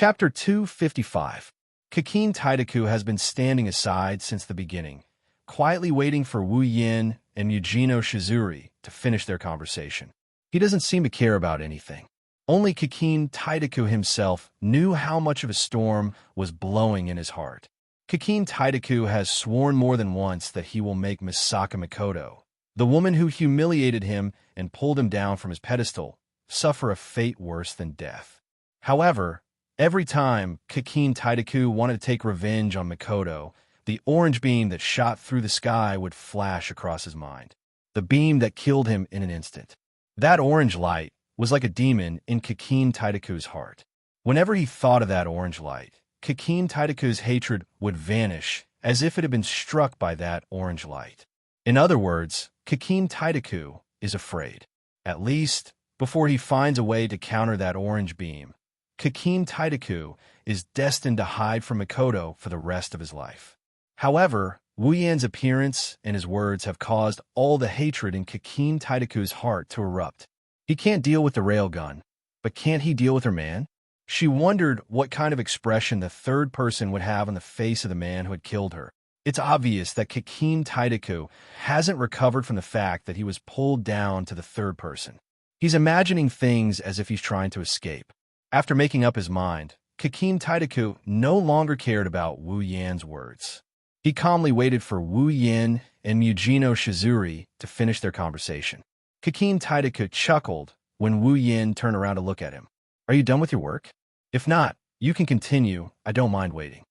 Chapter 255. Kakin Taidaku has been standing aside since the beginning, quietly waiting for Wu Yin and Yujino Shizuri to finish their conversation. He doesn't seem to care about anything. Only Kakin Taidaku himself knew how much of a storm was blowing in his heart. Kakin Taidaku has sworn more than once that he will make Misaka Mikoto, the woman who humiliated him and pulled him down from his pedestal, suffer a fate worse than death. However, every time Kakin Taidaku wanted to take revenge on Mikoto, the orange beam that shot through the sky would flash across his mind. The beam that killed him in an instant. That orange light was like a demon in Kakin Taidaku's heart. Whenever he thought of that orange light, Kakin Taidaku's hatred would vanish as if it had been struck by that orange light. In other words, Kakin Taidaku is afraid. At least, before he finds a way to counter that orange beam, Kakin Taidaku is destined to hide from Mikoto for the rest of his life. However, Wu Yan's appearance and his words have caused all the hatred in Kakin Taidaku's heart to erupt. He can't deal with the railgun, but can't he deal with her man? She wondered what kind of expression the third person would have on the face of the man who had killed her. It's obvious that Kakin Taidaku hasn't recovered from the fact that he was pulled down to the third person. He's imagining things as if he's trying to escape. After making up his mind, Kakin Taidaku no longer cared about Wu Yan's words. He calmly waited for Wu Yin and Yujino Shizuri to finish their conversation. Kakin Taidaku chuckled when Wu Yin turned around to look at him. "Are you done with your work? If not, you can continue. I don't mind waiting."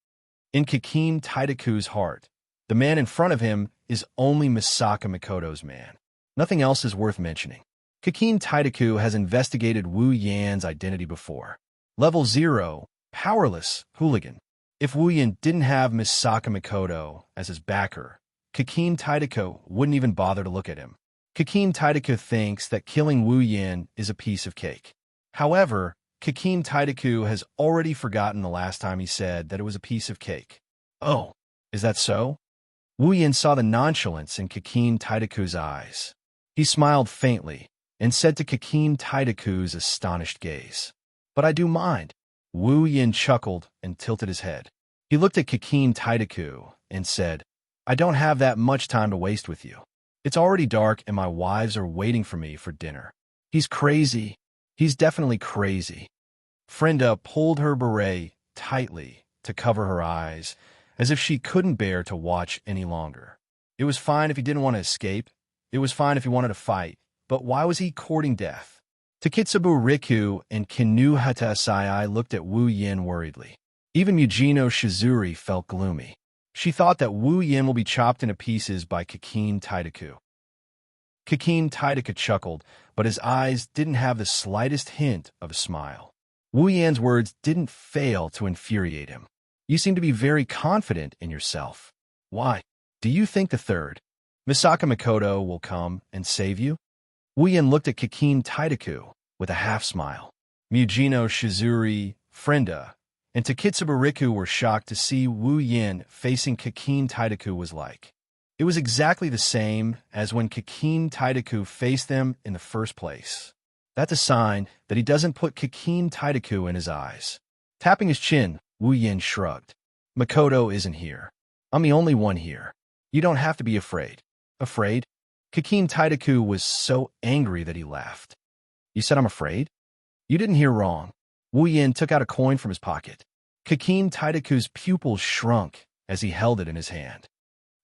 In Kakin Taidaku's heart, the man in front of him is only Misaka Mikoto's man. Nothing else is worth mentioning. Kakin Taidaku has investigated Wu Yan's identity before. Level 0, Powerless Hooligan. If Wu Yan didn't have Misaka Mikoto as his backer, Kakin Taidaku wouldn't even bother to look at him. Kakin Taidaku thinks that killing Wu Yan is a piece of cake. However, Kakin Taidaku has already forgotten the last time he said that it was a piece of cake. Oh, is that so? Wu Yan saw the nonchalance in Kakin Taidaku's eyes. He smiled faintly and said to Kakin Taidaku's astonished gaze, "But I do mind." Wu Yin chuckled and tilted his head. He looked at Kakin Taidaku and said, "I don't have that much time to waste with you. It's already dark and my wives are waiting for me for dinner." He's crazy. He's definitely crazy. Frenda pulled her beret tightly to cover her eyes, as if she couldn't bear to watch any longer. It was fine if he didn't want to escape. It was fine if he wanted to fight. But why was he courting death? Takitsubu Riku and Kinu Hatasai looked at Wu Yin worriedly. Even Yujino Shizuri felt gloomy. She thought that Wu Yin will be chopped into pieces by Kakin Taidaku. Kakin Taidaku chuckled, but his eyes didn't have the slightest hint of a smile. Wu Yan's words didn't fail to infuriate him. "You seem to be very confident in yourself. Why? Do you think the third, Misaka Mikoto, will come and save you?" Wu Yin looked at Kakin Taidaku with a half-smile. Yujino Shizuri, Frenda, and Takitsubu Riku were shocked to see Wu Yin facing Kakin Taidaku was like. It was exactly the same as when Kakin Taidaku faced them in the first place. That's a sign that he doesn't put Kakin Taidaku in his eyes. Tapping his chin, Wu Yin shrugged. "Mikoto isn't here. I'm the only one here. You don't have to be afraid." "Afraid?" Kakin Taidaku was so angry that he laughed. "You said I'm afraid?" "You didn't hear wrong." Wu Yin took out a coin from his pocket. Kakin Taidaku's pupils shrunk as he held it in his hand.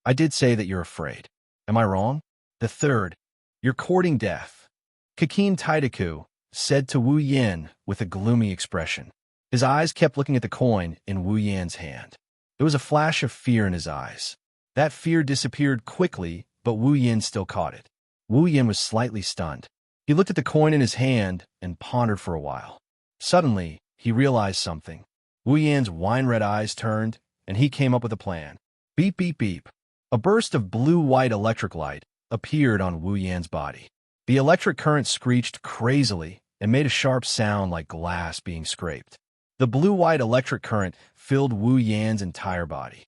"I did say that you're afraid. Am I wrong?" "The third. You're courting death," Kakin Taidaku said to Wu Yin with a gloomy expression. His eyes kept looking at the coin in Wu Yan's hand. There was a flash of fear in his eyes. That fear disappeared quickly, but Wu Yin still caught it. Wu Yin was slightly stunned. He looked at the coin in his hand and pondered for a while. Suddenly, he realized something. Wu Yan's wine-red eyes turned, and he came up with a plan. Beep, beep, beep. A burst of blue-white electric light appeared on Wu Yan's body. The electric current screeched crazily and made a sharp sound like glass being scraped. The blue-white electric current filled Wu Yan's entire body.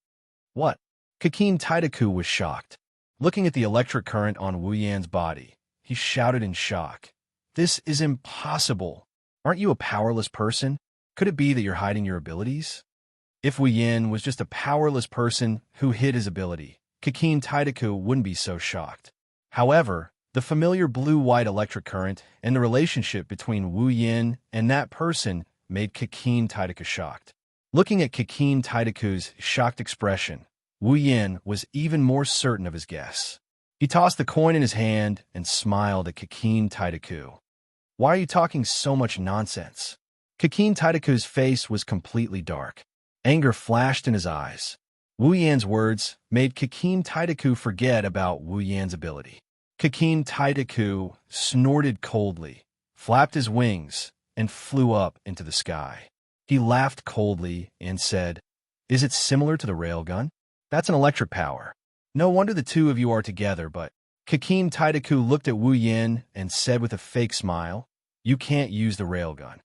"What?" Kakin Taidaku was shocked. Looking at the electric current on Wu Yan's body, he shouted in shock. "This is impossible. Aren't you a powerless person?" Could it be that you're hiding your abilities? If Wu Yin was just a powerless person who hid his ability, Kakin Taidaku wouldn't be so shocked. However, the familiar blue-white electric current and the relationship between Wu Yin and that person made Kakin Taidaku shocked. Looking at Kakin Taidaku's shocked expression, Wu Yin was even more certain of his guess. He tossed the coin in his hand and smiled at Kakin Taidaku. Why are you talking so much nonsense? Kakin Taidaku's face was completely dark. Anger flashed in his eyes. Wu Yan's words made Kakin Taidaku forget about Wu Yan's ability. Kakin Taidaku snorted coldly, flapped his wings, and flew up into the sky. He laughed coldly and said, "Is it similar to the railgun? That's an electric power. No wonder the two of you are together, but..." Kakin Taidaku looked at Wu Yan and said with a fake smile, "You can't use the railgun."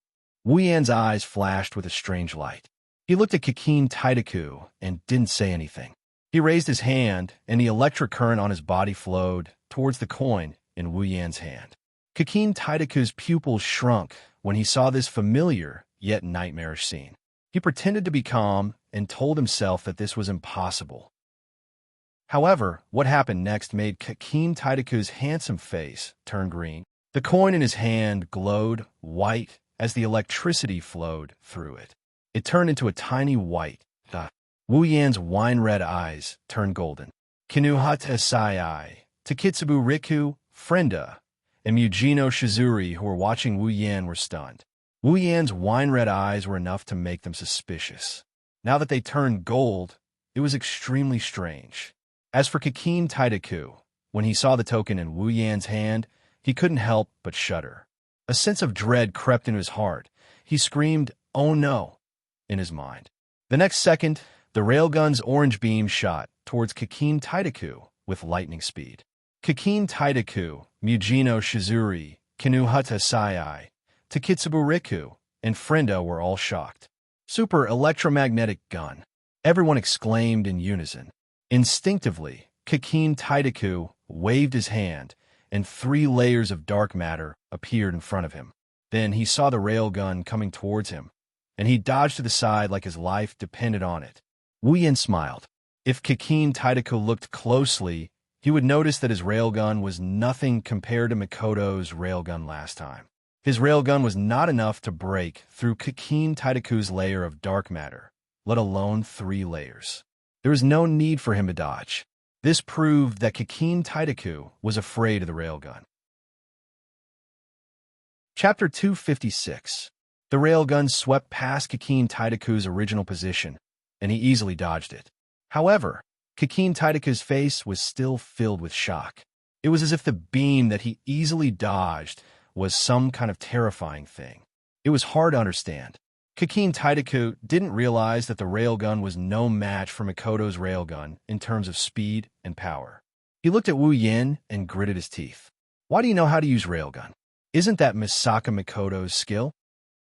Wu Yan's eyes flashed with a strange light. He looked at Kakin Taidaku and didn't say anything. He raised his hand, and the electric current on his body flowed towards the coin in Wu Yan's hand. Kakin Taidaku's pupils shrunk when he saw this familiar yet nightmarish scene. He pretended to be calm and told himself that this was impossible. However, what happened next made Kakin Taidaku's handsome face turn green. The coin in his hand glowed white as the electricity flowed through it. It turned into a tiny white dot. Wu Yan's wine-red eyes turned golden. Kinuhata Sai, Takitsubu Riku, Frenda, and Mujino Shizuri, who were watching Wu Yan, were stunned. Wu Yan's wine-red eyes were enough to make them suspicious. Now that they turned gold, it was extremely strange. As for Kakin Taidaku, when he saw the token in Wu Yan's hand, he couldn't help but shudder. A sense of dread crept into his heart. He screamed, "Oh no!" in his mind. The next second, the railgun's orange beam shot towards Kakin Taidaku with lightning speed. Kakin Taidaku, Mujino Shizuri, Kinuhata Sai, Takitsubu Riku, and Frenda were all shocked. "Super electromagnetic gun!" Everyone exclaimed in unison. Instinctively, Kakin Taidaku waved his hand, and 3 layers of dark matter appeared in front of him. Then he saw the railgun coming towards him, and he dodged to the side like his life depended on it. Wu Yan smiled. If Kakin Taidaku looked closely, he would notice that his railgun was nothing compared to Mikoto's railgun last time. His railgun was not enough to break through Kakin Taidaku's layer of dark matter, let alone 3 layers. There was no need for him to dodge. This proved that Kakin Taidaku was afraid of the railgun. Chapter 256. The railgun swept past Kakin Taidaku's original position, and he easily dodged it. However, Kakin Taidaku's face was still filled with shock. It was as if the beam that he easily dodged was some kind of terrifying thing. It was hard to understand. Kakin Taidaku didn't realize that the railgun was no match for Mikoto's railgun in terms of speed and power. He looked at Wu Yan and gritted his teeth. "Why do you know how to use railgun? Isn't that Misaka Mikoto's skill?"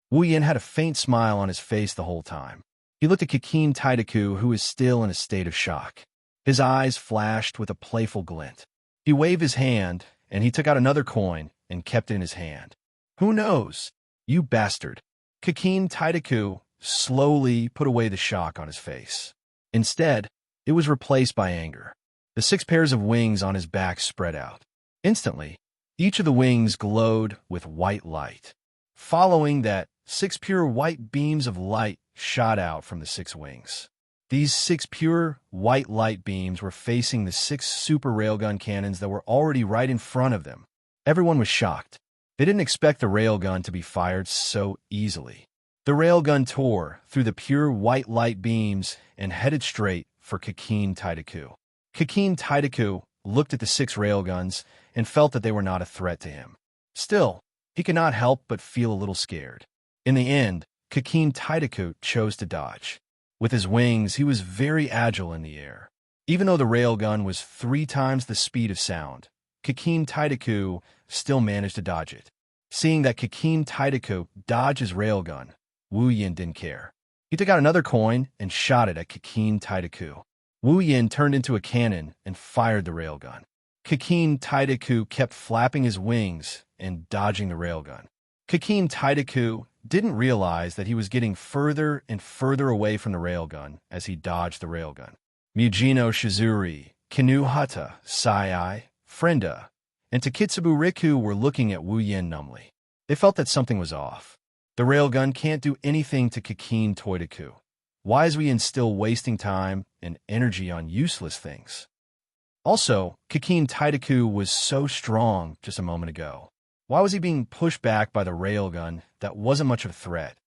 Wu Yan had a faint smile on his face the whole time. He looked at Kakin Taidaku, who was still in a state of shock. His eyes flashed with a playful glint. He waved his hand, and he took out another coin and kept it in his hand. "Who knows? You bastard." Kakin Taidaku slowly put away the shock on his face. Instead, it was replaced by anger. The 6 pairs of wings on his back spread out. Instantly, each of the wings glowed with white light. Following that, 6 pure white beams of light shot out from the 6 wings. These 6 pure white light beams were facing the 6 super railgun cannons that were already right in front of them. Everyone was shocked. They didn't expect the railgun to be fired so easily. The railgun tore through the pure white light beams and headed straight for Kakin Taidaku. Kakin Taidaku looked at the 6 railguns and felt that they were not a threat to him. Still, he could not help but feel a little scared. In the end, Kakin Taidaku chose to dodge. With his wings, he was very agile in the air. Even though the railgun was 3 times the speed of sound, Kakin Taidaku still managed to dodge it. Seeing that Kakin Taidaku dodged his railgun, Wu Yan didn't care. He took out another coin and shot it at Kakin Taidaku. Wu Yan turned into a cannon and fired the railgun. Kakin Taidaku kept flapping his wings and dodging the railgun. Kakin Taidaku didn't realize that he was getting further and further away from the railgun as he dodged the railgun. Mujino Shizuri, Kinuhata, Sai, Frenda, and Takitsubu Riku were looking at Wu Yin numbly. They felt that something was off. The railgun can't do anything to Kikin Toidaku. Why is Wu Yin still wasting time and energy on useless things? Also, Kikin Taidaku was so strong just a moment ago. Why was he being pushed back by the railgun that wasn't much of a threat?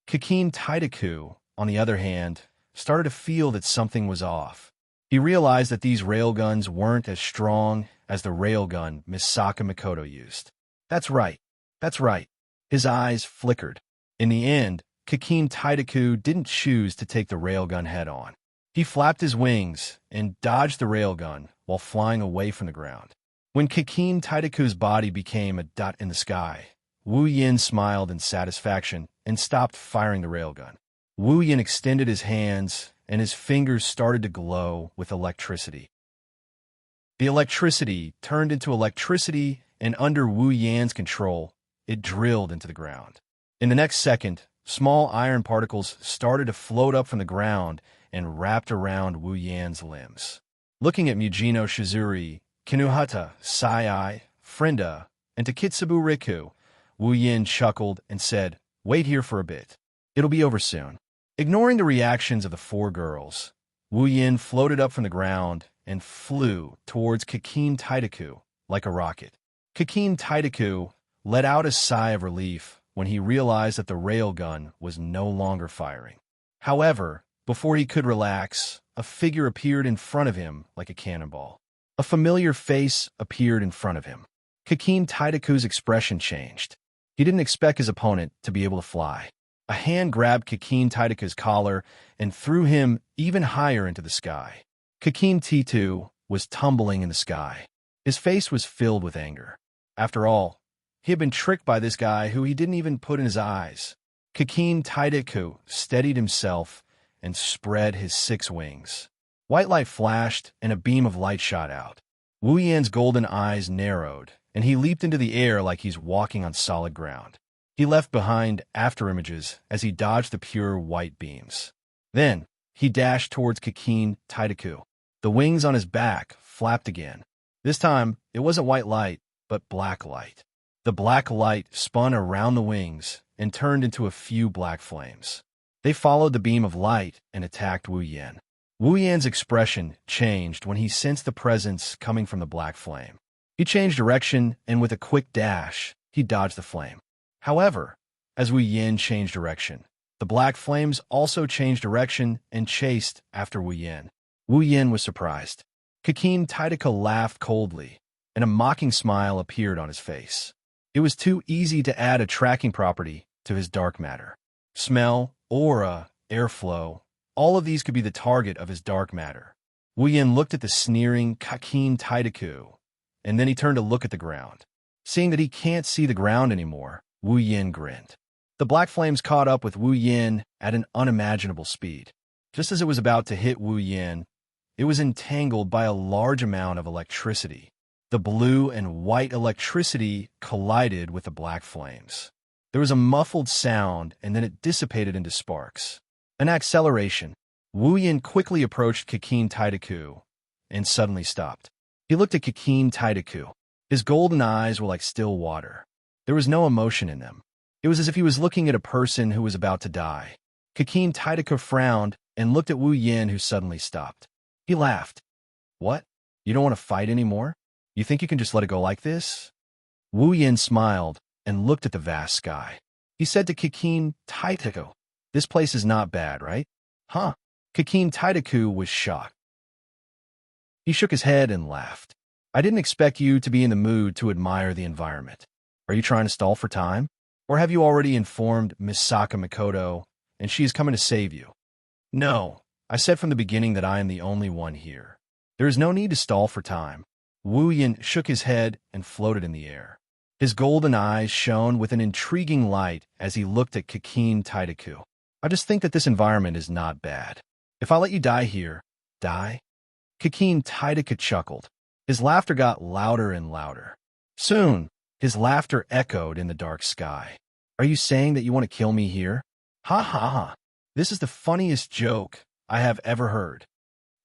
Kikin Taidaku, on the other hand, started to feel that something was off. He realized that these railguns weren't as strong as the railgun Misaka Mikoto used. That's right. That's right. His eyes flickered. In the end, Kikin Taidaku didn't choose to take the railgun head-on. He flapped his wings and dodged the railgun while flying away from the ground. When Kikin Taidaku's body became a dot in the sky, Wu Yin smiled in satisfaction and stopped firing the railgun. Wu Yin extended his hands, and his fingers started to glow with electricity. The electricity turned into electricity, and under Wu Yan's control, it drilled into the ground. In the next second, small iron particles started to float up from the ground and wrapped around Wu Yan's limbs. Looking at Mujino Shizuri, Kinuhata, Sai, Frenda, and Takitsubu Riku, Wu Yin chuckled and said, "Wait here for a bit. It'll be over soon." Ignoring the reactions of the four girls, Wu Yin floated up from the ground and flew towards Kikin Taidaku like a rocket. Kikin Taidaku let out a sigh of relief when he realized that the railgun was no longer firing. However, before he could relax, a figure appeared in front of him like a cannonball. A familiar face appeared in front of him. Kikin Taidaku's expression changed. He didn't expect his opponent to be able to fly. A hand grabbed Kikin Taidaku's collar and threw him even higher into the sky. Kikin T2 was tumbling in the sky. His face was filled with anger. After all, he had been tricked by this guy who he didn't even put in his eyes. Kikin Taidaku steadied himself and spread his 6 wings. White light flashed and a beam of light shot out. Wu Yan's golden eyes narrowed, and he leaped into the air like he's walking on solid ground. He left behind afterimages as he dodged the pure white beams. Then, he dashed towards Kikin Taidaku. The wings on his back flapped again. This time, it wasn't white light, but black light. The black light spun around the wings and turned into a few black flames. They followed the beam of light and attacked Wu Yan. Wu Yan's expression changed when he sensed the presence coming from the black flame. He changed direction, and with a quick dash, he dodged the flame. However, as Wu Yan changed direction, the black flames also changed direction and chased after Wu Yan. Wu Yan was surprised. Kikin Taidaku laughed coldly, and a mocking smile appeared on his face. It was too easy to add a tracking property to his dark matter. Smell, aura, airflow, all of these could be the target of his dark matter. Wu Yan looked at the sneering Kikin Taidaku, and then he turned to look at the ground. Seeing that he can't see the ground anymore, Wu Yan grinned. The black flames caught up with Wu Yan at an unimaginable speed. Just as it was about to hit Wu Yan, it was entangled by a large amount of electricity. The blue and white electricity collided with the black flames. There was a muffled sound, and then it dissipated into sparks. An acceleration. Wu Yan quickly approached Kikin Taidaku and suddenly stopped. He looked at Kikin Taidaku. His golden eyes were like still water. There was no emotion in them. It was as if he was looking at a person who was about to die. Kikin Taidaku frowned and looked at Wu Yan, who suddenly stopped. He laughed. "What? You don't want to fight anymore? You think you can just let it go like this?" Wu Yan smiled and looked at the vast sky. He said to Kikin Taidaku, "This place is not bad, right?" "Huh?" Kikin Taidaku was shocked. He shook his head and laughed. "I didn't expect you to be in the mood to admire the environment. Are you trying to stall for time? Or have you already informed Misaka Mikoto, and she is coming to save you?" "No, I said from the beginning that I am the only one here. There is no need to stall for time." Wu Yan shook his head and floated in the air. His golden eyes shone with an intriguing light as he looked at Kikin Taidaku. "I just think that this environment is not bad. If I let you die here, die?" Kikin Taidaku chuckled. His laughter got louder and louder. Soon, his laughter echoed in the dark sky. Are you saying that you want to kill me here? Ha ha ha. This is the funniest joke I have ever heard.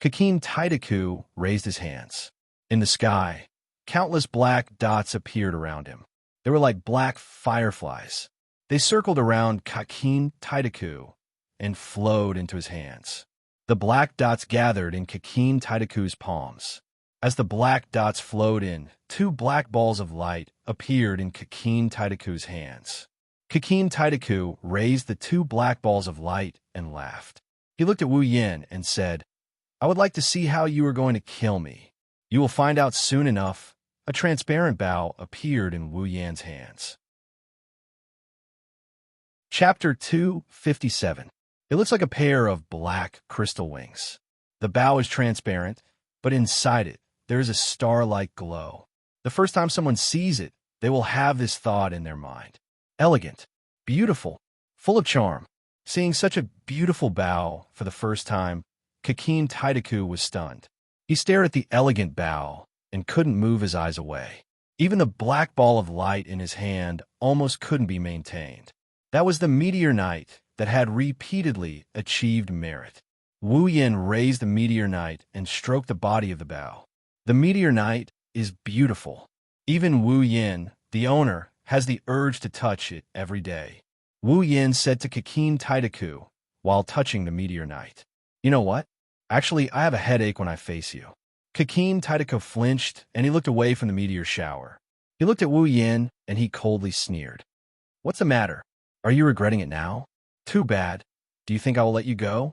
Kakin Taitaku raised his hands. In the sky, countless black dots appeared around him. They were like black fireflies. They circled around Kakin Taitaku and flowed into his hands. The black dots gathered in Kakin Taitaku's palms. As the black dots flowed in, two black balls of light appeared in Kakin Taitaku's hands. Kakin Taitaku raised the two black balls of light and laughed. He looked at Wu Yin and said, "I would like to see how you are going to kill me. You will find out soon enough." A transparent bow appeared in Wu Yan's hands. Chapter 257. It looks like a pair of black crystal wings. The bow is transparent, but inside it, there is a star-like glow. The first time someone sees it, they will have this thought in their mind. Elegant, beautiful, full of charm. Seeing such a beautiful bow for the first time, Kakin Taitaku was stunned. He stared at the elegant bow and couldn't move his eyes away. Even the black ball of light in his hand almost couldn't be maintained. That was the meteor knight that had repeatedly achieved merit. Wu Yin raised the meteor knight and stroked the body of the bow. The meteor knight is beautiful. Even Wu Yin, the owner, has the urge to touch it every day. Wu Yin said to Kakin Taitaku while touching the meteor knight, "You know what? Actually, I have a headache when I face you." Kakin Taitaku flinched and he looked away from the meteor shower. He looked at Wu Yin and he coldly sneered. "What's the matter? Are you regretting it now? Too bad. Do you think I will let you go?"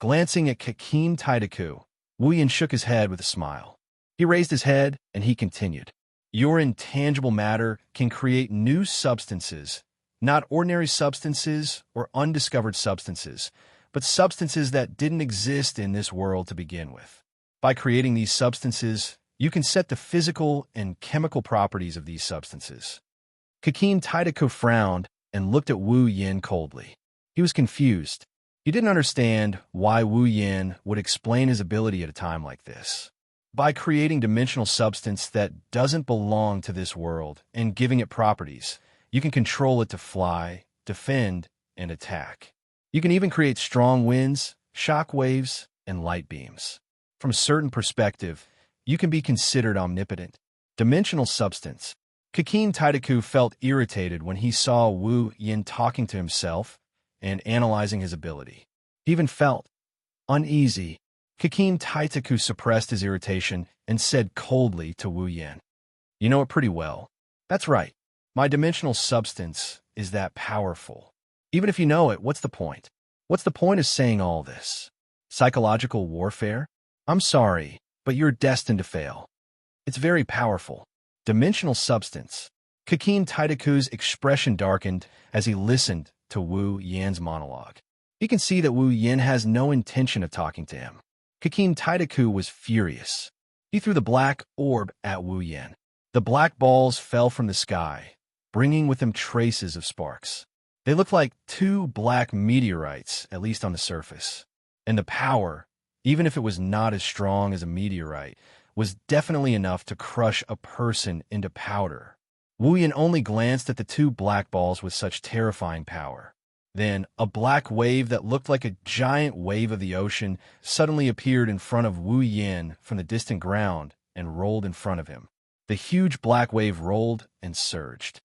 Glancing at Kakin Taitaku, Wu Yin shook his head with a smile. He raised his head and he continued, "Your intangible matter can create new substances, not ordinary substances or undiscovered substances, but substances that didn't exist in this world to begin with. By creating these substances, you can set the physical and chemical properties of these substances." Kakin Taitaku frowned and looked at Wu Yin coldly. He was confused. He didn't understand why Wu Yin would explain his ability at a time like this. By creating dimensional substance that doesn't belong to this world and giving it properties, you can control it to fly, defend, and attack. You can even create strong winds, shock waves, and light beams. From a certain perspective, you can be considered omnipotent. Dimensional substance. Kakin Taitaku felt irritated when he saw Wu Yin talking to himself and analyzing his ability. He even felt uneasy. Kakin Taitaku suppressed his irritation and said coldly to Wu Yin, "You know it pretty well. That's right. My dimensional substance is that powerful. Even if you know it, what's the point? What's the point of saying all this? Psychological warfare? I'm sorry, but you're destined to fail. It's very powerful. Dimensional substance." Kakin Taitaku's expression darkened as he listened to Wu Yin's monologue. He can see that Wu Yin has no intention of talking to him. Kakin Taitaku was furious. He threw the black orb at Wu Yin. The black balls fell from the sky, bringing with them traces of sparks. They looked like two black meteorites, at least on the surface. And the power, even if it was not as strong as a meteorite, was definitely enough to crush a person into powder. Wu Yin only glanced at the two black balls with such terrifying power. Then, a black wave that looked like a giant wave of the ocean suddenly appeared in front of Wu Yin from the distant ground and rolled in front of him. The huge black wave rolled and surged.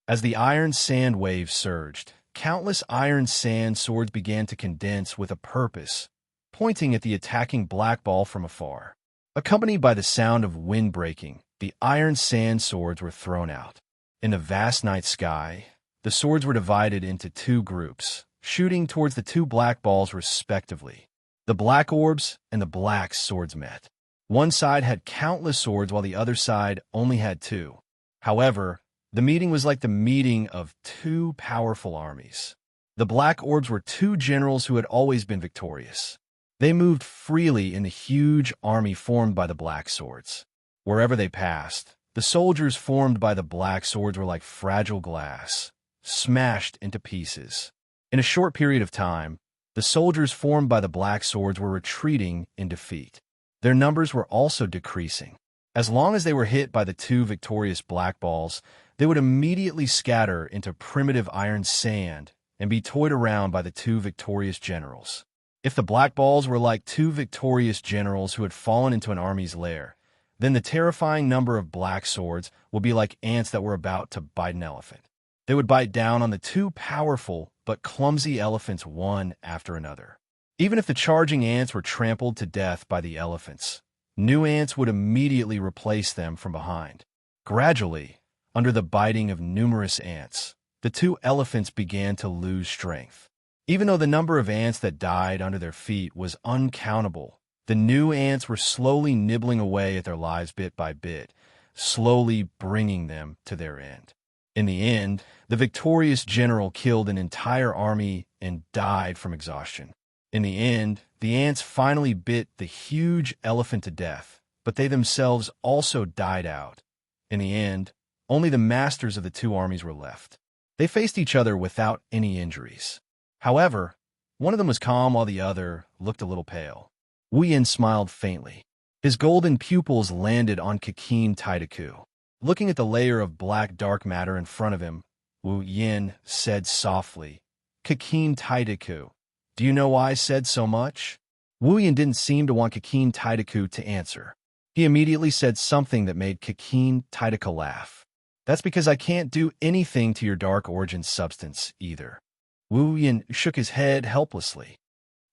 As the iron sand wave surged, countless iron sand swords began to condense with a purpose, pointing at the attacking black ball from afar. Accompanied by the sound of wind breaking, the iron sand swords were thrown out. In the vast night sky, the swords were divided into two groups, shooting towards the two black balls respectively. The black orbs and the black swords met. One side had countless swords while the other side only had two. However, the meeting was like the meeting of two powerful armies. The black orbs were two generals who had always been victorious. They moved freely in the huge army formed by the black swords. Wherever they passed, the soldiers formed by the black swords were like fragile glass, smashed into pieces. In a short period of time, the soldiers formed by the black swords were retreating in defeat. Their numbers were also decreasing. As long as they were hit by the two victorious black balls, they would immediately scatter into primitive iron sand and be toyed around by the two victorious generals. If the black balls were like two victorious generals who had fallen into an army's lair, then the terrifying number of black swords would be like ants that were about to bite an elephant. They would bite down on the two powerful but clumsy elephants one after another. Even if the charging ants were trampled to death by the elephants, new ants would immediately replace them from behind. Gradually, under the biting of numerous ants, the two elephants began to lose strength. Even though the number of ants that died under their feet was uncountable, the new ants were slowly nibbling away at their lives bit by bit, slowly bringing them to their end. In the end, the victorious general killed an entire army and died from exhaustion. In the end, the ants finally bit the huge elephant to death, but they themselves also died out. In the end, only the masters of the two armies were left. They faced each other without any injuries. However, one of them was calm while the other looked a little pale. Wu Yin smiled faintly. His golden pupils landed on Kikeen Taidaku. Looking at the layer of black dark matter in front of him, Wu Yin said softly, "Kikeen Taidaku, do you know why I said so much?" Wu Yin didn't seem to want Kikeen Taidaku to answer. He immediately said something that made Kikeen Taidaku laugh. "That's because I can't do anything to your dark origin substance either." Wu Yin shook his head helplessly.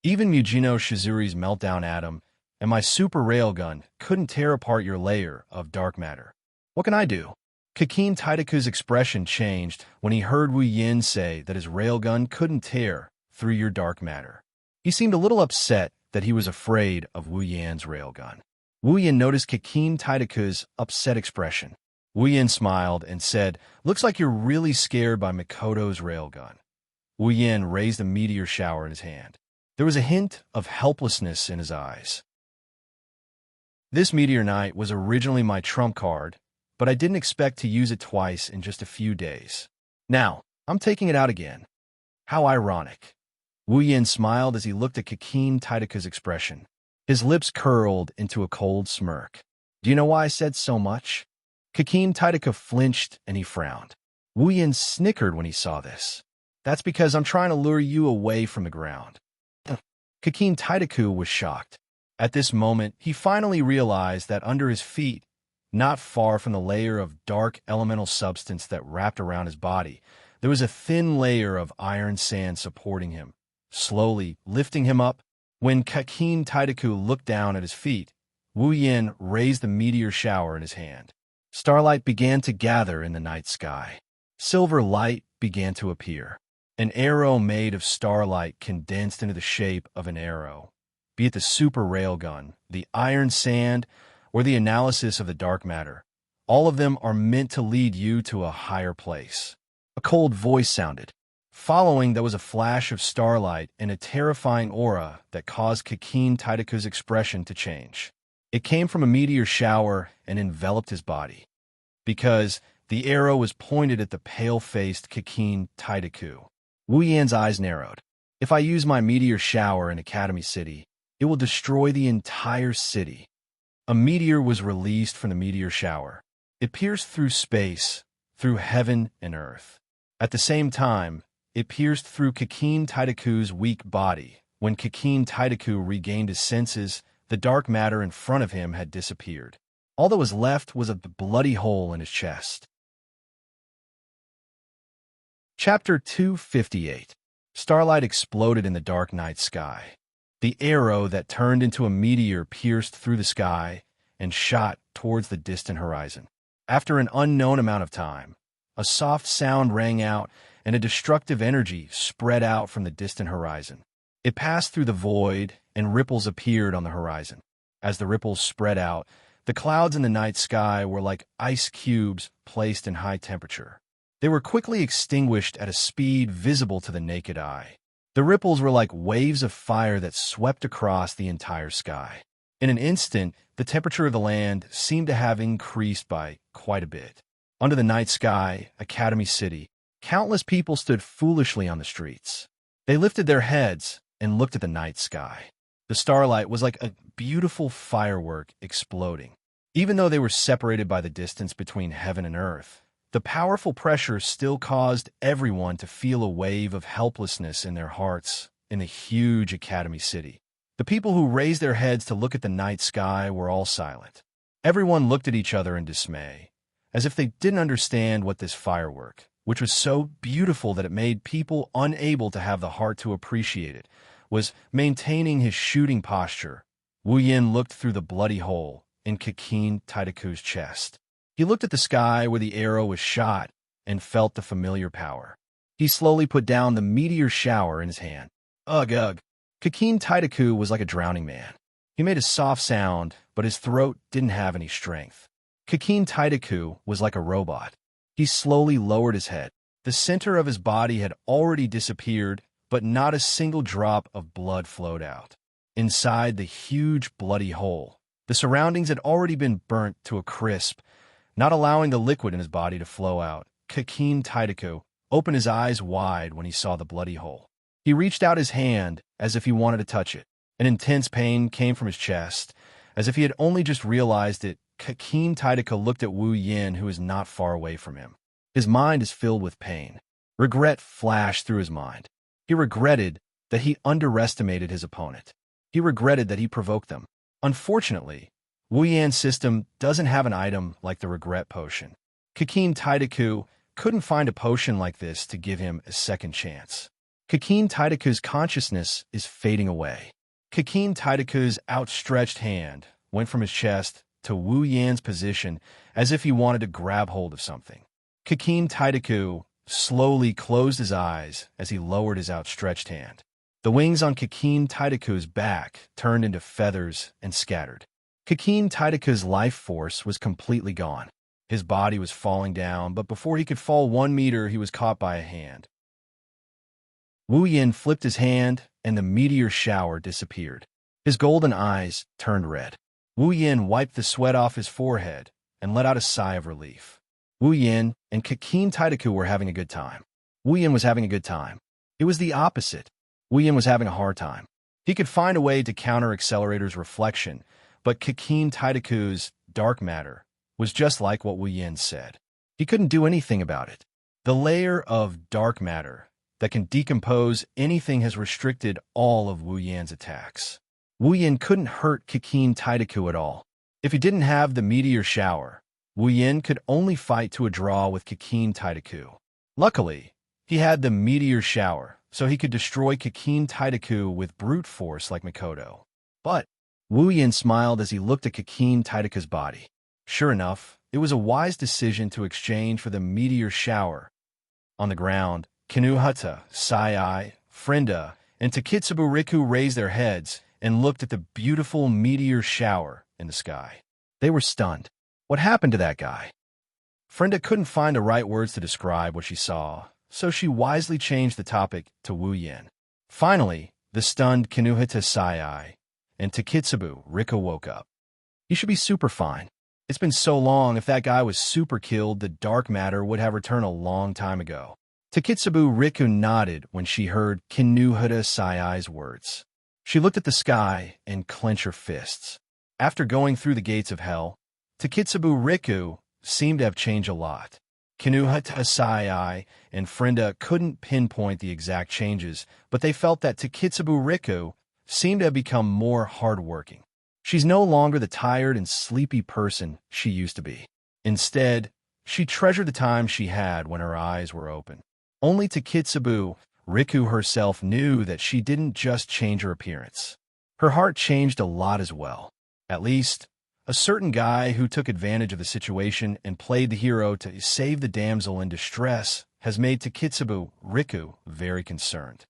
Even Mujino Shizuri's meltdown atom and my super railgun couldn't tear apart your layer of dark matter. What can I do? Kikeen Taidaku's expression changed when he heard Wu Yin say that his railgun couldn't tear through your dark matter. He seemed a little upset that he was afraid of Wu Yin's railgun. Wu Yin noticed Kikeen Taidaku's upset expression. Wu Yin smiled and said, "Looks like you're really scared by Mikoto's railgun." Wu Yin raised a meteor shower in his hand. There was a hint of helplessness in his eyes. This Meteor Knight was originally my trump card, but I didn't expect to use it twice in just a few days. Now, I'm taking it out again. How ironic. Wu Yin smiled as he looked at Kikeen Taidaku's expression. His lips curled into a cold smirk. "Do you know why I said so much?" Kikeen Taidaku flinched and he frowned. Wu Yin snickered when he saw this. "That's because I'm trying to lure you away from the ground." Kikeen Taidaku was shocked. At this moment, he finally realized that under his feet, not far from the layer of dark elemental substance that wrapped around his body, there was a thin layer of iron sand supporting him, slowly lifting him up. When Kikeen Taidaku looked down at his feet, Wu Yin raised the meteor shower in his hand. Starlight began to gather in the night sky. Silver light began to appear. An arrow made of starlight condensed into the shape of an arrow. Be it the super railgun, the iron sand, or the analysis of the dark matter, all of them are meant to lead you to a higher place. A cold voice sounded. Following, there was a flash of starlight and a terrifying aura that caused Kikeen Taidaku's expression to change. It came from a meteor shower and enveloped his body. Because the arrow was pointed at the pale-faced Kikeen Taidaku. Wu Yan's eyes narrowed. "If I use my meteor shower in Academy City, it will destroy the entire city." A meteor was released from the meteor shower. It pierced through space, through heaven and earth. At the same time, it pierced through Kikeen Taidaku's weak body. When Kikeen Taidaku regained his senses, the dark matter in front of him had disappeared. All that was left was a bloody hole in his chest. Chapter 258. Starlight exploded in the dark night sky. The arrow that turned into a meteor pierced through the sky and shot towards the distant horizon. After an unknown amount of time, a soft sound rang out and a destructive energy spread out from the distant horizon. It passed through the void and ripples appeared on the horizon. As the ripples spread out, the clouds in the night sky were like ice cubes placed in high temperature. They were quickly extinguished at a speed visible to the naked eye. The ripples were like waves of fire that swept across the entire sky. In an instant, the temperature of the land seemed to have increased by quite a bit. Under the night sky, Academy City, countless people stood foolishly on the streets. They lifted their heads and looked at the night sky. The starlight was like a beautiful firework exploding. Even though they were separated by the distance between heaven and earth, The powerful pressure still caused everyone to feel a wave of helplessness in their hearts in the huge academy city. The people who raised their heads to look at the night sky were all silent. Everyone looked at each other in dismay, as if they didn't understand what this firework, which was so beautiful that it made people unable to have the heart to appreciate it, was maintaining his shooting posture. Wu Yin looked through the bloody hole in Kakin Taidaku's chest. He looked at the sky where the arrow was shot and felt the familiar power. He slowly put down the meteor shower in his hand. Ugh, ugh. Kakin Taidaku was like a drowning man. He made a soft sound, but his throat didn't have any strength. Kakin Taidaku was like a robot. He slowly lowered his head. The center of his body had already disappeared, but not a single drop of blood flowed out. Inside the huge bloody hole, the surroundings had already been burnt to a crisp, not allowing the liquid in his body to flow out. Kakin Taidaku opened his eyes wide when he saw the bloody hole. He reached out his hand as if he wanted to touch it. An intense pain came from his chest, as if he had only just realized it. Kakin Taidaku looked at Wu Yin, who was not far away from him. His mind is filled with pain. Regret flashed through his mind. He regretted that he underestimated his opponent. He regretted that he provoked them. Unfortunately, Wu Yan's system doesn't have an item like the regret potion. Kakin Taidaku couldn't find a potion like this to give him a second chance. Kakin Taidaku's consciousness is fading away. Kakin Taidaku's outstretched hand went from his chest to Wu Yan's position as if he wanted to grab hold of something. Kakin Taidaku slowly closed his eyes as he lowered his outstretched hand. The wings on Kakin Taidaku's back turned into feathers and scattered. Kakin Taidaku's life force was completely gone. His body was falling down, but before he could fall 1 meter, he was caught by a hand. Wu Yin flipped his hand, and the meteor shower disappeared. His golden eyes turned red. Wu Yin wiped the sweat off his forehead and let out a sigh of relief. Wu Yin and Kakin Taidaku were having a good time. Wu Yin was having a good time. It was the opposite. Wu Yin was having a hard time. He could find a way to counter Accelerator's reflection, but Kakin Taidaku's dark matter was just like what Wu Yin said. He couldn't do anything about it. The layer of dark matter that can decompose anything has restricted all of Wu Yan's attacks. Wu Yin couldn't hurt Kakin Taidaku at all. If he didn't have the meteor shower, Wu Yin could only fight to a draw with Kakin Taidaku. Luckily, he had the meteor shower, so he could destroy Kakin Taidaku with brute force like Mikoto. But Wu Yin smiled as he looked at Kakin Taidaku's body. Sure enough, it was a wise decision to exchange for the meteor shower. On the ground, Kinuhata, Sai, Frenda, and Takitsubu Riku raised their heads and looked at the beautiful meteor shower in the sky. They were stunned. What happened to that guy? Frenda couldn't find the right words to describe what she saw, so she wisely changed the topic to Wu Yin. Finally, the stunned Kinuhata Sai and Takitsubu Riku woke up. He should be super fine. It's been so long. If that guy was super killed, the dark matter would have returned a long time ago. Takitsubu Riku nodded when she heard Kinuhata Sai's words. She looked at the sky and clenched her fists. After going through the gates of hell, Takitsubu Riku seemed to have changed a lot. Kinuhata Sai and Frenda couldn't pinpoint the exact changes, but they felt that Takitsubu Riku seemed to have become more hardworking. She's no longer the tired and sleepy person she used to be. Instead, she treasured the time she had when her eyes were open. Only Takitsubu Riku herself knew that she didn't just change her appearance. Her heart changed a lot as well. At least, a certain guy who took advantage of the situation and played the hero to save the damsel in distress has made Takitsubu Riku very concerned.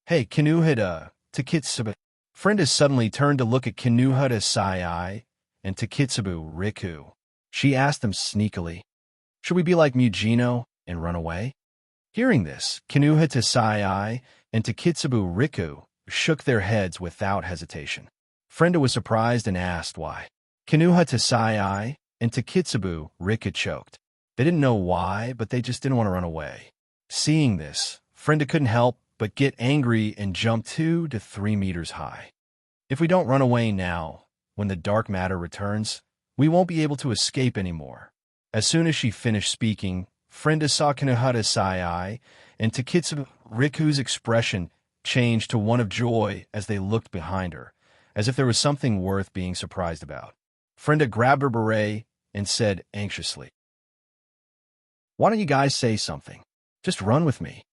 Hey, Kinuhata, Takitsubu. Frenda suddenly turned to look at Kinuhata Sai and Takitsubu Riku. She asked them sneakily, "Should we be like Mujino and run away?" Hearing this, Kinuhata Sai and Takitsubu Riku shook their heads without hesitation. Frenda was surprised and asked why. Kinuhata Sai and Takitsubu Riku choked. They didn't know why, but they just didn't want to run away. Seeing this, Frenda couldn't help but get angry and jump 2 to 3 meters high. If we don't run away now, when the dark matter returns, we won't be able to escape anymore. As soon as she finished speaking, Frenda saw Kinohata Sai and Takitsu Riku's expression changed to one of joy as they looked behind her, as if there was something worth being surprised about. Frenda grabbed her beret and said anxiously, "Why don't you guys say something? Just run with me."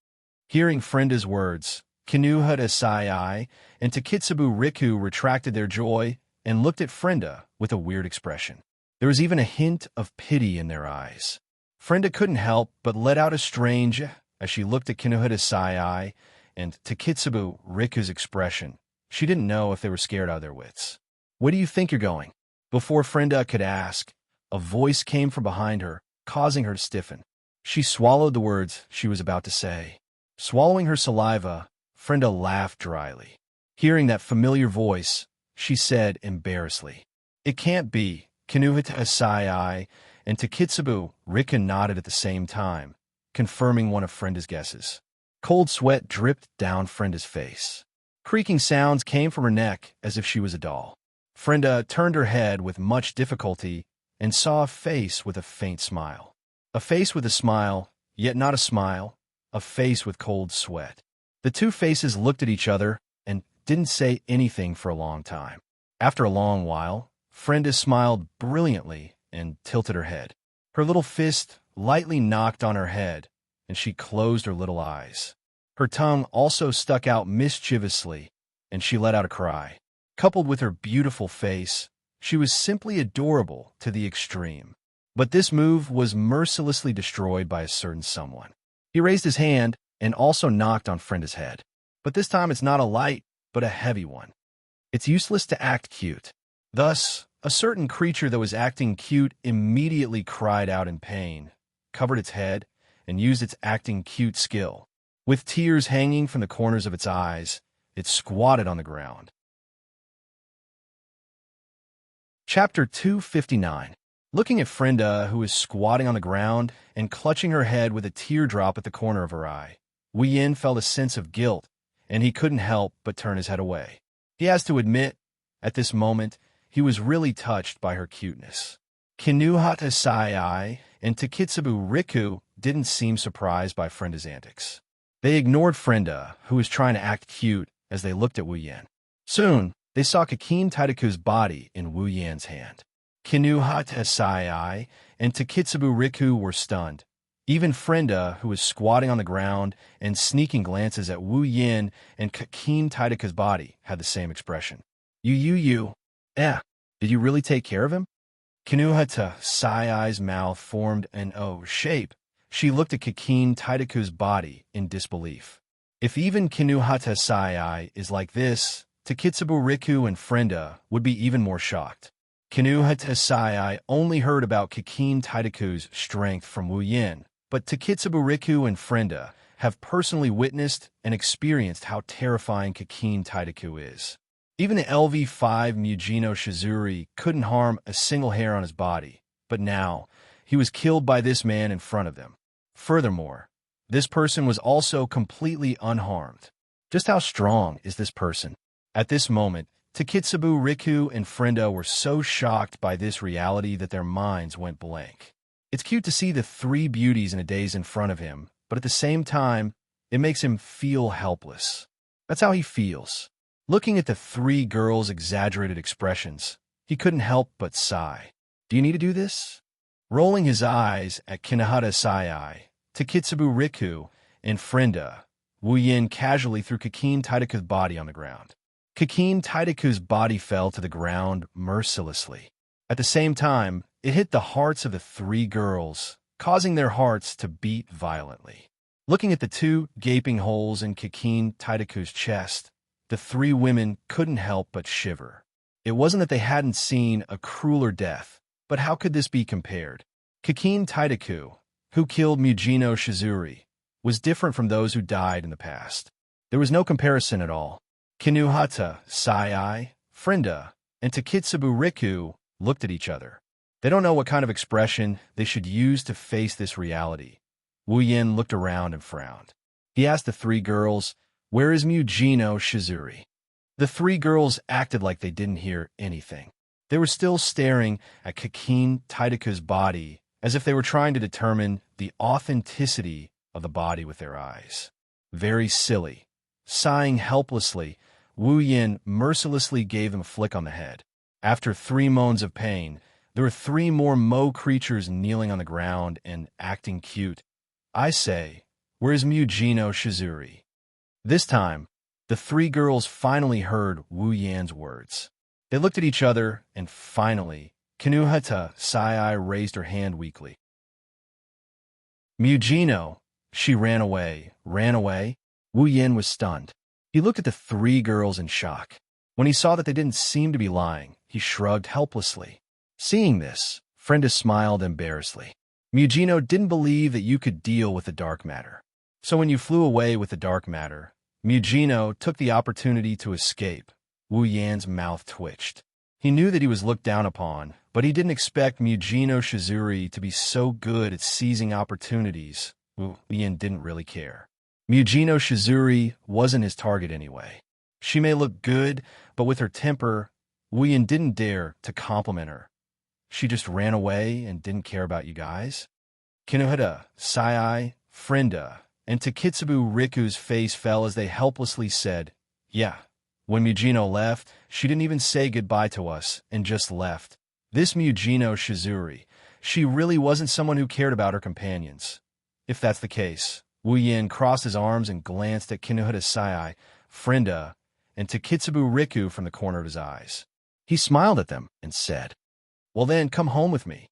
Hearing Frenda's words, Kinohata Sai and Takitsubu Riku retracted their joy and looked at Frenda with a weird expression. There was even a hint of pity in their eyes. Frenda couldn't help but let out a strange as she looked at Kinohata Sai and Takitsubu Riku's expression. She didn't know if they were scared out of their wits. "Where do you think you're going?" Before Frenda could ask, a voice came from behind her, causing her to stiffen. She swallowed the words she was about to say. Swallowing her saliva, Frenda laughed dryly. Hearing that familiar voice, she said embarrassedly, "It can't be." Kinohata Sai and Takitsubu Riku nodded at the same time, confirming one of Frenda's guesses. Cold sweat dripped down Frenda's face. Creaking sounds came from her neck as if she was a doll. Frenda turned her head with much difficulty and saw a face with a faint smile. A face with a smile, yet not a smile, a face with cold sweat. The two faces looked at each other and didn't say anything for a long time. After a long while, Frenda smiled brilliantly and tilted her head. Her little fist lightly knocked on her head, and she closed her little eyes. Her tongue also stuck out mischievously, and she let out a cry. Coupled with her beautiful face, she was simply adorable to the extreme. But this move was mercilessly destroyed by a certain someone. He raised his hand and also knocked on Frenda's head. But this time it's not a light, but a heavy one. It's useless to act cute. Thus, a certain creature that was acting cute immediately cried out in pain, covered its head, and used its acting cute skill. With tears hanging from the corners of its eyes, it squatted on the ground. Chapter 259. Looking at Frenda, who was squatting on the ground and clutching her head with a teardrop at the corner of her eye, Wu Yin felt a sense of guilt, and he couldn't help but turn his head away. He has to admit, at this moment, he was really touched by her cuteness. Kinohata Sai and Takitsubu Riku didn't seem surprised by Frenda's antics. They ignored Frenda, who was trying to act cute, as they looked at Wu Yin. Soon, they saw Kakin Taidaku's body in Wu Yin's hand. Kinohata Sai and Takitsubu Riku were stunned. Even Frenda, who was squatting on the ground and sneaking glances at Wu Yin and Kakin Taidaku's body, had the same expression. You. Did you really take care of him?" Kinohata Sai's mouth formed an O shape. She looked at Kakin Taidaku's body in disbelief. If even Kinohata Sai is like this, Takitsubu Riku and Frenda would be even more shocked. Kinohata Sai only heard about Kakin Taidaku's strength from Wu Yin, but Takitsubu Riku and Frenda have personally witnessed and experienced how terrifying Kakin Taidaku is. Even the LV5 Mujino Shizuri couldn't harm a single hair on his body, but now he was killed by this man in front of them. Furthermore, this person was also completely unharmed. Just how strong is this person? At this moment, Takitsubu Riku and Frenda were so shocked by this reality that their minds went blank. It's cute to see the three beauties in a daze in front of him, but at the same time, it makes him feel helpless. That's how he feels. Looking at the three girls' exaggerated expressions, he couldn't help but sigh. "Do you need to do this?" Rolling his eyes at Kinohata Sai, Takitsubu Riku, and Frenda, Wu Yin casually threw Kakin Taidaku's body on the ground. Kakin Taidaku's body fell to the ground mercilessly. At the same time, it hit the hearts of the three girls, causing their hearts to beat violently. Looking at the two gaping holes in Kakin Taidaku's chest, the three women couldn't help but shiver. It wasn't that they hadn't seen a crueler death, but how could this be compared? Kakin Taidaku, who killed Mujino Shizuri, was different from those who died in the past. There was no comparison at all. Kinohata Sai, Frenda, and Takitsubu Riku looked at each other. They don't know what kind of expression they should use to face this reality. Wu Yin looked around and frowned. He asked the three girls, "Where is Mujino Shizuri?" The three girls acted like they didn't hear anything. They were still staring at Kakin Taidaku's body as if they were trying to determine the authenticity of the body with their eyes. Very silly. Sighing helplessly, Wu Yin mercilessly gave them a flick on the head. After 3 moans of pain, there were 3 more Mo creatures kneeling on the ground and acting cute. I say, where's Mujino Shizuri? This time, the 3 girls finally heard Wu Yan's words. They looked at each other, and finally, Kinuhata Sai raised her hand weakly. Mujino, she ran away. Ran away? Wu Yin was stunned. He looked at the 3 girls in shock. When he saw that they didn't seem to be lying, he shrugged helplessly. Seeing this, Frenda smiled embarrassedly. Mujino didn't believe that you could deal with the dark matter. So when you flew away with the dark matter, Mujino took the opportunity to escape. Wu Yan's mouth twitched. He knew that he was looked down upon, but he didn't expect Mujino Shizuri to be so good at seizing opportunities. Wu Yan didn't really care. Mujino Shizuri wasn't his target anyway. She may look good, but with her temper, Wu Yan didn't dare to compliment her. She just ran away and didn't care about you guys? Kinuhata, Sai, Frenda, and Takitsubu Riku's face fell as they helplessly said, yeah. When Mujino left, she didn't even say goodbye to us and just left. This Mujino Shizuri, she really wasn't someone who cared about her companions. If that's the case, Wu Yin crossed his arms and glanced at Kinuhata Sai, Frenda, and Takitsubu Riku from the corner of his eyes. He smiled at them and said, well then, come home with me.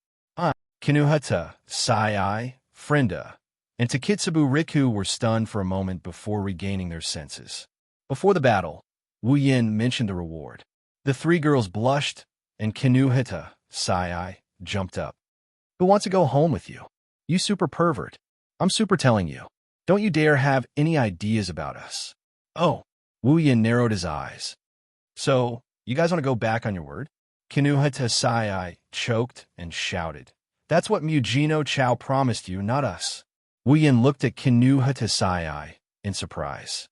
Kinuhata, Sai, Frenda, and Takitsubu Riku were stunned for a moment before regaining their senses. Before the battle, Wu Yin mentioned the reward. The 3 girls blushed, and Kinuhata, Sai, jumped up. Who wants to go home with you? You super pervert. I'm super telling you. Don't you dare have any ideas about us. Oh, Wu Yin narrowed his eyes. So, you guys want to go back on your word? Kinuhata Sai choked and shouted. That's what Mujino Chao promised you, not us. Wu Yin looked at Kinuhata Sai in surprise.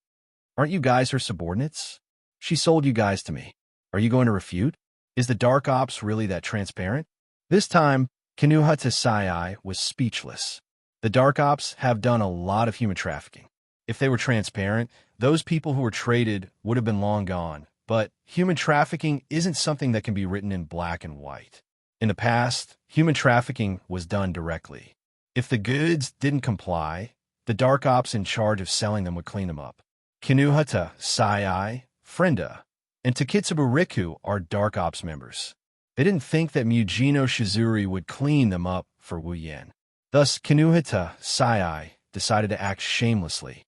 Aren't you guys her subordinates? She sold you guys to me. Are you going to refute? Is the Dark Ops really that transparent? This time, Kinuhata Sai was speechless. The Dark Ops have done a lot of human trafficking. If they were transparent, those people who were traded would have been long gone. But human trafficking isn't something that can be written in black and white. In the past, human trafficking was done directly. If the goods didn't comply, the Dark Ops in charge of selling them would clean them up. Kinuhata Sai, Frenda, and Takitsubu Riku are Dark Ops members. They didn't think that Mujino Shizuri would clean them up for Wu Yin. Thus, Kinuhata Sai decided to act shamelessly.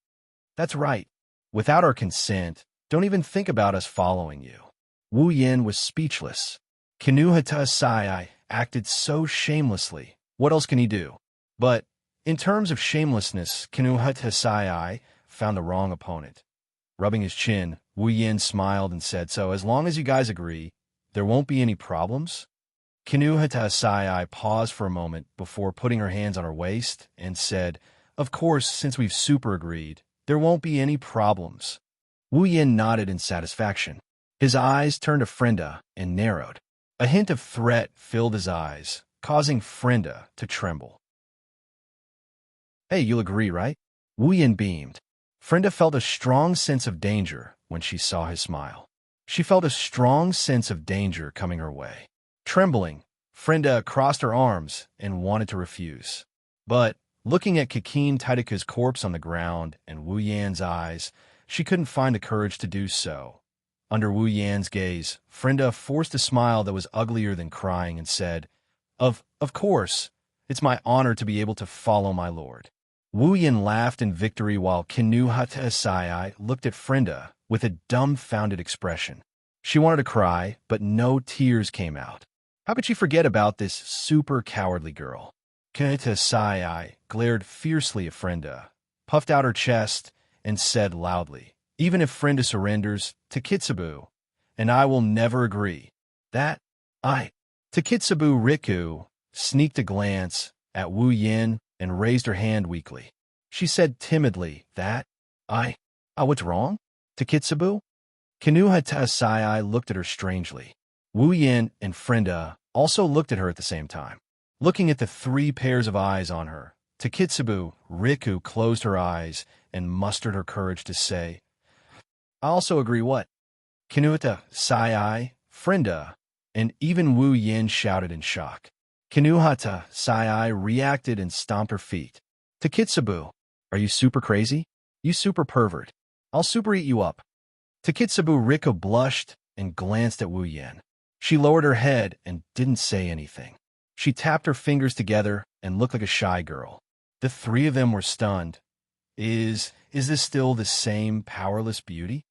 That's right. Without our consent, don't even think about us following you. Wu Yin was speechless. Kinuhata Sai acted so shamelessly. What else can he do? But, in terms of shamelessness, Kinuhata Sai found the wrong opponent. Rubbing his chin, Wu Yin smiled and said, so as long as you guys agree, there won't be any problems? Kinuhata Sai paused for a moment before putting her hands on her waist and said, of course, since we've super agreed, there won't be any problems. Wu Yin nodded in satisfaction. His eyes turned to Frenda and narrowed. A hint of threat filled his eyes, causing Frenda to tremble. Hey, you'll agree, right? Wu Yin beamed. Frenda felt a strong sense of danger when she saw his smile. She felt a strong sense of danger coming her way. Trembling, Frenda crossed her arms and wanted to refuse. But, looking at Kakin Taideku's corpse on the ground and Wu Yan's eyes, she couldn't find the courage to do so. Under Wu Yan's gaze, Frenda forced a smile that was uglier than crying and said, Of course, it's my honor to be able to follow my lord. Wu Yan laughed in victory while Kinuhata Sai looked at Frenda with a dumbfounded expression. She wanted to cry, but no tears came out. How could she forget about this super cowardly girl? Kinuhata Sai glared fiercely at Frenda, puffed out her chest, and said loudly, even if Frenda surrenders, Takitsubu and I will never agree. Takitsubu Riku sneaked a glance at Wu Yin and raised her hand weakly. She said timidly what's wrong? Takitsubu? Kinuhata Sai looked at her strangely. Wu Yin and Frenda also looked at her at the same time. Looking at the 3 pairs of eyes on her, Takitsubu Riku closed her eyes and mustered her courage to say, I also agree what? Kinuhata, Sai, Frenda, and even Wu Yin shouted in shock. Kinuhata, Sai reacted and stomped her feet. Takitsubu, are you super crazy? You super pervert. I'll super eat you up. Takitsubu Riku blushed and glanced at Wu Yin. She lowered her head and didn't say anything. She tapped her fingers together and looked like a shy girl. The three of them were stunned. Is this still the same powerless beauty?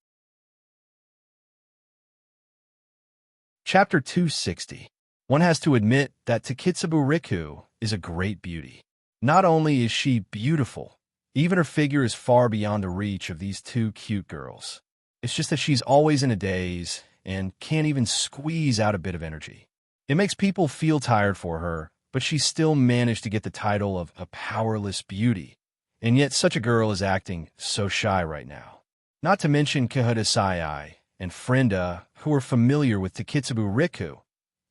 Chapter 260. One has to admit that Takitsubu Riku is a great beauty. Not only is she beautiful, even her figure is far beyond the reach of these two cute girls. It's just that she's always in a daze and can't even squeeze out a bit of energy. It makes people feel tired for her, but she still managed to get the title of a powerless beauty. And yet such a girl is acting so shy right now. Not to mention Kinuhata Sai and Frenda, who are familiar with Takitsubu Riku.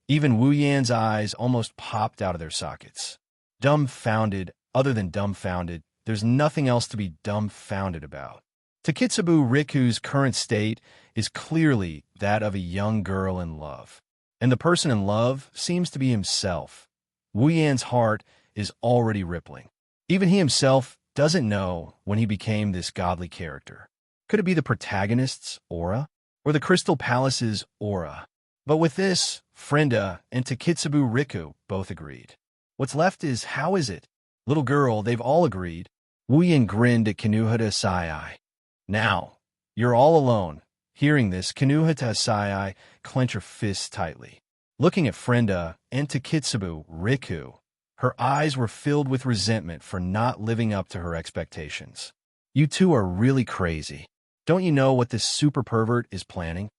Even Wu Yan's eyes almost popped out of their sockets. Dumbfounded, other than dumbfounded, there's nothing else to be dumbfounded about. Takitsubu Riku's current state is clearly that of a young girl in love. And the person in love seems to be himself. Wu Yan's heart is already rippling. Even he himself doesn't know when he became this godly character. Could it be the protagonist's aura? Or the Crystal Palace's aura? But with this, Frenda and Takitsubu Riku both agreed. What's left is, how is it? Little girl, they've all agreed. Wu Yan grinned at Kinuhata Sai. Now, you're all alone. Hearing this, Kinuhata Sai clenched her fists tightly. Looking at Frenda and Takitsubu Riku, her eyes were filled with resentment for not living up to her expectations. You two are really crazy. Don't you know what this super pervert is planning?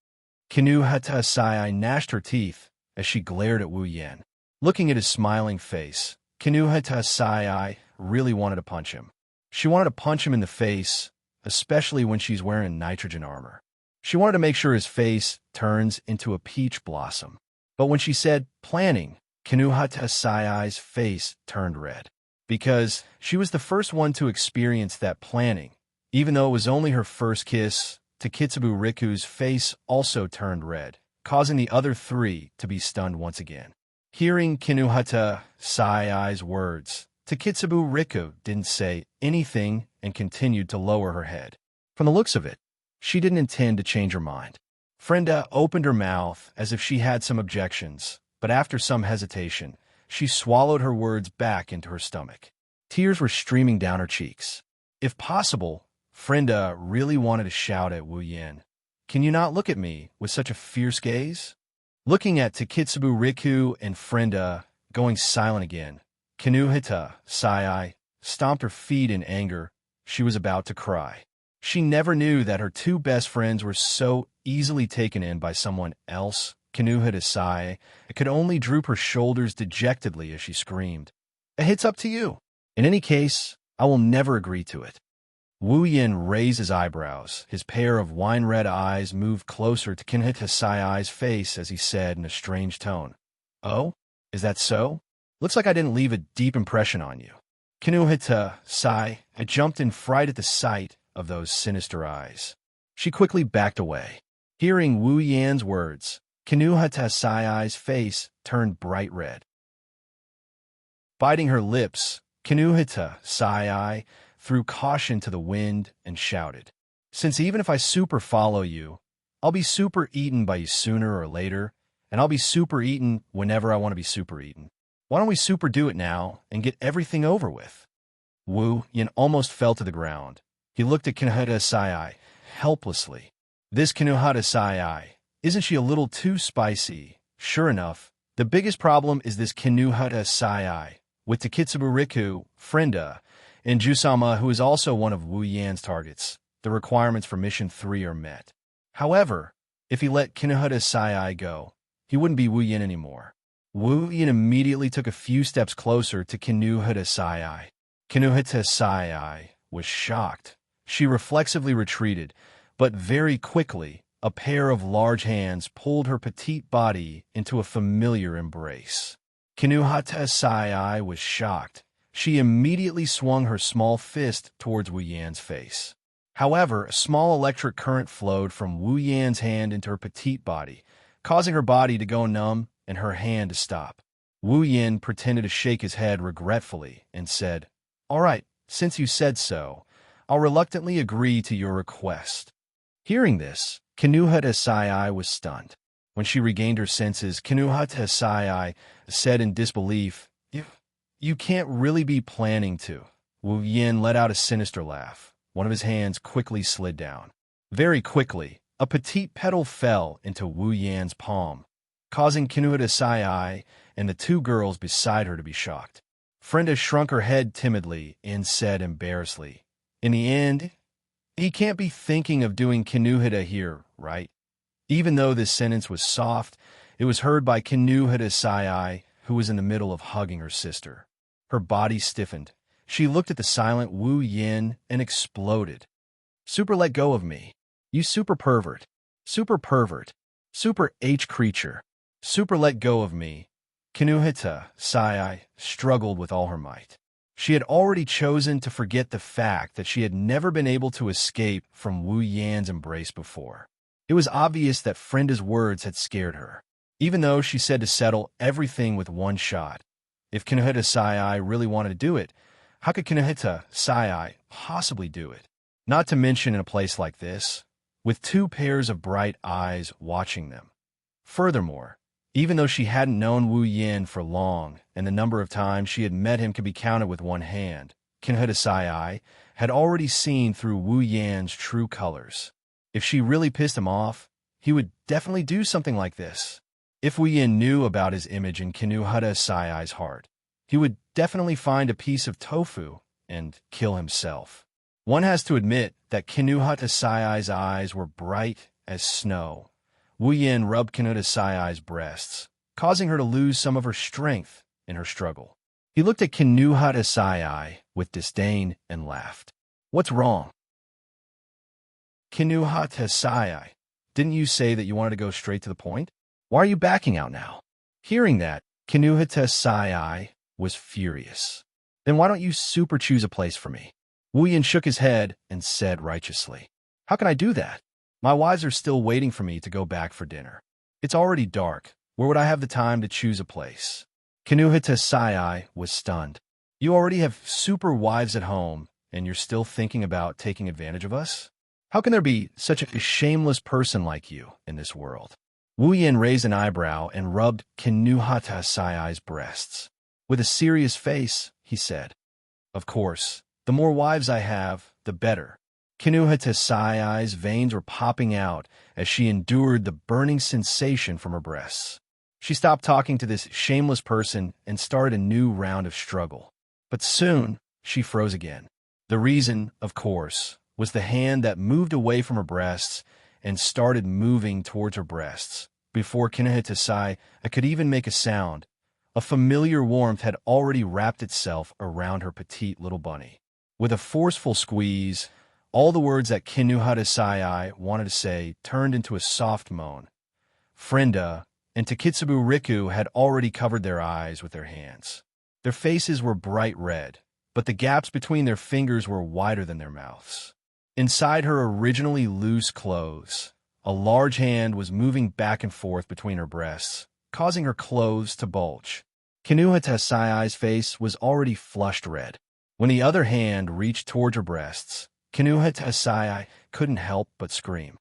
Kinuhata Sai gnashed her teeth as she glared at Wu Yan. Looking at his smiling face, Kinuhata Sai really wanted to punch him. She wanted to punch him in the face, especially when she's wearing nitrogen armor. She wanted to make sure his face turns into a peach blossom. But when she said planning, Kinuhata Sai's face turned red. Because she was the first one to experience that planning. Even though it was only her first kiss, Takitsubu Riku's face also turned red, causing the other three to be stunned once again. Hearing Kinuhata Sai's words, Takitsubu Riku didn't say anything and continued to lower her head. From the looks of it, she didn't intend to change her mind. Frenda opened her mouth as if she had some objections, but after some hesitation, she swallowed her words back into her stomach. Tears were streaming down her cheeks. If possible, Frenda really wanted to shout at Wu Yan, "Can you not look at me with such a fierce gaze?" Looking at Takitsubu Riku and Frenda going silent again, Kinuhata Sai stomped her feet in anger. She was about to cry. She never knew that her two best friends were so easily taken in by someone else. Kinuhata Sai could only droop her shoulders dejectedly as she screamed, "It's up to you. In any case, I will never agree to it." Wu Yin raised his eyebrows. His pair of wine-red eyes moved closer to Kinuhata Sai's face as he said in a strange tone, "Oh, is that so? Looks like I didn't leave a deep impression on you." Kinuhata Sai jumped in fright at the sight of those sinister eyes. She quickly backed away. Hearing Wu Yan's words, Kinuhata Sai's face turned bright red. Biting her lips, Kinuhata Sai threw caution to the wind and shouted, "Since even if I super follow you, I'll be super eaten by you sooner or later, and I'll be super eaten whenever I want to be super eaten. Why don't we super do it now and get everything over with?" Wu Yin almost fell to the ground. He looked at Kinuhata Sai helplessly. This Kinuhata Sai, isn't she a little too spicy? Sure enough, the biggest problem is this Kinuhata Sai, with Takitsubu Riku, Frenda, and Jusama, who is also one of Wu Yan's targets. The requirements for Mission 3 are met. However, if he let Kinuhata Sai go, he wouldn't be Wu Yan anymore. Wu Yan immediately took a few steps closer to Kinuhata Sai. Kinuhata Sai was shocked. She reflexively retreated, but very quickly, a pair of large hands pulled her petite body into a familiar embrace. Kinuhata Sai was shocked. She immediately swung her small fist towards Wu Yan's face. However, a small electric current flowed from Wu Yan's hand into her petite body, causing her body to go numb and her hand to stop. Wu Yan pretended to shake his head regretfully and said, "All right, since you said so, I'll reluctantly agree to your request." Hearing this, Kinuhata Sai was stunned. When she regained her senses, Kinuhata Sai said in disbelief, You can't really be planning to." Wu Yan let out a sinister laugh. One of his hands quickly slid down. Very quickly, a petite petal fell into Wu Yan's palm, causing Kinuhata Sai and the two girls beside her to be shocked. Frenda shrunk her head timidly and said embarrassedly, "In the end, he can't be thinking of doing Kinuhata here, right?" Even though this sentence was soft, it was heard by Kinuhata Sai, who was in the middle of hugging her sister. Her body stiffened. She looked at the silent Wu Yan and exploded. "Super let go of me. You super pervert. Super pervert. Super H creature. Super let go of me." Kinuhata Sai struggled with all her might. She had already chosen to forget the fact that she had never been able to escape from Wu Yan's embrace before. It was obvious that Frenda's words had scared her, even though she said to settle everything with one shot. If Kinuhata Sai really wanted to do it, how could Kinuhata Sai possibly do it? Not to mention in a place like this, with two pairs of bright eyes watching them. Furthermore, even though she hadn't known Wu Yan for long, and the number of times she had met him could be counted with one hand, Kinuhata Sai had already seen through Wu Yan's true colors. If she really pissed him off, he would definitely do something like this. If Wu Yan knew about his image in Kinuhata Sai's heart, he would definitely find a piece of tofu and kill himself. One has to admit that Kinuhata Sai's eyes were bright as snow. Wu Yan rubbed Kinuhata Sai's breasts, causing her to lose some of her strength in her struggle. He looked at Kinuhata Sai with disdain and laughed. "What's wrong?" "Kinuhata Sai, didn't you say that you wanted to go straight to the point? Why are you backing out now?" Hearing that, Kinuhata Sai was furious. "Then why don't you super choose a place for me?" Wu Yan shook his head and said righteously, "How can I do that? My wives are still waiting for me to go back for dinner. It's already dark. Where would I have the time to choose a place?" Kinuhata Sai was stunned. "You already have super wives at home, and you're still thinking about taking advantage of us? How can there be such a shameless person like you in this world?" Wu Yan raised an eyebrow and rubbed Kinuhata Sai's breasts. With a serious face, he said, "Of course, the more wives I have, the better." Kinuhata Sai's veins were popping out as she endured the burning sensation from her breasts. She stopped talking to this shameless person and started a new round of struggle. But soon, she froze again. The reason, of course, was the hand that moved away from her breasts and started moving towards her breasts. Before Kinuhata Sai could even make a sound, a familiar warmth had already wrapped itself around her petite little bunny. With a forceful squeeze, all the words that Kinuhata Sai wanted to say turned into a soft moan. Frenda and Takitsubu Riku had already covered their eyes with their hands. Their faces were bright red, but the gaps between their fingers were wider than their mouths. Inside her originally loose clothes, a large hand was moving back and forth between her breasts, causing her clothes to bulge. Kinuhata Sai's face was already flushed red. When the other hand reached towards her breasts, Kinuhata Sai couldn't help but scream.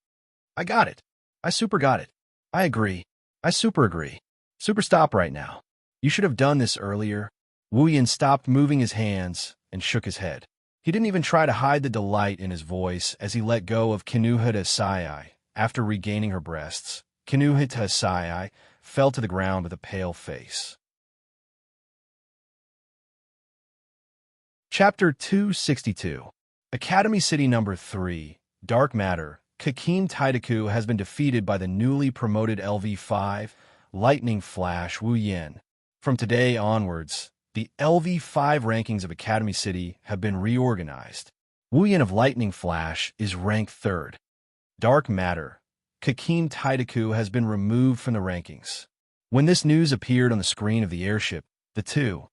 "I got it. I super got it. I agree. I super agree. Super stop right now. You should have done this earlier." Wu Yan stopped moving his hands and shook his head. He didn't even try to hide the delight in his voice as he let go of Kinuhata Sai. After regaining her breasts, Kinuhata Sai fell to the ground with a pale face. Chapter 262. Academy City Number 3, Dark Matter. Kakin Taidaku has been defeated by the newly promoted LV5, Lightning Flash Wu Yan. From today onwards, the LV5 rankings of Academy City have been reorganized. Wu Yan of Lightning Flash is ranked 3rd. Dark Matter. Kakin Taidaku has been removed from the rankings. When this news appeared on the screen of the airship, the two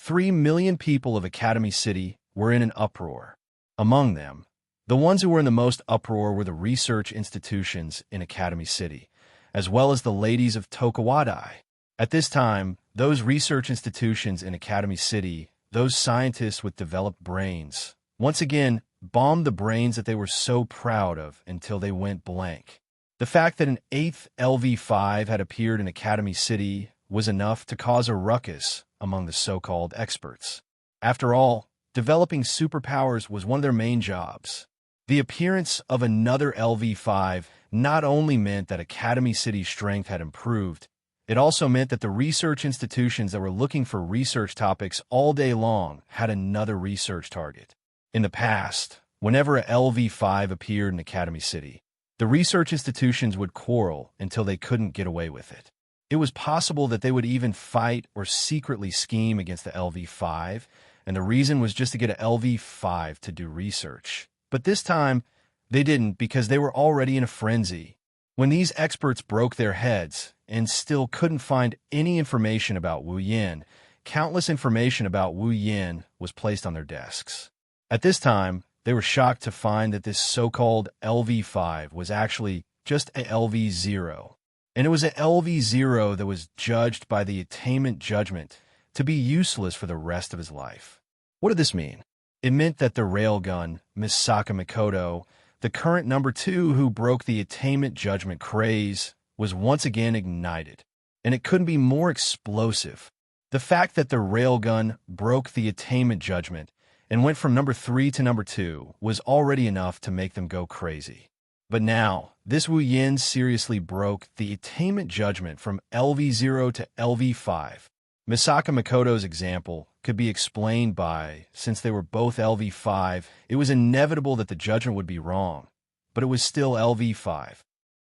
3 million people of Academy City were in an uproar. Among them, the ones who were in the most uproar were the research institutions in Academy City, as well as the ladies of Tokawadai. At this time, those research institutions in Academy City, those scientists with developed brains, once again bombed the brains that they were so proud of until they went blank. The fact that an 8th LV5 had appeared in Academy City was enough to cause a ruckus among the so-called experts. After all, developing superpowers was one of their main jobs. The appearance of another LV5 not only meant that Academy City's strength had improved, it also meant that the research institutions that were looking for research topics all day long had another research target. In the past, whenever a LV5 appeared in Academy City, the research institutions would quarrel until they couldn't get away with it. It was possible that they would even fight or secretly scheme against the LV5, and the reason was just to get a LV5 to do research. But this time, they didn't because they were already in a frenzy. When these experts broke their heads and still couldn't find any information about Wu Yin, countless information about Wu Yin was placed on their desks. At this time, they were shocked to find that this so-called LV5 was actually just a LV0. And it was a LV0 that was judged by the attainment judgment to be useless for the rest of his life. What did this mean? It meant that the railgun, Misaka Mikoto, the current number 2 who broke the attainment judgment craze, was once again ignited. And it couldn't be more explosive. The fact that the railgun broke the attainment judgment and went from number 3 to number 2 was already enough to make them go crazy. But now, this Wu Yin seriously broke the attainment judgment from LV0 to LV5. Misaka Mikoto's example could be explained by, since they were both LV5, it was inevitable that the judgment would be wrong, but it was still LV5.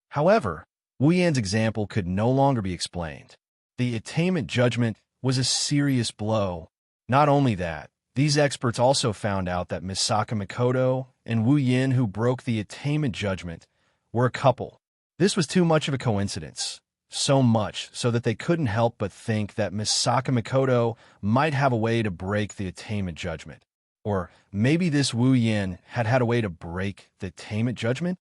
However, Wu Yin's example could no longer be explained. The attainment judgment was a serious blow. Not only that, these experts also found out that Misaka Mikoto and Wu Yin, who broke the attainment judgment, were a couple. This was too much of a coincidence. So much so that they couldn't help but think that Misaka Mikoto might have a way to break the attainment judgment. Or maybe this Wu Yin had a way to break the attainment judgment?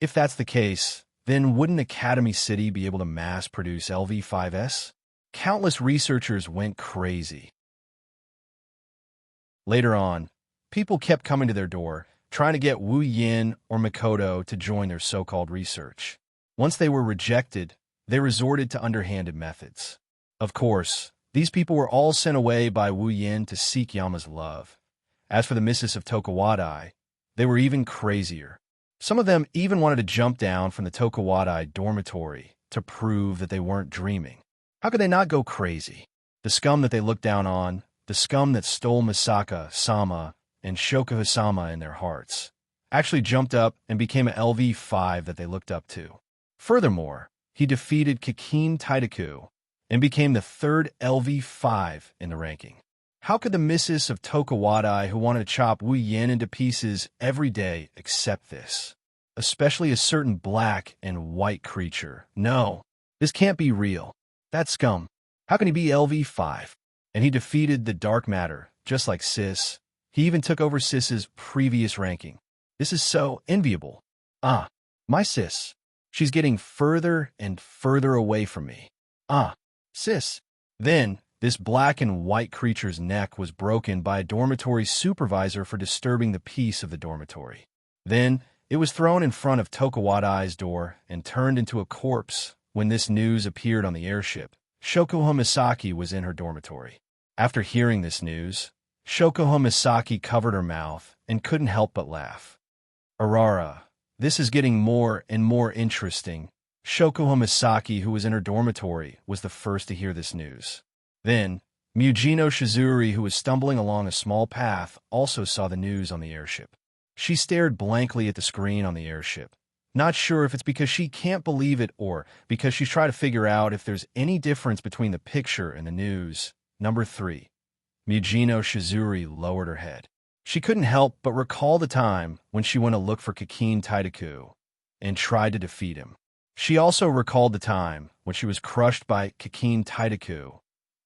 If that's the case, then wouldn't Academy City be able to mass-produce LV5S? Countless researchers went crazy. Later on, people kept coming to their door, trying to get Wu Yin or Mikoto to join their so-called research. Once they were rejected, they resorted to underhanded methods. Of course, these people were all sent away by Wu Yin to seek Yama's love. As for the missus of Tokawadai, they were even crazier. Some of them even wanted to jump down from the Tokawadai dormitory to prove that they weren't dreaming. How could they not go crazy? The scum that they looked down on, the scum that stole Misaka-sama and Shoko-sama in their hearts, actually jumped up and became an LV5 that they looked up to. Furthermore, he defeated Kikin Taidaku and became the 3rd LV5 in the ranking. How could the missus of Tokawadai who wanted to chop Wu Yin into pieces every day accept this? Especially a certain black and white creature. No, this can't be real. That's scum. How can he be LV5? And he defeated the dark matter, just like Sis. He even took over Sis's previous ranking. This is so enviable. Ah, my Sis. She's getting further and further away from me. Ah, Sis. Then, this black and white creature's neck was broken by a dormitory supervisor for disturbing the peace of the dormitory. Then, it was thrown in front of Tokawadai's door and turned into a corpse when this news appeared on the airship. Shokuha Misaki was in her dormitory. After hearing this news, Shokuha Misaki covered her mouth and couldn't help but laugh. Arara, this is getting more and more interesting. Shokuha Misaki, who was in her dormitory, was the first to hear this news. Then, Mujino Shizuri, who was stumbling along a small path, also saw the news on the airship. She stared blankly at the screen on the airship, not sure if it's because she can't believe it or because she's trying to figure out if there's any difference between the picture and the news. Number 3. Mujino Shizuri lowered her head. She couldn't help but recall the time when she went to look for Kikin Taidaku and tried to defeat him. She also recalled the time when she was crushed by Kikin Taidaku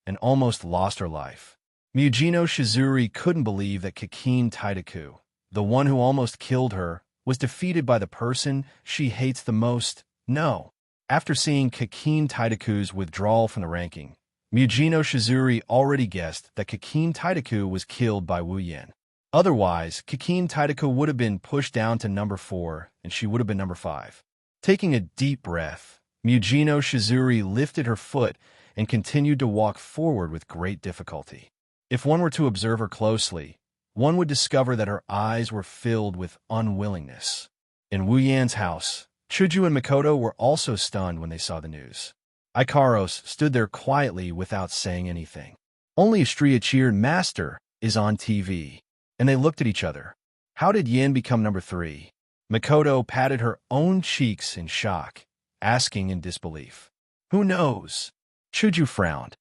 and almost lost her life. Mujino Shizuri couldn't believe that Kikin Taidaku, the one who almost killed her, was defeated by the person she hates the most. No. After seeing Kikin Taidaku's withdrawal from the ranking, Mujino Shizuri already guessed that Kikin Taidaku was killed by Wu Yin. Otherwise, Kikin Taidaku would have been pushed down to number 4, and she would have been number 5. Taking a deep breath, Mujino Shizuri lifted her foot and continued to walk forward with great difficulty. If one were to observe her closely, one would discover that her eyes were filled with unwillingness. In Wu Yan's house, Chuju and Mikoto were also stunned when they saw the news. Ikaros stood there quietly without saying anything. Only a cheered master is on TV, and they looked at each other. How did Yin become number 3? Mikoto patted her own cheeks in shock, asking in disbelief. Who knows? Chuju frowned.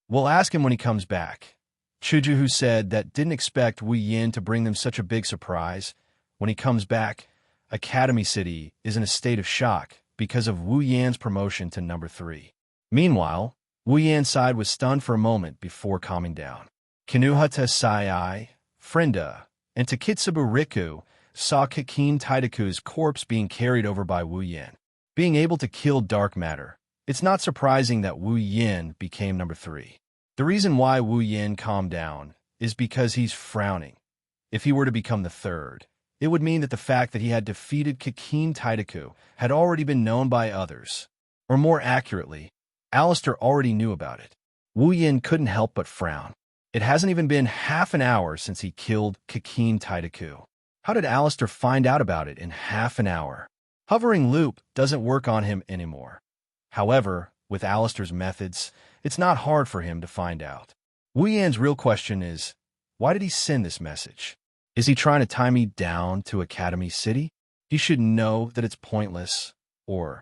We'll ask him when he comes back. Chuju, who said that didn't expect Wu Yin to bring them such a big surprise. When he comes back, Academy City is in a state of shock because of Wu Yan's promotion to number 3. Meanwhile, Wu Yan's side was stunned for a moment before calming down. Kinuhata Sai, Frenda, and Takitsubu Riku saw Kikin Taidaku's corpse being carried over by Wu Yin. Being able to kill dark matter, it's not surprising that Wu Yin became number 3. The reason why Wu Yin calmed down is because he's frowning. If he were to become the 3rd, it would mean that the fact that he had defeated Kikin Taidaku had already been known by others. Or more accurately, Alistair already knew about it. Wu Yin couldn't help but frown. It hasn't even been half an hour since he killed Kikin Taidaku. How did Alistair find out about it in half an hour? Hovering loop doesn't work on him anymore. However, with Alistair's methods, it's not hard for him to find out. Wu Yan's real question is, why did he send this message? Is he trying to tie me down to Academy City? He should know that it's pointless. Or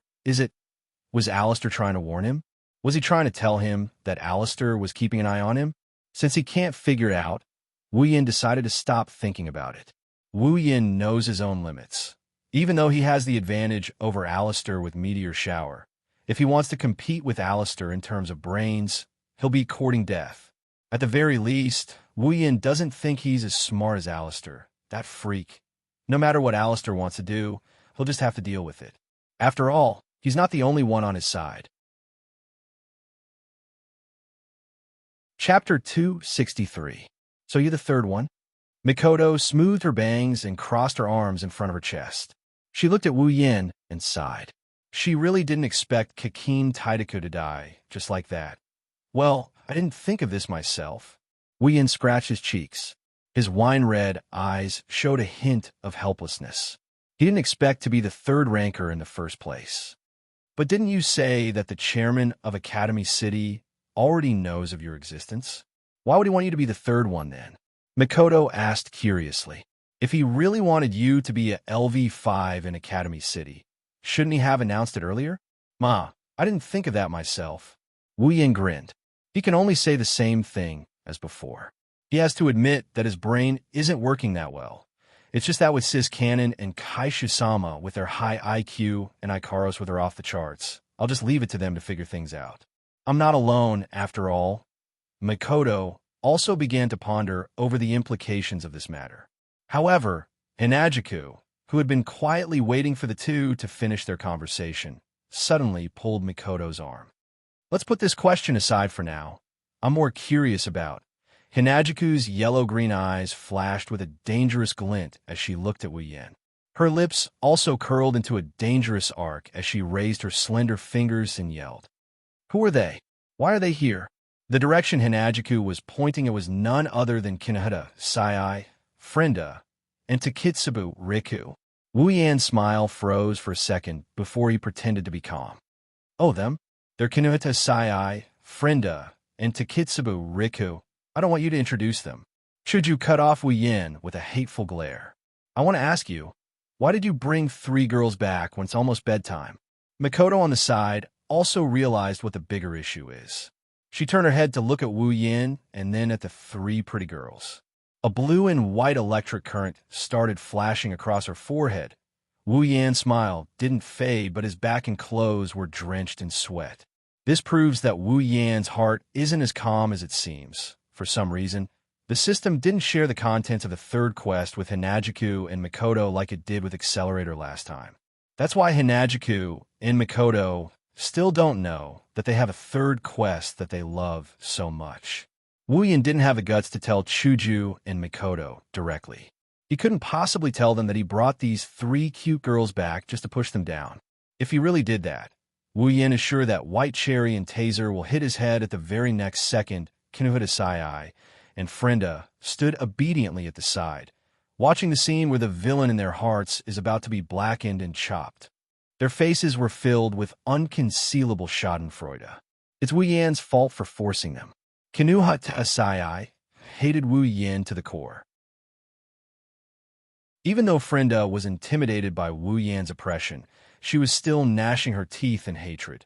was Alistair trying to warn him? Was he trying to tell him that Alistair was keeping an eye on him? Since he can't figure it out, Wu Yin decided to stop thinking about it. Wu Yin knows his own limits. Even though he has the advantage over Alistair with Meteor Shower, if he wants to compete with Alistair in terms of brains, he'll be courting death. At the very least, Wu Yin doesn't think he's as smart as Alistair, that freak. No matter what Alistair wants to do, he'll just have to deal with it. After all, he's not the only one on his side. Chapter 263. So you're the 3rd one? Mikoto smoothed her bangs and crossed her arms in front of her chest. She looked at Wu Yin and sighed. She really didn't expect Kikin Taidaku to die, just like that. Well, I didn't think of this myself. Wu Yin scratched his cheeks. His wine-red eyes showed a hint of helplessness. He didn't expect to be the 3rd ranker in the first place. But didn't you say that the chairman of Academy City already knows of your existence? Why would he want you to be the 3rd one then? Mikoto asked curiously. If he really wanted you to be a LV5 in Academy City, shouldn't he have announced it earlier? Ma, I didn't think of that myself. Wu Yin grinned. He can only say the same thing as before. He has to admit that his brain isn't working that well. It's just that with Sis Cannon and Kaishu-sama with their high IQ and Ikaros with their off the charts, I'll just leave it to them to figure things out. I'm not alone, after all. Mikoto also began to ponder over the implications of this matter. However, Hinajiku, who had been quietly waiting for the two to finish their conversation, suddenly pulled Mikoto's arm. Let's put this question aside for now. I'm more curious about. Hinajiku's yellow-green eyes flashed with a dangerous glint as she looked at Wu Yin. Her lips also curled into a dangerous arc as she raised her slender fingers and yelled. Who are they? Why are they here? The direction Hinajiku was pointing it was none other than Kinuhata Sai, Frenda, and Takitsubu Riku. Wu Yan's smile froze for a second before he pretended to be calm. Oh, them? They're Kinuhata Sai, Frenda, and Takitsubu Riku. I don't want you to introduce them. Chuju cut off Wu Yin with a hateful glare. I want to ask you, why did you bring 3 girls back when it's almost bedtime? Mikoto on the side also realized what the bigger issue is. She turned her head to look at Wu Yin and then at the 3 pretty girls. A blue and white electric current started flashing across her forehead. Wu Yan's smile didn't fade, but his back and clothes were drenched in sweat. This proves that Wu Yan's heart isn't as calm as it seems. For some reason, the system didn't share the contents of the third quest with Hinajiku and Mikoto like it did with Accelerator last time. That's why Hinajiku and Mikoto still don't know that they have a third quest that they love so much. Wu Yan didn't have the guts to tell Chuju and Mikoto directly. He couldn't possibly tell them that he brought these 3 cute girls back just to push them down. If he really did that, Wu Yan is sure that White Cherry and Taser will hit his head at the very next second. Kinuhita Sai and Frenda stood obediently at the side, watching the scene where the villain in their hearts is about to be blackened and chopped. Their faces were filled with unconcealable schadenfreude. It's Wu Yan's fault for forcing them. Kinuhita Sai hated Wu Yan to the core. Even though Frenda was intimidated by Wu Yan's oppression, she was still gnashing her teeth in hatred.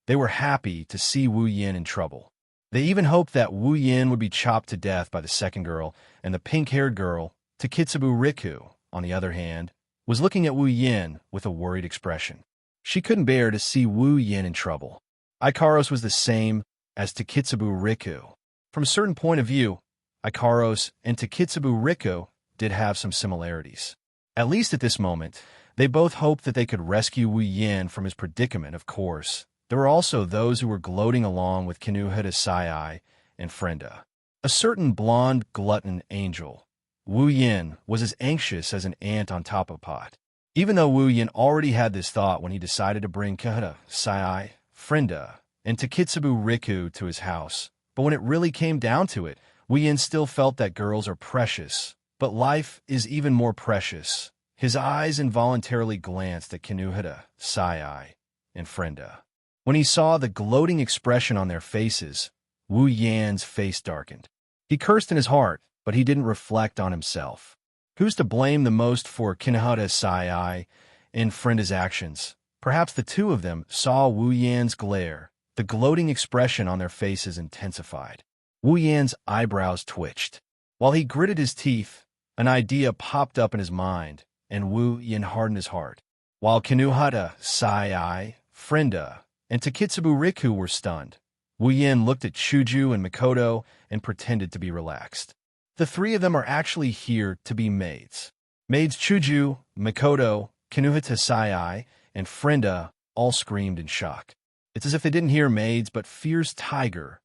They were happy to see Wu Yan in trouble. They even hoped that Wu Yan would be chopped to death by the second girl, and the pink-haired girl, Takitsubu Riku, on the other hand, was looking at Wu Yan with a worried expression. She couldn't bear to see Wu Yan in trouble. Ikaros was the same as Takitsubu Riku. From a certain point of view, Ikaros and Takitsubu Riku did have some similarities. At least at this moment, they both hoped that they could rescue Wu Yan from his predicament, of course. There were also those who were gloating along with Kinuhita Sai and Frenda. A certain blonde glutton angel, Wu Yan, was as anxious as an ant on top of a pot. Even though Wu Yan already had this thought when he decided to bring Kinuhita Sai, Frenda, and Takitsubu Riku to his house, but when it really came down to it, Wu Yan still felt that girls are precious, but life is even more precious. His eyes involuntarily glanced at Kinuhita Sai and Frenda. When he saw the gloating expression on their faces, Wu Yan's face darkened. He cursed in his heart, but he didn't reflect on himself. Who's to blame the most for Kinuhita Sai and Frenda's actions? Perhaps the two of them saw Wu Yan's glare. The gloating expression on their faces intensified. Wu Yan's eyebrows twitched. While he gritted his teeth, an idea popped up in his mind, and Wu Yan hardened his heart. While Kinuhita Sai, Frenda, and Takitsubu Riku were stunned, Wu Yan looked at Chuju and Mikoto and pretended to be relaxed. The 3 of them are actually here to be maids. Maids Chuju, Mikoto, Kinuhita Sai, and Frenda all screamed in shock. It's as if they didn't hear maids but fierce tiger.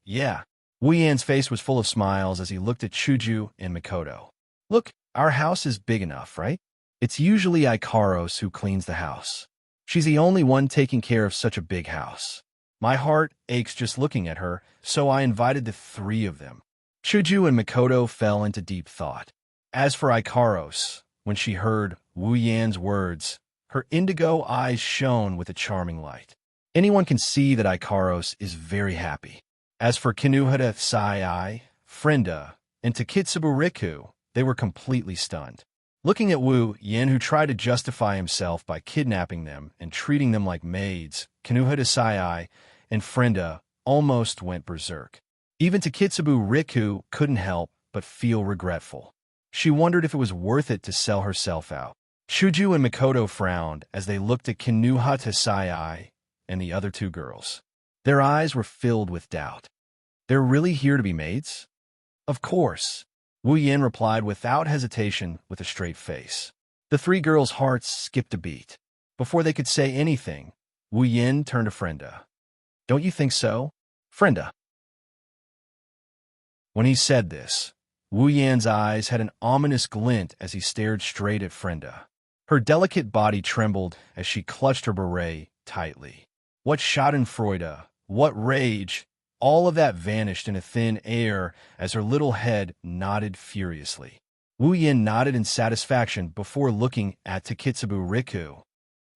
Yeah. Wu Yan's face was full of smiles as he looked at Chuju and Mikoto. Look, our house is big enough, right? It's usually Ikaros who cleans the house. She's the only one taking care of such a big house. My heart aches just looking at her, so I invited the 3 of them. Chuju and Mikoto fell into deep thought. As for Ikaros, when she heard Wu Yan's words, her indigo eyes shone with a charming light. Anyone can see that Ikaros is very happy. As for Kinuhita Sai, Frenda, and Takitsubu Riku, they were completely stunned. Looking at Wu Yan, who tried to justify himself by kidnapping them and treating them like maids, Kinuhita Sai and Frenda almost went berserk. Even Takitsubu Riku couldn't help but feel regretful. She wondered if it was worth it to sell herself out. Chuju and Mikoto frowned as they looked at Kinuhita Sai and the other 2 girls. Their eyes were filled with doubt. They're really here to be maids? Of course. Wu Yan replied without hesitation with a straight face. The 3 girls' hearts skipped a beat. Before they could say anything, Wu Yan turned to Frenda. Don't you think so, Frenda? When he said this, Wu Yan's eyes had an ominous glint as he stared straight at Frenda. Her delicate body trembled as she clutched her beret tightly. What schadenfreude, what rage! All of that vanished in a thin air as her little head nodded furiously. Wu Yan nodded in satisfaction before looking at Takitsubu Riku.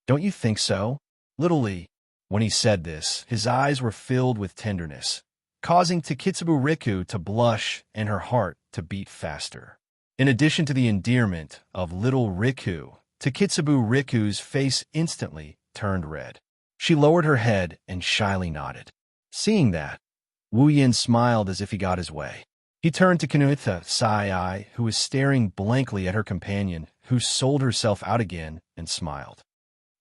Don't you think so, little Lee? When he said this, his eyes were filled with tenderness, causing Takitsubu Riku to blush and her heart to beat faster. In addition to the endearment of little Riku, Takitsubu Riku's face instantly turned red. She lowered her head and shyly nodded. Seeing that, Wu Yan smiled as if he got his way. He turned to Kinuhita Sai, who was staring blankly at her companion, who sold herself out again, and smiled.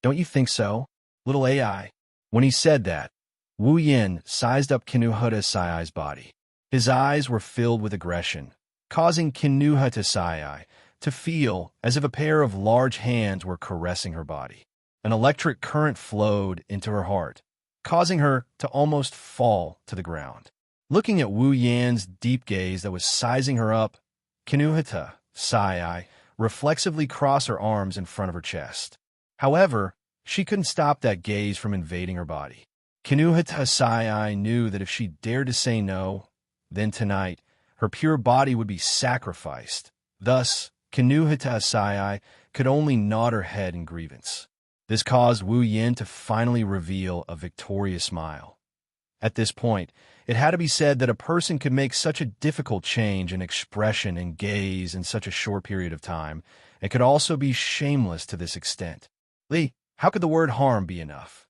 Don't you think so, little AI? When he said that, Wu Yin sized up Kinuhata Sai's body. His eyes were filled with aggression, causing Kinuhata Sai to feel as if a pair of large hands were caressing her body. An electric current flowed into her heart, causing her to almost fall to the ground. Looking at Wu Yan's deep gaze that was sizing her up, Kinuhata Sai reflexively crossed her arms in front of her chest. However, she couldn't stop that gaze from invading her body. Kinuhata Sai knew that if she dared to say no, then tonight her pure body would be sacrificed. Thus, Kinuhata Sai could only nod her head in grievance. This caused Wu Yin to finally reveal a victorious smile. At this point, it had to be said that a person could make such a difficult change in expression and gaze in such a short period of time, and could also be shameless to this extent. Lee, how could the word harm be enough?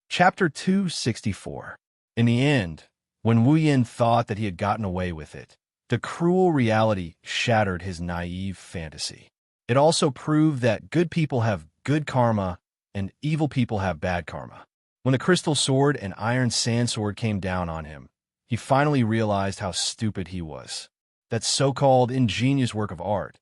Chapter 264. In the end, when Wu Yin thought that he had gotten away with it, the cruel reality shattered his naive fantasy. It also proved that good people have good karma and evil people have bad karma. When the crystal sword and iron sand sword came down on him, he finally realized how stupid he was. That so-called ingenious work of art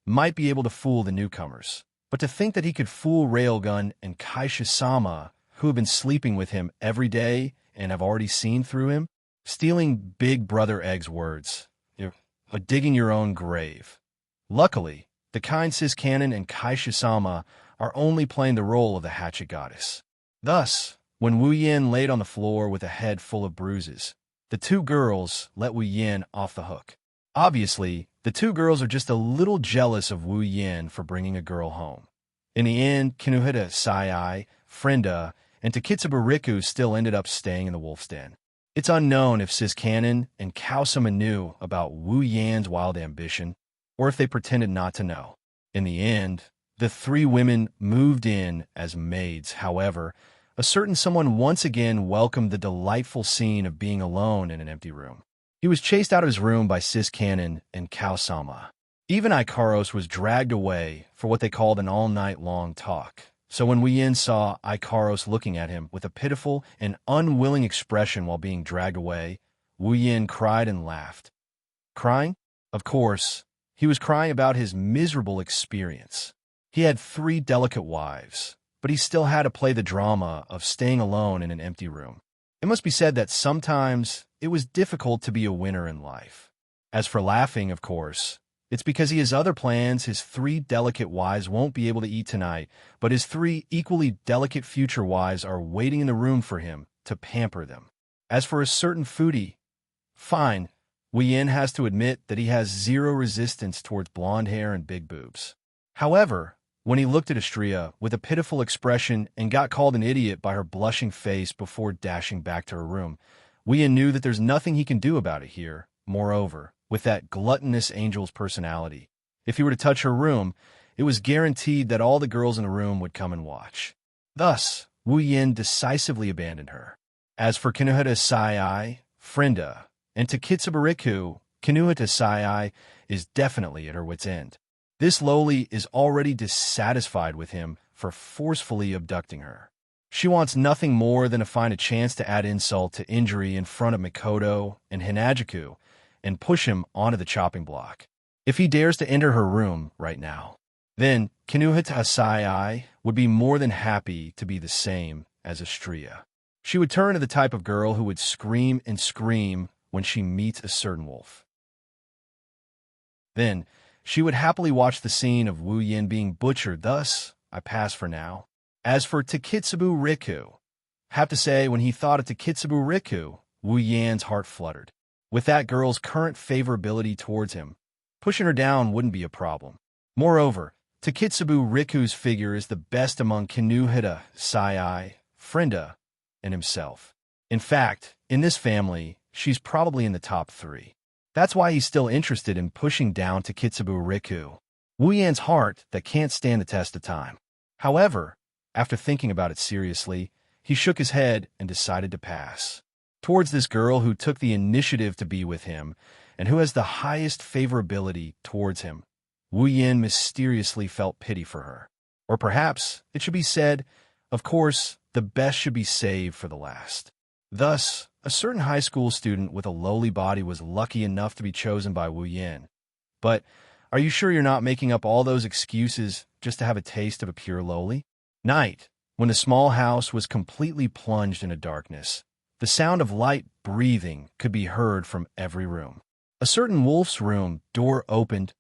might be able to fool the newcomers, but to think that he could fool Railgun and Kaisha-sama, who have been sleeping with him every day and have already seen through him, stealing Big Brother Egg's words, you're digging your own grave. Luckily, the kind Sis-Canon and Kaisha-sama are only playing the role of the hatchet goddess. Thus, when Wu Yin laid on the floor with a head full of bruises, the two girls let Wu Yin off the hook. Obviously, the two girls are just a little jealous of Wu Yin for bringing a girl home. In the end, Kinuhata Sai, Frenda, and Takitsuba Riku still ended up staying in the wolf's den. It's unknown if Sis-Canon and Kaosama knew about Wu Yan's wild ambition, or if they pretended not to know. In the end, the three women moved in as maids. However, a certain someone once again welcomed the delightful scene of being alone in an empty room. He was chased out of his room by Sis-Canon and Kaosama. Even Ikaros was dragged away for what they called an all-night-long talk. So when Wu Yin saw Ikaros looking at him with a pitiful and unwilling expression while being dragged away, Wu Yin cried and laughed. Crying? Of course, he was crying about his miserable experience. He had 3 delicate wives, but he still had to play the drama of staying alone in an empty room. It must be said that sometimes it was difficult to be a winner in life. As for laughing, of course, it's because he has other plans. His 3 delicate wives won't be able to eat tonight, but his 3 equally delicate future wives are waiting in the room for him to pamper them. As for a certain foodie, fine, Wu Yin has to admit that he has zero resistance towards blonde hair and big boobs. However, when he looked at Astria with a pitiful expression and got called an idiot by her blushing face before dashing back to her room, Wu Yin knew that there's nothing he can do about it here. Moreover, with that gluttonous angel's personality, if he were to touch her room, it was guaranteed that all the girls in the room would come and watch. Thus, Wu Yin decisively abandoned her. As for Kinuhata Sai, Frenda, and Takitsuba Riku, Kinuhata Sai is definitely at her wit's end. This lowly is already dissatisfied with him for forcefully abducting her. She wants nothing more than to find a chance to add insult to injury in front of Mikoto and Hinajuku and push him onto the chopping block. If he dares to enter her room right now, then Kinuhata Sai would be more than happy to be the same as Astria. She would turn to the type of girl who would scream and scream when she meets a certain wolf. Then, she would happily watch the scene of Wu Yin being butchered. Thus, I pass for now. As for Takitsubu Riku, have to say, when he thought of Takitsubu Riku, Wu Yan's heart fluttered. With that girl's current favorability towards him, pushing her down wouldn't be a problem. Moreover, Takitsubu Riku's figure is the best among Kinuhata Sai, Frenda, and himself. In fact, in this family, she's probably in the top 3. That's why he's still interested in pushing down Takitsubu Riku, Wu Yan's heart that can't stand the test of time. However, after thinking about it seriously, he shook his head and decided to pass. Towards this girl who took the initiative to be with him and who has the highest favorability towards him, Wu Yin mysteriously felt pity for her. Or perhaps it should be said Of course, the best should be saved for the last. Thus, a certain high school student with a lowly body was lucky enough to be chosen by Wu Yin. But are you sure you're not making up all those excuses just to have a taste of a pure lowly? Night, when the small house was completely plunged into darkness, the sound of light breathing could be heard from every room. A certain wolf's room door opened.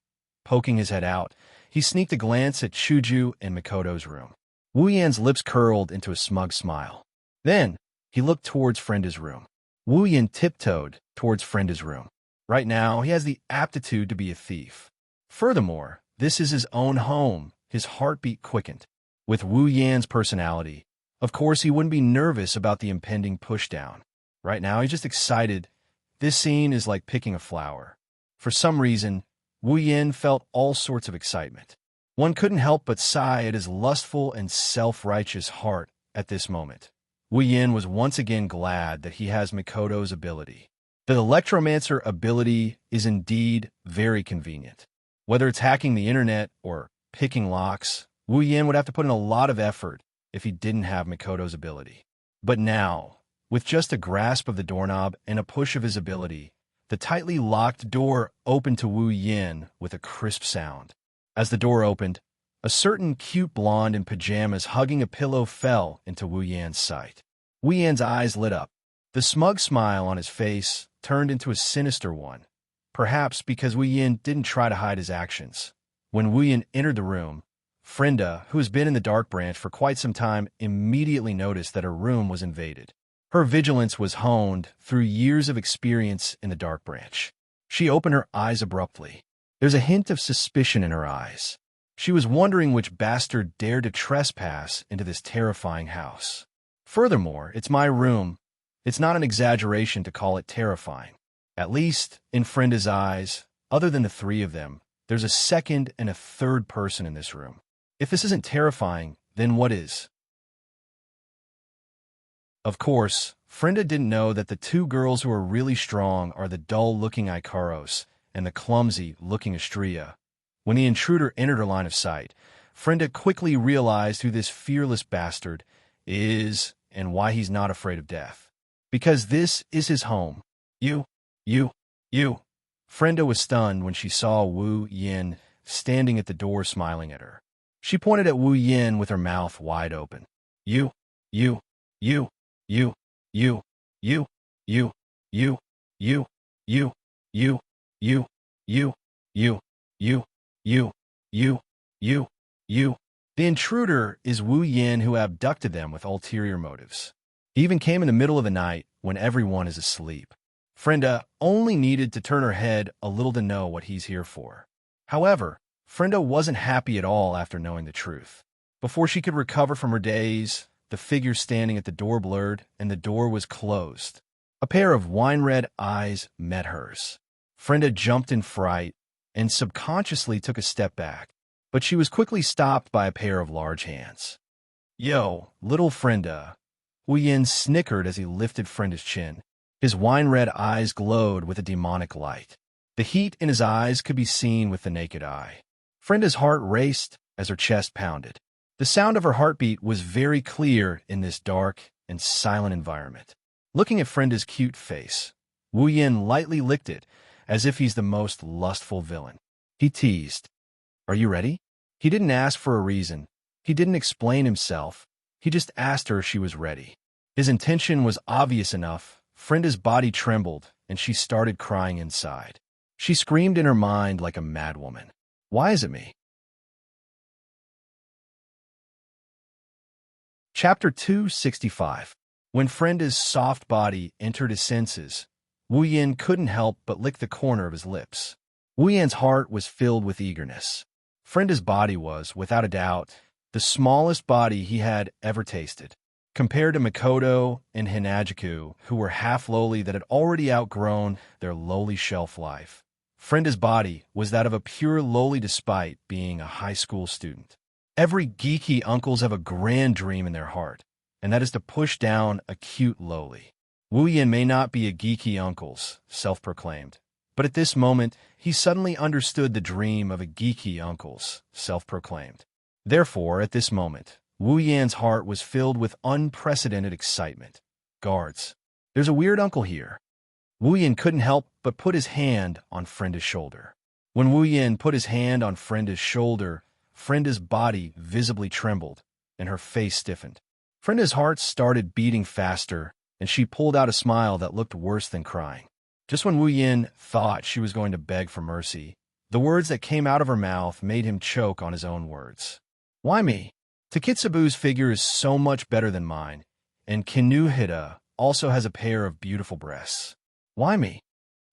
Poking his head out, he sneaked a glance at Chuju and Mikoto's room. Wu Yan's lips curled into a smug smile. Then, he looked towards Frenda's room. Wu Yan tiptoed towards Frenda's room. Right now, he has the aptitude to be a thief. Furthermore, this is his own home. His heartbeat quickened. With Wu Yan's personality, of course he wouldn't be nervous about the impending pushdown. Right now, he's just excited. This scene is like picking a flower. For some reason, Wu Yan felt all sorts of excitement. One couldn't help but sigh at his lustful and self-righteous heart at this moment. Wu Yan was once again glad that he has Mikoto's ability. The electromancer ability is indeed very convenient. Whether it's hacking the internet or picking locks, Wu Yan would have to put in a lot of effort if he didn't have Mikoto's ability. But now, with just a grasp of the doorknob and a push of his ability, the tightly locked door opened to Wu Yan with a crisp sound. As the door opened, a certain cute blonde in pajamas hugging a pillow fell into Wu Yan's sight. Wu Yan's eyes lit up. The smug smile on his face turned into a sinister one, perhaps because Wu Yan didn't try to hide his actions. When Wu Yan entered the room, Frenda, who has been in the Dark Branch for quite some time, immediately noticed that her room was invaded. Her vigilance was honed through years of experience in the Dark Branch. She opened her eyes abruptly. There's a hint of suspicion in her eyes. She was wondering which bastard dared to trespass into this terrifying house. Furthermore, it's my room. It's not an exaggeration to call it terrifying. At least, in Frenda's eyes, other than the three of them, there's a second and a third person in this room. If this isn't terrifying, then what is? Of course, Frenda didn't know that the two girls who are really strong are the dull-looking Ikaros and the clumsy-looking Astria. When the intruder entered her line of sight, Frenda quickly realized who this fearless bastard is and why he's not afraid of death. Because this is his home. You. Frenda was stunned when she saw Wu Yan standing at the door smiling at her. She pointed at Wu Yan with her mouth wide open. You. The intruder is Wu Yan, who abducted them with ulterior motives. He even came in the middle of the night when everyone is asleep. Frenda only needed to turn her head a little to know what he's here for. However, Frenda wasn't happy at all after knowing the truth. Before she could recover from her daze, the figure standing at the door blurred, and the door was closed. A pair of wine-red eyes met hers. Frenda jumped in fright and subconsciously took a step back, but she was quickly stopped by a pair of large hands. Yo, little Frenda. Wu Yan snickered as he lifted Frenda's chin. His wine-red eyes glowed with a demonic light. The heat in his eyes could be seen with the naked eye. Frenda's heart raced as her chest pounded. The sound of her heartbeat was very clear in this dark and silent environment. Looking at Frenda's cute face, Wu Yan lightly licked it, as if he's the most lustful villain. He teased, "Are you ready?" He didn't ask for a reason. He didn't explain himself. He just asked her if she was ready. His intention was obvious enough. Frenda's body trembled, and she started crying inside. She screamed in her mind like a madwoman. Why is it me? Chapter 265. When Frenda's soft body entered his senses, Wu Yan couldn't help but lick the corner of his lips. Wu Yan's heart was filled with eagerness. Frenda's body was, without a doubt, the smallest body he had ever tasted. Compared to Mikoto and Hinajiku, who were half lowly that had already outgrown their lowly shelf life, Frenda's body was that of a pure lowly despite being a high school student. Every geeky uncles have a grand dream in their heart, and that is to push down a cute lowly. Wu Yan may not be a geeky uncle's, self-proclaimed, but at this moment, he suddenly understood the dream of a geeky uncle's, self-proclaimed. Therefore, at this moment, Wu Yan's heart was filled with unprecedented excitement. Guards. There's a weird uncle here. Wu Yan couldn't help but put his hand on Frenda's shoulder. When Wu Yan put his hand on Frenda's shoulder, Frenda's body visibly trembled, and her face stiffened. Frenda's heart started beating faster, and she pulled out a smile that looked worse than crying. Just when Wu Yan thought she was going to beg for mercy, the words that came out of her mouth made him choke on his own words. Why me? Takitsubu's figure is so much better than mine, and Kinuhida also has a pair of beautiful breasts. Why me?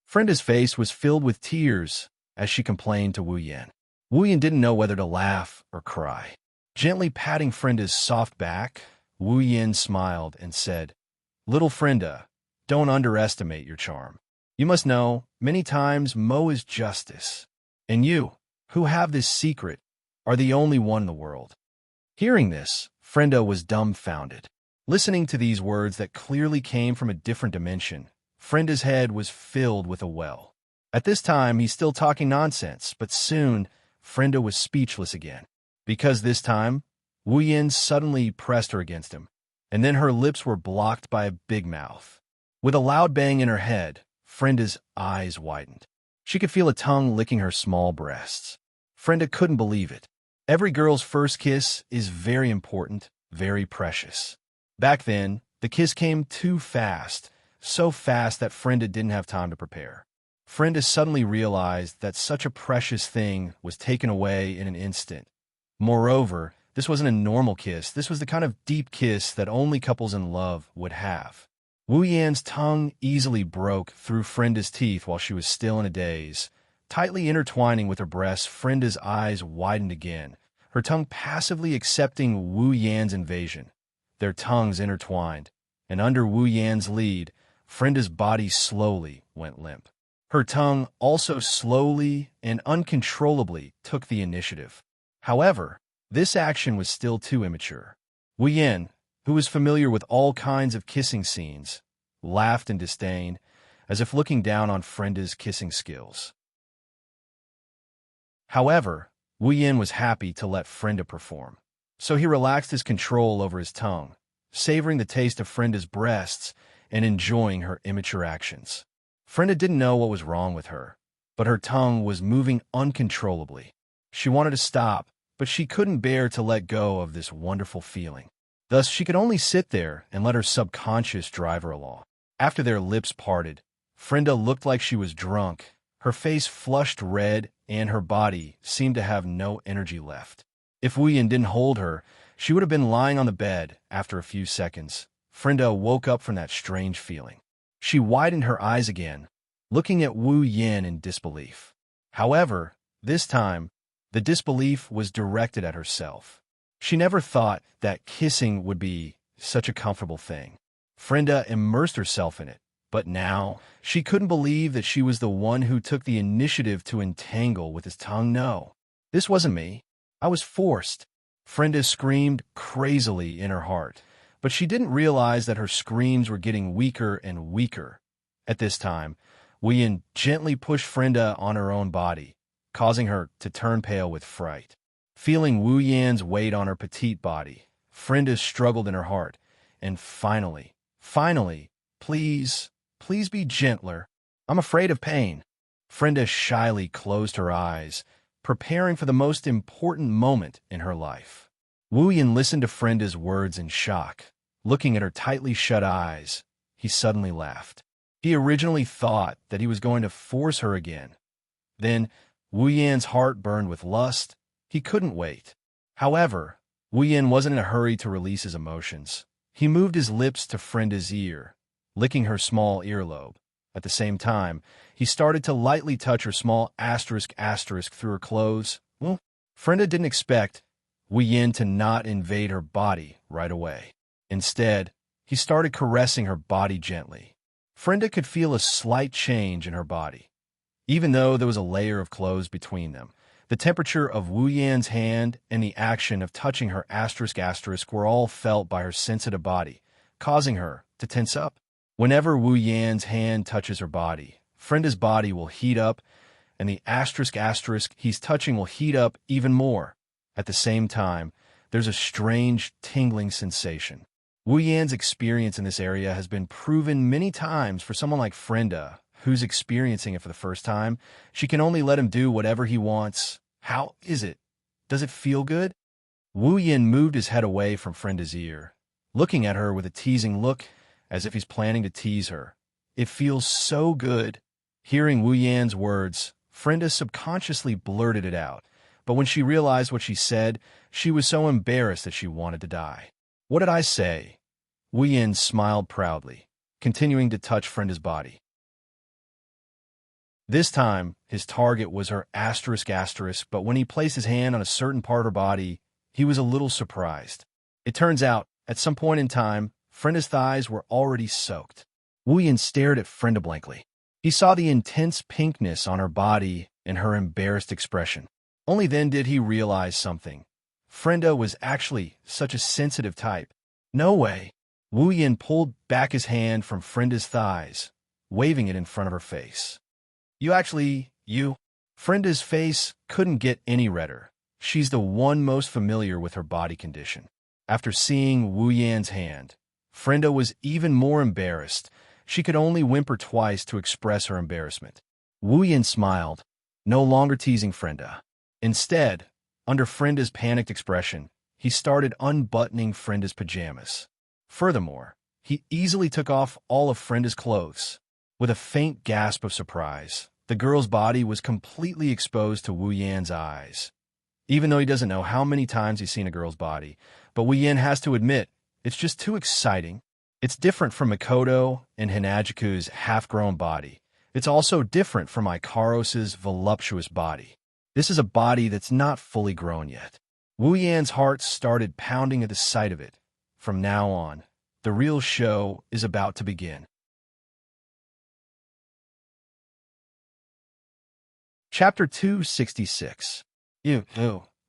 Frenda's face was filled with tears as she complained to Wu Yan. Wu Yan didn't know whether to laugh or cry. Gently patting Frenda's soft back, Wu Yan smiled and said, Little Frenda, don't underestimate your charm. You must know, many times Mo is justice, and you, who have this secret, are the only one in the world. Hearing this, Frenda was dumbfounded. Listening to these words that clearly came from a different dimension, Frenda's head was filled with a well. At this time, he's still talking nonsense, but soon, Frenda was speechless again. Because this time, Wu Yan suddenly pressed her against him, and then her lips were blocked by a big mouth. With a loud bang in her head, Frenda's eyes widened. She could feel a tongue licking her small breasts. Frenda couldn't believe it. Every girl's first kiss is very important, very precious. Back then, the kiss came too fast, so fast that Frenda didn't have time to prepare. Frenda suddenly realized that such a precious thing was taken away in an instant. Moreover, this wasn't a normal kiss. This was the kind of deep kiss that only couples in love would have. Wu Yan's tongue easily broke through Frenda's teeth while she was still in a daze. Tightly intertwining with her breasts, Frenda's eyes widened again, her tongue passively accepting Wu Yan's invasion. Their tongues intertwined, and under Wu Yan's lead, Frenda's body slowly went limp. Her tongue also slowly and uncontrollably took the initiative. However, this action was still too immature. Wu Yan, who was familiar with all kinds of kissing scenes, laughed in disdain, as if looking down on Frenda's kissing skills. However, Wu Yan was happy to let Frenda perform, so he relaxed his control over his tongue, savoring the taste of Frenda's breasts and enjoying her immature actions. Frenda didn't know what was wrong with her, but her tongue was moving uncontrollably. She wanted to stop, but she couldn't bear to let go of this wonderful feeling. Thus, she could only sit there and let her subconscious drive her along. After their lips parted, Frenda looked like she was drunk. Her face flushed red, and her body seemed to have no energy left. If Wu Yan didn't hold her, she would have been lying on the bed after a few seconds. Frenda woke up from that strange feeling. She widened her eyes again, looking at Wu Yan in disbelief. However, this time, the disbelief was directed at herself. She never thought that kissing would be such a comfortable thing. Frenda immersed herself in it, but now she couldn't believe that she was the one who took the initiative to entangle with his tongue. No, this wasn't me. I was forced. Frenda screamed crazily in her heart, but she didn't realize that her screams were getting weaker and weaker. At this time, Wu Yan gently pushed Frenda on her own body, causing her to turn pale with fright. Feeling Wu Yan's weight on her petite body, Frenda struggled in her heart, and finally, please be gentler. I'm afraid of pain. Frenda shyly closed her eyes, preparing for the most important moment in her life. Wu Yan listened to Frenda's words in shock. Looking at her tightly shut eyes, he suddenly laughed. He originally thought that he was going to force her again. Then, Wu Yan's heart burned with lust. He couldn't wait. However, Wu Yan wasn't in a hurry to release his emotions. He moved his lips to Frenda's ear, licking her small earlobe. At the same time, he started to lightly touch her small asterisk through her clothes. Well, Frenda didn't expect Wu Yan to not invade her body right away. Instead, he started caressing her body gently. Frenda could feel a slight change in her body. Even though there was a layer of clothes between them, the temperature of Wu Yan's hand and the action of touching her asterisk were all felt by her sensitive body, causing her to tense up. Whenever Wu Yan's hand touches her body, Frenda's body will heat up, and the asterisk he's touching will heat up even more. At the same time, there's a strange, tingling sensation. Wu Yan's experience in this area has been proven many times. For someone like Frenda, who's experiencing it for the first time, she can only let him do whatever he wants. How is it? Does it feel good? Wu Yan moved his head away from Frenda's ear, looking at her with a teasing look, as if he's planning to tease her. It feels so good. Hearing Wu Yan's words, Frenda subconsciously blurted it out, but when she realized what she said, she was so embarrassed that she wanted to die. What did I say? Wu Yan smiled proudly, continuing to touch Frenda's body. This time, his target was her asterisk, but when he placed his hand on a certain part of her body, he was a little surprised. It turns out, at some point in time, Frenda's thighs were already soaked. Wu Yan stared at Frenda blankly. He saw the intense pinkness on her body and her embarrassed expression. Only then did he realize something. Frenda was actually such a sensitive type. No way. Wu Yan pulled back his hand from Frenda's thighs, waving it in front of her face. You. Frenda's face couldn't get any redder. She's the one most familiar with her body condition. After seeing Wu Yan's hand, Frenda was even more embarrassed. She could only whimper twice to express her embarrassment. Wu Yan smiled, no longer teasing Frenda. Instead, under Frenda's panicked expression, he started unbuttoning Frenda's pajamas. Furthermore, he easily took off all of Frenda's clothes. With a faint gasp of surprise, the girl's body was completely exposed to Wu Yan's eyes. Even though he doesn't know how many times he's seen a girl's body, but Wu Yan has to admit, it's just too exciting. It's different from Mikoto and Hanajuku's half-grown body. It's also different from Ikaros's voluptuous body. This is a body that's not fully grown yet. Wu Yan's heart started pounding at the sight of it. From now on, the real show is about to begin. Chapter 266.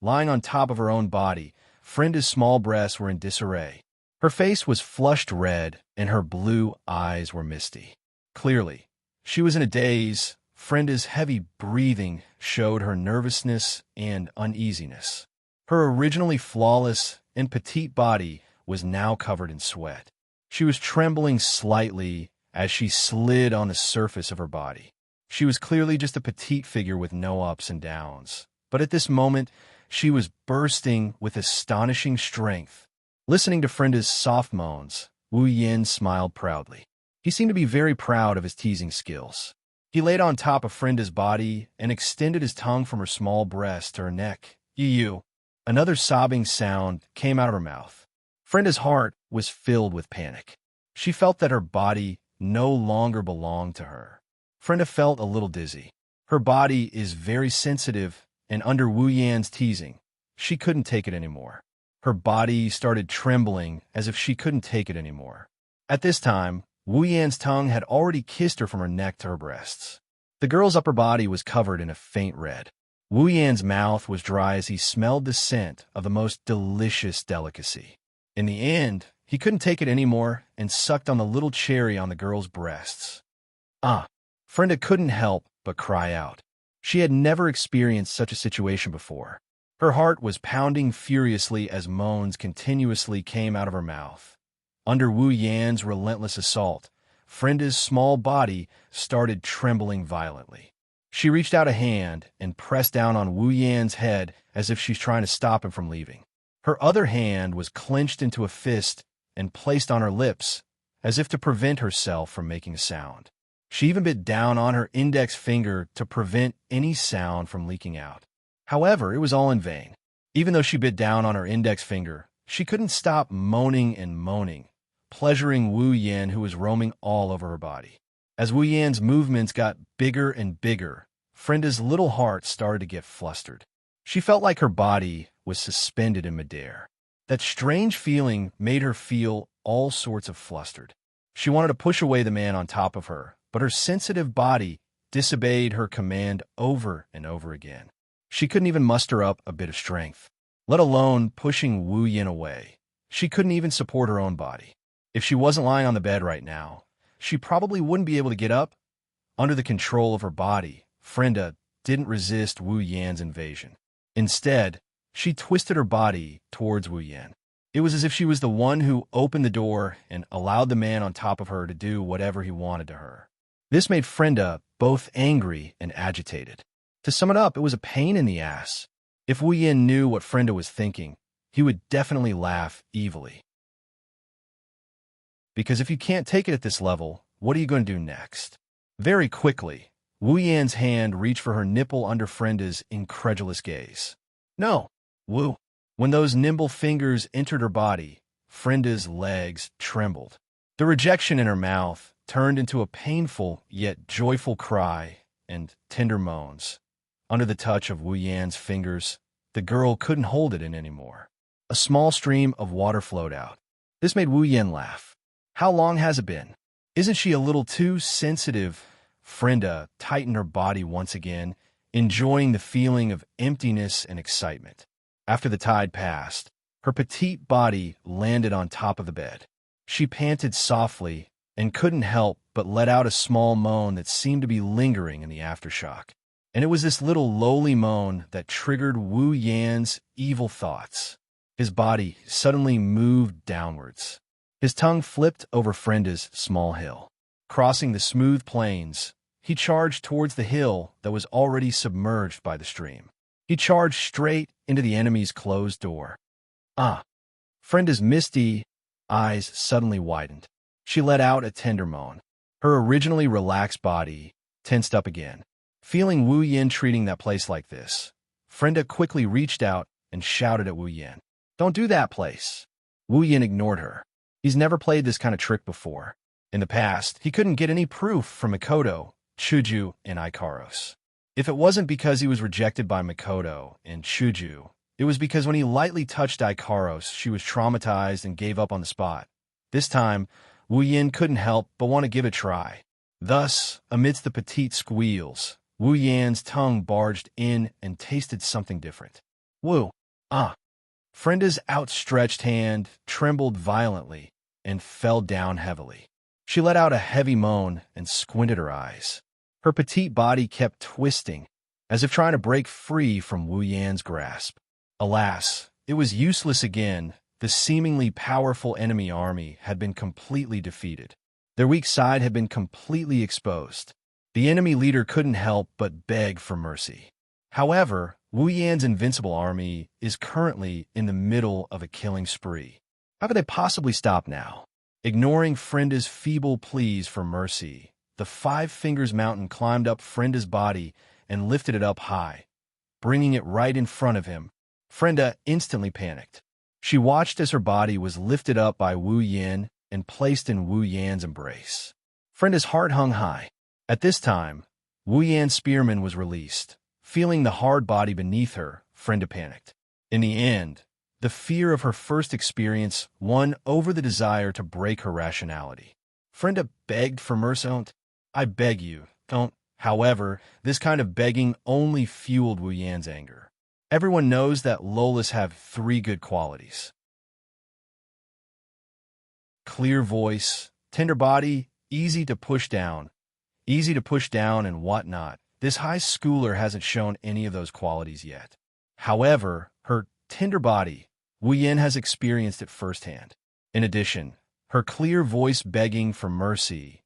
Lying on top of her own body, Frenda's small breasts were in disarray. Her face was flushed red, and her blue eyes were misty. Clearly, she was in a daze. Frenda's heavy breathing showed her nervousness and uneasiness. Her originally flawless and petite body was now covered in sweat. She was trembling slightly as she slid on the surface of her body. She was clearly just a petite figure with no ups and downs. But at this moment, she was bursting with astonishing strength. Listening to Frenda's soft moans, Wu Yan smiled proudly. He seemed to be very proud of his teasing skills. He laid on top of Frenda's body and extended his tongue from her small breast to her neck. Another sobbing sound came out of her mouth. Frenda's heart was filled with panic. She felt that her body no longer belonged to her. Frenda felt a little dizzy. Her body is very sensitive, and under Wu Yan's teasing, she couldn't take it anymore. Her body started trembling as if she couldn't take it anymore. At this time, Wu Yan's tongue had already kissed her from her neck to her breasts. The girl's upper body was covered in a faint red. Wu Yan's mouth was dry as he smelled the scent of the most delicious delicacy. In the end, he couldn't take it anymore and sucked on the little cherry on the girl's breasts. Frenda couldn't help but cry out. She had never experienced such a situation before. Her heart was pounding furiously as moans continuously came out of her mouth. Under Wu Yan's relentless assault, Frenda's small body started trembling violently. She reached out a hand and pressed down on Wu Yan's head as if she's trying to stop him from leaving. Her other hand was clenched into a fist and placed on her lips as if to prevent herself from making a sound. She even bit down on her index finger to prevent any sound from leaking out. However, it was all in vain. Even though she bit down on her index finger, she couldn't stop moaning and moaning, pleasuring Wu Yan, who was roaming all over her body. As Wu Yan's movements got bigger and bigger, Frenda's little heart started to get flustered. She felt like her body was suspended in midair. That strange feeling made her feel all sorts of flustered. She wanted to push away the man on top of her, but her sensitive body disobeyed her command over and over again. She couldn't even muster up a bit of strength, let alone pushing Wu Yan away. She couldn't even support her own body. If she wasn't lying on the bed right now, she probably wouldn't be able to get up. Under the control of her body, Frenda didn't resist Wu Yan's invasion. Instead, She twisted her body towards Wu Yan. It was as if she was the one who opened the door and allowed the man on top of her to do whatever he wanted to her. This made Frenda both angry and agitated. To sum it up, it was a pain in the ass. If Wu Yan knew what Frenda was thinking, he would definitely laugh evilly. Because if you can't take it at this level, what are you going to do next? Very quickly, Wu Yan's hand reached for her nipple under Frenda's incredulous gaze. No, Wu. When those nimble fingers entered her body, Frenda's legs trembled. The rejection in her mouth turned into a painful yet joyful cry and tender moans. Under the touch of Wu Yan's fingers, the girl couldn't hold it in anymore. A small stream of water flowed out. This made Wu Yan laugh. How long has it been? Isn't she a little too sensitive? Frenda tightened her body once again, enjoying the feeling of emptiness and excitement. After the tide passed, her petite body landed on top of the bed. She panted softly and couldn't help but let out a small moan that seemed to be lingering in the aftershock. And it was this little lowly moan that triggered Wu Yan's evil thoughts. His body suddenly moved downwards. His tongue flipped over Frenda's small hill. Crossing the smooth plains, he charged towards the hill that was already submerged by the stream. He charged straight into the enemy's closed door. Frenda's misty eyes suddenly widened. She let out a tender moan. Her originally relaxed body tensed up again. Feeling Wu Yan treating that place like this, Frenda quickly reached out and shouted at Wu Yan. Don't do that place. Wu Yan ignored her. He's never played this kind of trick before. In the past, he couldn't get any proof from Mikoto, Chuju, and Ikaros. If it wasn't because he was rejected by Mikoto and Chuju, it was because when he lightly touched Ikaros, she was traumatized and gave up on the spot. This time, Wu Yan couldn't help but want to give it a try. Thus, amidst the petite squeals, Wu Yan's tongue barged in and tasted something different. Wu, Frenda's outstretched hand trembled violently and fell down heavily. She let out a heavy moan and squinted her eyes. Her petite body kept twisting, as if trying to break free from Wu Yan's grasp. Alas, it was useless again. The seemingly powerful enemy army had been completely defeated. Their weak side had been completely exposed. The enemy leader couldn't help but beg for mercy. However, Wu Yan's invincible army is currently in the middle of a killing spree. How could they possibly stop now? Ignoring Frenda's feeble pleas for mercy, the Five Fingers Mountain climbed up Frenda's body and lifted it up high, bringing it right in front of him. Frenda instantly panicked. She watched as her body was lifted up by Wu Yan and placed in Wu Yan's embrace. Frenda's heart hung high. At this time, Wu Yan's spearman was released. Feeling the hard body beneath her, Frenda panicked. In the end, the fear of her first experience won over the desire to break her rationality. Frenda begged for mercy. I beg you, don't. However, this kind of begging only fueled Wu Yan's anger. Everyone knows that Lolas have 3 good qualities: clear voice, tender body, easy to push down and whatnot. This high schooler hasn't shown any of those qualities yet. However, her tender body, Wu Yan has experienced it firsthand. In addition, her clear voice begging for mercy.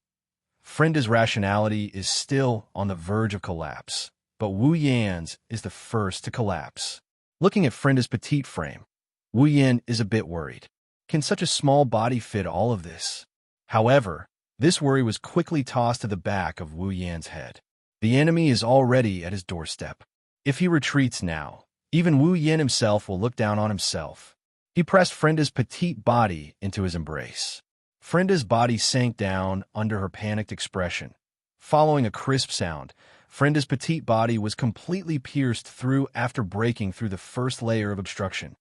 Frenda's rationality is still on the verge of collapse, but Wu Yan's is the first to collapse. Looking at Frenda's petite frame, Wu Yan is a bit worried. Can such a small body fit all of this? However, this worry was quickly tossed to the back of Wu Yan's head. The enemy is already at his doorstep. If he retreats now, even Wu Yan himself will look down on himself. He pressed Frenda's petite body into his embrace. Frenda's body sank down under her panicked expression. Following a crisp sound, Frenda's petite body was completely pierced through after breaking through the first layer of obstruction.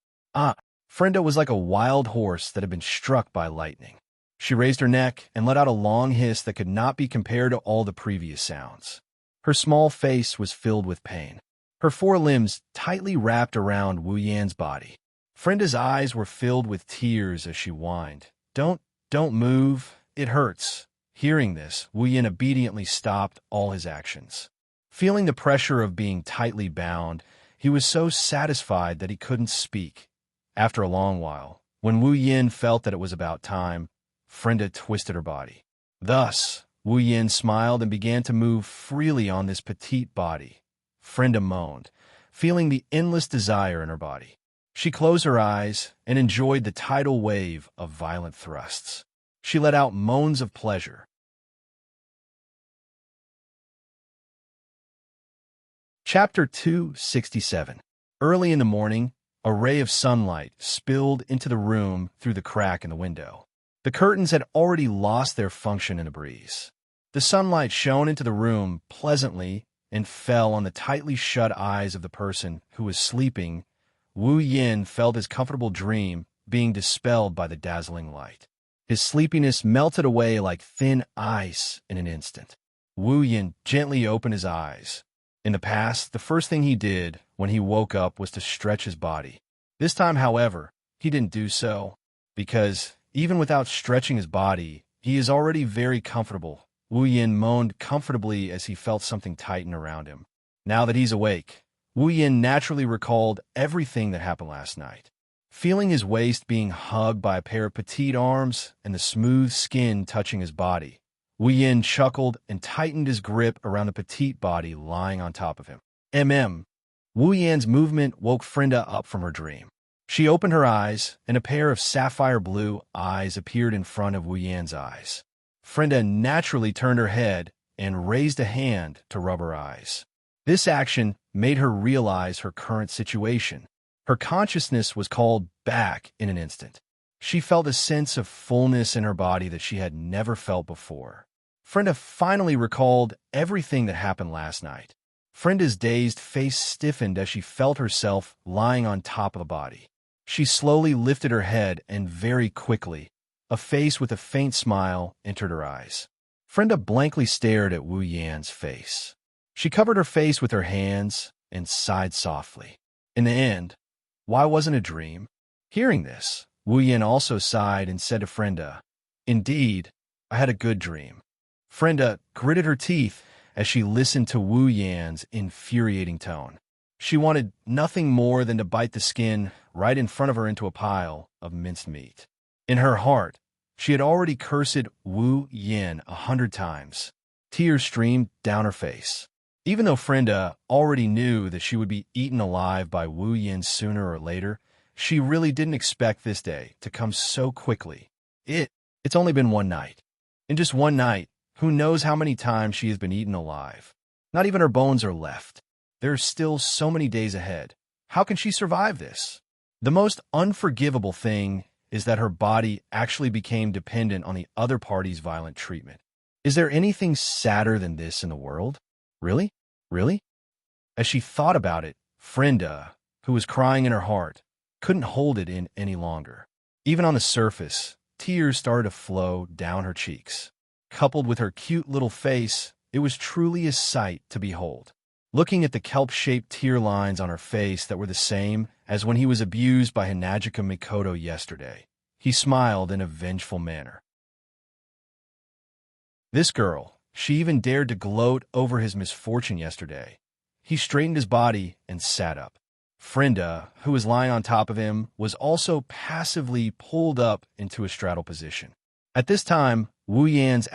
Frenda was like a wild horse that had been struck by lightning. She raised her neck and let out a long hiss that could not be compared to all the previous sounds. Her small face was filled with pain. Her 4 limbs tightly wrapped around Wu Yan's body. Frenda's eyes were filled with tears as she whined. Don't move. It hurts. Hearing this, Wu Yan obediently stopped all his actions. Feeling the pressure of being tightly bound, He was so satisfied that he couldn't speak. After a long while, when Wu Yin felt that it was about time, Frenda twisted her body. Thus, Wu Yin smiled and began to move freely on this petite body. Frenda moaned, feeling the endless desire in her body. She closed her eyes and enjoyed the tidal wave of violent thrusts. She let out moans of pleasure. Chapter 267. Early in the morning, a ray of sunlight spilled into the room through the crack in the window. The curtains had already lost their function in the breeze. The sunlight shone into the room pleasantly and fell on the tightly shut eyes of the person who was sleeping. Wu Yin felt his comfortable dream being dispelled by the dazzling light. His sleepiness melted away like thin ice in an instant. Wu Yin gently opened his eyes. In the past, the first thing he did when he woke up was to stretch his body. This time, however, he didn't do so, because even without stretching his body, he is already very comfortable. Wu Yin moaned comfortably as he felt something tighten around him. Now that he's awake, Wu Yin naturally recalled everything that happened last night. Feeling his waist being hugged by a pair of petite arms and the smooth skin touching his body, Wu Yin chuckled and tightened his grip around the petite body lying on top of him. Wu Yan's movement woke Frenda up from her dream. She opened her eyes, and a pair of sapphire blue eyes appeared in front of Wu Yan's eyes. Frenda naturally turned her head and raised a hand to rub her eyes. This action made her realize her current situation. Her consciousness was called back in an instant. She felt a sense of fullness in her body that she had never felt before. Frenda finally recalled everything that happened last night. Frenda's dazed face stiffened as she felt herself lying on top of the body. She slowly lifted her head and very quickly, a face with a faint smile entered her eyes. Frenda blankly stared at Wu Yan's face. She covered her face with her hands and sighed softly. In the end, why wasn't a dream? Hearing this, Wu Yan also sighed and said to Frenda, "Indeed, I had a good dream." Frenda gritted her teeth as she listened to Wu Yan's infuriating tone. She wanted nothing more than to bite the skin right in front of her into a pile of minced meat. In her heart, she had already cursed Wu Yan 100 times. Tears streamed down her face. Even though Frenda already knew that she would be eaten alive by Wu Yan sooner or later, she really didn't expect this day to come so quickly. It's only been one night. In just one night, who knows how many times she has been eaten alive. Not even her bones are left. There are still so many days ahead. How can she survive this? The most unforgivable thing is that her body actually became dependent on the other party's violent treatment. Is there anything sadder than this in the world? Really? Really? As she thought about it, Frenda, who was crying in her heart, couldn't hold it in any longer. Even on the surface, tears started to flow down her cheeks. Coupled with her cute little face, it was truly a sight to behold. Looking at the kelp-shaped tear lines on her face that were the same as when he was abused by Hinajika Mikoto yesterday, he smiled in a vengeful manner. This girl, she even dared to gloat over his misfortune yesterday. He straightened his body and sat up. Frenda, who was lying on top of him, was also passively pulled up into a straddle position. At this time, Wu Yan's ***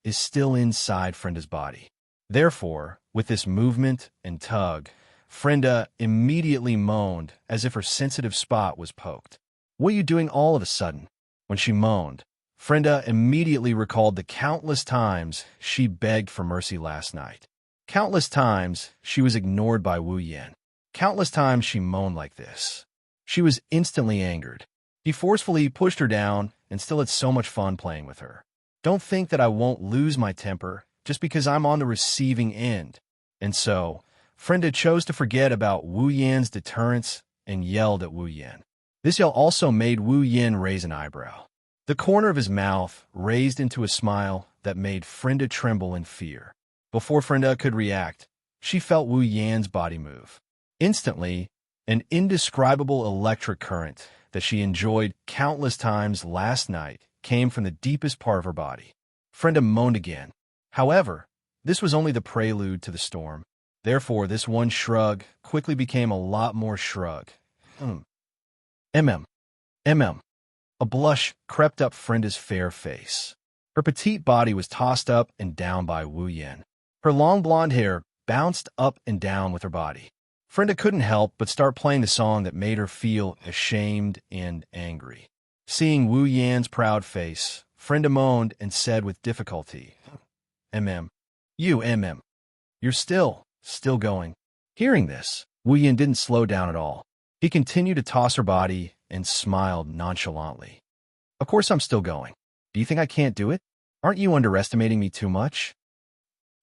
is still inside Frenda's body. Therefore, with this movement and tug, Frenda immediately moaned as if her sensitive spot was poked. "What are you doing all of a sudden?" When she moaned, Frenda immediately recalled the countless times she begged for mercy last night. Countless times she was ignored by Wu Yan. Countless times she moaned like this. She was instantly angered. He forcefully pushed her down and still had so much fun playing with her. "Don't think that I won't lose my temper just because I'm on the receiving end." And so, Frenda chose to forget about Wu Yan's deterrence and yelled at Wu Yan. This yell also made Wu Yan raise an eyebrow. The corner of his mouth raised into a smile that made Frenda tremble in fear. Before Frenda could react, she felt Wu Yan's body move. Instantly, an indescribable electric current that she enjoyed countless times last night came from the deepest part of her body. Frenda moaned again. However, this was only the prelude to the storm. Therefore, this one shrug quickly became a lot more shrug. Mm. A blush crept up Frenda's fair face. Her petite body was tossed up and down by Wu Yin. Her long blonde hair bounced up and down with her body. Frenda couldn't help but start playing the song that made her feel ashamed and angry. Seeing Wu Yan's proud face, Frenda moaned and said with difficulty, You're still going. Hearing this, Wu Yan didn't slow down at all. He continued to toss her body and smiled nonchalantly. Of course I'm still going. Do you think I can't do it? Aren't you underestimating me too much?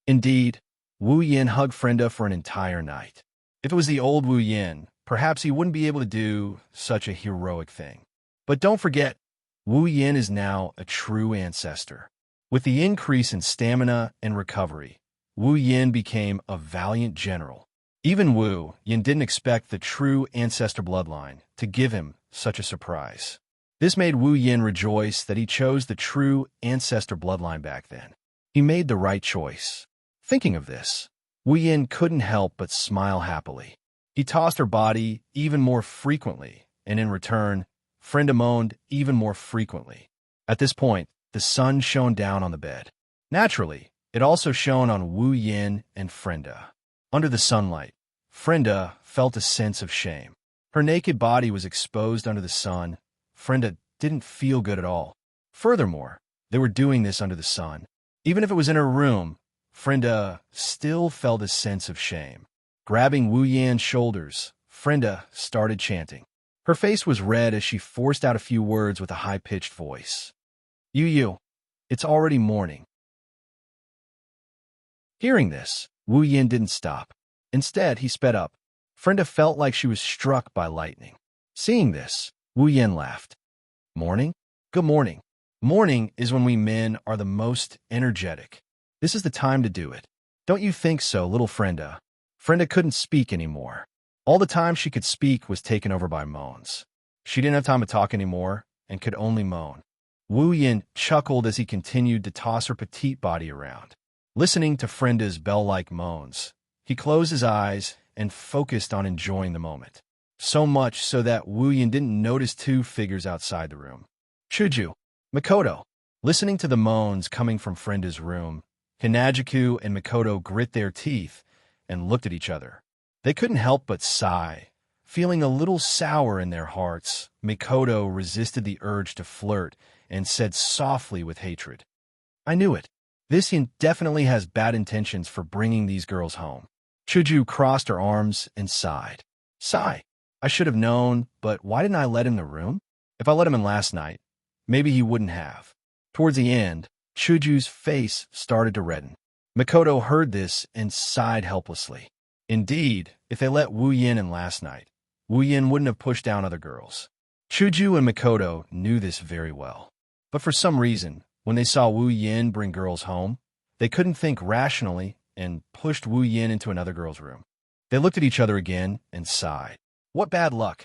Indeed, Wu Yin hugged Frenda for an entire night. If it was the old Wu Yin, perhaps he wouldn't be able to do such a heroic thing. But don't forget, Wu Yin is now a true ancestor. With the increase in stamina and recovery, Wu Yin became a valiant general. Even Wu Yin didn't expect the true ancestor bloodline to give him such a surprise. This made Wu Yin rejoice that he chose the true ancestor bloodline back then. He made the right choice. Thinking of this, Wu Yin couldn't help but smile happily. He tossed her body even more frequently, and in return, Frenda moaned even more frequently. At this point, the sun shone down on the bed. Naturally, it also shone on Wu Yin and Frenda. Under the sunlight, Frenda felt a sense of shame. Her naked body was exposed under the sun. Frenda didn't feel good at all. Furthermore, they were doing this under the sun. Even if it was in her room, Frenda still felt a sense of shame. Grabbing Wu Yan's shoulders, Frenda started chanting. Her face was red as she forced out a few words with a high-pitched voice. You, it's already morning. Hearing this, Wu Yin didn't stop. Instead, he sped up. Frenda felt like she was struck by lightning. Seeing this, Wu Yin laughed. Morning? Good morning. Morning is when we men are the most energetic. This is the time to do it. Don't you think so, little Frenda? Frenda couldn't speak anymore. All the time she could speak was taken over by moans. She didn't have time to talk anymore and could only moan. Wu Yin chuckled as he continued to toss her petite body around. Listening to Frenda's bell-like moans, he closed his eyes and focused on enjoying the moment. So much so that Wu Yin didn't notice two figures outside the room. Chuju, Makoto. Listening to the moans coming from Frenda's room, Hinajiku and Makoto grit their teeth and looked at each other. They couldn't help but sigh. Feeling a little sour in their hearts, Makoto resisted the urge to flirt and said softly with hatred, I knew it. This Yin definitely has bad intentions for bringing these girls home. Chuju crossed her arms and sighed. Sigh. I should have known, but why didn't I let him in the room? If I let him in last night, maybe he wouldn't have. Towards the end, Chuju's face started to redden. Makoto heard this and sighed helplessly. Indeed, if they let Wu Yin in last night, Wu Yin wouldn't have pushed down other girls. Chuju and Makoto knew this very well. But for some reason, when they saw Wu Yin bring girls home, they couldn't think rationally and pushed Wu Yin into another girl's room. They looked at each other again and sighed. What bad luck.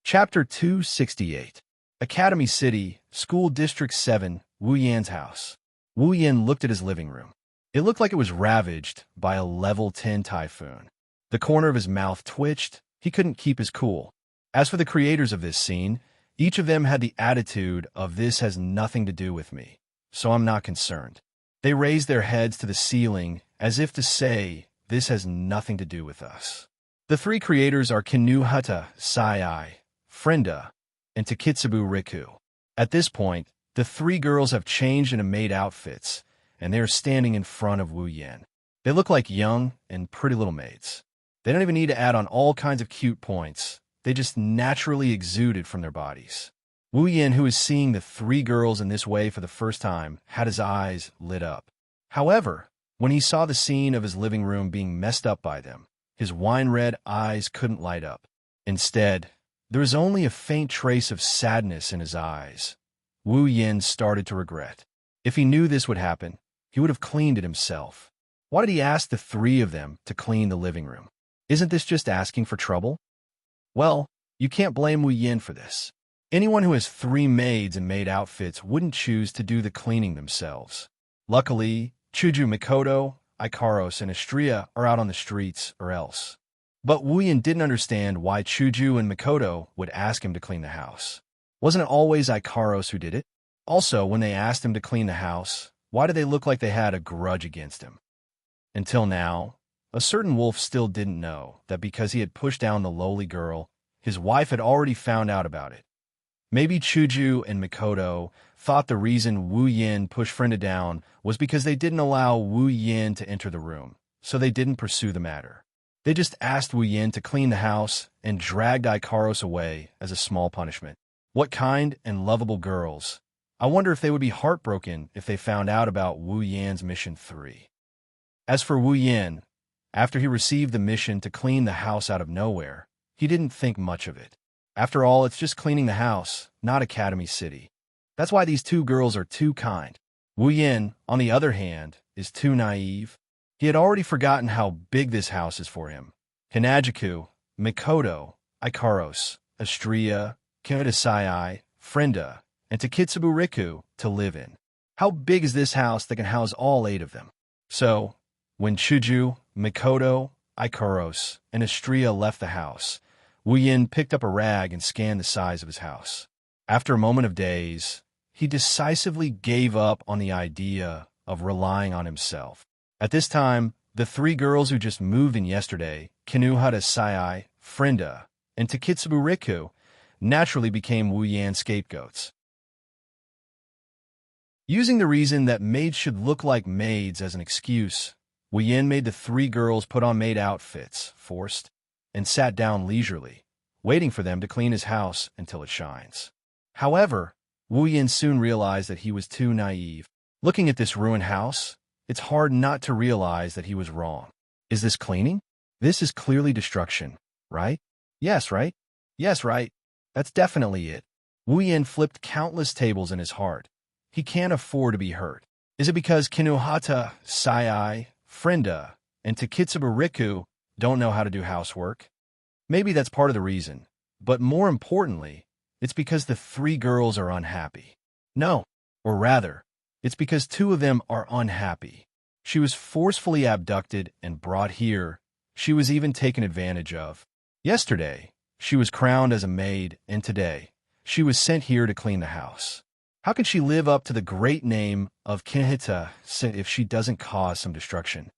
Chapter 268. Academy City, School District 7, Wu Yan's house. Wu Yin looked at his living room. It looked like it was ravaged by a level 10 typhoon. The corner of his mouth twitched. He couldn't keep his cool. As for the creators of this scene, each of them had the attitude of this has nothing to do with me, so I'm not concerned. They raised their heads to the ceiling as if to say, this has nothing to do with us. The three creators are Kinuhata Sai, Frenda, and Takitsubu Riku. At this point, the three girls have changed into maid outfits, and they are standing in front of Wu Yin. They look like young and pretty little maids. They don't even need to add on all kinds of cute points. They just naturally exuded from their bodies. Wu Yin, who is seeing the three girls in this way for the first time, had his eyes lit up. However, when he saw the scene of his living room being messed up by them, his wine-red eyes couldn't light up. Instead, there was only a faint trace of sadness in his eyes. Wu Yin started to regret. If he knew this would happen, he would have cleaned it himself. Why did he ask the three of them to clean the living room? Isn't this just asking for trouble? Well, you can't blame Wu Yin for this. Anyone who has three maids in maid outfits wouldn't choose to do the cleaning themselves. Luckily, Chuju, Mikoto, Ikaros, and Istria are out on the streets or else. But Wuyin didn't understand why Chuju and Mikoto would ask him to clean the house. Wasn't it always Ikaros who did it? Also, when they asked him to clean the house, why did they look like they had a grudge against him? Until now, a certain wolf still didn't know that because he had pushed down the lowly girl, his wife had already found out about it. Maybe Chuju and Mikoto thought the reason Wu Yin pushed Frenda down was because they didn't allow Wu Yin to enter the room, so they didn't pursue the matter. They just asked Wu Yin to clean the house and dragged Ikaros away as a small punishment. What kind and lovable girls. I wonder if they would be heartbroken if they found out about Wu Yan's mission 3. As for Wu Yin, after he received the mission to clean the house out of nowhere, he didn't think much of it. After all, it's just cleaning the house, not Academy City. That's why these two girls are too kind. Wu Yin, on the other hand, is too naive. He had already forgotten how big this house is for him. Kanajiku, Mikoto, Ikaros, Astria, Kinohita, Frenda, and Takitsubu Riku to live in. How big is this house that can house all 8 of them? So, when Chuju, Mikoto, Ikaros, and Astria left the house, Wu Yin picked up a rag and scanned the size of his house. After a moment of daze, he decisively gave up on the idea of relying on himself. At this time, the 3 girls who just moved in yesterday, Kinohita, Frenda, and Takitsubu Riku, naturally became Wu Yan's scapegoats. Using the reason that maids should look like maids as an excuse, Wu Yin made the 3 girls put on maid outfits, forced, and sat down leisurely, waiting for them to clean his house until it shines. However, Wu Yin soon realized that he was too naive. Looking at this ruined house, it's hard not to realize that he was wrong. Is this cleaning? This is clearly destruction, right? Yes, right? Yes, right. That's definitely it. Wu Yin flipped countless tables in his heart. He can't afford to be hurt. Is it because Kinohita, Frenda, and Takitsubu Riku don't know how to do housework? Maybe that's part of the reason. But more importantly, it's because the 3 girls are unhappy. No, or rather, it's because 2 of them are unhappy. She was forcefully abducted and brought here. She was even taken advantage of. Yesterday, she was crowned as a maid, and today, she was sent here to clean the house. How can she live up to the great name of Kinohita if she doesn't cause some destruction?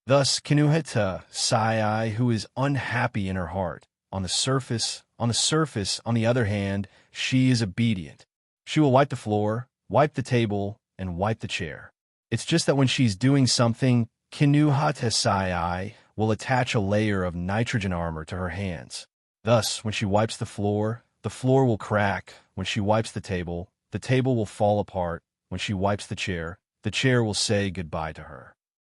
Thus, Kinohita, who is unhappy in her heart, on the surface, on the other hand, she is obedient. She will wipe the floor, wipe the table, and wipe the chair. It's just that when she's doing something, Kinohita will attach a layer of nitrogen armor to her hands. Thus, when she wipes the floor will crack. When she wipes the table will fall apart. When she wipes the chair will say goodbye to her.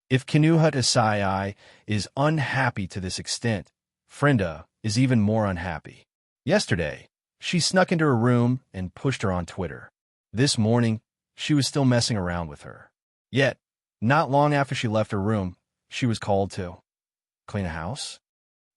If Kinohita is unhappy to this extent, Frenda is even more unhappy. Yesterday, she snuck into her room and pushed her on Twitter. This morning, she was still messing around with her. Yet, not long after she left her room, she was called to clean a house.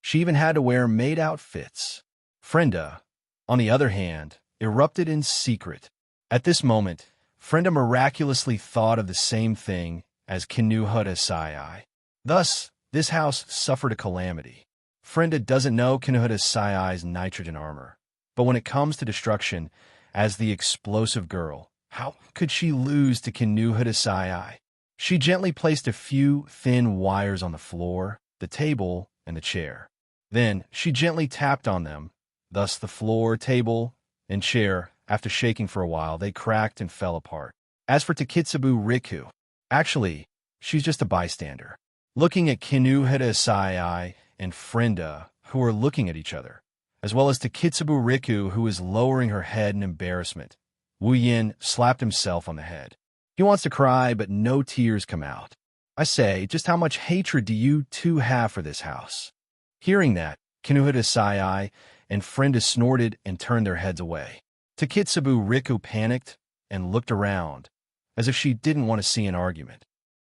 She even had to wear maid outfits. Frenda, on the other hand, erupted in secret. At this moment, Frenda miraculously thought of the same thing as Kinohita. Thus, this house suffered a calamity. Frenda doesn't know Kinohita's nitrogen armor, but when it comes to destruction, as the explosive girl, how could she lose to Kinohita? She gently placed a few thin wires on the floor, the table, and the chair. Then she gently tapped on them. Thus the floor, table, and chair, after shaking for a while, they cracked and fell apart. As for Takitsubu Riku, actually, she's just a bystander, looking at Kinohita and Frenda, who are looking at each other, as well as Takitsubu Riku, who is lowering her head in embarrassment. Wu Yin slapped himself on the head. He wants to cry, but no tears come out. I say, just how much hatred do you 2 have for this house? Hearing that, Kinohita and Frenda snorted and turned their heads away. Takitsubu Riku panicked and looked around, as if she didn't want to see an argument.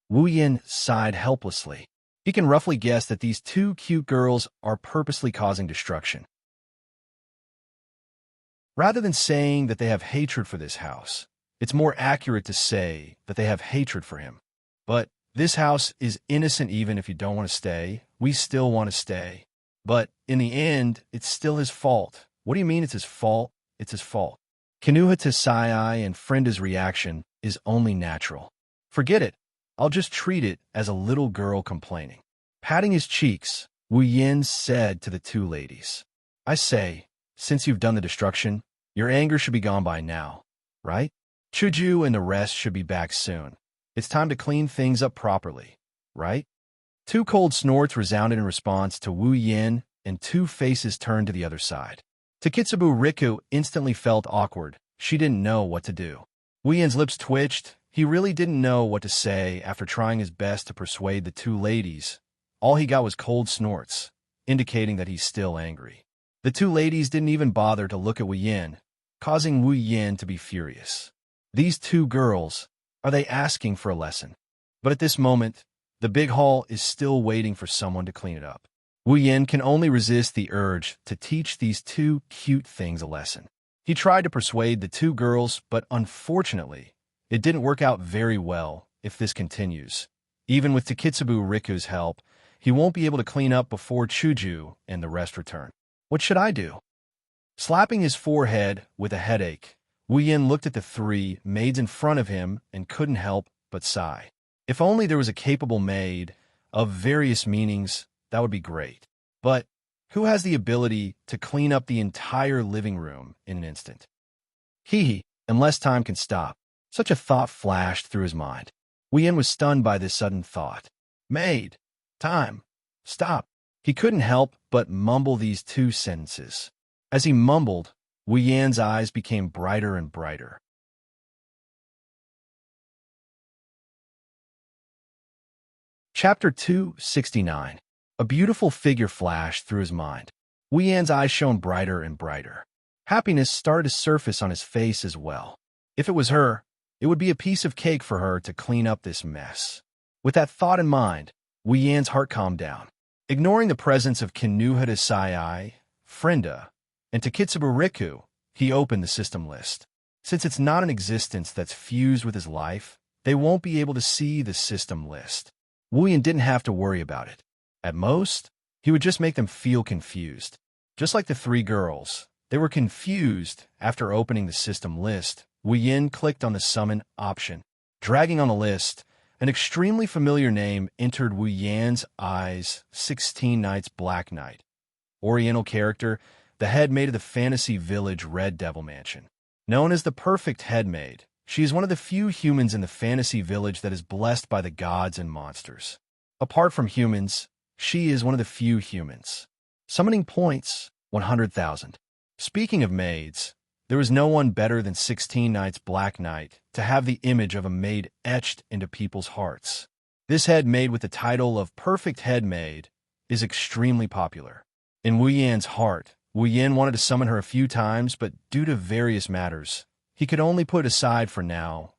Wu Yin sighed helplessly. He can roughly guess that these 2 cute girls are purposely causing destruction. Rather than saying that they have hatred for this house, It's more accurate to say that they have hatred for him. But this house is innocent even if you don't want to stay. We still want to stay. But in the end, it's still his fault. What do you mean it's his fault? It's his fault. Kinuha Tasai and Frenda's reaction is only natural. Forget it. I'll just treat it as a little girl complaining. Patting his cheeks, Wu Yin said to the two ladies, I say, since you've done the destruction, your anger should be gone by now, right? Chuju and the rest should be back soon. It's time to clean things up properly, right? Two cold snorts resounded in response to Wu Yin, and two faces turned to the other side. Takitsubu Riku instantly felt awkward. She didn't know what to do. Wu Yin's lips twitched. He really didn't know what to say after trying his best to persuade the two ladies. All he got was cold snorts, indicating that he's still angry. The two ladies didn't even bother to look at Wu Yin, causing Wu Yin to be furious. These two girls, are they asking for a lesson? But at this moment, the big hall is still waiting for someone to clean it up. Wu Yin can only resist the urge to teach these two cute things a lesson. He tried to persuade the two girls, but unfortunately, it didn't work out very well if this continues. Even with Takitsubu Riku's help, he won't be able to clean up before Chuju and the rest return. What should I do? Slapping his forehead with a headache, Wu Yin looked at the three maids in front of him and couldn't help but sigh. If only there was a capable maid of various meanings, that would be great. But who has the ability to clean up the entire living room in an instant? Hee, unless time can stop. Such a thought flashed through his mind. Wu Yin was stunned by this sudden thought. Maid, time, stop. He couldn't help but mumble these two sentences. As he mumbled, Wu Yin's eyes became brighter and brighter. Chapter 269. A beautiful figure flashed through his mind. Wu Yan's eyes shone brighter and brighter. Happiness started to surface on his face as well. If it was her, it would be a piece of cake for her to clean up this mess. With that thought in mind, Wu Yan's heart calmed down. Ignoring the presence of Kinuha Tasai, Frenda, and Takitsubu Riku, he opened the system list. Since it's not an existence that's fused with his life, they won't be able to see the system list. Wu Yan didn't have to worry about it. At most, he would just make them feel confused. Just like the three girls, they were confused after opening the system list. Wu Yan clicked on the summon option. Dragging on the list, an extremely familiar name entered Wu Yan's eyes, 16 Nights Black Knight. Oriental character, the head maid of the fantasy village Red Devil Mansion. Known as the perfect head maid, she is one of the few humans in the fantasy village that is blessed by the gods and monsters. Apart from humans, she is one of the few humans. Summoning points, 100,000. Speaking of maids, there is no one better than 16 Nights Black Knight to have the image of a maid etched into people's hearts. This head maid with the title of Perfect Head Maid is extremely popular. In Wu Yan's heart, Wu Yan wanted to summon her a few times, but due to various matters, he could only put aside for now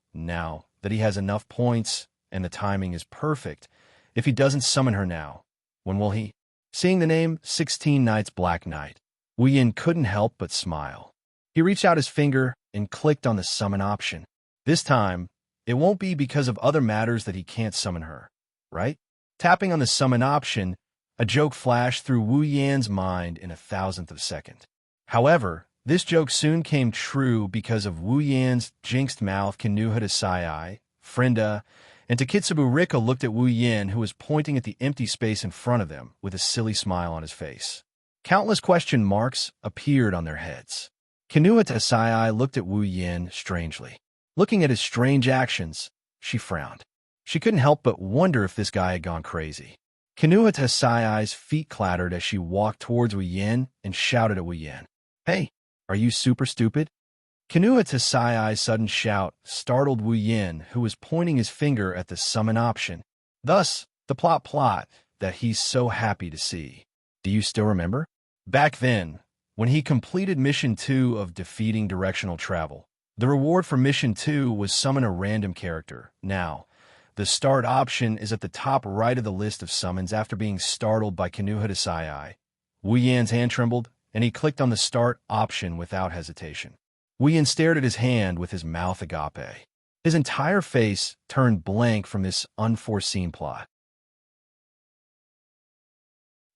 that he has enough points and the timing is perfect. If he doesn't summon her now, when will he? Seeing the name 16 Nights Black Knight, Wu Yan couldn't help but smile. He reached out his finger and clicked on the summon option. This time, it won't be because of other matters that he can't summon her, right? Tapping on the summon option, a joke flashed through Wu Yan's mind in a thousandth of a second. However, this joke soon came true because of Wu Yan's jinxed mouth. Kinuha Tasai, Frenda, and Takitsubu Riku looked at Wu Yan, who was pointing at the empty space in front of them with a silly smile on his face. Countless question marks appeared on their heads. Kinuha Tasai looked at Wu Yan strangely. Looking at his strange actions, she frowned. She couldn't help but wonder if this guy had gone crazy. Kinuha Tasai's feet clattered as she walked towards Wu Yan and shouted at Wu Yan, "Hey, are you super stupid?" Kinuha Tasai's sudden shout startled Wu Yan, who was pointing his finger at the summon option. Thus, the plot that he's so happy to see. Do you still remember? Back then, when he completed Mission 2 of defeating directional travel, the reward for Mission 2 was summon a random character. Now, the start option is at the top right of the list of summons after being startled by Kinuha Tasai. Wu Yan's hand trembled, and he clicked on the start option without hesitation. Wu Yin stared at his hand with his mouth agape. His entire face turned blank from this unforeseen plot.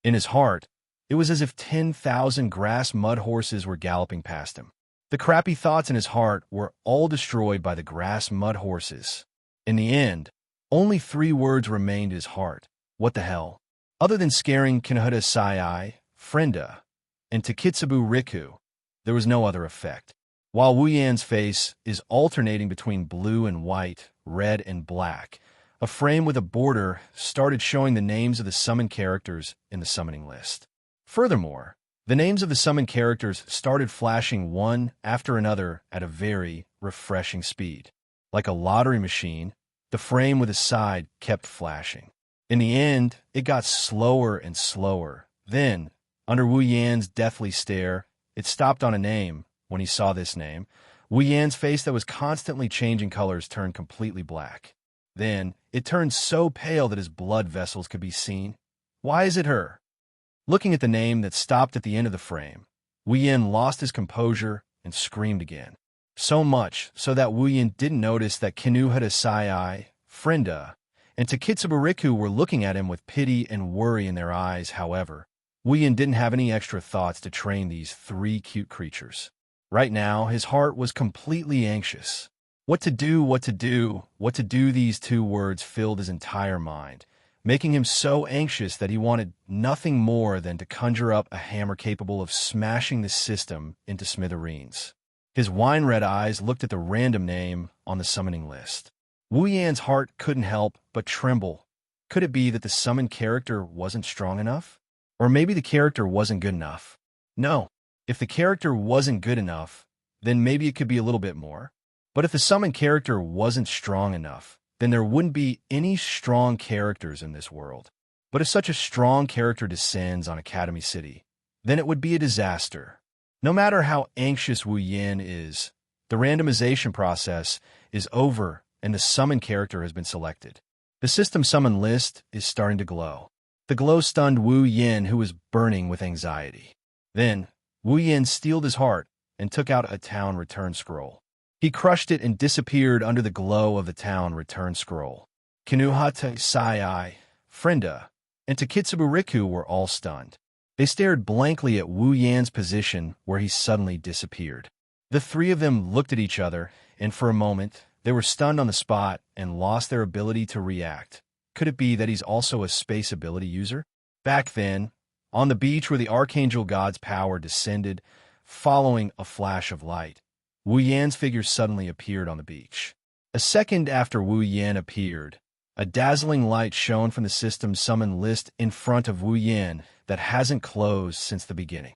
In his heart, it was as if 10,000 grass mud horses were galloping past him. The crappy thoughts in his heart were all destroyed by the grass mud horses. In the end, only 3 words remained in his heart. What the hell? Other than scaring Kinohita Sai, Frenda, and Takitsubu Riku, there was no other effect. While Wu Yan's face is alternating between blue and white, red and black, a frame with a border started showing the names of the summoned characters in the summoning list. Furthermore, the names of the summoned characters started flashing one after another at a very refreshing speed. Like a lottery machine, the frame with a side kept flashing. In the end, it got slower and slower. Then, under Wu Yan's deathly stare, it stopped on a name. When he saw this name, Wu Yan's face that was constantly changing colors turned completely black. Then, it turned so pale that his blood vessels could be seen. Why is it her? Looking at the name that stopped at the end of the frame, Wu Yan lost his composure and screamed again. So much so that Wu Yan didn't notice that Kinohita Sai, Frenda, and Takitsubu Riku were looking at him with pity and worry in their eyes. However, Wu Yan didn't have any extra thoughts to train these 3 cute creatures. Right now, his heart was completely anxious. What to do, what to do, what to do, these 2 words filled his entire mind, making him so anxious that he wanted nothing more than to conjure up a hammer capable of smashing the system into smithereens. His wine-red eyes looked at the random name on the summoning list. Wu Yan's heart couldn't help but tremble. Could it be that the summoned character wasn't strong enough? Or maybe the character wasn't good enough? No. If the character wasn't good enough, then maybe it could be a little bit more. But if the summoned character wasn't strong enough, then there wouldn't be any strong characters in this world. But if such a strong character descends on Academy City, then it would be a disaster. No matter how anxious Wu Yan is, the randomization process is over and the summoned character has been selected. The system summon list is starting to glow. The glow stunned Wu Yan, who was burning with anxiety. Then, Wu Yan steeled his heart and took out a town return scroll. He crushed it and disappeared under the glow of the town return scroll. Kinohita Sai, Frenda, and Takitsubu Riku were all stunned. They stared blankly at Wu Yan's position where he suddenly disappeared. The 3 of them looked at each other, and for a moment, they were stunned on the spot and lost their ability to react. Could it be that he's also a space ability user? Back then, on the beach where the Archangel God's power descended, following a flash of light, Wu Yan's figure suddenly appeared on the beach. A second after Wu Yan appeared, a dazzling light shone from the system summon list in front of Wu Yan that hasn't closed since the beginning.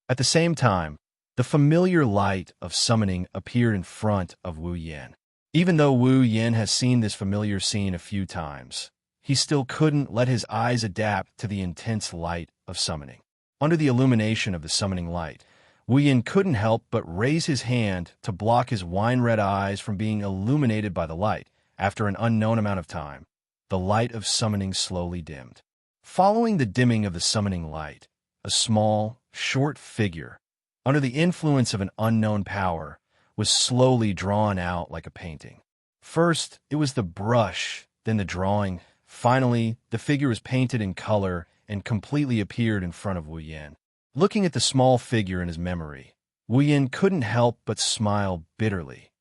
At the same time, the familiar light of summoning appeared in front of Wu Yan. Even though Wu Yan has seen this familiar scene a few times, he still couldn't let his eyes adapt to the intense light of summoning. Under the illumination of the summoning light, Wu Yan couldn't help but raise his hand to block his wine-red eyes from being illuminated by the light. After an unknown amount of time, the light of summoning slowly dimmed. Following the dimming of the summoning light, a small, short figure, under the influence of an unknown power, was slowly drawn out like a painting. First, it was the brush, then the drawing. Finally, the figure was painted in color and completely appeared in front of Wu Yan. Looking at the small figure in his memory, Wu Yan couldn't help but smile bitterly.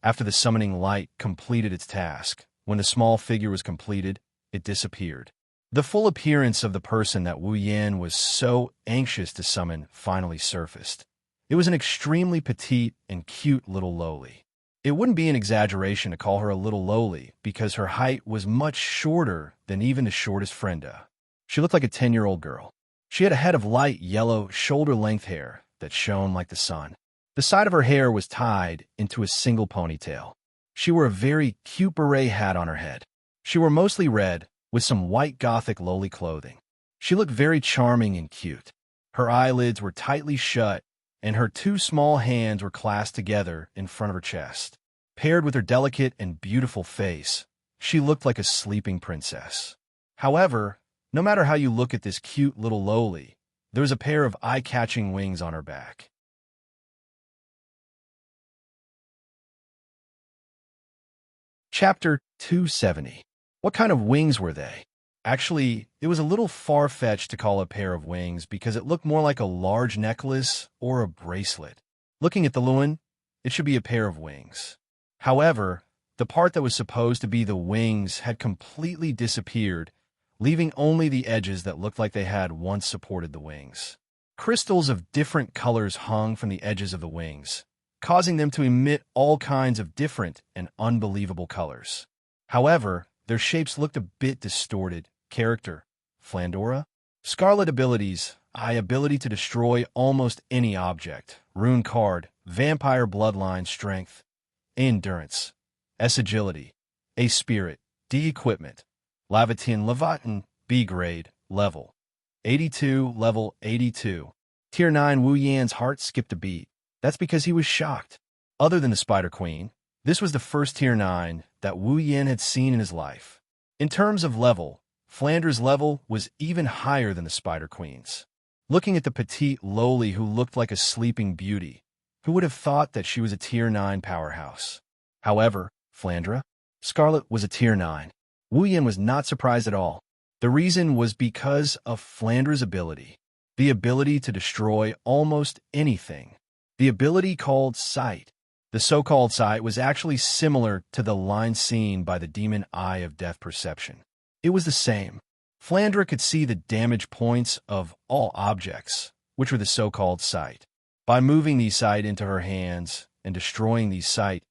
After the summoning light completed its task, when the small figure was completed, it disappeared. The full appearance of the person that Wu Yan was so anxious to summon finally surfaced. It was an extremely petite and cute little loli. It wouldn't be an exaggeration to call her a little loli because her height was much shorter than even the shortest Frenda. She looked like a 10-year-old girl. She had a head of light yellow, shoulder-length hair that shone like the sun. The side of her hair was tied into a single ponytail. She wore a very cute beret hat on her head. She wore mostly red, with some white gothic loli clothing. She looked very charming and cute. Her eyelids were tightly shut, and her 2 small hands were clasped together in front of her chest. Paired with her delicate and beautiful face, she looked like a sleeping princess. However, no matter how you look at this cute little loli, There was a pair of eye-catching wings on her back. Chapter 270. What kind of wings were they? Actually, it was a little far-fetched to call a pair of wings because it looked more like a large necklace or a bracelet. Looking at the Lewin, it should be a pair of wings. However, the part that was supposed to be the wings had completely disappeared, leaving only the edges that looked like they had once supported the wings. Crystals of different colors hung from the edges of the wings, causing them to emit all kinds of different and unbelievable colors. However, their shapes looked a bit distorted. Character: Flandora. Scarlet abilities: ability to destroy almost any object. Rune card: Vampire Bloodline Strength. Endurance. Agility. A Spirit. D Equipment. Levitin B grade. Level 82. Level 82. Tier 9. Wu Yan's heart skipped a beat. That's because he was shocked. Other than the Spider Queen, this was the first Tier 9 that Wu Yan had seen in his life. In terms of level, Flandra's level was even higher than the Spider Queen's. Looking at the petite lowly who looked like a sleeping beauty, who would have thought that she was a Tier 9 powerhouse? However, Flandra, Scarlet, was a Tier 9. Wu Yan was not surprised at all. The reason was because of Flandra's ability. The ability to destroy almost anything. The ability called Sight. The so-called sight was actually similar to the line seen by the demon eye of death perception. It was the same. Flandra could see the damage points of all objects, which were the so-called sight. By moving these sight into her hands and destroying these sight,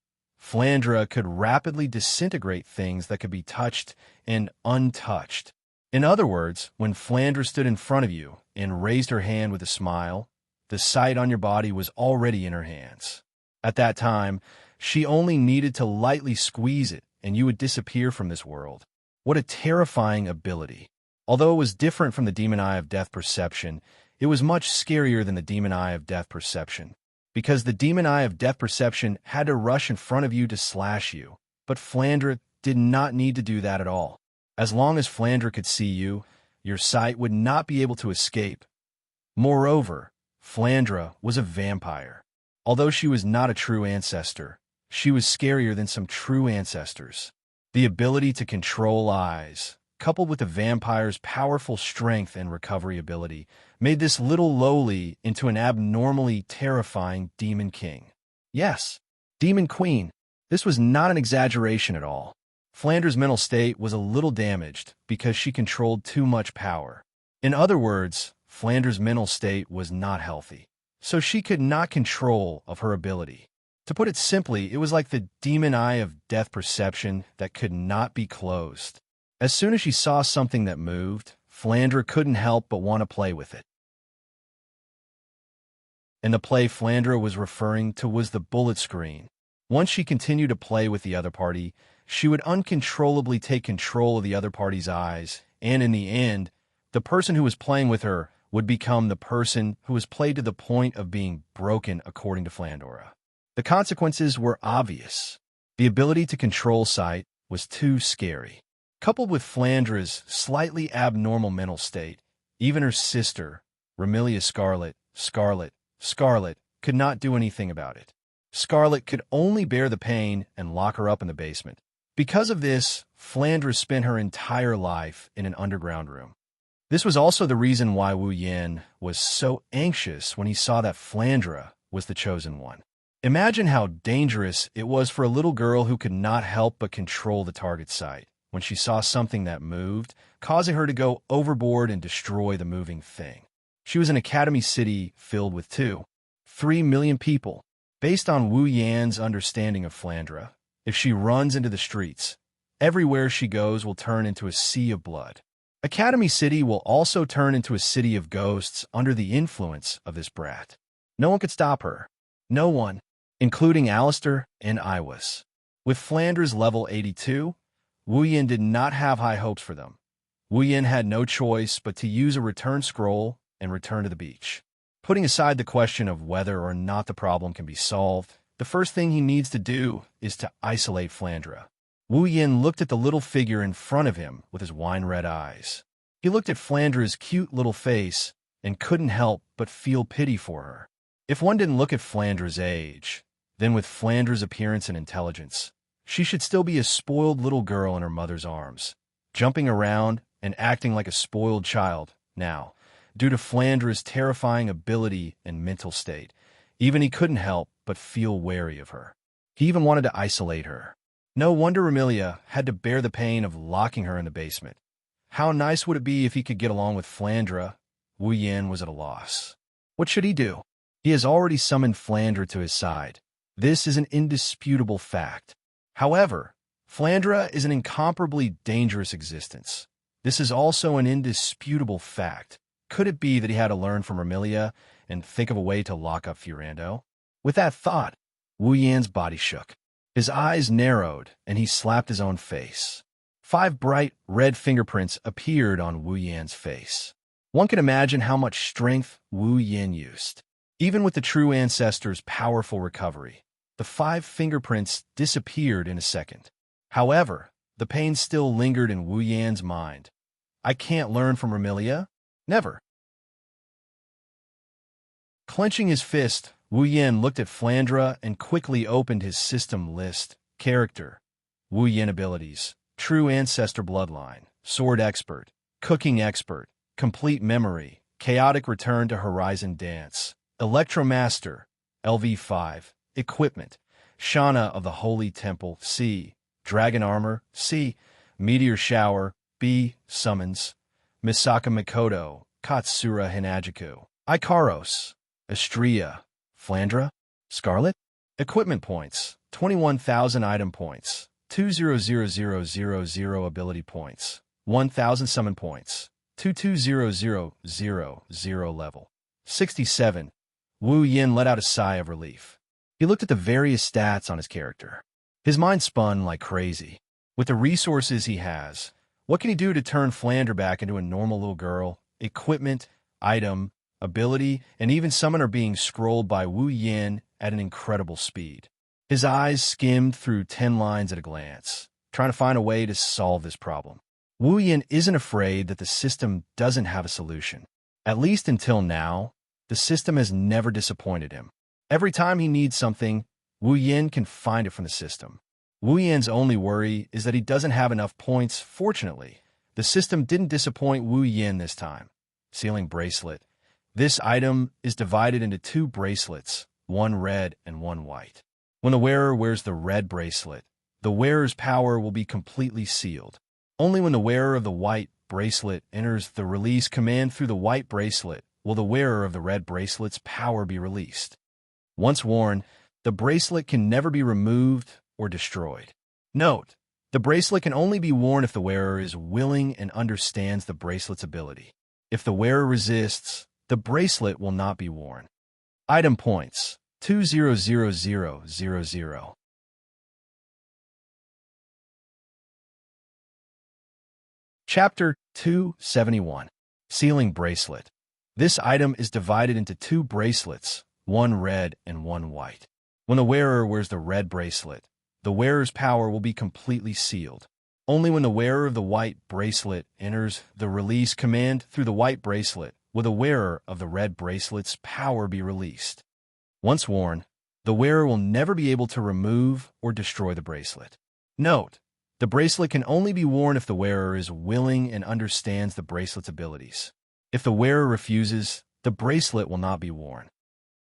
Flandra could rapidly disintegrate things that could be touched and untouched. In other words, when Flandra stood in front of you and raised her hand with a smile, the sight on your body was already in her hands. At that time, she only needed to lightly squeeze it, and you would disappear from this world. What a terrifying ability. Although it was different from the demon eye of death perception, it was much scarier than the demon eye of death perception, because the demon eye of death perception had to rush in front of you to slash you, but Flandra did not need to do that at all. As long as Flandra could see you, your sight would not be able to escape. Moreover, Flandra was a vampire. Although she was not a true ancestor, she was scarier than some true ancestors. The ability to control eyes, coupled with the vampire's powerful strength and recovery ability, made this little lowly into an abnormally terrifying demon king. Yes, demon queen. This was not an exaggeration at all. Flandra's mental state was a little damaged because she controlled too much power. In other words, Flandra's mental state was not healthy, so she could not control of her ability. To put it simply, it was like the demon eye of death perception that could not be closed. As soon as she saw something that moved, Flandra couldn't help but want to play with it. And the play Flandra was referring to was the bullet screen. Once she continued to play with the other party, she would uncontrollably take control of the other party's eyes, and in the end, the person who was playing with her would become the person who was played to the point of being broken, according to Flandora. The consequences were obvious. The ability to control sight was too scary. Coupled with Flandra's slightly abnormal mental state, even her sister, Remilia Scarlet, could not do anything about it. Scarlet could only bear the pain and lock her up in the basement. Because of this, Flandra spent her entire life in an underground room. This was also the reason why Wu Yan was so anxious when he saw that Flandra was the chosen one. Imagine how dangerous it was for a little girl who could not help but control the target's sight when she saw something that moved, causing her to go overboard and destroy the moving thing. She was in Academy City filled with 2-3 million people. Based on Wu Yan's understanding of Flandra, if she runs into the streets, everywhere she goes will turn into a sea of blood. Academy City will also turn into a city of ghosts under the influence of this brat. No one could stop her. No one, including Alistair and Iwas. With Flandra's level 82, Wu Yan did not have high hopes for them. Wu Yan had no choice but to use a return scroll and return to the beach. Putting aside the question of whether or not the problem can be solved, the first thing he needs to do is to isolate Flandra. Wu Yan looked at the little figure in front of him with his wine-red eyes. He looked at Flandra's cute little face and couldn't help but feel pity for her. If one didn't look at Flandra's age, then with Flandra's appearance and intelligence, she should still be a spoiled little girl in her mother's arms, jumping around and acting like a spoiled child now, due to Flandra's terrifying ability and mental state. Even he couldn't help but feel wary of her. He even wanted to isolate her. No wonder Ramilia had to bear the pain of locking her in the basement. How nice would it be if he could get along with Flandra? Wu Yin was at a loss. What should he do? He has already summoned Flandra to his side. This is an indisputable fact. However, Flandra is an incomparably dangerous existence. This is also an indisputable fact. Could it be that he had to learn from Ramilia and think of a way to lock up Furando? With that thought, Wu Yan's body shook. His eyes narrowed, and he slapped his own face. 5 bright, red fingerprints appeared on Wu Yan's face. One can imagine how much strength Wu Yan used. Even with the true ancestor's powerful recovery, the 5 fingerprints disappeared in a second. However, the pain still lingered in Wu Yan's mind. I can't learn from Ramilia? Never. Clenching his fist, Wu Yan looked at Flandra and quickly opened his system list. Character: Wu Yan abilities: True Ancestor Bloodline, Sword Expert, Cooking Expert, Complete Memory, Chaotic Return to Horizon Dance, Electromaster, LV5, Equipment: Shana of the Holy Temple, C, Dragon Armor, C, Meteor Shower, B, Summons, Misaka Mikoto, Katsura Hinajiku, Ikaros, Estria, Flandra, Scarlet. Equipment points: 21,000 item points, 200,000 ability points, 1,000 summon points, 22,000 level. 67. Wu Yin let out a sigh of relief. He looked at the various stats on his character. His mind spun like crazy. With the resources he has, what can he do to turn Flandra back into a normal little girl? Equipment, item, ability, and even summon are being scrolled by Wu Yin at an incredible speed. His eyes skimmed through 10 lines at a glance, trying to find a way to solve this problem. Wu Yin isn't afraid that the system doesn't have a solution. At least until now, the system has never disappointed him. Every time he needs something, Wu Yin can find it from the system. Wu Yin's only worry is that he doesn't have enough points. Fortunately, the system didn't disappoint Wu Yin this time. Sealing Bracelet. This item is divided into 2 bracelets, one red and one white. When the wearer wears the red bracelet, the wearer's power will be completely sealed. Only when the wearer of the white bracelet enters the release command through the white bracelet will the wearer of the red bracelet's power be released. Once worn, the bracelet can never be removed or destroyed. Note: the bracelet can only be worn if the wearer is willing and understands the bracelet's ability. If the wearer resists, the bracelet will not be worn. Item points: 200,000. Chapter 271. Sealing Bracelet. This item is divided into 2 bracelets, one red and one white. When the wearer wears the red bracelet, the wearer's power will be completely sealed. Only when the wearer of the white bracelet enters the release command through the white bracelet will the wearer of the red bracelet's power be released. Once worn, the wearer will never be able to remove or destroy the bracelet. Note: the bracelet can only be worn if the wearer is willing and understands the bracelet's abilities. If the wearer refuses, the bracelet will not be worn.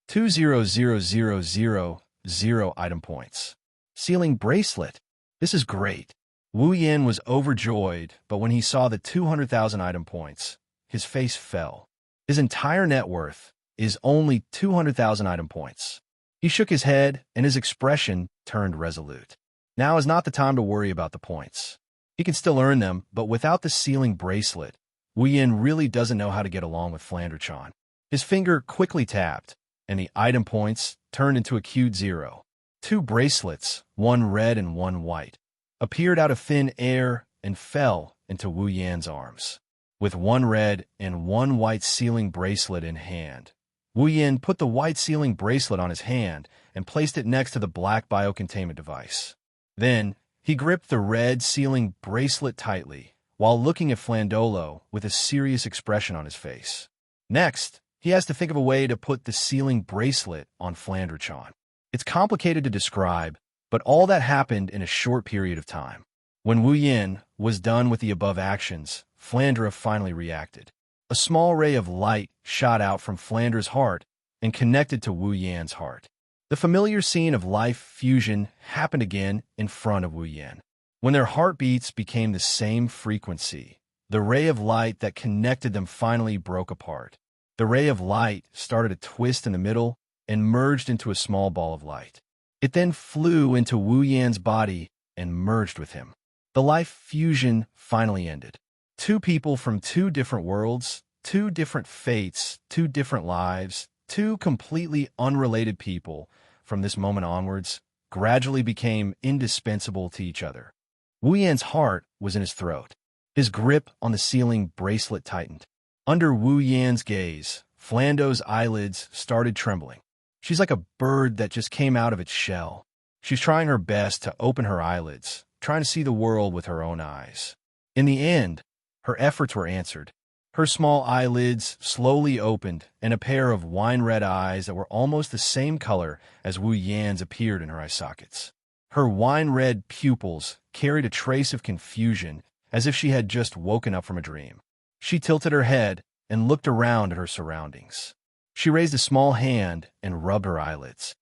200,000 item points. Sealing Bracelet. This is great. Wu Yin was overjoyed, but when he saw the 200,000 item points, his face fell. His entire net worth is only 200,000 item points. He shook his head, and his expression turned resolute. Now is not the time to worry about the points. He can still earn them, but without the sealing bracelet, Wu Yin really doesn't know how to get along with Flandra-chan. His finger quickly tapped, and the item points turned into a queued 0. 2 bracelets, one red and one white, appeared out of thin air and fell into Wu Yan's arms. With one red and one white sealing bracelet in hand, Wu Yin put the white sealing bracelet on his hand and placed it next to the black biocontainment device. Then, he gripped the red sealing bracelet tightly while looking at Flandolo with a serious expression on his face. Next, he has to think of a way to put the sealing bracelet on Flandre-chan. It's complicated to describe, but all that happened in a short period of time. When Wu Yin was done with the above actions, Flandre finally reacted. A small ray of light shot out from Flandre's heart and connected to Wu Yan's heart. The familiar scene of life fusion happened again in front of Wu Yan. When their heartbeats became the same frequency, the ray of light that connected them finally broke apart. The ray of light started to twist in the middle and merged into a small ball of light. It then flew into Wu Yan's body and merged with him. The life fusion finally ended. Two people from two different worlds, two different fates, two different lives, two completely unrelated people from this moment onwards gradually became indispensable to each other. Wu Yan's heart was in his throat. His grip on the sealing bracelet tightened. Under Wu Yan's gaze, Flando's eyelids started trembling. She's like a bird that just came out of its shell. She's trying her best to open her eyelids, trying to see the world with her own eyes. In the end, her efforts were answered. Her small eyelids slowly opened, and a pair of wine-red eyes that were almost the same color as Wu Yan's appeared in her eye sockets. Her wine-red pupils carried a trace of confusion, as if she had just woken up from a dream. She tilted her head and looked around at her surroundings. She raised a small hand and rubbed her eyelids.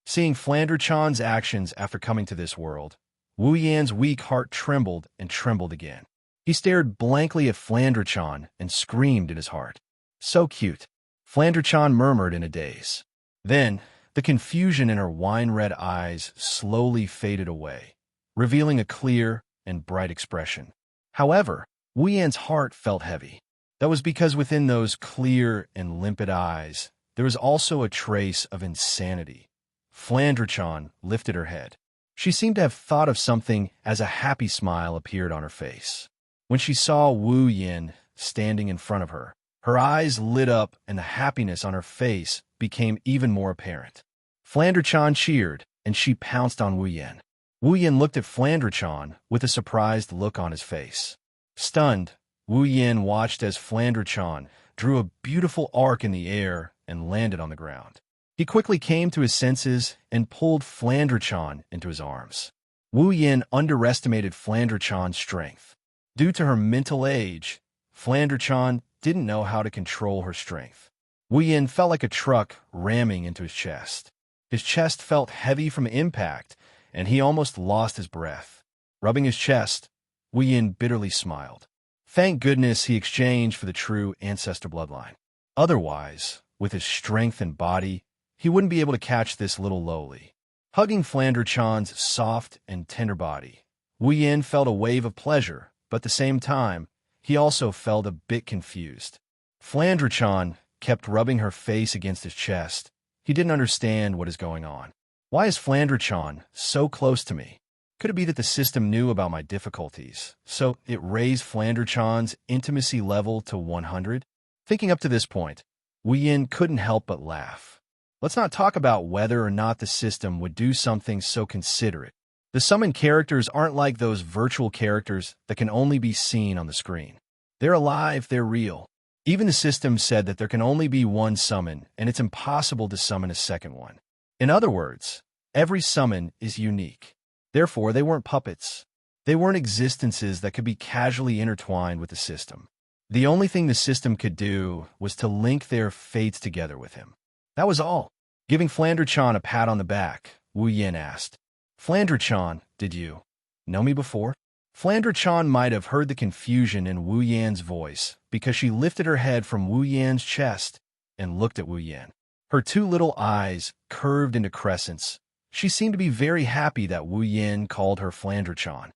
Seeing Flandre-chan's actions after coming to this world, Wu Yan's weak heart trembled and trembled again. He stared blankly at Flandre-chan and screamed in his heart. "So cute," Flandre-chan murmured in a daze. Then, the confusion in her wine-red eyes slowly faded away, revealing a clear and bright expression. However, Wu Yan's heart felt heavy. That was because within those clear and limpid eyes, there was also a trace of insanity. Flandre-chan lifted her head. She seemed to have thought of something as a happy smile appeared on her face. When she saw Wu Yin standing in front of her, her eyes lit up and the happiness on her face became even more apparent. Flandre-chan cheered, and she pounced on Wu Yin. Wu Yin looked at Flandre-chan with a surprised look on his face. Stunned, Wu Yin watched as Flandre-chan drew a beautiful arc in the air and landed on the ground. He quickly came to his senses and pulled Flandre-chan into his arms. Wu Yin underestimated Flandre-chan's strength. Due to her mental age, Flandre-chan didn't know how to control her strength. Wu Yin felt like a truck ramming into his chest. His chest felt heavy from impact, and he almost lost his breath. Rubbing his chest, Wu Yin bitterly smiled. Thank goodness he exchanged for the true ancestor bloodline. Otherwise, with his strength and body, he wouldn't be able to catch this little lowly. Hugging Flandre-chan's soft and tender body, Wu Yin felt a wave of pleasure, but at the same time, he also felt a bit confused. Flandre-chan kept rubbing her face against his chest. He didn't understand what is going on. Why is Flandre-chan so close to me? Could it be that the system knew about my difficulties, so it raised Flandre-chan's intimacy level to 100? Thinking up to this point, Wu Yin couldn't help but laugh. Let's not talk about whether or not the system would do something so considerate. The summoned characters aren't like those virtual characters that can only be seen on the screen. They're alive, they're real. Even the system said that there can only be one summon, and it's impossible to summon a second one. In other words, every summon is unique. Therefore, they weren't puppets. They weren't existences that could be casually intertwined with the system. The only thing the system could do was to link their fates together with him. That was all. Giving Flandre-chan a pat on the back, Wu Yin asked, "Flandre-chan, did you know me before?" Flandre-chan might have heard the confusion in Wu Yan's voice because she lifted her head from Wu Yan's chest and looked at Wu Yan. Her two little eyes curved into crescents. She seemed to be very happy that Wu Yin called her Flandre-chan.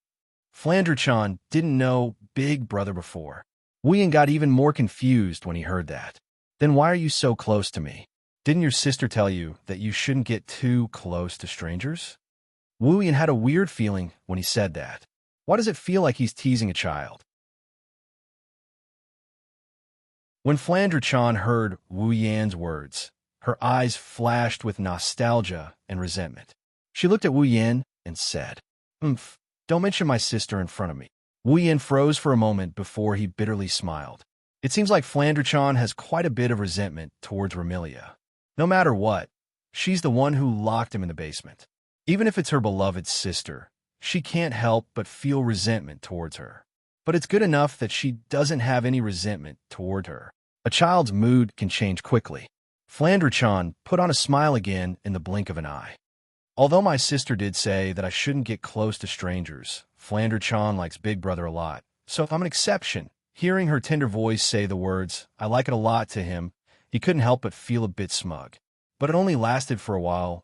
Flandre-chan didn't know Big Brother before. Wu Yin got even more confused when he heard that. "Then why are you so close to me? Didn't your sister tell you that you shouldn't get too close to strangers?" Wu Yin had a weird feeling when he said that. Why does it feel like he's teasing a child? When Flandre-chan heard Wu Yan's words, her eyes flashed with nostalgia and resentment. She looked at Wu Yan and said, Don't mention my sister in front of me." Wu Yan froze for a moment before he bitterly smiled. It seems like Flanderchan has quite a bit of resentment towards Ramilia. No matter what, she's the one who locked him in the basement. Even if it's her beloved sister, she can't help but feel resentment towards her. But it's good enough that she doesn't have any resentment toward her. A child's mood can change quickly. Flanderchan put on a smile again in the blink of an eye. Although my sister did say that I shouldn't get close to strangers, Flanderchan likes Big Brother a lot, so I'm an exception. Hearing her tender voice say the words, "I like it a lot" to him, he couldn't help but feel a bit smug. But it only lasted for a while.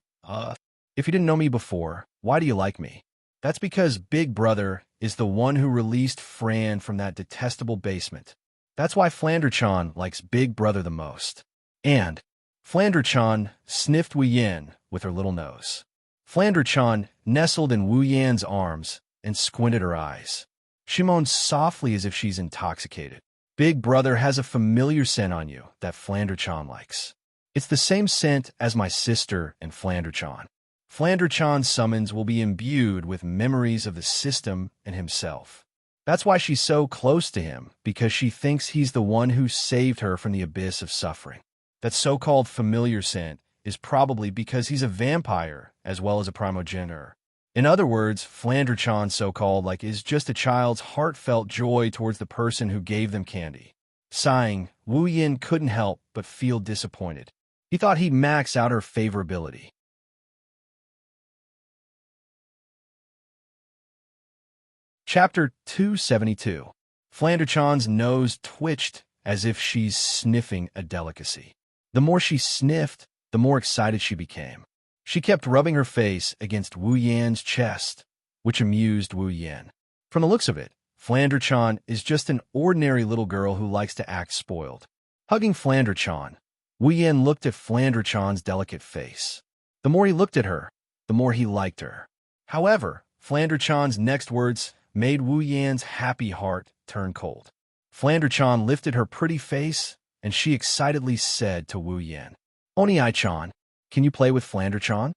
If you didn't know me before, why do you like me? That's because Big Brother is the one who released Fran from that detestable basement. That's why Flanderchan likes Big Brother the most. And Flanderchan sniffed Wu Yin with her little nose. Flanderchan nestled in Wu Yan's arms and squinted her eyes. She moaned softly as if she's intoxicated. Big Brother has a familiar scent on you that Flanderchan likes. It's the same scent as my sister and Flanderchan. Flanderchan's summons will be imbued with memories of the system and himself. That's why she's so close to him, because she thinks he's the one who saved her from the abyss of suffering. That so-called familiar scent is probably because he's a vampire as well as a primogenitor. In other words, Flanderchan's so-called is just a child's heartfelt joy towards the person who gave them candy. Sighing, Wu Yin couldn't help but feel disappointed. He thought he'd max out her favorability. Chapter 272. Flanderchan's nose twitched as if she's sniffing a delicacy. The more she sniffed, the more excited she became. She kept rubbing her face against Wu Yan's chest, which amused Wu Yan. From the looks of it, Flanderchan is just an ordinary little girl who likes to act spoiled. Hugging Flanderchan, Wu Yan looked at Flanderchan's delicate face. The more he looked at her, the more he liked her. However, Flanderchan's next words made Wu Yan's happy heart turn cold. Flanderchan lifted her pretty face, and she excitedly said to Wu Yan, "Oni-I-chan, can you play with Flanderchan?"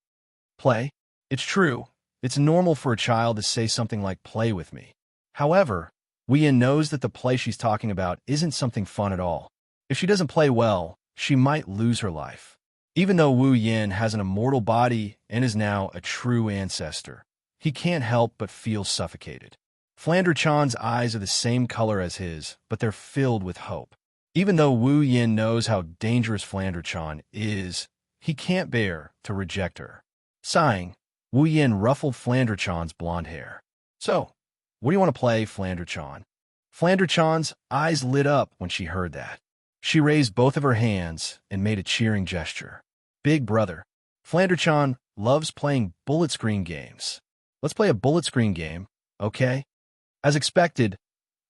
Play? It's true. It's normal for a child to say something like "play with me." However, Wu Yan knows that the play she's talking about isn't something fun at all. If she doesn't play well, she might lose her life. Even though Wu Yan has an immortal body and is now a true ancestor, he can't help but feel suffocated. Flanderchan's eyes are the same color as his, but they're filled with hope. Even though Wu Yin knows how dangerous Flanderchan is, he can't bear to reject her. Sighing, Wu Yin ruffled Flanderchan's blonde hair. "So, what do you want to play, Flanderchan?" Flanderchan's eyes lit up when she heard that. She raised both of her hands and made a cheering gesture. "Big Brother, Flanderchan loves playing bullet screen games. Let's play a bullet screen game, okay?" As expected,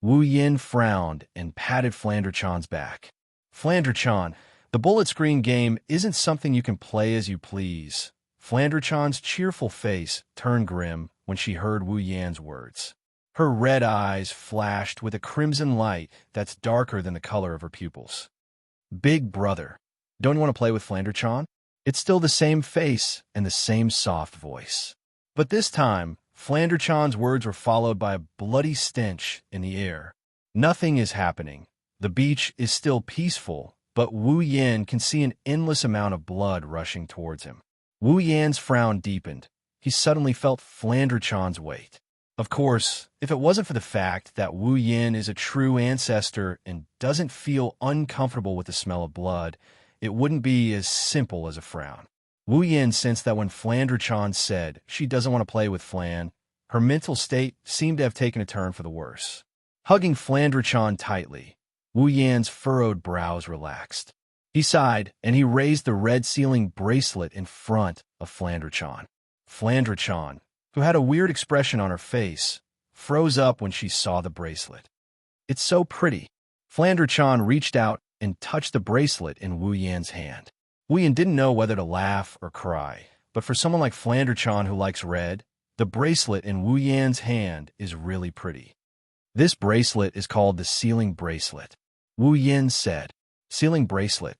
Wu Yin frowned and patted Flanderchan's back. "Flanderchan, the bullet screen game isn't something you can play as you please." Flanderchan's cheerful face turned grim when she heard Wu Yan's words. Her red eyes flashed with a crimson light that's darker than the color of her pupils. "Big Brother, don't you want to play with Flanderchan?" It's still the same face and the same soft voice. But this time, Flanderchan's words were followed by a bloody stench in the air. Nothing is happening. The beach is still peaceful, but Wu Yan can see an endless amount of blood rushing towards him. Wu Yan's frown deepened. He suddenly felt Flanderchan's weight. Of course, if it wasn't for the fact that Wu Yan is a true ancestor and doesn't feel uncomfortable with the smell of blood, it wouldn't be as simple as a frown. Wu Yan sensed that when Flanderchan said she doesn't want to play with Flan, her mental state seemed to have taken a turn for the worse. Hugging Flanderchan tightly, Wu Yan's furrowed brows relaxed. He sighed, and he raised the red sealing bracelet in front of Flanderchan. Flanderchan, who had a weird expression on her face, froze up when she saw the bracelet. "It's so pretty." Flanderchan reached out and touched the bracelet in Wu Yan's hand. Wu Yan didn't know whether to laugh or cry, but for someone like Flanderchan who likes red, the bracelet in Wu Yan's hand is really pretty. "This bracelet is called the sealing bracelet," Wu Yan said. "Sealing bracelet."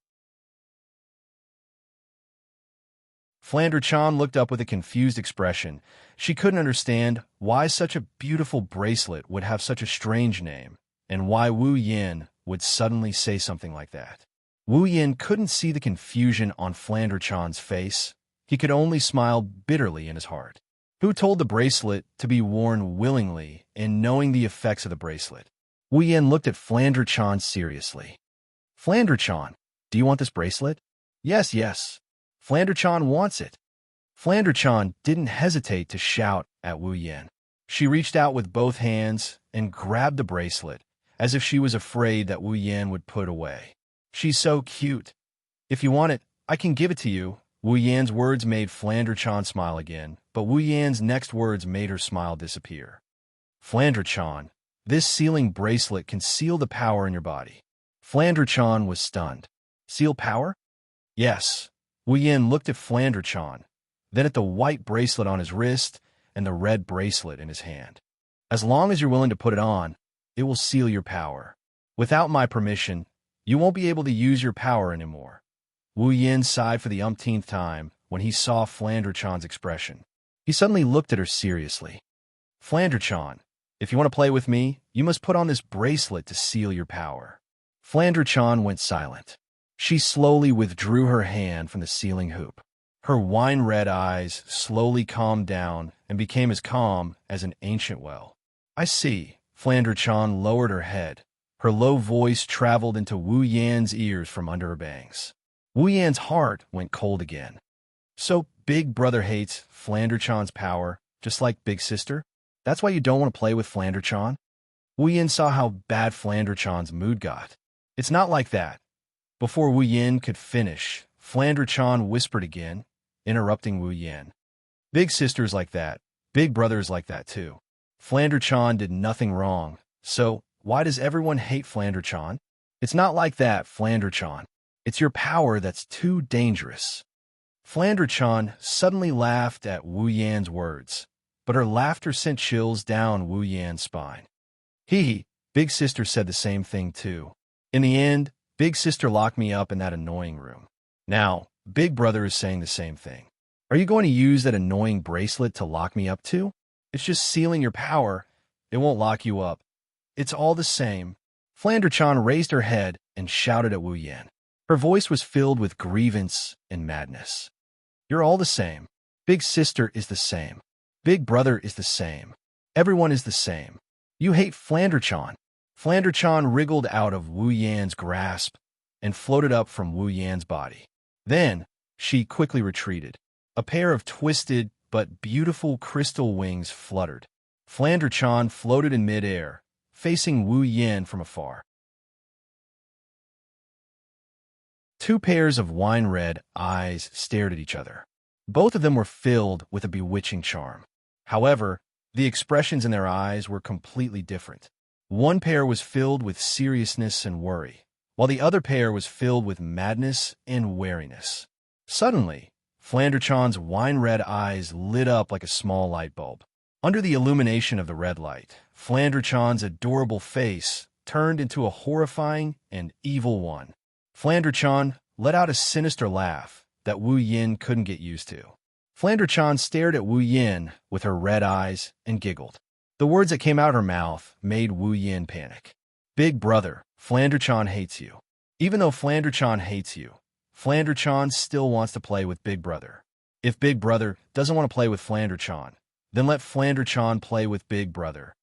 Flanderchan looked up with a confused expression. She couldn't understand why such a beautiful bracelet would have such a strange name, and why Wu Yan would suddenly say something like that. Wu Yin couldn't see the confusion on Flandre Chan's face. He could only smile bitterly in his heart. Who told the bracelet to be worn willingly and knowing the effects of the bracelet? Wu Yin looked at Flandre Chan seriously. Flandre Chan, do you want this bracelet? Yes, yes. Flandre Chan wants it. Flandre Chan didn't hesitate to shout at Wu Yin. She reached out with both hands and grabbed the bracelet, as if she was afraid that Wu Yin would put it away. She's so cute. If you want it, I can give it to you. Wu Yan's words made Flandre Chan smile again, but Wu Yan's next words made her smile disappear. Flandre Chan, this sealing bracelet can seal the power in your body. Flandre Chan was stunned. Seal power? Yes. Wu Yin looked at Flandre Chan, then at the white bracelet on his wrist and the red bracelet in his hand. As long as you're willing to put it on, it will seal your power. Without my permission, you won't be able to use your power anymore. Wu Yin sighed for the umpteenth time when he saw Flandre Chan's expression. He suddenly looked at her seriously. Flandre Chan, if you want to play with me, you must put on this bracelet to seal your power. Flandre Chan went silent. She slowly withdrew her hand from the sealing hoop. Her wine-red eyes slowly calmed down and became as calm as an ancient well. I see. Flandre Chan lowered her head. Her low voice traveled into Wu Yan's ears from under her bangs. Wu Yan's heart went cold again. So Big Brother hates Flandre Chan's power, just like Big Sister? That's why you don't want to play with Flandre Chan? Wu Yan saw how bad Flandre Chan's mood got. It's not like that. Before Wu Yan could finish, Flandre Chan whispered again, interrupting Wu Yan. Big Sister's like that. Big Brother's like that too. Flandre Chan did nothing wrong, so why does everyone hate Flandre Chan? It's not like that, Flandre Chan. It's your power that's too dangerous. Flandre Chan suddenly laughed at Wu Yan's words, but her laughter sent chills down Wu Yan's spine. Hee, Big Sister said the same thing too. In the end, Big Sister locked me up in that annoying room. Now, Big Brother is saying the same thing. Are you going to use that annoying bracelet to lock me up too? It's just sealing your power. It won't lock you up. It's all the same. Flandre Chan raised her head and shouted at Wu Yan. Her voice was filled with grievance and madness. You're all the same. Big Sister is the same. Big Brother is the same. Everyone is the same. You hate Flandre Chan. Flandre Chan wriggled out of Wu Yan's grasp and floated up from Wu Yan's body. Then, she quickly retreated. A pair of twisted but beautiful crystal wings fluttered. Flandre Chan floated in midair, facing Wu Yan from afar. Two pairs of wine-red eyes stared at each other. Both of them were filled with a bewitching charm. However, the expressions in their eyes were completely different. One pair was filled with seriousness and worry, while the other pair was filled with madness and wariness. Suddenly, Flandre Chan's wine-red eyes lit up like a small light bulb. Under the illumination of the red light, Flandre Chan's adorable face turned into a horrifying and evil one. Flandre Chan let out a sinister laugh that Wu Yin couldn't get used to. Flandre Chan stared at Wu Yin with her red eyes and giggled. The words that came out of her mouth made Wu Yin panic. Big Brother, Flandre Chan hates you. Even though Flandre Chan hates you, Flandre Chan still wants to play with Big Brother. If Big Brother doesn't want to play with Flandre Chan, then let Flandre Chan play with Big Brother.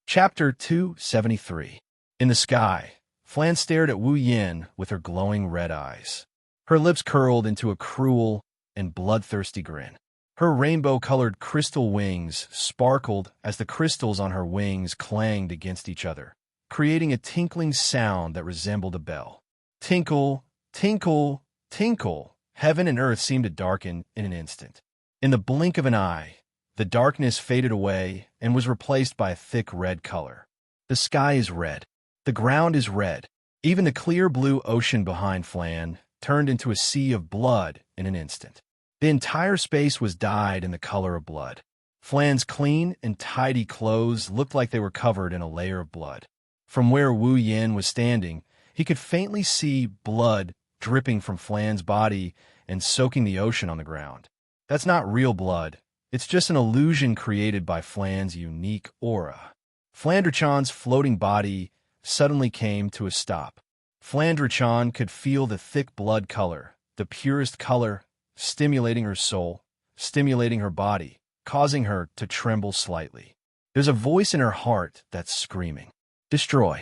Chapter 273. In the sky, Flan stared at Wu Yin with her glowing red eyes. Her lips curled into a cruel and bloodthirsty grin. Her rainbow-colored crystal wings sparkled as the crystals on her wings clanged against each other, creating a tinkling sound that resembled a bell. Tinkle, tinkle, tinkle. Heaven and earth seemed to darken in an instant. In the blink of an eye, the darkness faded away and was replaced by a thick red color. The sky is red. The ground is red. Even the clear blue ocean behind Flan turned into a sea of blood in an instant. The entire space was dyed in the color of blood. Flan's clean and tidy clothes looked like they were covered in a layer of blood. From where Wu Yin was standing, he could faintly see blood dripping from Flan's body and soaking the ocean on the ground. That's not real blood. It's just an illusion created by Flan's unique aura. Flandre-chan's floating body suddenly came to a stop. Flandre-chan could feel the thick blood color, the purest color, stimulating her soul, stimulating her body, causing her to tremble slightly. There's a voice in her heart that's screaming, "Destroy!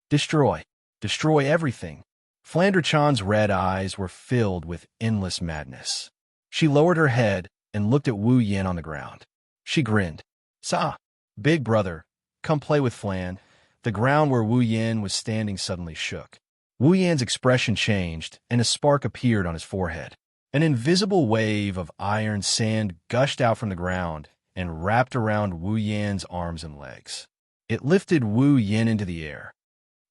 Destroy! Destroy everything!" Flandre-chan's red eyes were filled with endless madness. She lowered her head and looked at Wu Yin on the ground. She grinned. "Sa, big brother, come play with Flan." The ground where Wu Yin was standing suddenly shook. Wu Yan's expression changed, and a spark appeared on his forehead. An invisible wave of iron sand gushed out from the ground and wrapped around Wu Yan's arms and legs. It lifted Wu Yin into the air.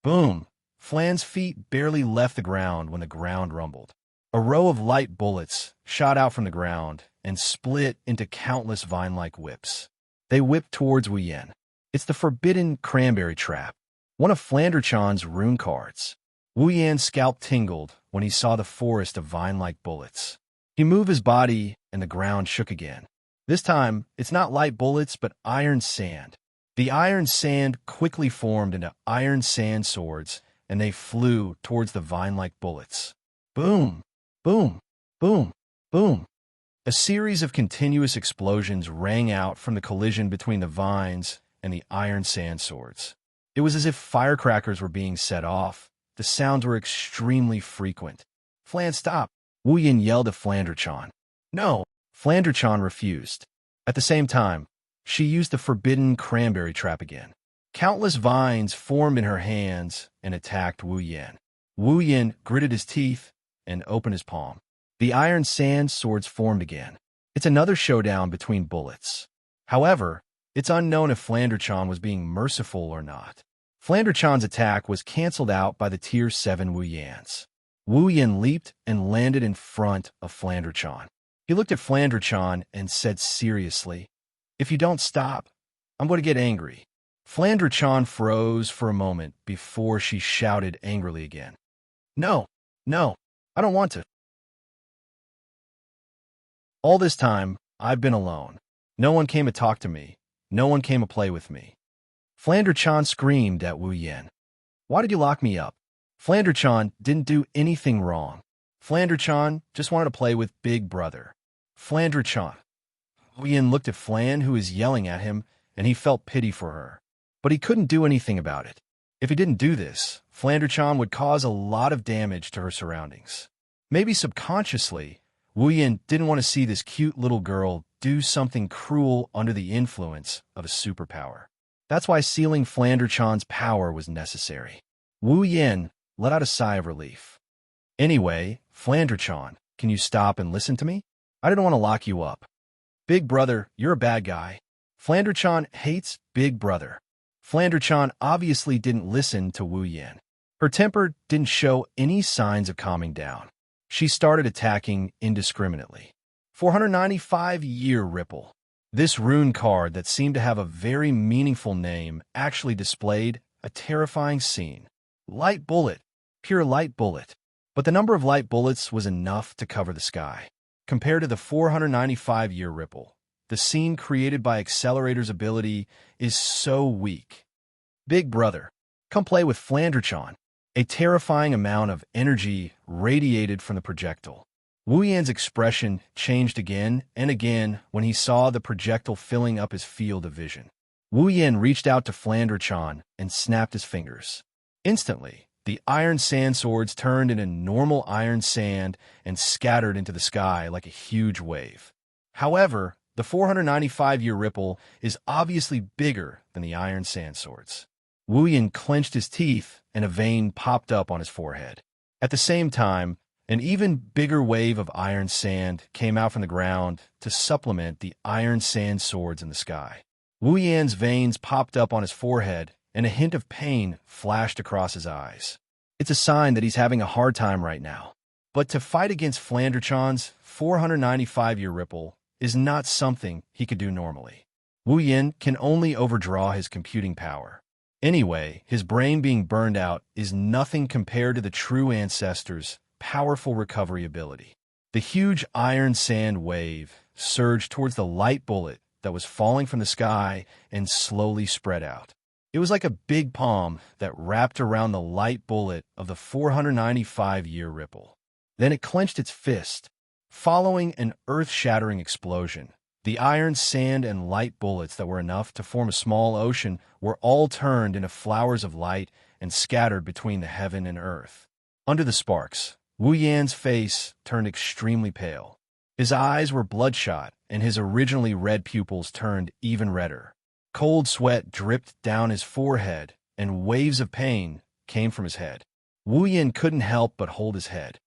Boom! Flan's feet barely left the ground when the ground rumbled. A row of light bullets shot out from the ground and split into countless vine-like whips. They whipped towards Wu Yin. It's the forbidden cranberry trap, one of Flandre-chan's rune cards. Wu Yan's scalp tingled when he saw the forest of vine-like bullets. He moved his body, and the ground shook again. This time, it's not light bullets, but iron sand. The iron sand quickly formed into iron sand swords, and they flew towards the vine-like bullets. Boom! Boom! Boom! Boom! A series of continuous explosions rang out from the collision between the vines and the iron sand swords. It was as if firecrackers were being set off. The sounds were extremely frequent. "Flan, stop!" Wu Yin yelled at Flandre-chan. "No!" Flandre-chan refused. At the same time, she used the forbidden cranberry trap again. Countless vines formed in her hands and attacked Wu Yin. Wu Yin gritted his teeth and opened his palm. The iron sand swords formed again. It's another showdown between bullets. However, it's unknown if Flandre-chan was being merciful or not. Flandre-chan's attack was cancelled out by the Tier 7 Wu Yans. Wu Yin leaped and landed in front of Flandre-chan. He looked at Flandre-chan and said seriously, "If you don't stop, I'm going to get angry." Flandre-chan froze for a moment before she shouted angrily again. No, I don't want to." All this time, I've been alone. No one came to talk to me. No one came to play with me. Flandre-chan screamed at Wu Yin. "Why did you lock me up?" Flandre-chan didn't do anything wrong. Flandre-chan just wanted to play with Big Brother. Flandre-chan. Wu Yin looked at Flan, who was yelling at him, and he felt pity for her. But he couldn't do anything about it. If he didn't do this, Flandre-chan would cause a lot of damage to her surroundings. Maybe subconsciously, Wu Yin didn't want to see this cute little girl do something cruel under the influence of a superpower. That's why sealing Flandre-chan's power was necessary. Wu Yin let out a sigh of relief. "Anyway, Flandre-chan, can you stop and listen to me? I didn't want to lock you up. Big Brother, you're a bad guy." Flandre-chan hates Big Brother. Flandre-chan obviously didn't listen to Wu Yin. Her temper didn't show any signs of calming down. She started attacking indiscriminately. 495-year ripple. This rune card that seemed to have a very meaningful name actually displayed a terrifying scene. Light bullet. Pure light bullet. But the number of light bullets was enough to cover the sky. Compared to the 495-year ripple, the scene created by Accelerator's ability is so weak. "Big Brother, come play with Flandre-chan." A terrifying amount of energy radiated from the projectile. Wu Yan's expression changed again and again when he saw the projectile filling up his field of vision. Wu Yan reached out to Flandre-chan and snapped his fingers. Instantly, the iron sand swords turned into normal iron sand and scattered into the sky like a huge wave. However, the 495-year ripple is obviously bigger than the iron sand swords. Wu Yan clenched his teeth and a vein popped up on his forehead. At the same time, an even bigger wave of iron sand came out from the ground to supplement the iron sand swords in the sky. Wu Yan's veins popped up on his forehead, and a hint of pain flashed across his eyes. It's a sign that he's having a hard time right now. But to fight against Flandre-chan's 495-year ripple is not something he could do normally. Wu Yan can only overdraw his computing power. Anyway, his brain being burned out is nothing compared to the true ancestors' powerful recovery ability. The The huge iron sand wave surged towards the light bullet that was falling from the sky and slowly spread out. It was like a big palm that wrapped around the light bullet of the 495-year ripple. Then it clenched its fist, following an earth-shattering explosion. The iron, sand, and light bullets that were enough to form a small ocean were all turned into flowers of light and scattered between the heaven and earth. Under the sparks, Wu Yan's face turned extremely pale. His eyes were bloodshot, and his originally red pupils turned even redder. Cold sweat dripped down his forehead, and waves of pain came from his head. Wu Yan couldn't help but hold his head.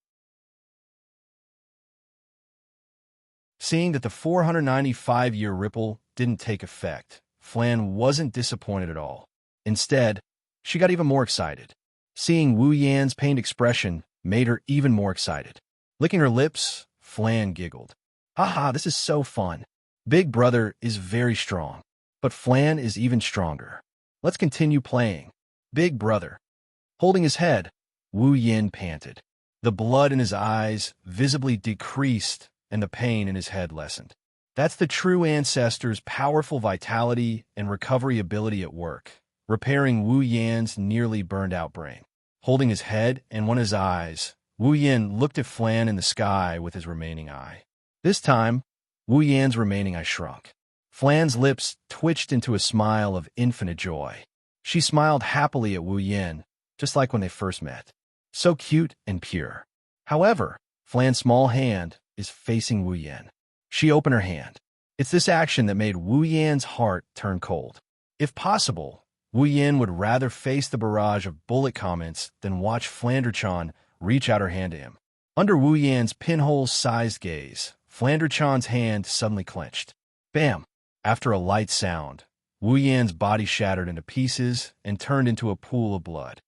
Seeing that the 495-year ripple didn't take effect, Flan wasn't disappointed at all. Instead, she got even more excited. Seeing Wu Yan's pained expression made her even more excited. Licking her lips, Flan giggled. Haha, this is so fun. Big Brother is very strong, but Flan is even stronger. Let's continue playing. Big Brother. Holding his head, Wu Yan panted. The blood in his eyes visibly decreased and the pain in his head lessened. That's the true ancestor's powerful vitality and recovery ability at work, repairing Wu Yan's nearly burned-out brain. Holding his head and one of his eyes, Wu Yan looked at Flan in the sky with his remaining eye. This time, Wu Yan's remaining eye shrunk. Flan's lips twitched into a smile of infinite joy. She smiled happily at Wu Yan, just like when they first met. So cute and pure. However, Flan's small hand is facing Wu Yan. She opened her hand. It's this action that made Wu Yan's heart turn cold. If possible, Wu Yan would rather face the barrage of bullet comments than watch Flanderchan reach out her hand to him. Under Wu Yan's pinhole-sized gaze, Flanderchan's hand suddenly clenched. Bam! After a light sound, Wu Yan's body shattered into pieces and turned into a pool of blood.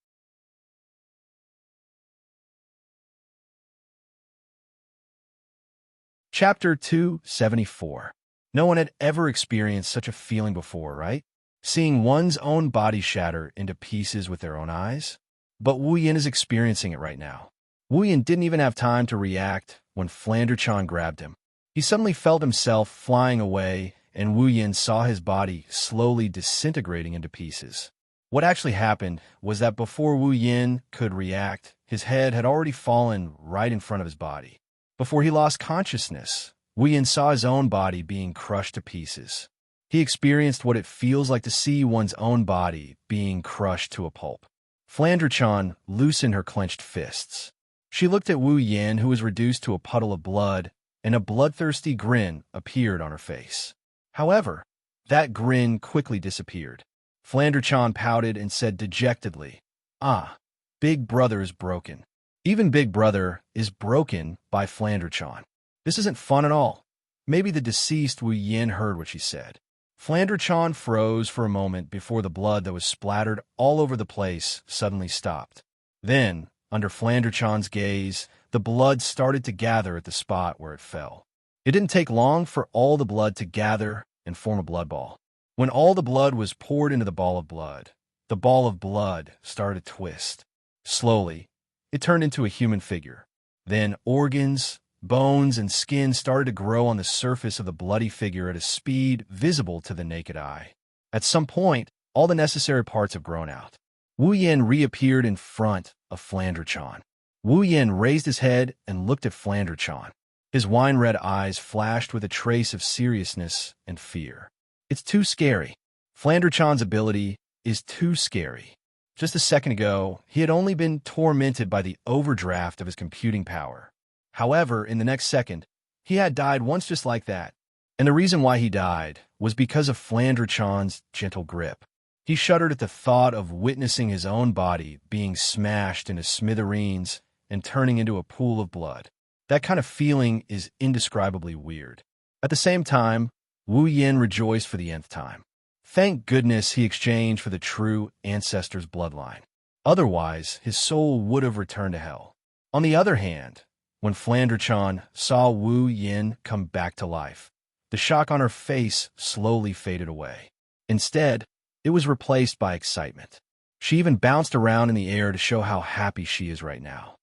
Chapter 274. No one had ever experienced such a feeling before, right? Seeing one's own body shatter into pieces with their own eyes? But Wu Yan is experiencing it right now. Wu Yan didn't even have time to react when Flanderchan grabbed him. He suddenly felt himself flying away, and Wu Yan saw his body slowly disintegrating into pieces. What actually happened was that before Wu Yan could react, his head had already fallen right in front of his body. Before he lost consciousness, Wu Yan saw his own body being crushed to pieces. He experienced what it feels like to see one's own body being crushed to a pulp. Flanderchan loosened her clenched fists. She looked at Wu Yan, who was reduced to a puddle of blood, and a bloodthirsty grin appeared on her face. However, that grin quickly disappeared. Flanderchan pouted and said dejectedly, "Ah, Big Brother is broken." Even Big Brother is broken by Flanderchan. This isn't fun at all. Maybe the deceased Wu Yan heard what she said. Flanderchan froze for a moment before the blood that was splattered all over the place suddenly stopped. Then, under Flanderchan's gaze, the blood started to gather at the spot where it fell. It didn't take long for all the blood to gather and form a blood ball. When all the blood was poured into the ball of blood started to twist. Slowly, it turned into a human figure. Then organs, bones, and skin started to grow on the surface of the bloody figure at a speed visible to the naked eye. At some point, all the necessary parts have grown out. Wu Yan reappeared in front of Flanderchan. Wu Yan raised his head and looked at Flanderchan. His wine-red eyes flashed with a trace of seriousness and fear. It's too scary. Flanderchan's ability is too scary. Just a second ago, he had only been tormented by the overdraft of his computing power. However, in the next second, he had died once just like that. And the reason why he died was because of Flanderchan's gentle grip. He shuddered at the thought of witnessing his own body being smashed into smithereens and turning into a pool of blood. That kind of feeling is indescribably weird. At the same time, Wu Yan rejoiced for the nth time. Thank goodness he exchanged for the true ancestor's bloodline. Otherwise, his soul would have returned to hell. On the other hand, when Flanderchan saw Wu Yan come back to life, the shock on her face slowly faded away. Instead, it was replaced by excitement. She even bounced around in the air to show how happy she is right now.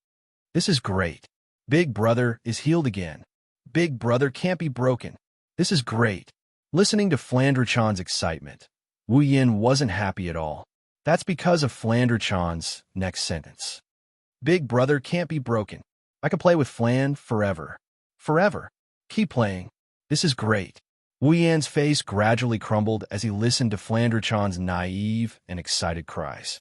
This is great. Big Brother is healed again. Big Brother can't be broken. This is great. Listening to Flandre-chan's excitement, Wu Yin wasn't happy at all. That's because of Flandre-chan's next sentence. Big Brother can't be broken. I can play with Flan forever. Forever. Keep playing. This is great. Wu Yan's face gradually crumbled as he listened to Flandre-chan's naive and excited cries.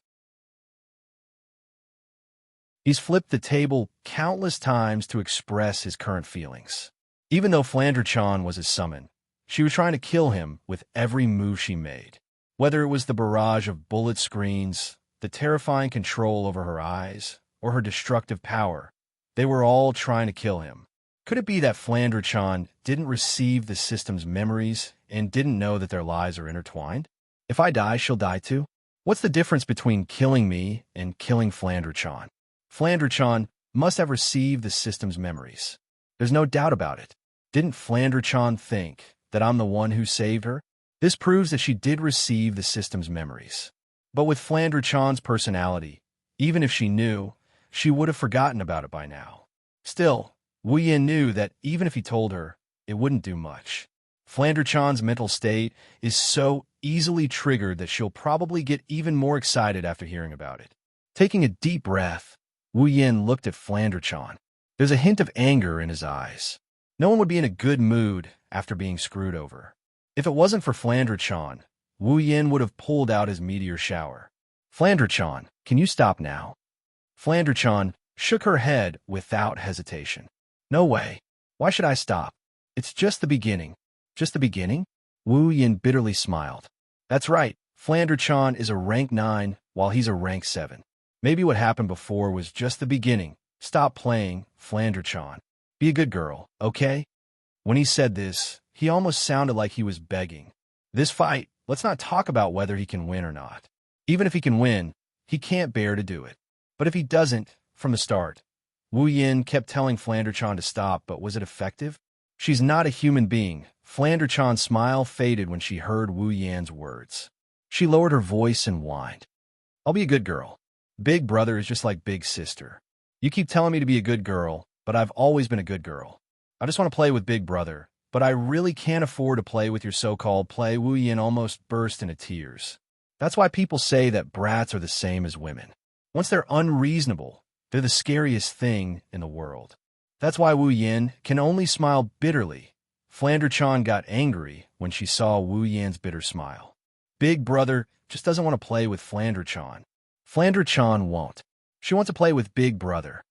He's flipped the table countless times to express his current feelings. Even though Flandre-chan was his summon, she was trying to kill him with every move she made. Whether it was the barrage of bullet screens, the terrifying control over her eyes, or her destructive power, they were all trying to kill him. Could it be that Flandre-chan didn't receive the system's memories and didn't know that their lives are intertwined? If I die, she'll die too? What's the difference between killing me and killing Flandre-chan? Flandre-chan must have received the system's memories. There's no doubt about it. Didn't Flandre-chan think that I'm the one who saved her? This proves that she did receive the system's memories. But with Flandre-chan's personality, even if she knew, she would have forgotten about it by now. Still, Wu Yin knew that even if he told her, it wouldn't do much. Flandre-chan's mental state is so easily triggered that she'll probably get even more excited after hearing about it. Taking a deep breath, Wu Yin looked at Flandre-chan. There's a hint of anger in his eyes. No one would be in a good mood after being screwed over. If it wasn't for Flandre-chan, Wu Yin would have pulled out his meteor shower. Flandre-chan, can you stop now? Flandre-chan shook her head without hesitation. No way. Why should I stop? It's just the beginning. Just the beginning? Wu Yin bitterly smiled. That's right. Flandre-chan is a rank 9 while he's a rank 7. Maybe what happened before was just the beginning. Stop playing, Flandre-chan. Be a good girl, okay? When he said this, he almost sounded like he was begging. This fight, let's not talk about whether he can win or not. Even if he can win, he can't bear to do it. But if he doesn't, from the start, Wu Yin kept telling Flandre-chan to stop, but was it effective? She's not a human being. Flandre-chan's smile faded when she heard Wu Yan's words. She lowered her voice and whined. I'll be a good girl. Big Brother is just like Big Sister. You keep telling me to be a good girl, but I've always been a good girl. I just want to play with Big Brother, but I really can't afford to play with your so-called play. Wu Yin almost burst into tears. That's why people say that brats are the same as women. Once they're unreasonable, they're the scariest thing in the world. That's why Wu Yin can only smile bitterly. Flandre-chan got angry when she saw Wu Yan's bitter smile. Big Brother just doesn't want to play with Flandre-chan. Flandre-chan won't. She wants to play with Big Brother.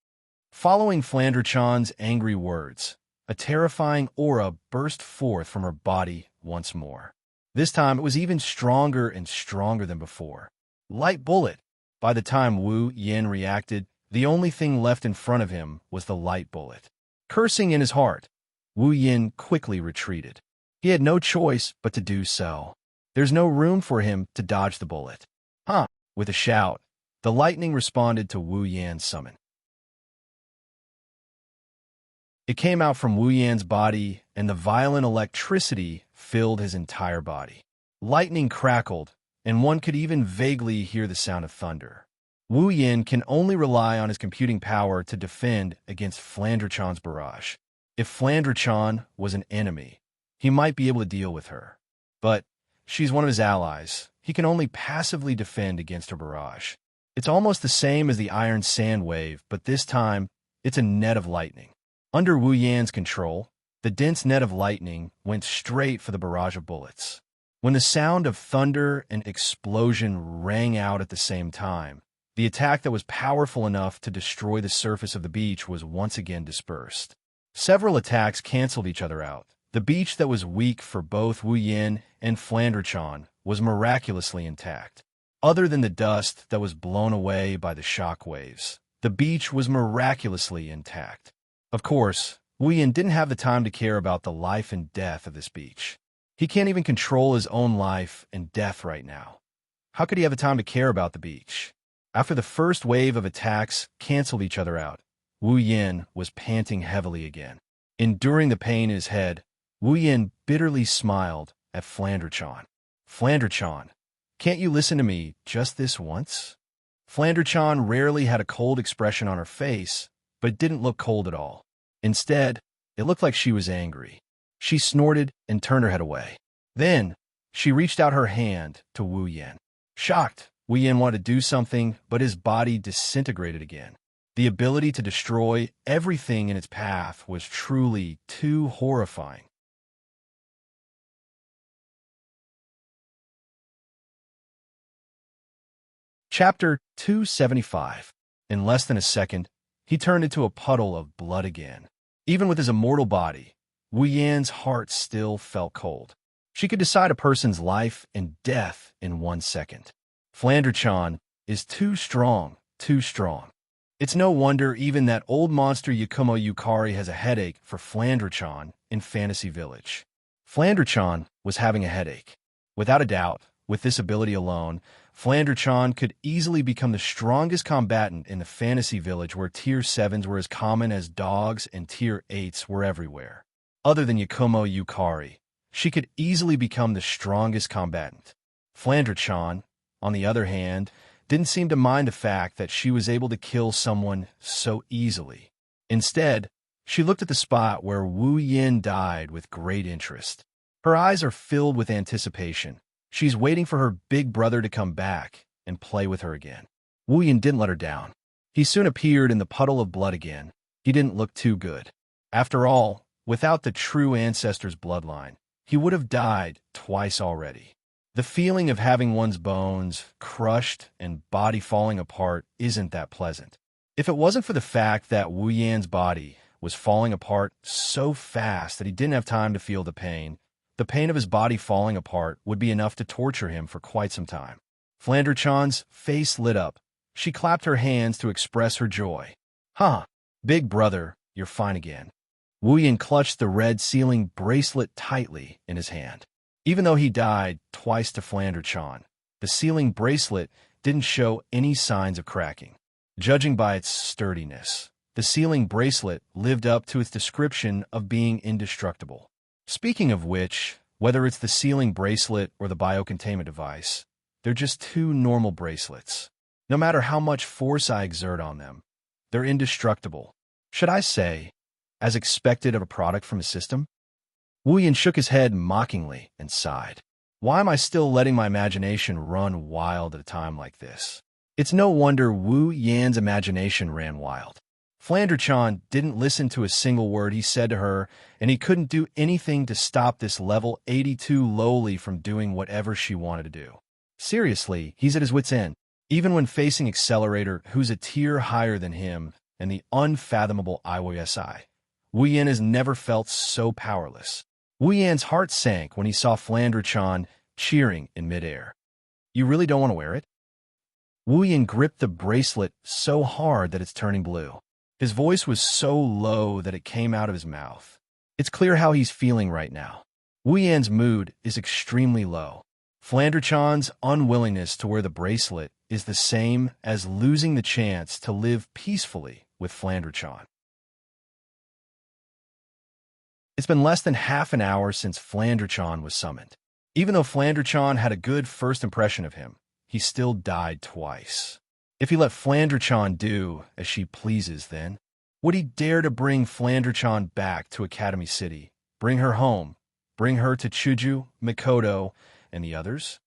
Following Flandre-chan's angry words, a terrifying aura burst forth from her body once more. This time it was even stronger and stronger than before. Light bullet. By the time Wu Yin reacted, the only thing left in front of him was the light bullet. Cursing in his heart, Wu Yin quickly retreated. He had no choice but to do so. There's no room for him to dodge the bullet. Huh! With a shout, the lightning responded to Wu Yan's summon. It came out from Wu Yan's body, and the violent electricity filled his entire body. Lightning crackled, and one could even vaguely hear the sound of thunder. Wu Yin can only rely on his computing power to defend against Flandre-chan's barrage. If Flandre-chan was an enemy, he might be able to deal with her. But she's one of his allies. He can only passively defend against her barrage. It's almost the same as the iron sand wave, but this time, it's a net of lightning. Under Wu Yan's control, the dense net of lightning went straight for the barrage of bullets. When the sound of thunder and explosion rang out at the same time, the attack that was powerful enough to destroy the surface of the beach was once again dispersed. Several attacks canceled each other out. The beach that was weak for both Wu Yin and Flandre-chan was miraculously intact. Other than the dust that was blown away by the shock waves, the beach was miraculously intact. Of course, Wu Yin didn't have the time to care about the life and death of this beach. He can't even control his own life and death right now. How could he have the time to care about the beach? After the first wave of attacks canceled each other out, Wu Yin was panting heavily again. Enduring the pain in his head, Wu Yin bitterly smiled at Flandre-chan. Flandre-chan, can't you listen to me just this once? Flandre-chan rarely had a cold expression on her face, but it didn't look cold at all. Instead, it looked like she was angry. She snorted and turned her head away. Then, she reached out her hand to Wu Yan. Shocked, Wu Yan wanted to do something, but his body disintegrated again. The ability to destroy everything in its path was truly too horrifying. Chapter 275. In less than a second, he turned into a puddle of blood again. Even with his immortal body, Wu Yan's heart still felt cold. She could decide a person's life and death in 1 second. Flandre-chan is too strong, too strong. It's no wonder even that old monster Yakumo Yukari has a headache for Flandre-chan in Fantasy Village. Flandre-chan was having a headache. Without a doubt, with this ability alone, Flandre-chan could easily become the strongest combatant in the Fantasy Village where Tier 7s were as common as dogs and Tier 8s were everywhere. Other than Yakumo Yukari, she could easily become the strongest combatant. Flandre-chan, on the other hand, didn't seem to mind the fact that she was able to kill someone so easily. Instead, she looked at the spot where Wu Yan died with great interest. Her eyes are filled with anticipation. She's waiting for her big brother to come back and play with her again. Wu Yan didn't let her down. He soon appeared in the puddle of blood again. He didn't look too good. After all, without the true ancestor's bloodline, he would have died twice already. The feeling of having one's bones crushed and body falling apart isn't that pleasant. If it wasn't for the fact that Wu Yan's body was falling apart so fast that he didn't have time to feel the pain of his body falling apart would be enough to torture him for quite some time. Flandre-chan's face lit up. She clapped her hands to express her joy. Huh, big brother, you're fine again. Wu Yan clutched the red sealing bracelet tightly in his hand. Even though he died twice to Flandre-chan, the sealing bracelet didn't show any signs of cracking. Judging by its sturdiness, the sealing bracelet lived up to its description of being indestructible. Speaking of which, whether it's the sealing bracelet or the biocontainment device, they're just two normal bracelets. No matter how much force I exert on them, they're indestructible. Should I say, as expected of a product from a system? Wu Yan shook his head mockingly and sighed. Why am I still letting my imagination run wild at a time like this? It's no wonder Wu Yan's imagination ran wild. Flandre-chan didn't listen to a single word he said to her, and he couldn't do anything to stop this level 82 lowly from doing whatever she wanted to do. Seriously, he's at his wit's end. Even when facing Accelerator, who's a tier higher than him, and the unfathomable IWSI, Wu Yan has never felt so powerless. Wu Yan's heart sank when he saw Flandre-chan cheering in midair. You really don't want to wear it? Wu Yan gripped the bracelet so hard that it's turning blue. His voice was so low that it came out of his mouth. It's clear how he's feeling right now. Wu Yan's mood is extremely low. Flandre-chan's unwillingness to wear the bracelet is the same as losing the chance to live peacefully with Flandre-chan. It's been less than half an hour since Flandre-chan was summoned. Even though Flandre-chan had a good first impression of him, he still died twice. If he let Flandre-chan do as she pleases then, would he dare to bring Flandre-chan back to Academy City, bring her home, bring her to Chuju, Mikoto, and the others?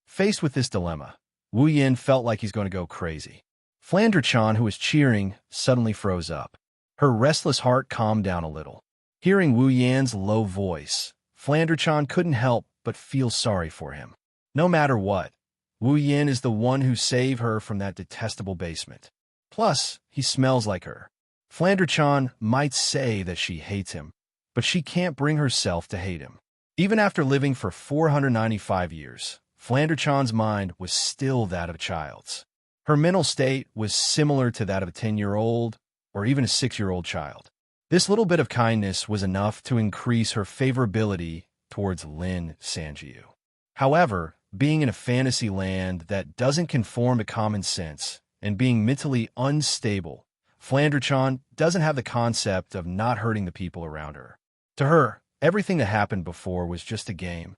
Faced with this dilemma, Wu Yan felt like he's going to go crazy. Flandre-chan, who was cheering, suddenly froze up. Her restless heart calmed down a little. Hearing Wu Yan's low voice, Flandre-chan couldn't help but feel sorry for him. No matter what, Wu Yan is the one who saved her from that detestable basement. Plus, he smells like her. Flandre-chan might say that she hates him, but she can't bring herself to hate him. Even after living for 495 years, Flandre-chan's mind was still that of a child's. Her mental state was similar to that of a 10-year-old or even a 6-year-old child. This little bit of kindness was enough to increase her favorability towards Lin Sanjiu. However, being in a fantasy land that doesn't conform to common sense and being mentally unstable, Flandre-chan doesn't have the concept of not hurting the people around her. To her, everything that happened before was just a game.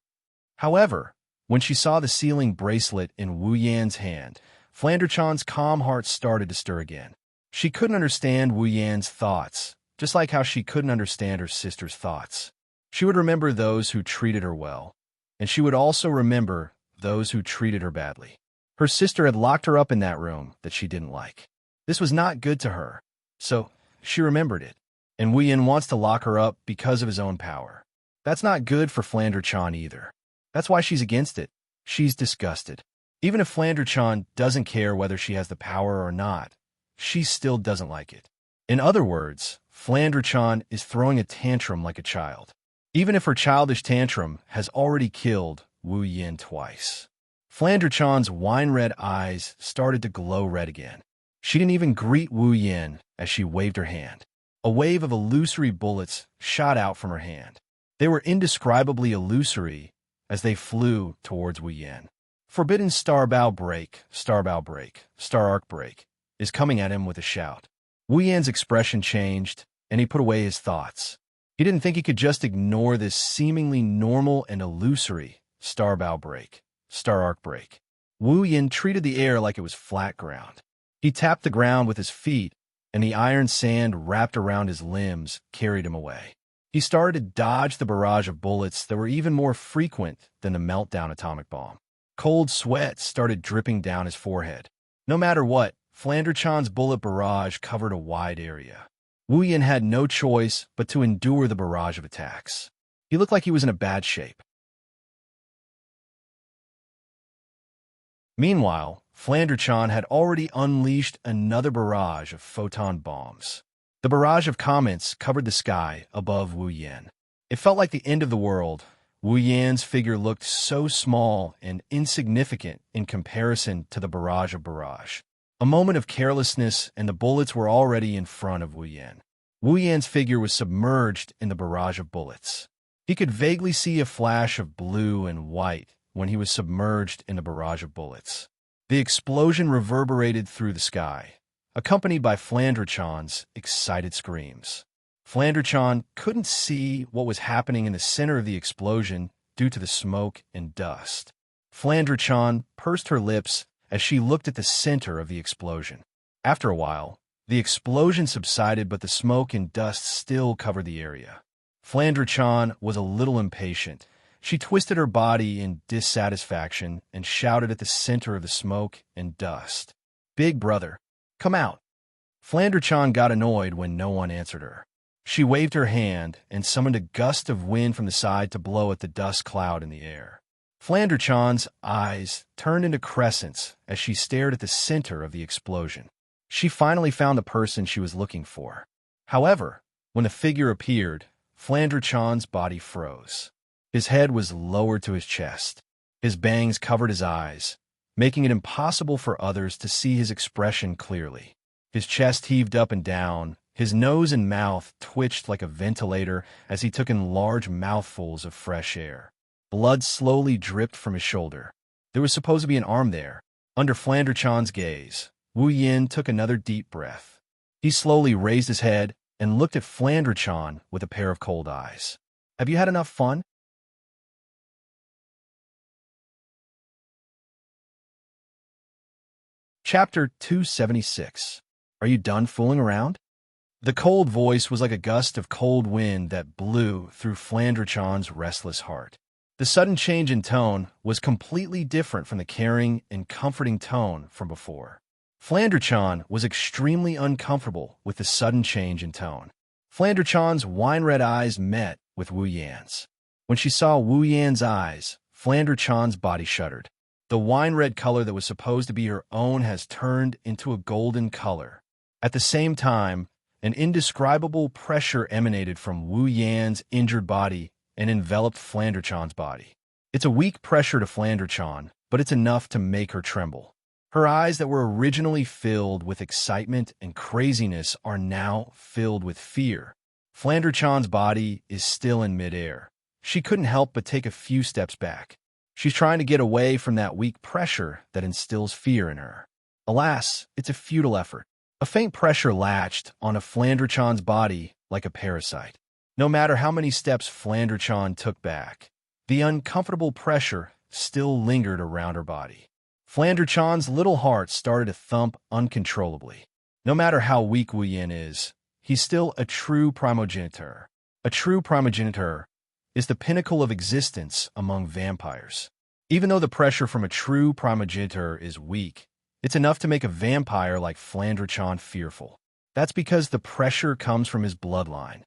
However, when she saw the sealing bracelet in Wu Yan's hand, Flandre-chan's calm heart started to stir again. She couldn't understand Wu Yan's thoughts, just like how she couldn't understand her sister's thoughts. She would remember those who treated her well, and she would also remember those who treated her badly. Her sister had locked her up in that room that she didn't like. This was not good to her, so she remembered it. And Wu Yin wants to lock her up because of his own power. That's not good for Flandre-chan either. That's why she's against it. She's disgusted. Even if Flandre-chan doesn't care whether she has the power or not, she still doesn't like it. In other words, Flandre-chan is throwing a tantrum like a child, even if her childish tantrum has already killed Wu Yin twice. Flandre-chan's wine-red eyes started to glow red again. She didn't even greet Wu Yin as she waved her hand. A wave of illusory bullets shot out from her hand. They were indescribably illusory as they flew towards Wu Yin. Forbidden star bow break, star arc break, is coming at him with a shout. Wu Yan's expression changed, and he put away his thoughts. He didn't think he could just ignore this seemingly normal and illusory star bow break, star arc break. Wu Yin treated the air like it was flat ground. He tapped the ground with his feet, and the iron sand wrapped around his limbs carried him away. He started to dodge the barrage of bullets that were even more frequent than the meltdown atomic bomb. Cold sweat started dripping down his forehead. No matter what, Flandre-chan's bullet barrage covered a wide area. Wu Yin had no choice but to endure the barrage of attacks. He looked like he was in a bad shape. Meanwhile, Flandre-chan had already unleashed another barrage of photon bombs. The barrage of comments covered the sky above Wu Yin. It felt like the end of the world. Wu Yan's figure looked so small and insignificant in comparison to the barrage of barrage. A moment of carelessness, and the bullets were already in front of Wu Yin. Wu Yan's figure was submerged in the barrage of bullets. He could vaguely see a flash of blue and white when he was submerged in the barrage of bullets. The explosion reverberated through the sky, accompanied by Flandre-chan's excited screams. Flandre-chan couldn't see what was happening in the center of the explosion due to the smoke and dust. Flandre-chan pursed her lips as she looked at the center of the explosion. After a while, the explosion subsided, but the smoke and dust still covered the area. Flandre-chan was a little impatient. She twisted her body in dissatisfaction and shouted at the center of the smoke and dust, "Big brother, come out!" Flandre-chan got annoyed when no one answered her. She waved her hand and summoned a gust of wind from the side to blow at the dust cloud in the air. Flandre-chan's eyes turned into crescents as she stared at the center of the explosion. She finally found the person she was looking for. However, when the figure appeared, Flandre-chan's body froze. His head was lowered to his chest. His bangs covered his eyes, making it impossible for others to see his expression clearly. His chest heaved up and down. His nose and mouth twitched like a ventilator as he took in large mouthfuls of fresh air. Blood slowly dripped from his shoulder. There was supposed to be an arm there. Under Flandre-chan's gaze, Wu Yin took another deep breath. He slowly raised his head and looked at Flandre-chan with a pair of cold eyes. "Have you had enough fun?" Chapter 276. Are you done fooling around? The cold voice was like a gust of cold wind that blew through Flandre-chan's restless heart. The sudden change in tone was completely different from the caring and comforting tone from before. Flandre-chan was extremely uncomfortable with the sudden change in tone. Flandre-chan's wine-red eyes met with Wu Yan's. When she saw Wu Yan's eyes, Flandre-chan's body shuddered. The wine-red color that was supposed to be her own has turned into a golden color. At the same time, an indescribable pressure emanated from Wu Yan's injured body and enveloped Flandre-chan's body. It's a weak pressure to Flandre-chan, but it's enough to make her tremble. Her eyes that were originally filled with excitement and craziness are now filled with fear. Flandre-chan's body is still in midair. She couldn't help but take a few steps back. She's trying to get away from that weak pressure that instills fear in her. Alas, it's a futile effort. A faint pressure latched onto Flandre-chan's body like a parasite. No matter how many steps Flandre-chan took back, the uncomfortable pressure still lingered around her body. Flandre-chan's little heart started to thump uncontrollably. No matter how weak Wu Yin is, he's still a true primogenitor. A true primogenitor is the pinnacle of existence among vampires. Even though the pressure from a true primogenitor is weak, it's enough to make a vampire like Flandre fearful. That's because the pressure comes from his bloodline.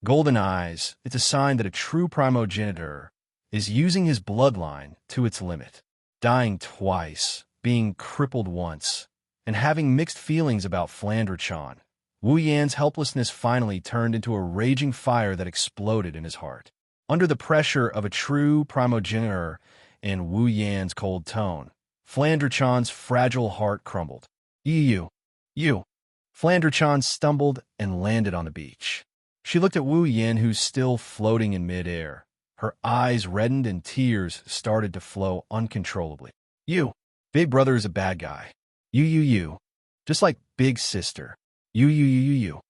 Golden eyes, it's a sign that a true primogenitor is using his bloodline to its limit. Dying twice, being crippled once, and having mixed feelings about Flandre. Wu Yan's helplessness finally turned into a raging fire that exploded in his heart. Under the pressure of a true primogenitor and Wu Yan's cold tone, Flandre fragile heart crumbled. You. Flandre stumbled and landed on the beach. She looked at Wu Yan, who's still floating in midair. Her eyes reddened and tears started to flow uncontrollably. You. Big brother is a bad guy. You. Just like big sister. You.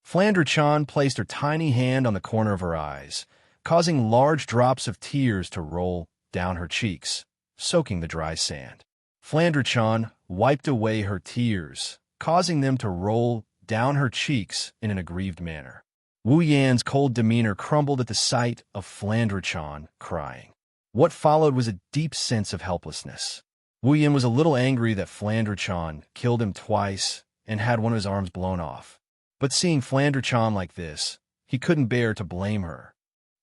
Flandre placed her tiny hand on the corner of her eyes, causing large drops of tears to roll down her cheeks, soaking the dry sand. Flandre wiped away her tears, causing them to roll down her cheeks in an aggrieved manner. Wu Yan's cold demeanor crumbled at the sight of Flandre crying. What followed was a deep sense of helplessness. Wu Yan was a little angry that Flandre killed him twice and had one of his arms blown off. But seeing Flandre like this, he couldn't bear to blame her.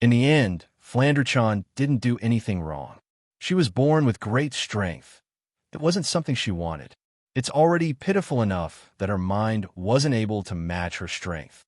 In the end, Flandre didn't do anything wrong. She was born with great strength. It wasn't something she wanted. It's already pitiful enough that her mind wasn't able to match her strength.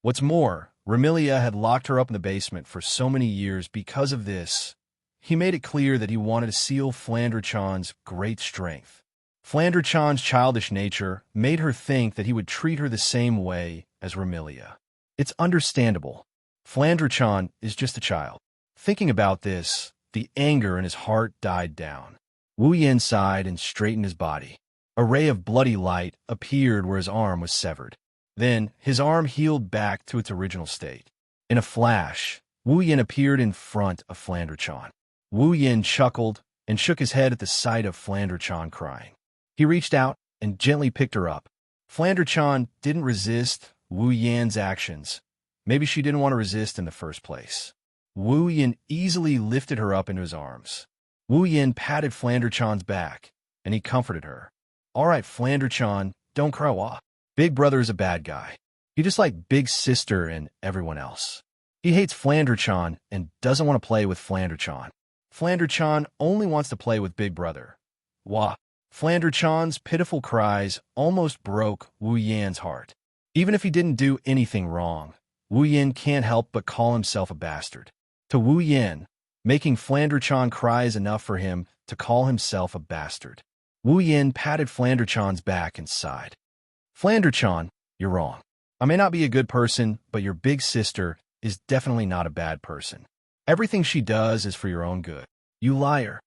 What's more, Ramilia had locked her up in the basement for so many years because of this. He made it clear that he wanted to seal Flandre great strength. Flandre childish nature made her think that he would treat her the same way as Ramilia. It's understandable. Flandre is just a child. Thinking about this, the anger in his heart died down. Wu Yan sighed and straightened his body. A ray of bloody light appeared where his arm was severed. Then, his arm healed back to its original state. In a flash, Wu Yan appeared in front of Flandre. Wu Yan chuckled and shook his head at the sight of Flandre crying. He reached out and gently picked her up. Flandre didn't resist Wu Yan's actions. Maybe she didn't want to resist in the first place. Wu Yan easily lifted her up into his arms. Wu Yan patted Flandre back, and he comforted her. All right, Flandre, don't cry. Big brother is a bad guy. He just like big sister and everyone else. He hates Flandre and doesn't want to play with Flandre. Flandre only wants to play with big brother. Wah. Flandre pitiful cries almost broke Wu Yan's heart. Even if he didn't do anything wrong, Wu Yan can't help but call himself a bastard. To Wu Yan, making Flandre cry is enough for him to call himself a bastard. Wu Yan patted Flandre back and sighed. Flandre, you're wrong. I may not be a good person, but your big sister is definitely not a bad person. Everything she does is for your own good. You liar.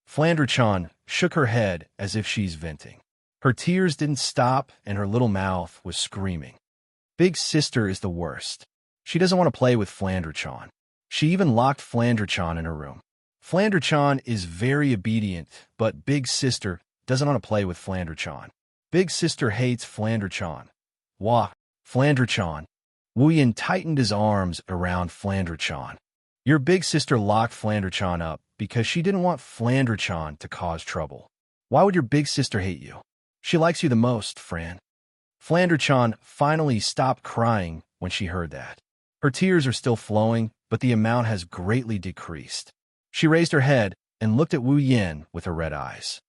Flandre shook her head as if she's venting. Her tears didn't stop and her little mouth was screaming. Big sister is the worst. She doesn't want to play with Flandre. She even locked Flandre in her room. Flandre is very obedient, but big sister doesn't want to play with Flandre. Big sister hates Flandre. Wah, Flandre. Wu Yan tightened his arms around Flandre. Your big sister locked Flandre up because she didn't want Flandre to cause trouble. Why would your big sister hate you? She likes you the most, Fran. Flandre finally stopped crying when she heard that. Her tears are still flowing, but the amount has greatly decreased. She raised her head and looked at Wu Yan with her red eyes.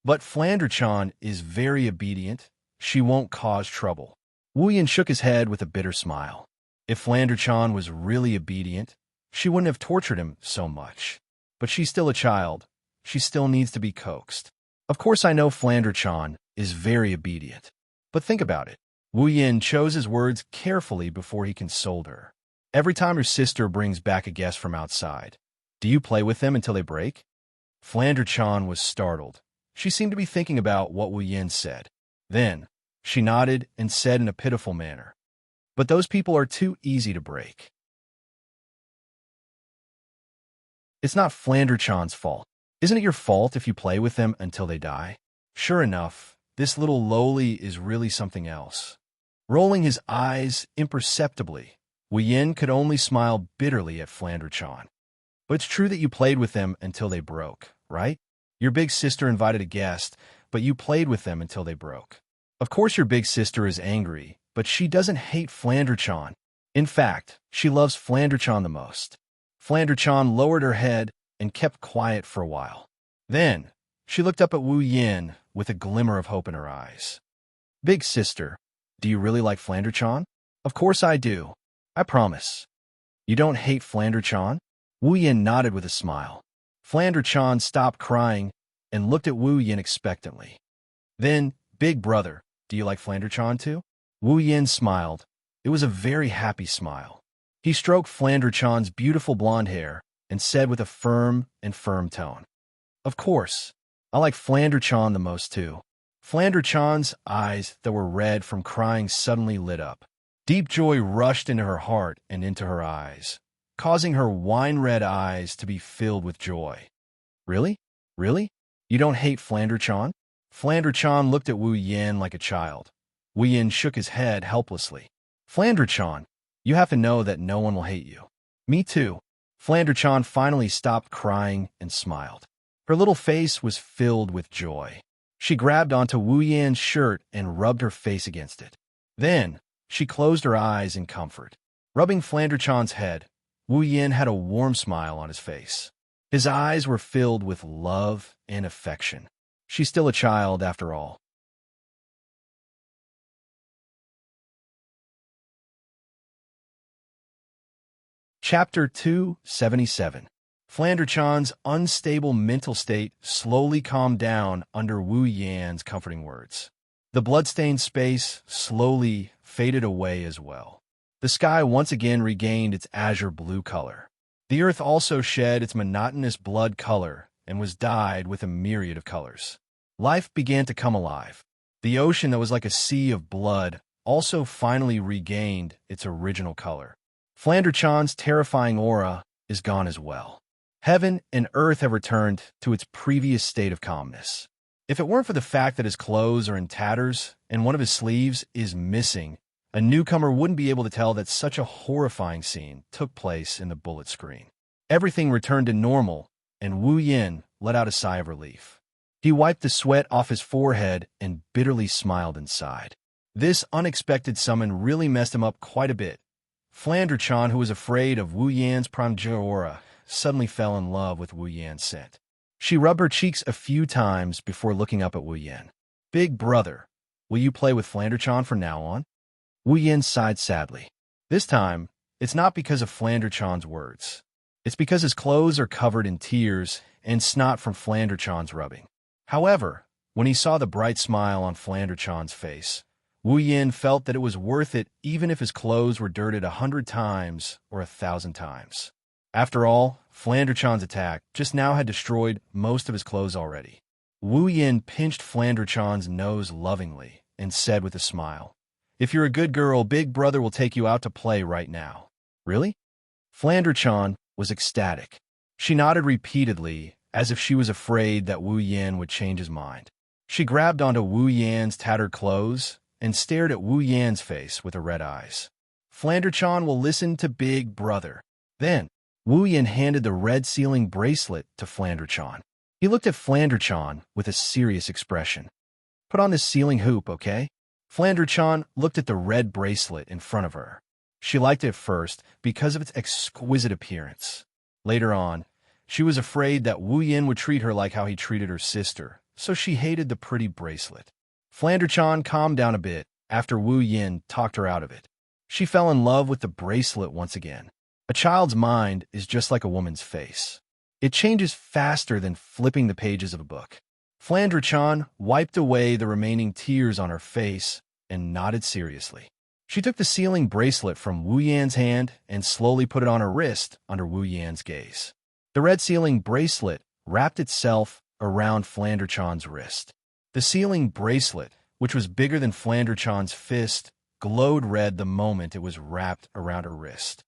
But Flandre is very obedient. She won't cause trouble. Wu Yan shook his head with a bitter smile. If Flandre was really obedient, she wouldn't have tortured him so much. But she's still a child. She still needs to be coaxed. Of course I know Flandre is very obedient. But think about it. Wu Yan chose his words carefully before he consoled her. Every time your sister brings back a guest from outside, do you play with them until they break? Flandre was startled. She seemed to be thinking about what Wu Yan said. Then, she nodded and said in a pitiful manner, but those people are too easy to break. It's not Flandre fault. Isn't it your fault if you play with them until they die? Sure enough, This little lowly is really something else. Rolling his eyes imperceptibly, Wu Yin could only smile bitterly at Flandrachan. But it's true that you played with them until they broke, right? Your big sister invited a guest, but you played with them until they broke. Of course your big sister is angry, but she doesn't hate Flandrachan. In fact, she loves Flandrachan the most. Flandrachan lowered her head and kept quiet for a while. Then, she looked up at Wu Yin with a glimmer of hope in her eyes. Big sister, do you really like Flandrachan? Of course I do. I promise. You don't hate Flandrachan? Wu Yin nodded with a smile. Flandrachan stopped crying and looked at Wu Yin expectantly. Then, big brother, do you like Flandrachan too? Wu Yin smiled. It was a very happy smile. He stroked Flandrachan's beautiful blonde hair and said with a firm tone, Of course, I like Flandrachan the most too. Flandrachan's eyes that were red from crying suddenly lit up. Deep joy rushed into her heart and into her eyes, causing her wine-red eyes to be filled with joy. Really? Really? You don't hate Flandrachan? Flandrachan looked at Wu Yin like a child. Wu Yin shook his head helplessly. Flandrachan, you have to know that no one will hate you. Me too. Flandrachan finally stopped crying and smiled. Her little face was filled with joy. She grabbed onto Wu Yin's shirt and rubbed her face against it. Then, she closed her eyes in comfort. Rubbing Flandrachan's head, Wu Yin had a warm smile on his face. His eyes were filled with love and affection. She's still a child after all. Chapter 277. Flandrachan's unstable mental state slowly calmed down under Wu Yan's comforting words. The bloodstained space slowly faded away as well. The sky once again regained its azure blue color. The earth also shed its monotonous blood color and was dyed with a myriad of colors. Life began to come alive. The ocean that was like a sea of blood also finally regained its original color. Flandrachan's terrifying aura is gone as well. Heaven and earth have returned to its previous state of calmness. If it weren't for the fact that his clothes are in tatters and one of his sleeves is missing, a newcomer wouldn't be able to tell that such a horrifying scene took place in the bullet screen. Everything returned to normal, and Wu Yin let out a sigh of relief. He wiped the sweat off his forehead and bitterly smiled inside. This unexpected summon really messed him up quite a bit. Flandrachan, who was afraid of Wu Yan's primordial aura, suddenly fell in love with Wu Yan's scent. She rubbed her cheeks a few times before looking up at Wu Yin. Big brother, will you play with Flandrachan from now on? Wu Yin sighed sadly. This time, it's not because of Flandrachan's words. It's because his clothes are covered in tears and snot from Flandrachan's rubbing. However, when he saw the bright smile on Flandrachan's face, Wu Yin felt that it was worth it even if his clothes were dirted 100 times or 1,000 times. After all, Flandrachan's attack just now had destroyed most of his clothes already. Wu Yin pinched Flandrachan's nose lovingly and said with a smile, If you're a good girl, Big Brother will take you out to play right now. Really? Flandrachan was ecstatic. She nodded repeatedly as if she was afraid that Wu Yin would change his mind. She grabbed onto Wu Yan's tattered clothes and stared at Wu Yan's face with her red eyes. Flandrachan will listen to Big Brother. Then, Wu Yin handed the red sealing bracelet to Flandrachan. He looked at Flandrachan with a serious expression. Put on this sealing hoop, okay? Flandrachan looked at the red bracelet in front of her. She liked it at first because of its exquisite appearance. Later on, she was afraid that Wu Yin would treat her like how he treated her sister, so she hated the pretty bracelet. Flandrachan calmed down a bit after Wu Yin talked her out of it. She fell in love with the bracelet once again. A child's mind is just like a woman's face. It changes faster than flipping the pages of a book. Flandrachan wiped away the remaining tears on her face and nodded seriously. She took the sealing bracelet from Wu Yan's hand and slowly put it on her wrist under Wu Yan's gaze. The red sealing bracelet wrapped itself around Flandrachan's wrist. The sealing bracelet, which was bigger than Flandrachan's fist, glowed red the moment it was wrapped around her wrist.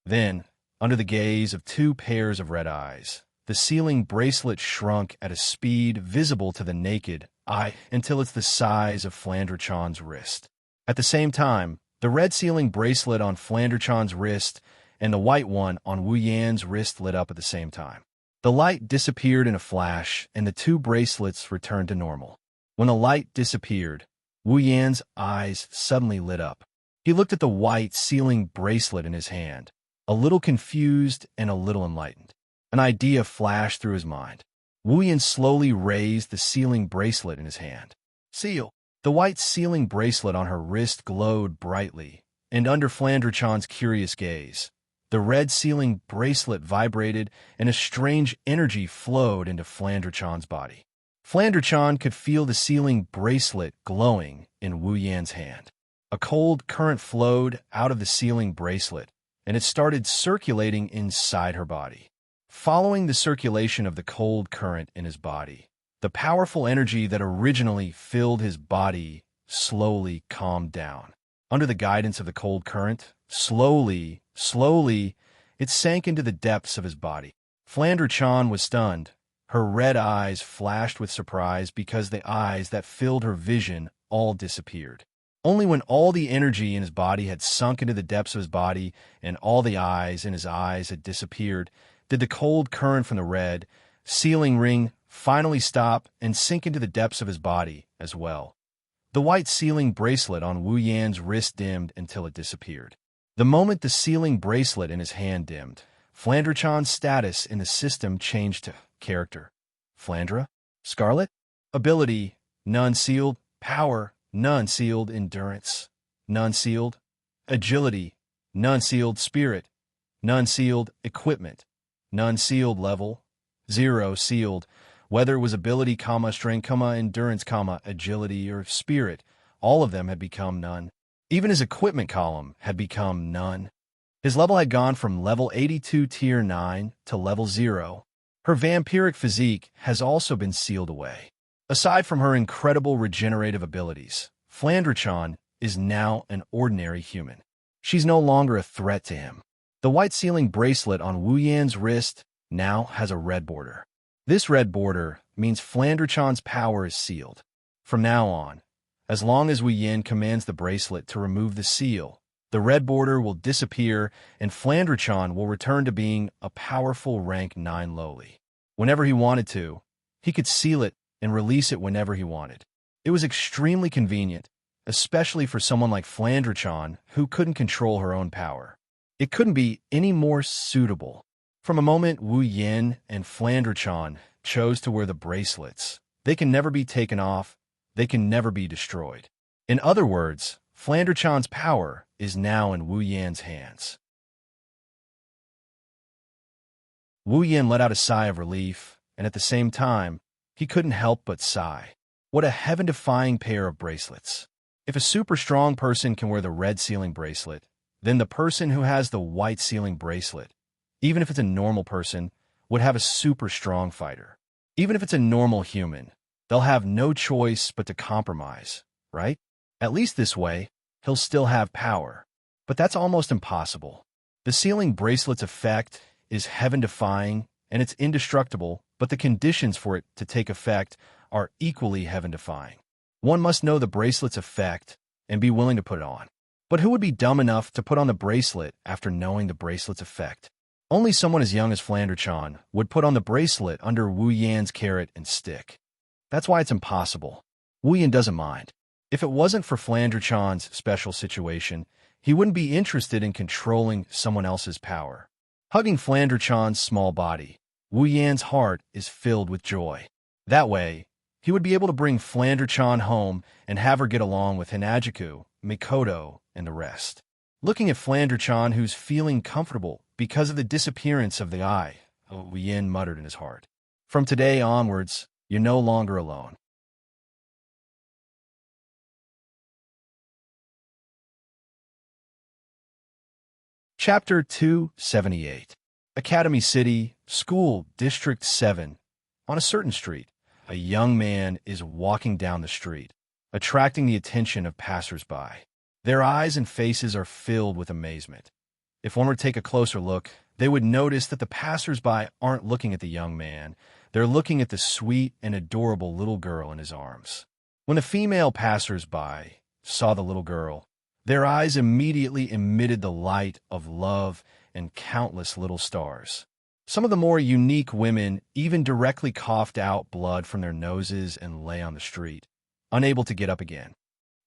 Then, under the gaze of two pairs of red eyes, the sealing bracelet shrunk at a speed visible to the naked eye until it's the size of Flandrachon's wrist. At the same time, the red sealing bracelet on Flandrachon's wrist and the white one on Wu Yan's wrist lit up at the same time. The light disappeared in a flash, and the two bracelets returned to normal. When the light disappeared, Wu Yan's eyes suddenly lit up. He looked at the white sealing bracelet in his hand, a little confused and a little enlightened. An idea flashed through his mind. Wu Yan slowly raised the sealing bracelet in his hand. Seal! The white sealing bracelet on her wrist glowed brightly, and under Flandrachon's curious gaze, the red sealing bracelet vibrated and a strange energy flowed into Flandrachon's body. Flandrachon could feel the sealing bracelet glowing in Wu Yan's hand. A cold current flowed out of the sealing bracelet, and it started circulating inside her body. Following the circulation of the cold current in his body, the powerful energy that originally filled his body slowly calmed down. Under the guidance of the cold current, slowly, it sank into the depths of his body. Flandrachon was stunned. Her red eyes flashed with surprise because the eyes that filled her vision all disappeared. Only when all the energy in his body had sunk into the depths of his body and all the eyes in his eyes had disappeared did the cold current from the red sealing ring finally stop and sink into the depths of his body as well. The white sealing bracelet on Wu Yan's wrist dimmed until it disappeared. The moment the sealing bracelet in his hand dimmed, Flandrachon's status in the system changed to character. Flandra? Scarlet? Ability, none sealed. Power, none sealed. Endurance, none sealed. Agility, none sealed. Spirit, none sealed. Equipment, none sealed. Level, 0 sealed. Whether it was ability, strength, endurance, agility, or spirit, all of them had become none. Even his equipment column had become none. His level had gone from level 82 tier 9 to level 0. Her vampiric physique has also been sealed away. Aside from her incredible regenerative abilities, Flandrachon is now an ordinary human. She's no longer a threat to him. The white sealing bracelet on Wu Yan's wrist now has a red border. This red border means Flandrachon's power is sealed. From now on, as long as Wu Yan commands the bracelet to remove the seal, the red border will disappear and Flandrachon will return to being a powerful rank 9 lowly. Whenever he wanted to, he could seal it and release it whenever he wanted. It was extremely convenient, especially for someone like Flandrachon who couldn't control her own power. It couldn't be any more suitable. From a moment Wu Yan and Flandrachon chose to wear the bracelets, they can never be taken off, they can never be destroyed. In other words, Flandrachon's power is now in Wu Yan's hands. Wu Yan let out a sigh of relief, and at the same time, he couldn't help but sigh. What a heaven-defying pair of bracelets. If a super strong person can wear the red sealing bracelet, then the person who has the white sealing bracelet, even if it's a normal person, would have a super strong fighter. Even if it's a normal human, they'll have no choice but to compromise, right? At least this way, he'll still have power. But that's almost impossible. The sealing bracelet's effect is heaven-defying, and it's indestructible, but the conditions for it to take effect are equally heaven-defying. One must know the bracelet's effect and be willing to put it on. But who would be dumb enough to put on the bracelet after knowing the bracelet's effect? Only someone as young as Flandrachon would put on the bracelet under Wu Yan's carrot and stick. That's why it's impossible. Wu Yan doesn't mind. If it wasn't for Flandrachon's special situation, he wouldn't be interested in controlling someone else's power. Hugging Flandrachon's small body, Wu Yan's heart is filled with joy. That way, he would be able to bring Flandrachon home and have her get along with Hinajiku, Mikoto, and the rest. Looking at Flandrachon, who's feeling comfortable because of the disappearance of the eye, Wu Yan muttered in his heart. From today onwards, you're no longer alone. Chapter 278. Academy City, School, District 7. On a certain street, a young man is walking down the street, attracting the attention of passers-by. Their eyes and faces are filled with amazement. If one were to take a closer look, they would notice that the passersby aren't looking at the young man. They're looking at the sweet and adorable little girl in his arms. When the female passersby saw the little girl, their eyes immediately emitted the light of love and countless little stars. Some of the more unique women even directly coughed out blood from their noses and lay on the street, unable to get up again.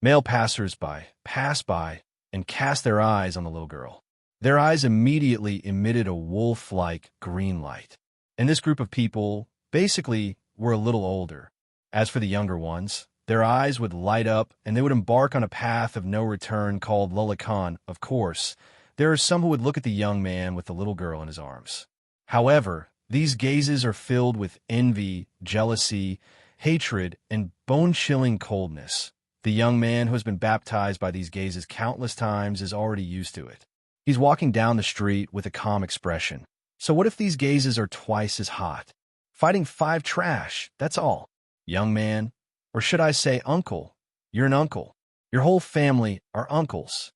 Male passersby passed by and cast their eyes on the little girl. Their eyes immediately emitted a wolf-like green light. And this group of people basically were a little older. As for the younger ones, their eyes would light up and they would embark on a path of no return called Lulakan. Of course, there are some who would look at the young man with the little girl in his arms. However, these gazes are filled with envy, jealousy, hatred, and bone-chilling coldness. The young man who has been baptized by these gazes countless times is already used to it. He's walking down the street with a calm expression. So what if these gazes are twice as hot? Fighting 5 trash, that's all. Young man, or should I say uncle? You're an uncle. Your whole family are uncles.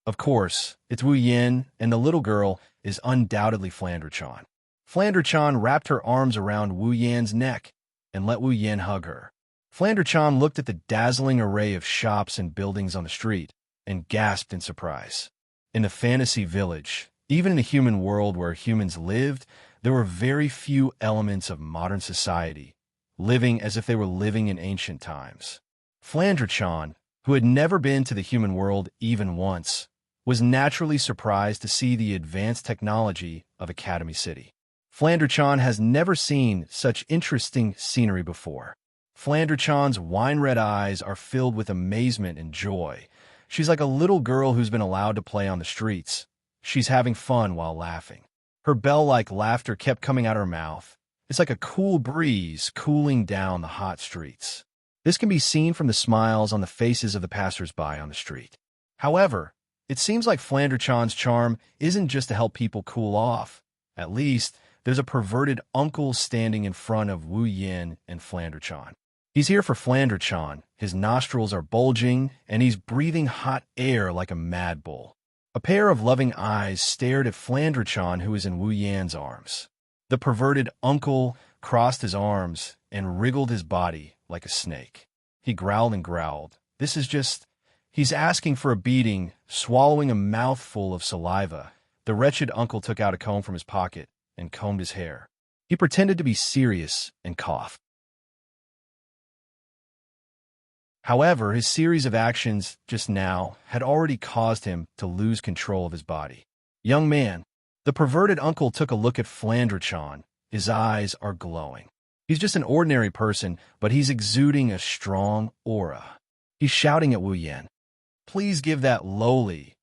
Of course, it's Wu Yin, and the little girl is undoubtedly Flanderchan. Flanderchan wrapped her arms around Wu Yan's neck and let Wu Yin hug her. Flanderchan looked at the dazzling array of shops and buildings on the street and gasped in surprise. In the fantasy village, even in a human world where humans lived, there were very few elements of modern society, living as if they were living in ancient times. Flanderchan, who had never been to the human world even once, was naturally surprised to see the advanced technology of Academy City. Flanderchan has never seen such interesting scenery before. Flanderchan's wine-red eyes are filled with amazement and joy. She's like a little girl who's been allowed to play on the streets. She's having fun while laughing. Her bell-like laughter kept coming out of her mouth. It's like a cool breeze cooling down the hot streets. This can be seen from the smiles on the faces of the passersby on the street. However, it seems like Flanderchan's charm isn't just to help people cool off. At least, there's a perverted uncle standing in front of Wu Yin and Flanderchan. He's here for Flanderchan. His nostrils are bulging, and he's breathing hot air like a mad bull. A pair of loving eyes stared at Flanderchan, who is in Wu Yan's arms. The perverted uncle crossed his arms and wriggled his body like a snake. He growled and growled. He's asking for a beating, swallowing a mouthful of saliva. The wretched uncle took out a comb from his pocket and combed his hair. He pretended to be serious and coughed. However, his series of actions just now had already caused him to lose control of his body. Young man, the perverted uncle took a look at Flanderchan. His eyes are glowing. He's just an ordinary person, but he's exuding a strong aura. He's shouting at Wu Yan. Please give that lowly,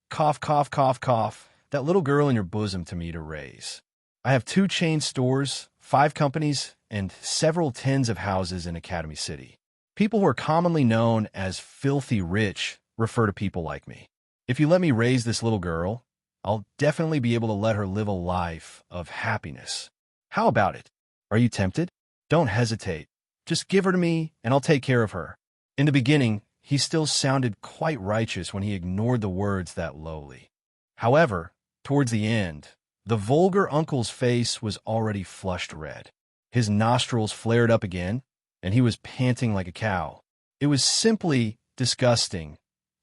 cough, cough, cough, cough, that little girl in your bosom to me to raise. I have 2 chain stores, 5 companies, and several tens of houses in Academy City. People who are commonly known as filthy rich refer to people like me. If you let me raise this little girl, I'll definitely be able to let her live a life of happiness. How about it? Are you tempted? Don't hesitate. Just give her to me, and I'll take care of her. In the beginning, he still sounded quite righteous when he ignored the words that lowly. However, towards the end, the vulgar uncle's face was already flushed red. His nostrils flared up again, and he was panting like a cow. It was simply disgusting.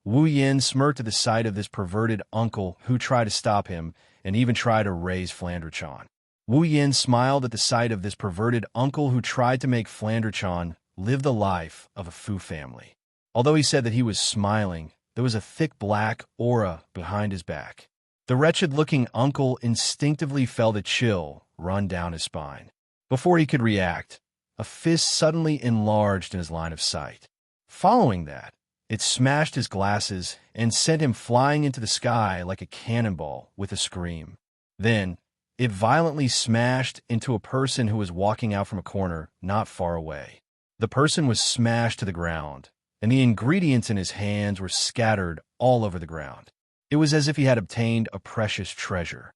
Wu Yin smirked at the sight of this perverted uncle who tried to stop him and even tried to raise Flanderchan. Wu Yin smiled at the sight of this perverted uncle who tried to make Flanderchan live the life of a Fu family. Although he said that he was smiling, there was a thick black aura behind his back. The wretched-looking uncle instinctively felt a chill run down his spine. Before he could react, a fist suddenly enlarged in his line of sight. Following that, it smashed his glasses and sent him flying into the sky like a cannonball with a scream. Then, it violently smashed into a person who was walking out from a corner not far away. The person was smashed to the ground, and the ingredients in his hands were scattered all over the ground. It was as if he had obtained a precious treasure.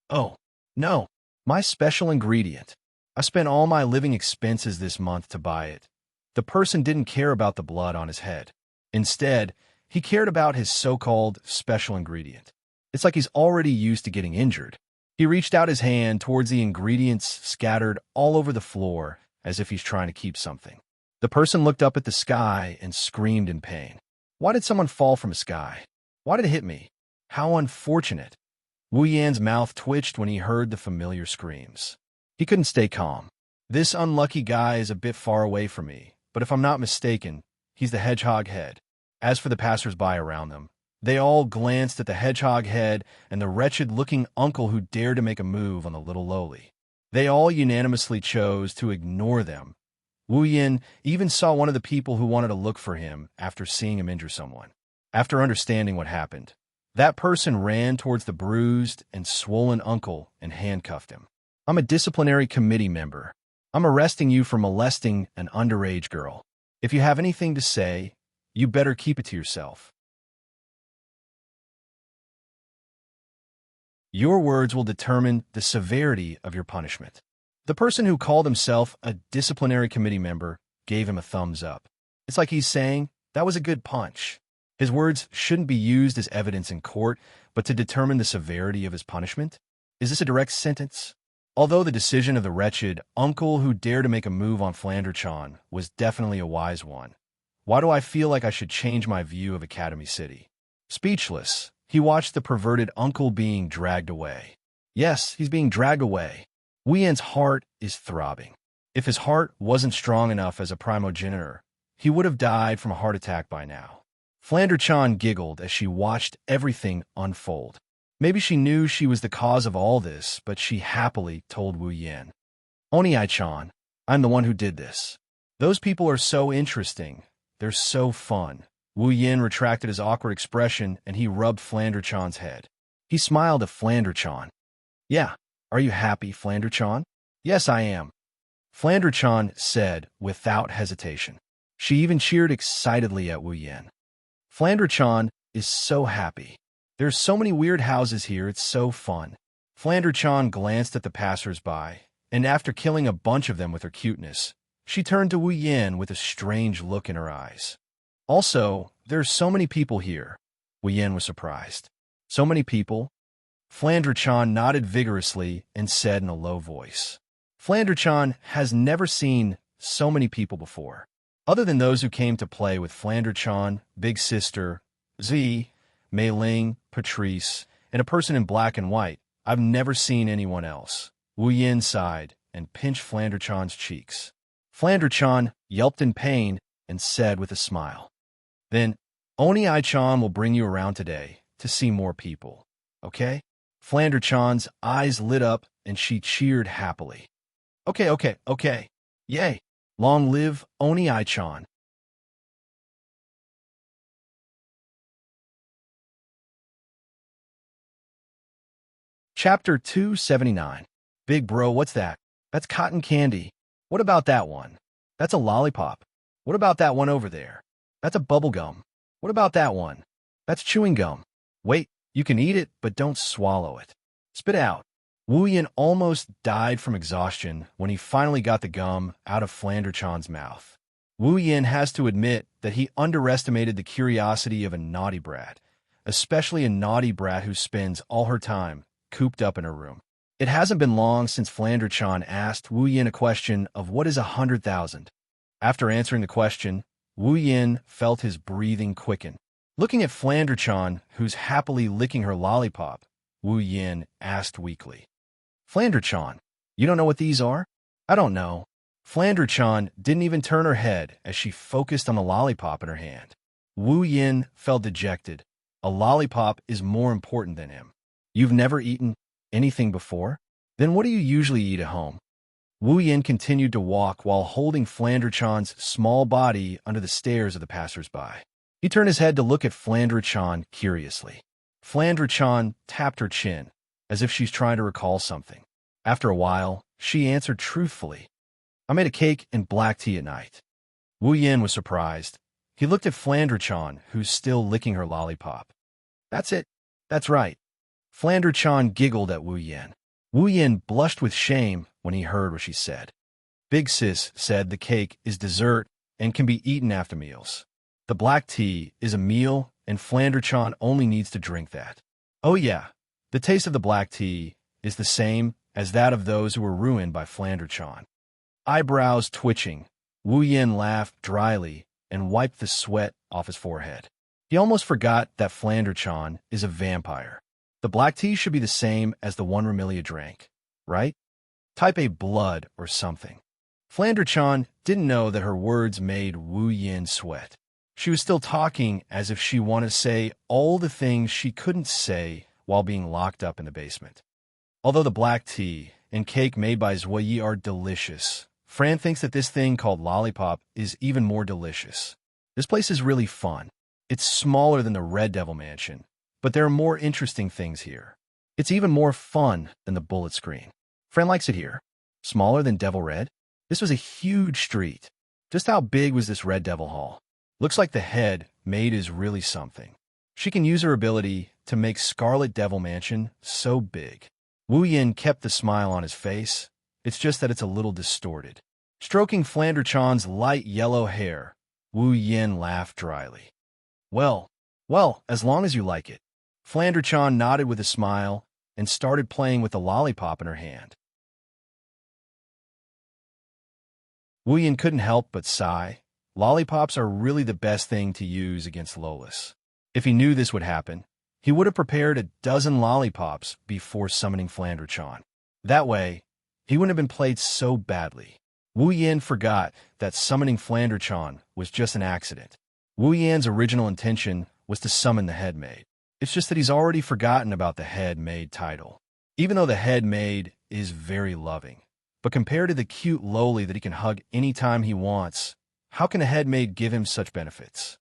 Oh, no, my special ingredient. I spent all my living expenses this month to buy it. The person didn't care about the blood on his head. Instead, he cared about his so-called special ingredient. It's like he's already used to getting injured. He He reached out his hand towards the ingredients scattered all over the floor, as if he's trying to keep something. The person looked up at the sky and screamed in pain. Why did someone fall from a sky? Why did it hit me? How unfortunate. Wu Yan's mouth twitched when he heard the familiar screams. He couldn't stay calm. This unlucky guy is a bit far away from me, but if I'm not mistaken, he's the hedgehog head. As for the passers-by around them, they all glanced at the hedgehog head and the wretched-looking uncle who dared to make a move on the little lowly. They all unanimously chose to ignore them. Wu Yan even saw one of the people who wanted to look for him after seeing him injure someone. After understanding what happened, that person ran towards the bruised and swollen uncle and handcuffed him. I'm a disciplinary committee member. I'm arresting you for molesting an underage girl. If you have anything to say, you better keep it to yourself. Your words will determine the severity of your punishment. The person who called himself a disciplinary committee member gave him a thumbs up. It's like he's saying, that was a good punch. His words shouldn't be used as evidence in court, but to determine the severity of his punishment? Is this a direct sentence? Although the decision of the wretched uncle who dared to make a move on Flanderchan was definitely a wise one, why do I feel like I should change my view of Academy City? Speechless, he watched the perverted uncle being dragged away. Yes, he's being dragged away. Wu Yan's heart is throbbing. If his heart wasn't strong enough as a primogenitor, he would have died from a heart attack by now. Flanderchan giggled as she watched everything unfold. Maybe she knew she was the cause of all this, but she happily told Wu Yan. Oni-chan, I'm the one who did this. Those people are so interesting. They're so fun. Wu Yan retracted his awkward expression and he rubbed Flanderchan's head. He smiled at Flanderchan. Yeah, are you happy, Flanderchan? Yes, I am. Flanderchan said without hesitation. She even cheered excitedly at Wu Yan. Flanderchan is so happy. There's so many weird houses here, it's so fun. Flanderchan glanced at the passers-by, and after killing a bunch of them with her cuteness, she turned to Wu Yan with a strange look in her eyes. Also, there's so many people here. Wu Yan was surprised. So many people? Flanderchan nodded vigorously and said in a low voice. Flanderchan has never seen so many people before. Other than those who came to play with Flanderchan, Big Sister, Z, Mei Ling, Patrice, and a person in black and white, I've never seen anyone else. Wu Yan sighed and pinched Flanderchan's cheeks. Flanderchan yelped in pain and said with a smile, Then, Oni-chan will bring you around today to see more people, okay? Flanderchan's eyes lit up and she cheered happily. Okay. Yay! Long live Oni-chan. Chapter 279. Big bro, what's that? That's cotton candy. What about that one? That's a lollipop. What about that one over there? That's a bubble gum. What about that one? That's chewing gum. Wait, you can eat it, but don't swallow it. Spit out. Wu Yan almost died from exhaustion when he finally got the gum out of Flanderchan's mouth. Wu Yan has to admit that he underestimated the curiosity of a naughty brat, especially a naughty brat who spends all her time cooped up in her room. It hasn't been long since Flanderchan asked Wu Yan a question of what is 100,000. After answering the question, Wu Yan felt his breathing quicken. Looking at Flanderchan, who's happily licking her lollipop, Wu Yan asked weakly. Flanderchan, you don't know what these are? I don't know. Flanderchan didn't even turn her head as she focused on the lollipop in her hand. Wu Yan felt dejected. A lollipop is more important than him. You've never eaten anything before? Then what do you usually eat at home? Wu Yan continued to walk while holding Flanderchan's small body under the stares of the passers-by. He turned his head to look at Flanderchan curiously. Flanderchan tapped her chin, as if she's trying to recall something. After a while, she answered truthfully, I made a cake and black tea at night. Wu Yan was surprised. He looked at Flanderchan, who's still licking her lollipop. That's it. That's right. Flanderchan giggled at Wu Yan. Wu Yan blushed with shame when he heard what she said. Big Sis said the cake is dessert and can be eaten after meals. The black tea is a meal, and Flanderchan only needs to drink that. Oh yeah, the taste of the black tea is the same as that of those who were ruined by Flanderchan. Eyebrows twitching, Wu Yin laughed dryly and wiped the sweat off his forehead. He almost forgot that Flanderchan is a vampire. The black tea should be the same as the one Romelia drank, right? Type A blood or something. Flanderchan didn't know that her words made Wu Yin sweat. She was still talking as if she wanted to say all the things she couldn't say while being locked up in the basement. Although the black tea and cake made by Zhuyi are delicious, Fran thinks that this thing called lollipop is even more delicious. This place is really fun. It's smaller than the Red Devil Mansion, but there are more interesting things here. It's even more fun than the bullet screen. Fran likes it here. Smaller than Devil Red? This was a huge street. Just how big was this Red Devil Hall? Looks like the head Maid is really something. She can use her ability to make Scarlet Devil Mansion so big. Wu Yin kept the smile on his face. It's just that it's a little distorted. Stroking Flanderchan's light yellow hair, Wu Yin laughed dryly. Well, as long as you like it. Flanderchan nodded with a smile and started playing with the lollipop in her hand. Wu Yin couldn't help but sigh. Lollipops are really the best thing to use against Lolis. If he knew this would happen, he would have prepared a dozen lollipops before summoning Flanderchan. That way, he wouldn't have been played so badly. Wu Yin forgot that summoning Flanderchan was just an accident. Wu Yan's original intention was to summon the head maid. It's just that he's already forgotten about the head maid title. Even though the head maid is very loving. But compared to the cute lowly that he can hug anytime he wants, how can a head maid give him such benefits?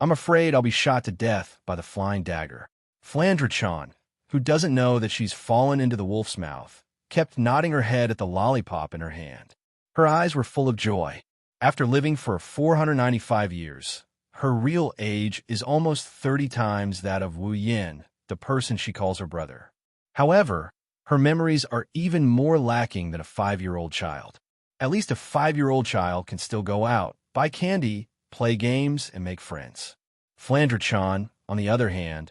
I'm afraid I'll be shot to death by the flying dagger. Flanderchan, who doesn't know that she's fallen into the wolf's mouth, kept nodding her head at the lollipop in her hand. Her eyes were full of joy. After living for 495 years, her real age is almost 30 times that of Wu Yin, the person she calls her brother. However, her memories are even more lacking than a 5-year-old child. At least a 5-year-old child can still go out, buy candy, play games, and make friends. Flanderchan, on the other hand,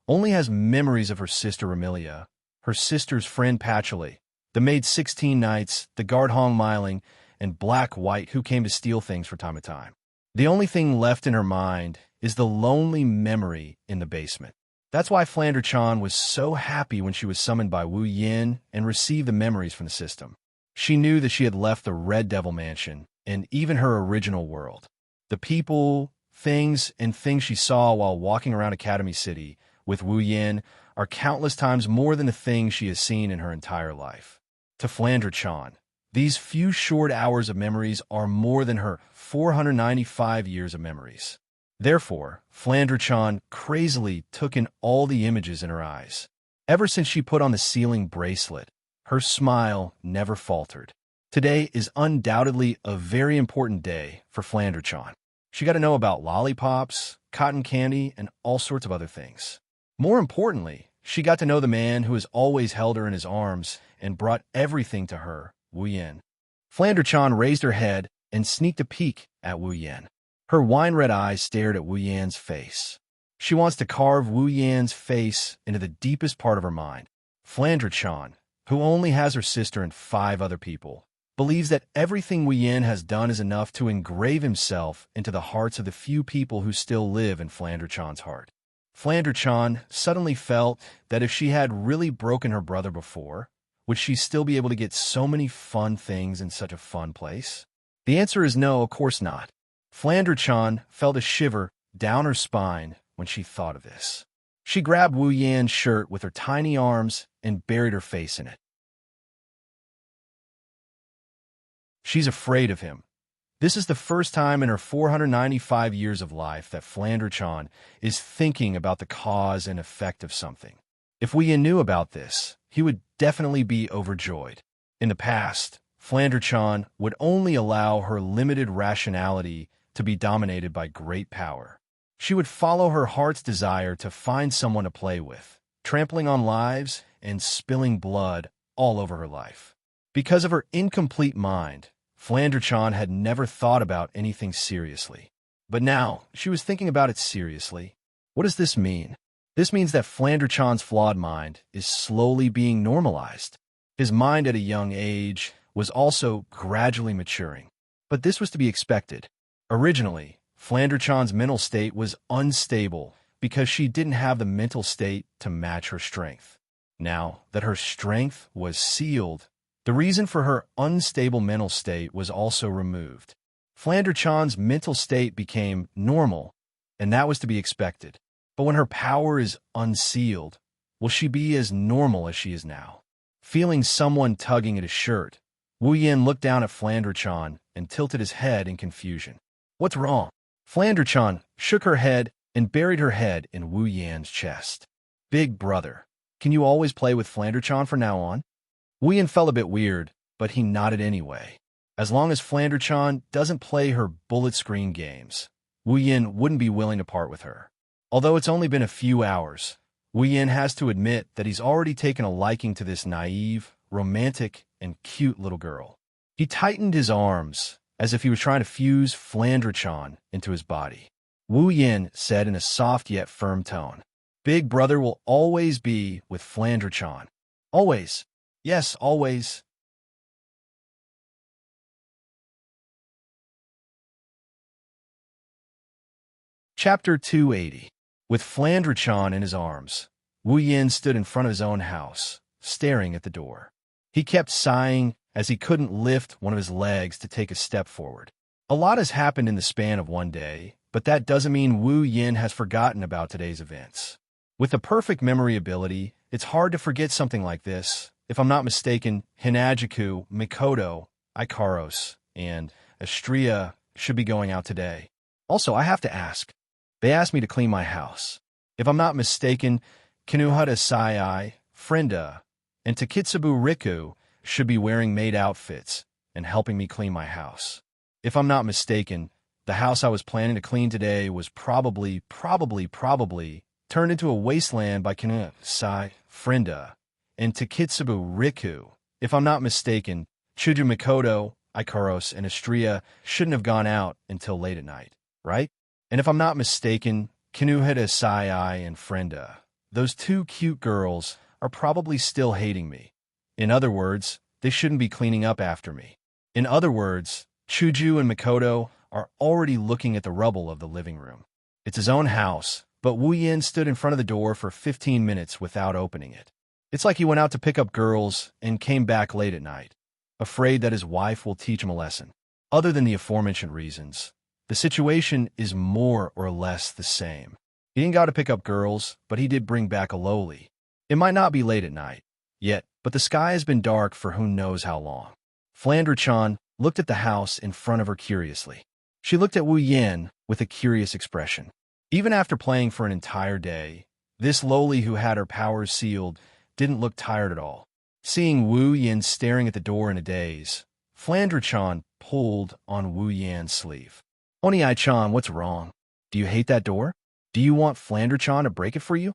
only has memories of her sister Romelia, her sister's friend Patchouli, the maid 16 Nights, the guard Hong Miling, and Black White who came to steal things from time to time. The only thing left in her mind is the lonely memory in the basement. That's why Flanderchan was so happy when she was summoned by Wu Yin and received the memories from the system. She knew that she had left the Red Devil Mansion and even her original world. The people, things, and things she saw while walking around Academy City with Wu Yin are countless times more than the things she has seen in her entire life. To Flanderchan, these few short hours of memories are more than her 495 years of memories. Therefore, Flanderchan crazily took in all the images in her eyes. Ever since she put on the sealing bracelet, her smile never faltered. Today is undoubtedly a very important day for Flanderchan. She got to know about lollipops, cotton candy, and all sorts of other things. More importantly, she got to know the man who has always held her in his arms and brought everything to her, Wu Yin. Flanderchan raised her head and sneaked a peek at Wu Yin. Her wine-red eyes stared at Wu Yan's face. She wants to carve Wu Yan's face into the deepest part of her mind. Flanderchan, who only has her sister and 5 other people, believes that everything Wu Yin has done is enough to engrave himself into the hearts of the few people who still live in Flanderchan's heart. Flanderchan suddenly felt that if she had really broken her brother before, would she still be able to get so many fun things in such a fun place? The answer is no, of course not. Flanderchan felt a shiver down her spine when she thought of this. She grabbed Wu Yan's shirt with her tiny arms and buried her face in it. She's afraid of him. This is the first time in her 495 years of life that Flanderchan is thinking about the cause and effect of something. If Wu Yan knew about this, he would definitely be overjoyed. In the past, Flanderchan would only allow her limited rationality to be dominated by great power. She would follow her heart's desire to find someone to play with, trampling on lives and spilling blood all over her life. Because of her incomplete mind, Flanderchan had never thought about anything seriously. But now, she was thinking about it seriously. What does this mean? This means that Flandre-chan's flawed mind is slowly being normalized. His mind at a young age was also gradually maturing. But this was to be expected. Originally, Flandre-chan's mental state was unstable because she didn't have the mental state to match her strength. Now that her strength was sealed, the reason for her unstable mental state was also removed. Flandre-chan's mental state became normal, and that was to be expected. But when her power is unsealed, will she be as normal as she is now? Feeling someone tugging at his shirt, Wu Yin looked down at Flandre-chan and tilted his head in confusion. What's wrong? Flandre-chan shook her head and buried her head in Wu Yan's chest. Big brother, can you always play with Flandre-chan from now on? Wu Yin felt a bit weird, but he nodded anyway. As long as Flandre-chan doesn't play her bullet screen games, Wu Yin wouldn't be willing to part with her. Although it's only been a few hours, Wu Yin has to admit that he's already taken a liking to this naive, romantic, and cute little girl. He tightened his arms as if he was trying to fuse Flandre-chan into his body. Wu Yin said in a soft yet firm tone, Big brother will always be with Flandre-chan. Always. Yes, always. Chapter 280. With Flandre-chan in his arms, Wu Yin stood in front of his own house, staring at the door. He kept sighing as he couldn't lift one of his legs to take a step forward. A lot has happened in the span of one day, but that doesn't mean Wu Yin has forgotten about today's events. With the perfect memory ability, it's hard to forget something like this. If I'm not mistaken, Hinajiku, Mikoto, Ikaros, and Astria should be going out today. Also, I have to ask. They asked me to clean my house. If I'm not mistaken, Kinuhata Sai, Frenda, and Takitsubu Riku should be wearing maid outfits and helping me clean my house. If I'm not mistaken, the house I was planning to clean today was probably turned into a wasteland by Kinuhata Sai, Frenda, and Takitsubu Riku. If I'm not mistaken, Chuju Mikoto, Ikaros, and Astria shouldn't have gone out until late at night, right? And if I'm not mistaken, Kinuhata Sai and Frenda, those two cute girls, are probably still hating me. In other words, they shouldn't be cleaning up after me. In other words, Chuju and Mikoto are already looking at the rubble of the living room. It's his own house, but Wu Yin stood in front of the door for 15 minutes without opening it. It's like he went out to pick up girls and came back late at night, afraid that his wife will teach him a lesson. Other than the aforementioned reasons, the situation is more or less the same. He didn't go to pick up girls, but he did bring back a loli. It might not be late at night yet, but the sky has been dark for who knows how long. Flandre-chan looked at the house in front of her curiously. She looked at Wu Yin with a curious expression. Even after playing for an entire day, this loli who had her powers sealed didn't look tired at all. Seeing Wu Yin staring at the door in a daze, Flandre-chan pulled on Wu Yan's sleeve. Oni-chan, what's wrong? Do you hate that door? Do you want Flandre-chan to break it for you?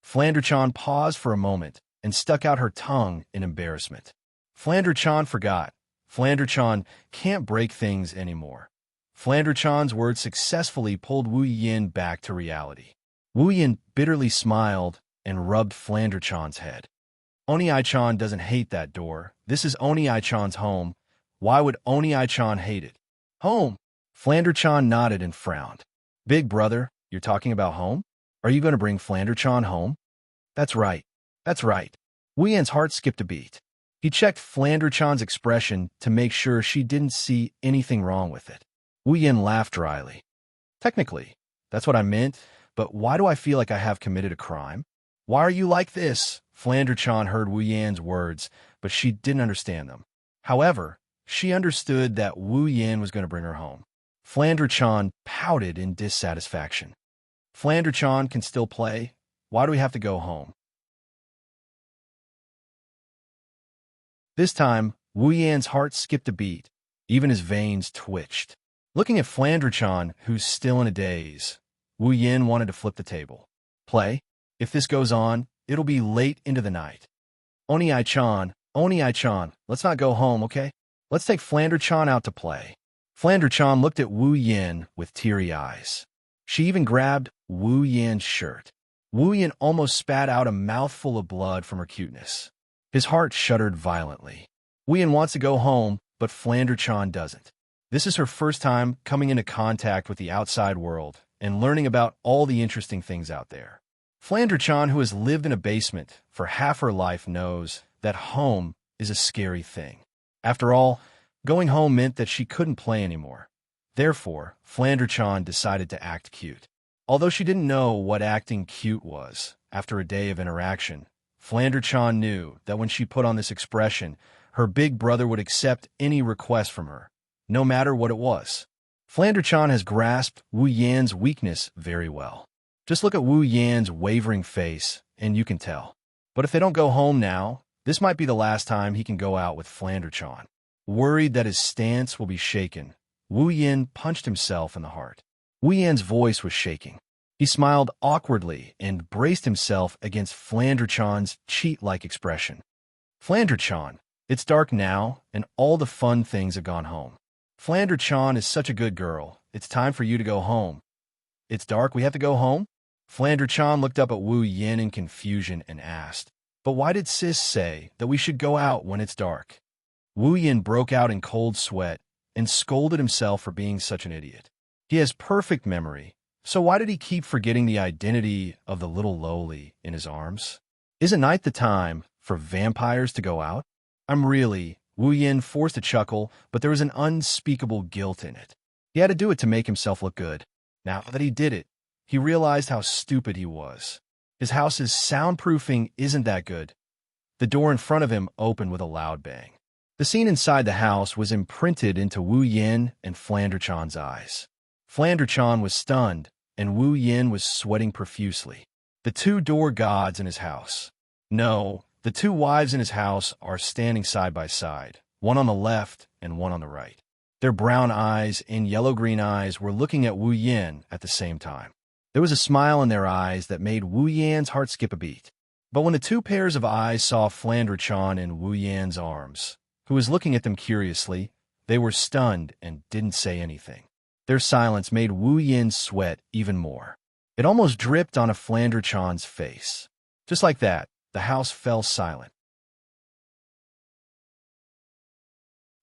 Flandre-chan paused for a moment and stuck out her tongue in embarrassment. Flandre-chan forgot. Flandre-chan can't break things anymore. Flandre-chan's words successfully pulled Wu Yin back to reality. Wu Yin bitterly smiled and rubbed Flandre-chan's head. Oni-chan doesn't hate that door. This is Oni-chan's home. Why would Oni-chan hate it? Home? Flandre-chan nodded and frowned. Big brother, you're talking about home? Are you going to bring Flandre-chan home? That's right. That's right. Wu Yan's heart skipped a beat. He checked Flandre-chan's expression to make sure she didn't see anything wrong with it. Wu Yan laughed dryly. Technically, that's what I meant, but why do I feel like I have committed a crime? Why are you like this? Flandre-chan heard Wu Yan's words, but she didn't understand them. However, she understood that Wu Yan was going to bring her home. Flandre-chan pouted in dissatisfaction. Flandre-chan can still play. Why do we have to go home? This time, Wu Yan's heart skipped a beat. Even his veins twitched. Looking at Flandre-chan, who's still in a daze, Wu Yan wanted to flip the table. Play? If this goes on, it'll be late into the night. Oni-chan, let's not go home, okay? Let's take Flandre-chan out to play. Flandre-chan looked at Wu Yan with teary eyes. She even grabbed Wu Yan's shirt. Wu Yin almost spat out a mouthful of blood from her cuteness. His heart shuddered violently. Wu Yin wants to go home, but Flander-chan doesn't. This is her first time coming into contact with the outside world and learning about all the interesting things out there. Flander-chan, who has lived in a basement for half her life, knows that home is a scary thing. After all, going home meant that she couldn't play anymore. Therefore, Flander-chan decided to act cute. Although she didn't know what acting cute was, after a day of interaction, Flander-chan knew that when she put on this expression, her big brother would accept any request from her, no matter what it was. Flander-chan has grasped Wu Yan's weakness very well. Just look at Wu Yan's wavering face, and you can tell. But if they don't go home now, this might be the last time he can go out with Flander-chan. Worried that his stance will be shaken, Wu Yan punched himself in the heart. Wu Yan's voice was shaking. He smiled awkwardly and braced himself against Flander-chan's cheat-like expression. Flander-chan, it's dark now, and all the fun things have gone home. Flander-chan is such a good girl. It's time for you to go home. It's dark, we have to go home? Flander-chan looked up at Wu Yan in confusion and asked, "But why did sis say that we should go out when it's dark?" Wu Yan broke out in cold sweat and scolded himself for being such an idiot. He has perfect memory, so why did he keep forgetting the identity of the little lowly in his arms? Isn't night the time for vampires to go out? Wu Yan forced a chuckle, but there was an unspeakable guilt in it. He had to do it to make himself look good. Now that he did it, he realized how stupid he was. His house's soundproofing isn't that good. The door in front of him opened with a loud bang. The scene inside the house was imprinted into Wu Yan and Flander-chan's eyes. Flander-chan was stunned, and Wu Yan was sweating profusely. The two door gods in his house. No, the two wives in his house are standing side by side, one on the left and one on the right. Their brown eyes and yellow-green eyes were looking at Wu Yan at the same time. There was a smile in their eyes that made Wu Yan's heart skip a beat. But when the two pairs of eyes saw Flander-chan in Wu Yan's arms, who was looking at them curiously, they were stunned and didn't say anything. Their silence made Wu Yan sweat even more. It almost dripped onto Flander-chan's face. Just like that, the house fell silent.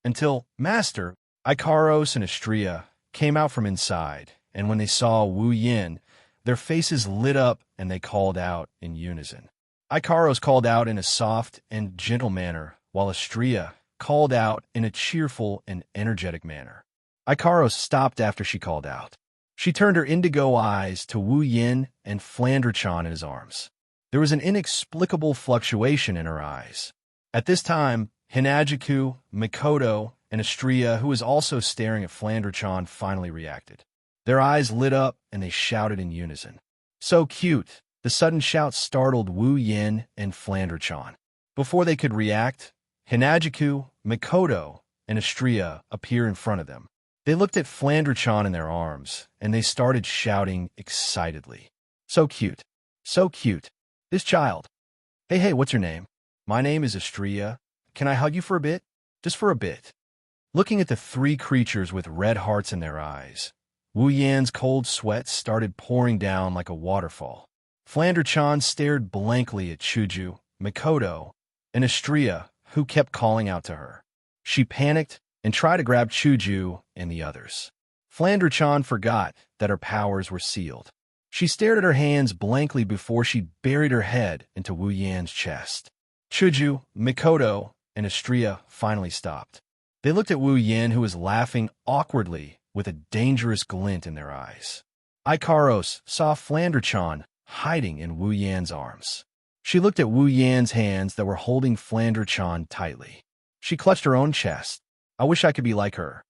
Until Master, Ikaros and Astria came out from inside, and when they saw Wu Yan, their faces lit up and they called out in unison. Ikaros called out in a soft and gentle manner, while Astria called out in a cheerful and energetic manner. Ikaros stopped after she called out. She turned her indigo eyes to Wu Yan and Flander-chan in his arms. There was an inexplicable fluctuation in her eyes. At this time, Hinajiku, Mikoto, and Astria, who was also staring at Flander-chan, finally reacted. Their eyes lit up and they shouted in unison. "So cute!" The sudden shout startled Wu Yan and Flander-chan. Before they could react, Hinajiku, Mikoto, and Astria appear in front of them. They looked at Flander-chan in their arms, and they started shouting excitedly. "So cute! So cute! This child! Hey, what's your name?" "My name is Astria. Can I hug you for a bit? Just for a bit." Looking at the three creatures with red hearts in their eyes, Wu Yan's cold sweat started pouring down like a waterfall. Flander-chan stared blankly at Chuju, Mikoto, and Astria, who kept calling out to her. She panicked and tried to grab Chuju and the others. Flander-chan forgot that her powers were sealed. She stared at her hands blankly before she buried her head into Wu Yan's chest. Chuju, Mikoto, and Astria finally stopped. They looked at Wu Yan, who was laughing awkwardly with a dangerous glint in their eyes. Ikaros saw Flander-chan hiding in Wu Yan's arms. She looked at Wu Yan's hands that were holding Flander-chan tightly. She clutched her own chest. "I wish I could be like her."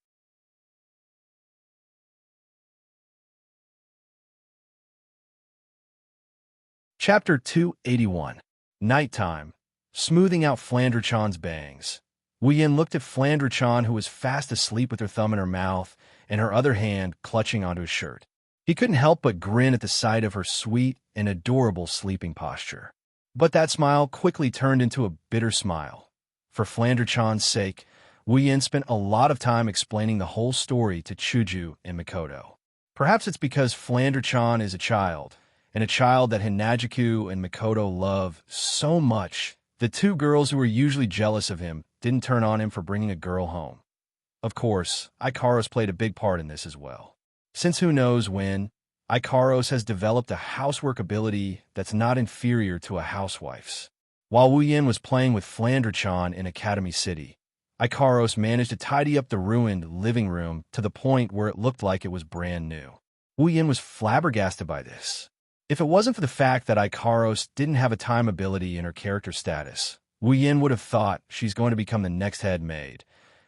Chapter 281. Nighttime. Smoothing out Flander-chan's bangs. Wu Yan looked at Flander-chan, who was fast asleep with her thumb in her mouth and her other hand clutching onto his shirt. He couldn't help but grin at the sight of her sweet and adorable sleeping posture. But that smile quickly turned into a bitter smile. For Flander-chan's sake, Wu Yan spent a lot of time explaining the whole story to Chuju and Mikoto. Perhaps it's because Flander-chan is a child, and a child that Hinajiku and Mikoto love so much. The two girls who were usually jealous of him didn't turn on him for bringing a girl home. Of course, Ikaros played a big part in this as well. Since who knows when, Ikaros has developed a housework ability that's not inferior to a housewife's. While Wu Yin was playing with Flandre-chan in Academy City, Ikaros managed to tidy up the ruined living room to the point where it looked like it was brand new. Wu Yin was flabbergasted by this. If it wasn't for the fact that Ikaros didn't have a time ability in her character status, Wu Yin would have thought she's going to become the next head maid.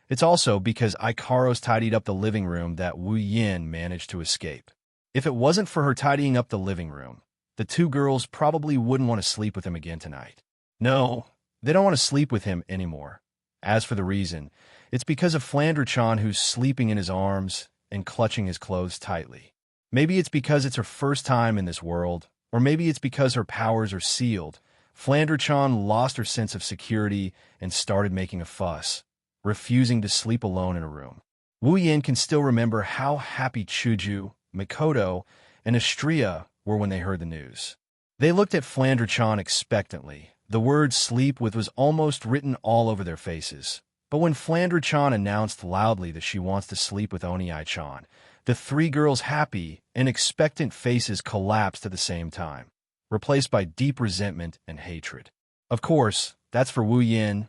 It's also because Ikaros tidied up the living room that Wu Yin managed to escape. If it wasn't for her tidying up the living room, the two girls probably wouldn't want to sleep with him again tonight. No, they don't want to sleep with him anymore. As for the reason, it's because of Flandre-chan, who's sleeping in his arms and clutching his clothes tightly. Maybe it's because it's her first time in this world, or maybe it's because her powers are sealed. Flandre-chan lost her sense of security and started making a fuss, refusing to sleep alone in a room. Wu Yin can still remember how happy Chuju, Mikoto, and Astria were when they heard the news. They looked at Flandre-chan expectantly. The word sleep with was almost written all over their faces. But when Flandre-chan announced loudly that she wants to sleep with Oniai-chan, the three girls' happy and expectant faces collapsed at the same time, replaced by deep resentment and hatred. Of course, that's for Wu Yin.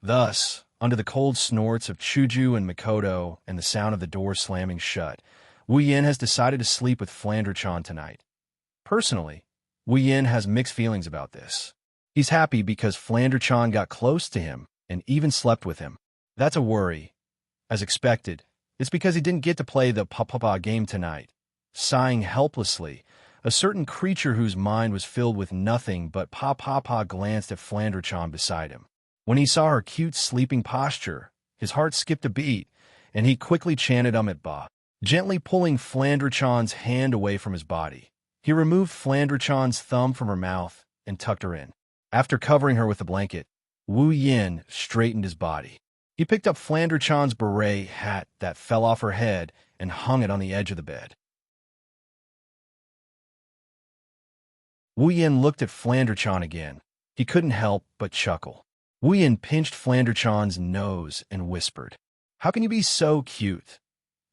Thus, under the cold snorts of Chuju and Mikoto and the sound of the door slamming shut, Wu Yin has decided to sleep with Flandre-chan tonight. Personally, Wu Yin has mixed feelings about this. He's happy because Flandre-chan got close to him and even slept with him. That's a worry. As expected, it's because he didn't get to play the pa-pa-pa game tonight. Sighing helplessly, a certain creature whose mind was filled with nothing but pa-pa-pa glanced at Flandre-chan beside him. When he saw her cute sleeping posture, his heart skipped a beat, and he quickly chanted Ba, gently pulling Flandre-chan's hand away from his body. He removed Flandre-chan's thumb from her mouth and tucked her in. After covering her with a blanket, Wu Yin straightened his body. He picked up Flandre-chan's beret hat that fell off her head and hung it on the edge of the bed. Wu Yin looked at Flandre-chan again. He couldn't help but chuckle. Wu Yin pinched Flandre-chan's nose and whispered, "How can you be so cute?"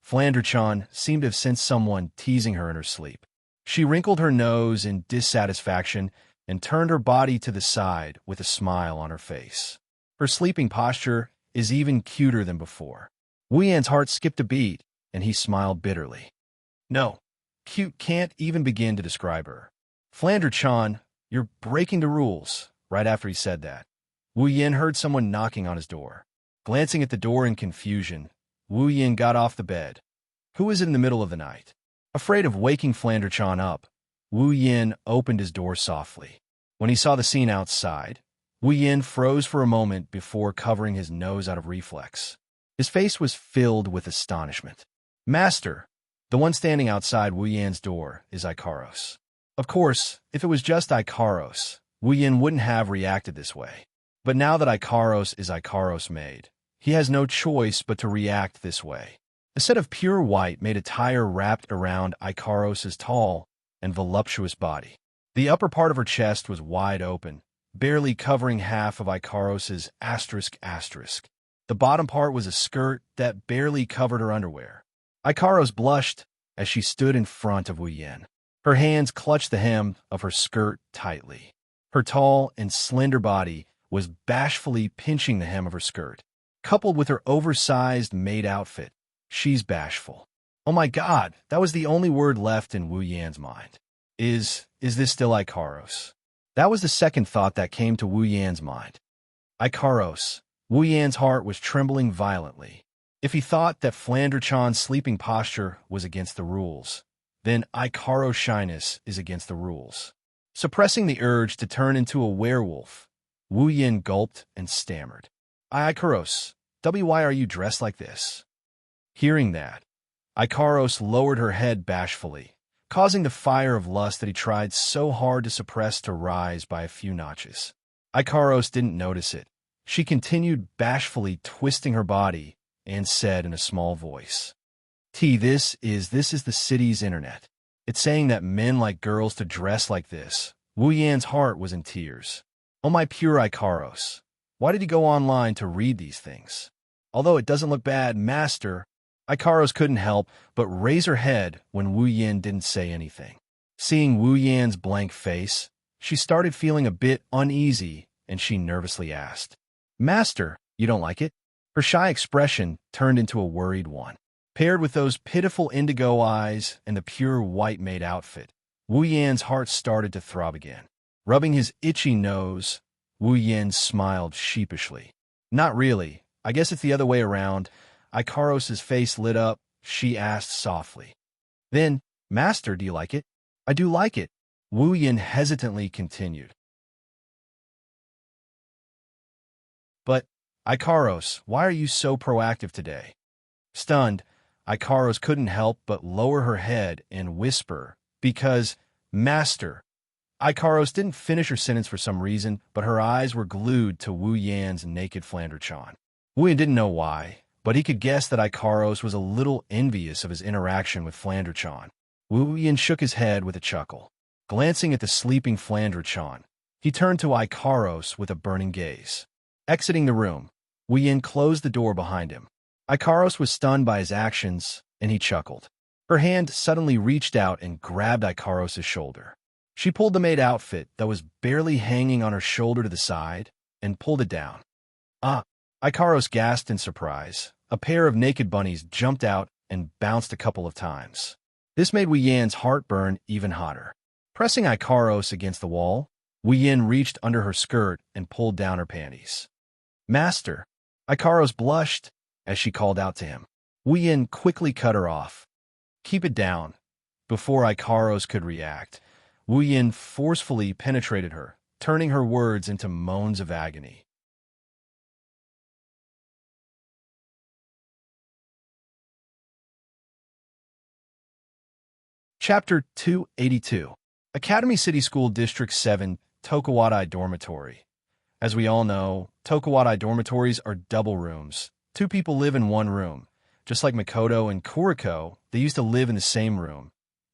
Flandre-chan seemed to have sensed someone teasing her in her sleep. She wrinkled her nose in dissatisfaction and turned her body to the side with a smile on her face. Her sleeping posture is even cuter than before. Wu Yan's heart skipped a beat, and he smiled bitterly. No, cute can't even begin to describe her. Flandre-chan, you're breaking the rules. Right after he said that, Wu Yin heard someone knocking on his door. Glancing at the door in confusion, Wu Yin got off the bed. Who is it in the middle of the night? Afraid of waking Flandre-chan up, Wu Yin opened his door softly. When he saw the scene outside, Wu Yin froze for a moment before covering his nose out of reflex. His face was filled with astonishment. Master, the one standing outside Wu Yan's door is Ikaros. Of course, if it was just Ikaros, Wu Yin wouldn't have reacted this way. But now that Ikaros is Ikaros maid, he has no choice but to react this way. A set of pure white made attire wrapped around Ikaros' tall and voluptuous body. The upper part of her chest was wide open, barely covering half of Ikaros' ***. The bottom part was a skirt that barely covered her underwear. Ikaros blushed as she stood in front of Wu Yin. Her hands clutched the hem of her skirt tightly. Her tall and slender body was bashfully pinching the hem of her skirt. Coupled with her oversized maid outfit, she's bashful. Oh my God, that was the only word left in Wu Yan's mind. Is this still Ikaros? That was the second thought that came to Wu Yan's mind. Ikaros. Wu Yan's heart was trembling violently. If he thought that Flandre-chan's sleeping posture was against the rules, then Ikaros' shyness is against the rules. Suppressing the urge to turn into a werewolf, Wu Yin gulped and stammered. Ikaros, why are you dressed like this? Hearing that, Ikaros lowered her head bashfully, causing the fire of lust that he tried so hard to suppress to rise by a few notches. Ikaros didn't notice it. She continued bashfully twisting her body and said in a small voice, This is the city's internet. It's saying that men like girls to dress like this. Wu Yan's heart was in tears. Oh my pure Icaros, why did you go online to read these things? Although it doesn't look bad, Master, Icaros couldn't help but raise her head when Wu Yan didn't say anything. Seeing Wu Yan's blank face, she started feeling a bit uneasy, and she nervously asked, Master, you don't like it? Her shy expression turned into a worried one. Paired with those pitiful indigo eyes and the pure white maid outfit, Wu Yan's heart started to throb again. Rubbing his itchy nose, Wu Yan smiled sheepishly. Not really. I guess it's the other way around. Icaros's face lit up. She asked softly. Then, Master, do you like it? I do like it. Wu Yan hesitantly continued. But, Icaros, why are you so proactive today? Stunned, Icaros couldn't help but lower her head and whisper, because, Master. Icaros didn't finish her sentence for some reason, but her eyes were glued to Wu Yan's naked Flanderchan. Wu Yan didn't know why, but he could guess that Icaros was a little envious of his interaction with Flanderchan. Wu Yan shook his head with a chuckle. Glancing at the sleeping Flanderchan, he turned to Icaros with a burning gaze. Exiting the room, Wu Yan closed the door behind him. Icaros was stunned by his actions, and he chuckled. Her hand suddenly reached out and grabbed Icaros' shoulder. She pulled the maid outfit that was barely hanging on her shoulder to the side and pulled it down. Ah! Icaros gasped in surprise. A pair of naked bunnies jumped out and bounced a couple of times. This made Wu Yan's heart burn even hotter. Pressing Icaros against the wall, Wu Yan reached under her skirt and pulled down her panties. Master! Icaros blushed as she called out to him. Wu Yan quickly cut her off. Keep it down. Before Icaros could react, Wu Yan forcefully penetrated her, turning her words into moans of agony. Chapter 282. Academy City School District 7, Tokuwadai Dormitory. As we all know, Tokuwadai dormitories are double rooms. Two people live in one room. Just like Mikoto and Kuriko, they used to live in the same room.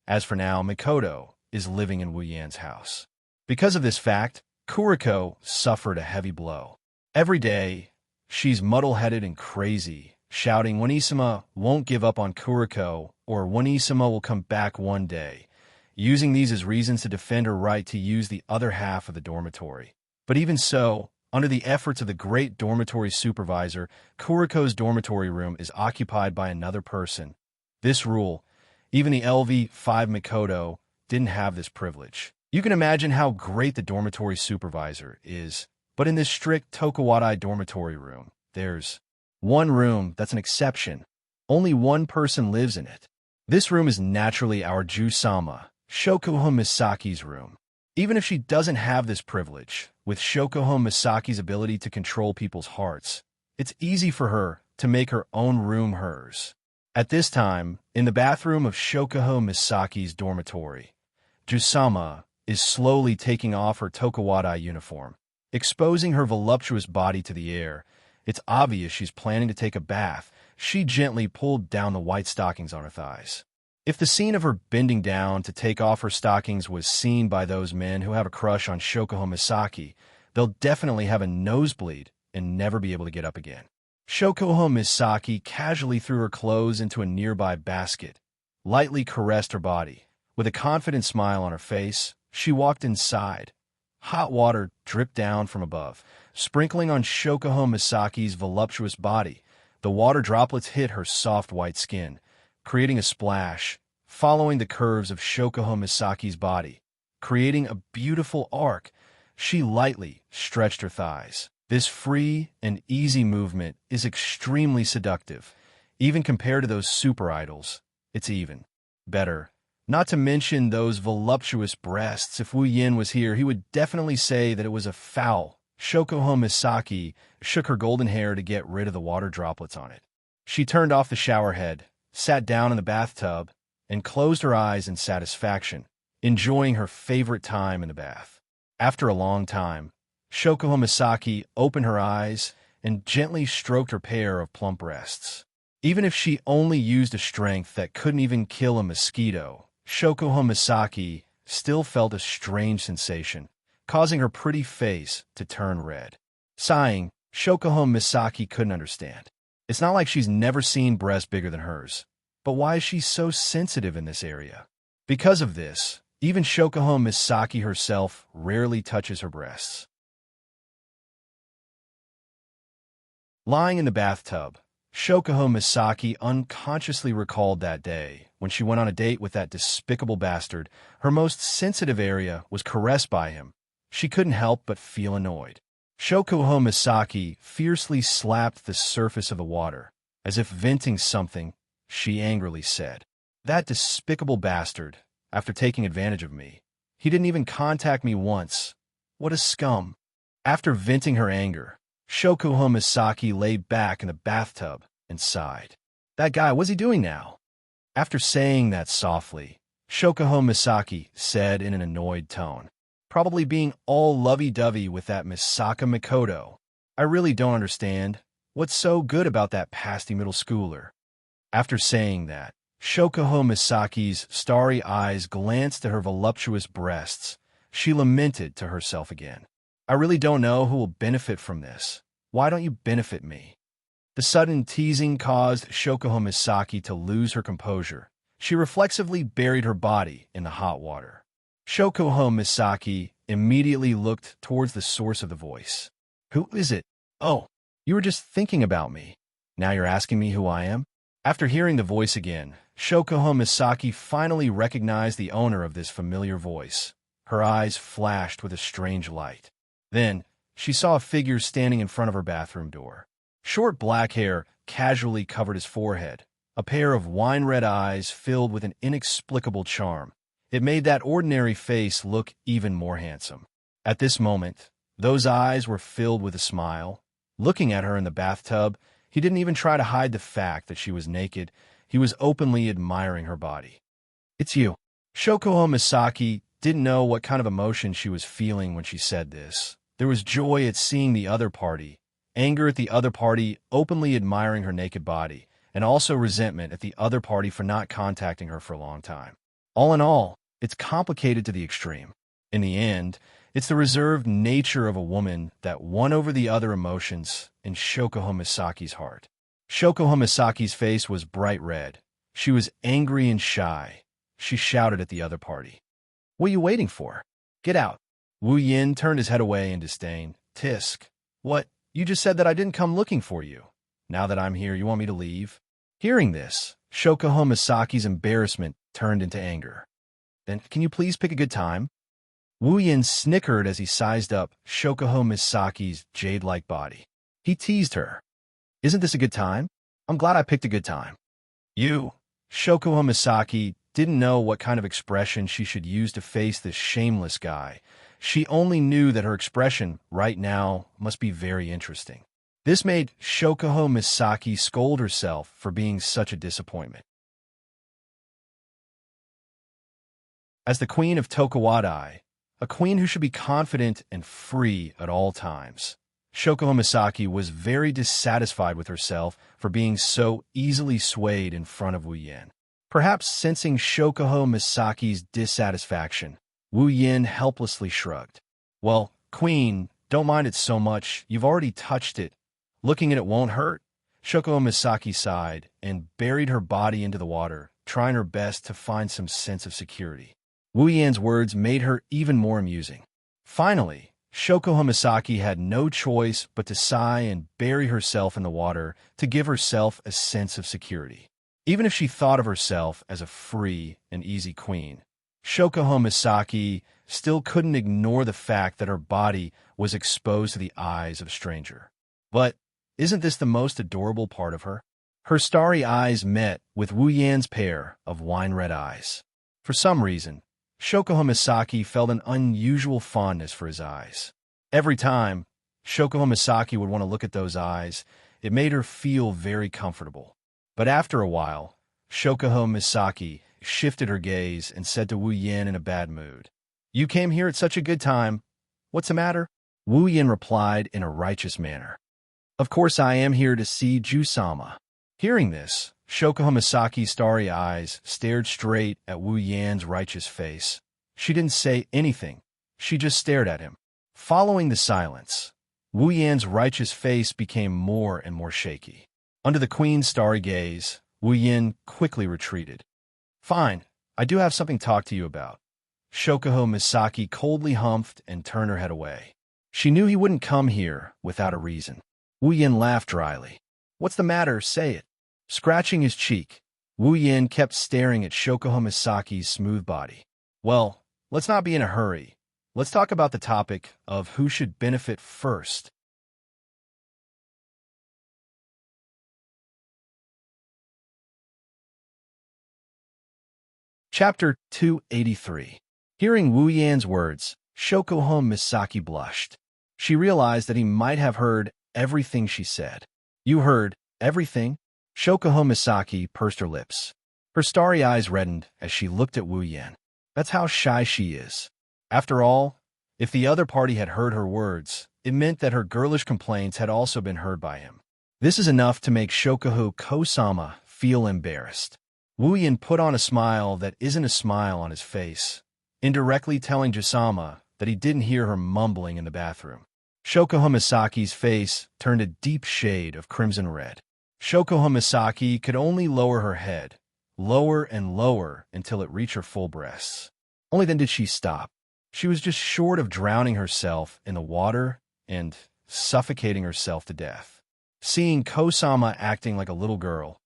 As for now, Mikoto is living in Wu Yan's house. Because of this fact, Kuriko suffered a heavy blow. Every day, she's muddle-headed and crazy, shouting Wanisama won't give up on Kuriko or Wanisama will come back one day, using these as reasons to defend her right to use the other half of the dormitory. But even so, under the efforts of the great dormitory supervisor, Kuriko's dormitory room is occupied by another person. This rule, even the LV5 Mikoto, didn't have this privilege. You can imagine how great the dormitory supervisor is, but in this strict Tokuwadai dormitory room, there's one room that's an exception. Only one person lives in it. This room is naturally our Ju-sama, Shokuho Misaki's room. Even if she doesn't have this privilege, with Shokuho Misaki's ability to control people's hearts, it's easy for her to make her own room hers. At this time, in the bathroom of Shokuho Misaki's dormitory, Ju-sama is slowly taking off her Tokuwadai uniform, exposing her voluptuous body to the air. It's obvious she's planning to take a bath. She gently pulled down the white stockings on her thighs. If the scene of her bending down to take off her stockings was seen by those men who have a crush on Shokuho Misaki, they'll definitely have a nosebleed and never be able to get up again. Shokuho Misaki casually threw her clothes into a nearby basket, lightly caressed her body. With a confident smile on her face, she walked inside. Hot water dripped down from above, sprinkling on Shokuho Misaki's voluptuous body. The water droplets hit her soft white skin, creating a splash, following the curves of Shokuho Misaki's body, creating a beautiful arc. She lightly stretched her thighs. This free and easy movement is extremely seductive. Even compared to those super idols, it's even better. Not to mention those voluptuous breasts. If Wu Yan was here, he would definitely say that it was a foul. Shokuho Misaki shook her golden hair to get rid of the water droplets on it. She turned off the shower head, sat down in the bathtub, and closed her eyes in satisfaction, enjoying her favorite time in the bath. After a long time, Shokuho Misaki opened her eyes and gently stroked her pair of plump breasts. Even if she only used a strength that couldn't even kill a mosquito, Shoko Misaki still felt a strange sensation, causing her pretty face to turn red. Sighing, Shoko Misaki couldn't understand. It's not like she's never seen breasts bigger than hers. But why is she so sensitive in this area? Because of this, even Shoko Misaki herself rarely touches her breasts. Lying in the bathtub, Shoko Misaki unconsciously recalled that day when she went on a date with that despicable bastard. Her most sensitive area was caressed by him. She couldn't help but feel annoyed. Shoko Misaki fiercely slapped the surface of the water. As if venting something, she angrily said, "That despicable bastard, after taking advantage of me. He didn't even contact me once. What a scum." After venting her anger, Shoko Misaki lay back in the bathtub and sighed. That guy, what's he doing now? After saying that softly, Shoko Misaki said in an annoyed tone, "Probably being all lovey-dovey with that Misaka Mikoto. I really don't understand. What's so good about that pasty middle schooler?" After saying that, Shoko Misaki's starry eyes glanced at her voluptuous breasts. She lamented to herself again. "I really don't know who will benefit from this. Why don't you benefit me?" The sudden teasing caused Shoko Misaki to lose her composure. She reflexively buried her body in the hot water. Shoko Misaki immediately looked towards the source of the voice. "Who is it? Oh, you were just thinking about me. Now you're asking me who I am?" After hearing the voice again, Shoko Misaki finally recognized the owner of this familiar voice. Her eyes flashed with a strange light. Then, she saw a figure standing in front of her bathroom door. Short black hair casually covered his forehead, a pair of wine-red eyes filled with an inexplicable charm. It made that ordinary face look even more handsome. At this moment, those eyes were filled with a smile. Looking at her in the bathtub, he didn't even try to hide the fact that she was naked. He was openly admiring her body. "It's you." Shoko Misaki didn't know what kind of emotion she was feeling when she said this. There was joy at seeing the other party, anger at the other party openly admiring her naked body, and also resentment at the other party for not contacting her for a long time. All in all, it's complicated to the extreme. In the end, it's the reserved nature of a woman that won over the other emotions in Shoko Misaki's heart. Shoko Misaki's face was bright red. She was angry and shy. She shouted at the other party, "What are you waiting for? Get out." Wu Yin turned his head away in disdain. "Tisk. What? You just said that I didn't come looking for you. Now that I'm here, you want me to leave?" Hearing this, Shoko Misaki's embarrassment turned into anger. "Then can you please pick a good time?" Wu Yin snickered as he sized up Shoko Misaki's jade-like body. He teased her. "Isn't this a good time? I'm glad I picked a good time." "You." Shoko Misaki didn't know what kind of expression she should use to face this shameless guy. She only knew that her expression right now must be very interesting. This made Shoko Misaki scold herself for being such a disappointment. As the queen of Tokuwadai, a queen who should be confident and free at all times, Shoko Misaki was very dissatisfied with herself for being so easily swayed in front of Wu Yin. Perhaps sensing Shoko Misaki's dissatisfaction, Wu Yin helplessly shrugged. "Well, queen, don't mind it so much. You've already touched it. Looking at it won't hurt." Shoko Misaki sighed and buried her body into the water, trying her best to find some sense of security. Wu Yin's words made her even more amusing. Finally, Shoko Misaki had no choice but to sigh and bury herself in the water to give herself a sense of security. Even if she thought of herself as a free and easy queen, Shoko Misaki still couldn't ignore the fact that her body was exposed to the eyes of a stranger. But isn't this the most adorable part of her? Her starry eyes met with Wu Yan's pair of wine-red eyes. For some reason, Shoko Misaki felt an unusual fondness for his eyes. Every time Shoko Misaki would want to look at those eyes, it made her feel very comfortable. But after a while, Shoko Misaki shifted her gaze and said to Wu Yin in a bad mood, "You came here at such a good time. What's the matter?" Wu Yin replied in a righteous manner, "Of course I am here to see Ju-sama." Hearing this, Shoko Misaki's starry eyes stared straight at Wu Yan's righteous face. She didn't say anything. She just stared at him. Following the silence, Wu Yan's righteous face became more and more shaky. Under the queen's starry gaze, Wu Yan quickly retreated. Fine, I do have something to talk to you about. Shoko Misaki coldly humphed and turned her head away. She knew he wouldn't come here without a reason. Wu Yan laughed dryly. What's the matter? Say it. Scratching his cheek, Wu Yan kept staring at Shoko Misaki's smooth body. Well, let's not be in a hurry. Let's talk about the topic of who should benefit first. Chapter 283. Hearing Wu Yan's words, Shoko Misaki blushed. She realized that he might have heard everything she said. You heard everything? Shoko Misaki pursed her lips. Her starry eyes reddened as she looked at Wu Yan. That's how shy she is. After all, if the other party had heard her words, it meant that her girlish complaints had also been heard by him. This is enough to make Shoko Kosama feel embarrassed. Wu Yan put on a smile that isn't a smile on his face, indirectly telling Jisama that he didn't hear her mumbling in the bathroom. Shoko Misaki's face turned a deep shade of crimson red. Shoko Misaki could only lower her head, lower and lower until it reached her full breasts. Only then did she stop. She was just short of drowning herself in the water and suffocating herself to death. Seeing Kosama acting like a little girl,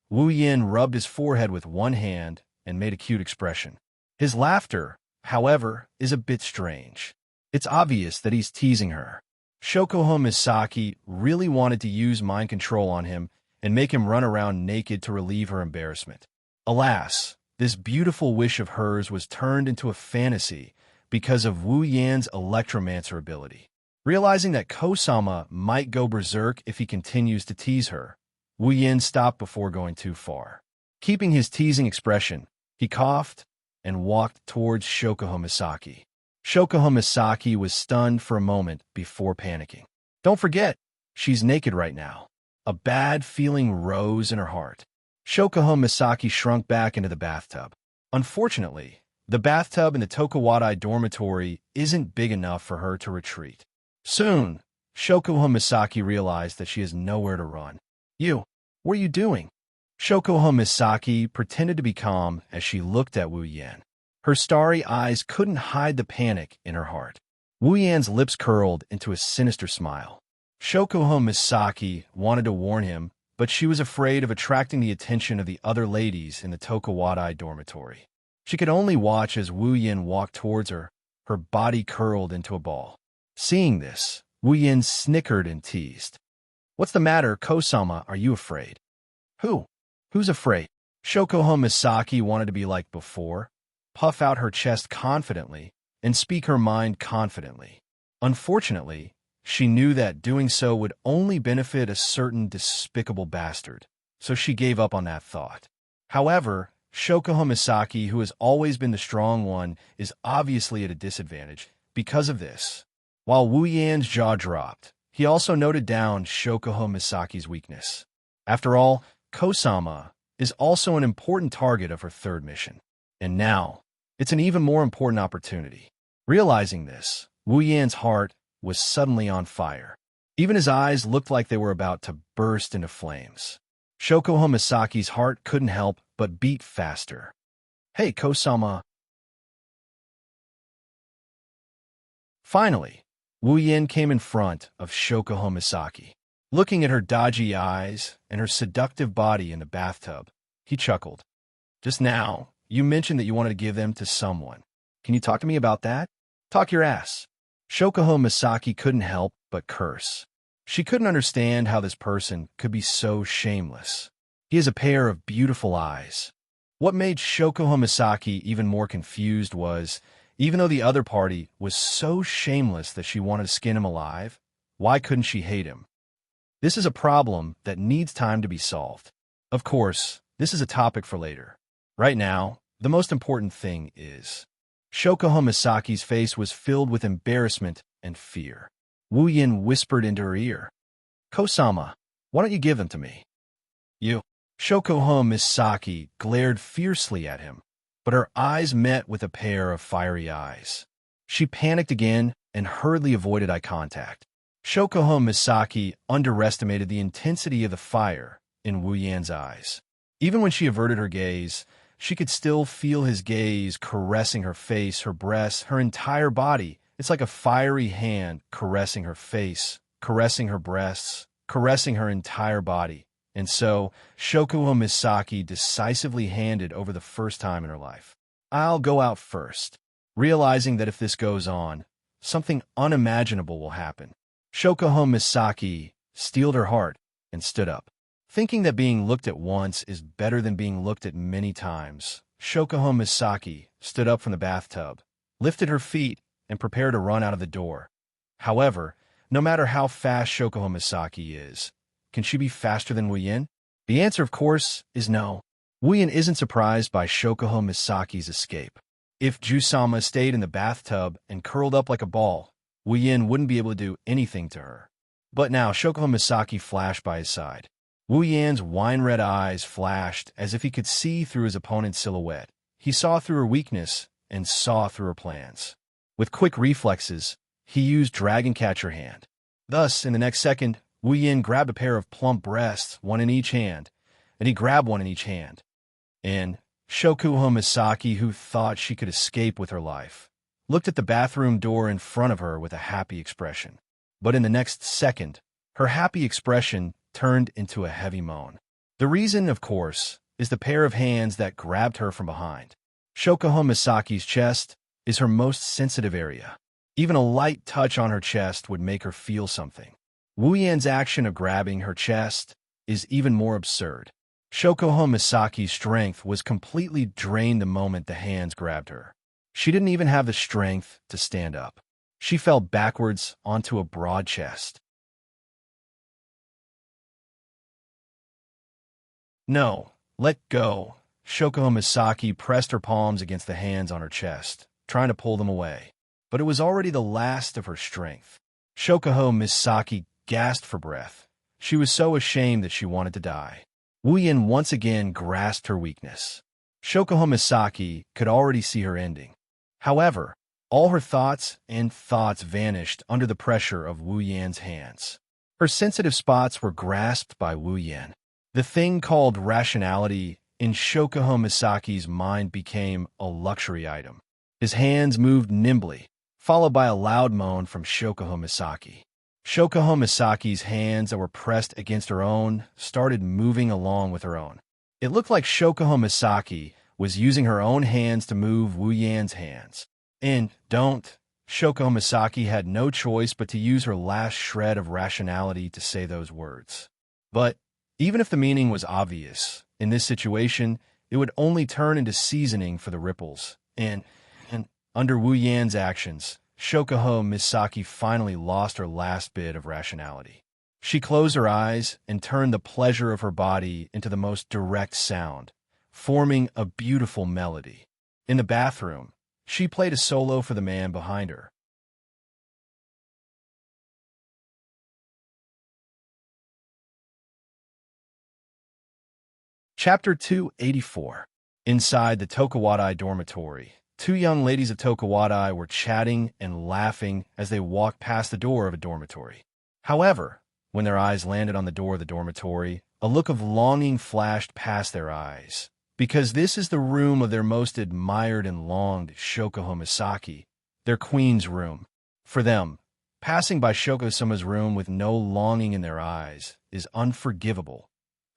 Wu Yan rubbed his forehead with one hand and made a cute expression. His laughter, however, is a bit strange. It's obvious that he's teasing her. Shoko Misaki really wanted to use mind control on him and make him run around naked to relieve her embarrassment. Alas, this beautiful wish of hers was turned into a fantasy because of Wu Yan's electromancer ability. Realizing that Kosama might go berserk if he continues to tease her, Wu Yan stopped before going too far. Keeping his teasing expression, he coughed and walked towards Shoko Misaki. Shoko Misaki was stunned for a moment before panicking. Don't forget, she's naked right now. A bad feeling rose in her heart. Shoko Misaki shrunk back into the bathtub. Unfortunately, the bathtub in the Tokuwadai dormitory isn't big enough for her to retreat. Soon, Shoko Misaki realized that she has nowhere to run. What are you doing? Shoko Misaki pretended to be calm as she looked at Wu Yan. Her starry eyes couldn't hide the panic in her heart. Wu Yan's lips curled into a sinister smile. Shoko Misaki wanted to warn him, but she was afraid of attracting the attention of the other ladies in the Tokuwadai dormitory. She could only watch as Wu Yan walked towards her, her body curled into a ball. Seeing this, Wu Yan snickered and teased. What's the matter, Kosama? Are you afraid? Who's afraid? Shoko Misaki wanted to be like before, puff out her chest confidently, and speak her mind confidently. Unfortunately, she knew that doing so would only benefit a certain despicable bastard, so she gave up on that thought. However, Shoko Misaki, who has always been the strong one, is obviously at a disadvantage because of this. While Wu Yan's jaw dropped, he also noted down Shoko Misaki's weakness. After all, Kosama is also an important target of her third mission. And now, it's an even more important opportunity. Realizing this, Wu Yan's heart was suddenly on fire. Even his eyes looked like they were about to burst into flames. Shoko Misaki's heart couldn't help but beat faster. Hey, Kosama. Finally, Wu Yan came in front of Shoko Misaki. Looking at her dodgy eyes and her seductive body in the bathtub, he chuckled. Just now, you mentioned that you wanted to give them to someone. Can you talk to me about that? Talk your ass. Shoko Misaki couldn't help but curse. She couldn't understand how this person could be so shameless. He has a pair of beautiful eyes. What made Shoko Misaki even more confused was, even though the other party was so shameless that she wanted to skin him alive, why couldn't she hate him? This is a problem that needs time to be solved. Of course, this is a topic for later. Right now, the most important thing is... Shoko Misaki's face was filled with embarrassment and fear. Wu Yan whispered into her ear, Kosama, why don't you give them to me? You. Shokohama Misaki glared fiercely at him, but her eyes met with a pair of fiery eyes. She panicked again and hurriedly avoided eye contact. Shokohama Misaki underestimated the intensity of the fire in Wu Yan's eyes. Even when she averted her gaze, she could still feel his gaze caressing her face, her breasts, her entire body. It's like a fiery hand caressing her face, caressing her breasts, caressing her entire body. And so, Shokuo Misaki decisively handed over the first time in her life. I'll go out first, realizing that if this goes on, something unimaginable will happen. Shokuo Misaki steeled her heart and stood up. Thinking that being looked at once is better than being looked at many times, Shokuo Misaki stood up from the bathtub, lifted her feet, and prepared to run out of the door. However, no matter how fast Shokuo Misaki is, can she be faster than Wu Yin? The answer, of course, is no. Wu Yin isn't surprised by Shokuo Misaki's escape. If Jusama stayed in the bathtub and curled up like a ball, Wu Yin wouldn't be able to do anything to her. But now Shokuo Misaki flashed by his side. Wu Yan's wine-red eyes flashed as if he could see through his opponent's silhouette. He saw through her weakness and saw through her plans. With quick reflexes, he used Dragon Catcher Hand. Thus, in the next second, Wu Yin grabbed a pair of plump breasts, one in each hand, and he grabbed one in each hand. And Shokuo Misaki, who thought she could escape with her life, looked at the bathroom door in front of her with a happy expression. But in the next second, her happy expression turned into a heavy moan. The reason, of course, is the pair of hands that grabbed her from behind. Shokuo Misaki's chest is her most sensitive area. Even a light touch on her chest would make her feel something. Wu Yan's action of grabbing her chest is even more absurd. Shokuo Misaki's strength was completely drained the moment the hands grabbed her. She didn't even have the strength to stand up. She fell backwards onto a broad chest. No, let go. Shokuo Misaki pressed her palms against the hands on her chest, trying to pull them away. But it was already the last of her strength. Shokuo Misaki gasped for breath. She was so ashamed that she wanted to die. Wu Yin once again grasped her weakness. Shokuo Misaki could already see her ending. However, all her thoughts vanished under the pressure of Wu Yan's hands. Her sensitive spots were grasped by Wu Yan. The thing called rationality in Shokuo Misaki's mind became a luxury item. His hands moved nimbly, followed by a loud moan from Shokuo Misaki. Shokuo Misaki's hands that were pressed against her own started moving along with her own. It looked like Shokuo Misaki was using her own hands to move Wu Yan's hands. And Shokuo Misaki had no choice but to use her last shred of rationality to say those words. But even if the meaning was obvious, in this situation, it would only turn into seasoning for the ripples. And under Wu Yan's actions, Shokuo Misaki finally lost her last bit of rationality. She closed her eyes and turned the pleasure of her body into the most direct sound, forming a beautiful melody. In the bathroom, she played a solo for the man behind her. Chapter 284. Inside the Tokuwadai dormitory, two young ladies of Tokuwadai were chatting and laughing as they walked past the door of a dormitory. However, when their eyes landed on the door of the dormitory, a look of longing flashed past their eyes, because this is the room of their most admired and longed Shokuo Misaki, their queen's room. For them, passing by Shoko-sama's room with no longing in their eyes is unforgivable.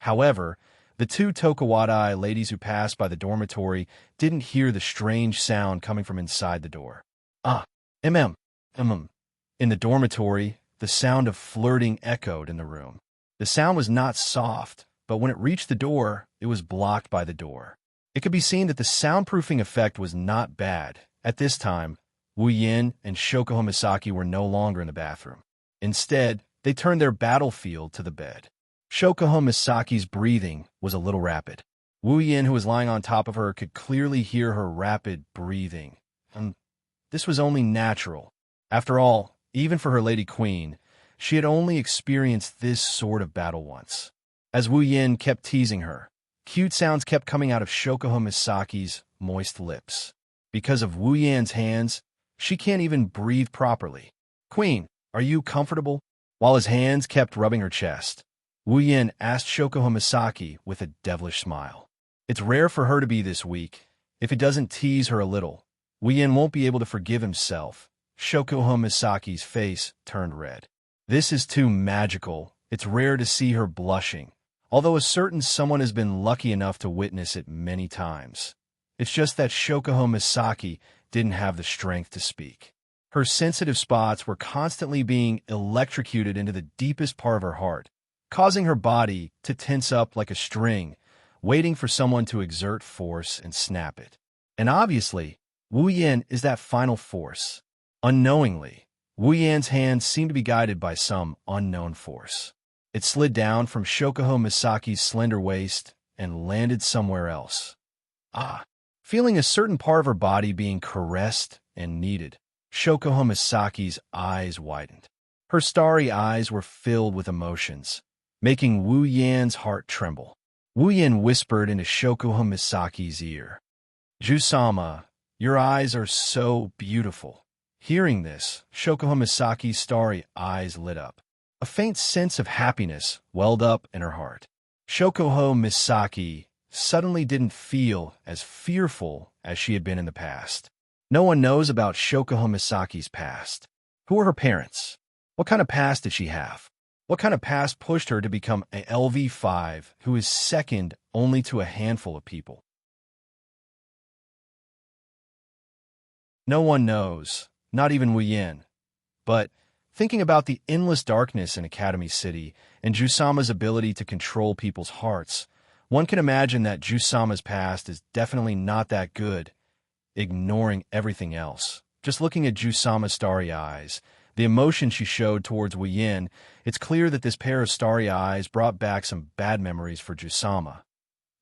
However, the two Tokuwadai ladies who passed by the dormitory didn't hear the strange sound coming from inside the door. In the dormitory, the sound of flirting echoed in the room. The sound was not soft, but when it reached the door, it was blocked by the door. It could be seen that the soundproofing effect was not bad. At this time, Wu Yin and Shokuo Misaki were no longer in the bathroom. Instead, they turned their battlefield to the bed. Shokuo Misaki's breathing was a little rapid. Wu Yin, who was lying on top of her, could clearly hear her rapid breathing. This was only natural. After all, even for her lady queen, she had only experienced this sort of battle once. As Wu Yin kept teasing her, Cute sounds kept coming out of Shokuho Misaki's moist lips. Because of Wu Yan's hands, she can't even breathe properly. "Queen, are you comfortable?" While his hands kept rubbing her chest, Wu Yan asked Shokuho Misaki with a devilish smile. It's rare for her to be this weak. If he doesn't tease her a little, Wu Yan won't be able to forgive himself. Shokuho Misaki's face turned red. This is too magical. It's rare to see her blushing, although a certain someone has been lucky enough to witness it many times. It's just that Shokuho Misaki didn't have the strength to speak. Her sensitive spots were constantly being electrocuted into the deepest part of her heart, causing her body to tense up like a string, waiting for someone to exert force and snap it. And obviously, Wu Yan is that final force. Unknowingly, Wu Yan's hands seemed to be guided by some unknown force. It slid down from Shokuho Misaki's slender waist and landed somewhere else. Feeling a certain part of her body being caressed and kneaded, Shokuho Misaki's eyes widened. Her starry eyes were filled with emotions, making Wu Yan's heart tremble. Wu Yan whispered into Shokuho Misaki's ear, "Jusama, your eyes are so beautiful." Hearing this, Shokuho Misaki's starry eyes lit up. A faint sense of happiness welled up in her heart. Shokuho Misaki suddenly didn't feel as fearful as she had been in the past. No one knows about Shokuho Misaki's past. Who are her parents? What kind of past did she have? What kind of past pushed her to become a LV5 who is second only to a handful of people? No one knows, not even Wu Yan. But thinking about the endless darkness in Academy City and Jusama's ability to control people's hearts, one can imagine that Jusama's past is definitely not that good. Ignoring everything else, just looking at Jusama's starry eyes, the emotion she showed towards Wu Yan, it's clear that this pair of starry eyes brought back some bad memories for Jusama.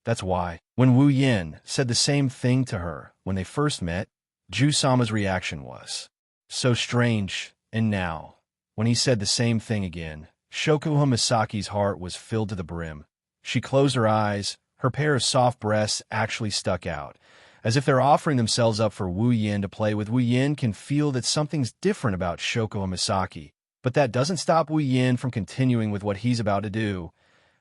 That's why, when Wu Yan said the same thing to her when they first met, Jusama's reaction was so strange. And now, when he said the same thing again, Shokuho Misaki's heart was filled to the brim. She closed her eyes, her pair of soft breasts actually stuck out, as if they're offering themselves up for Wu Yan to play with. Wu Yan can feel that something's different about Shokuho Misaki, but that doesn't stop Wu Yan from continuing with what he's about to do.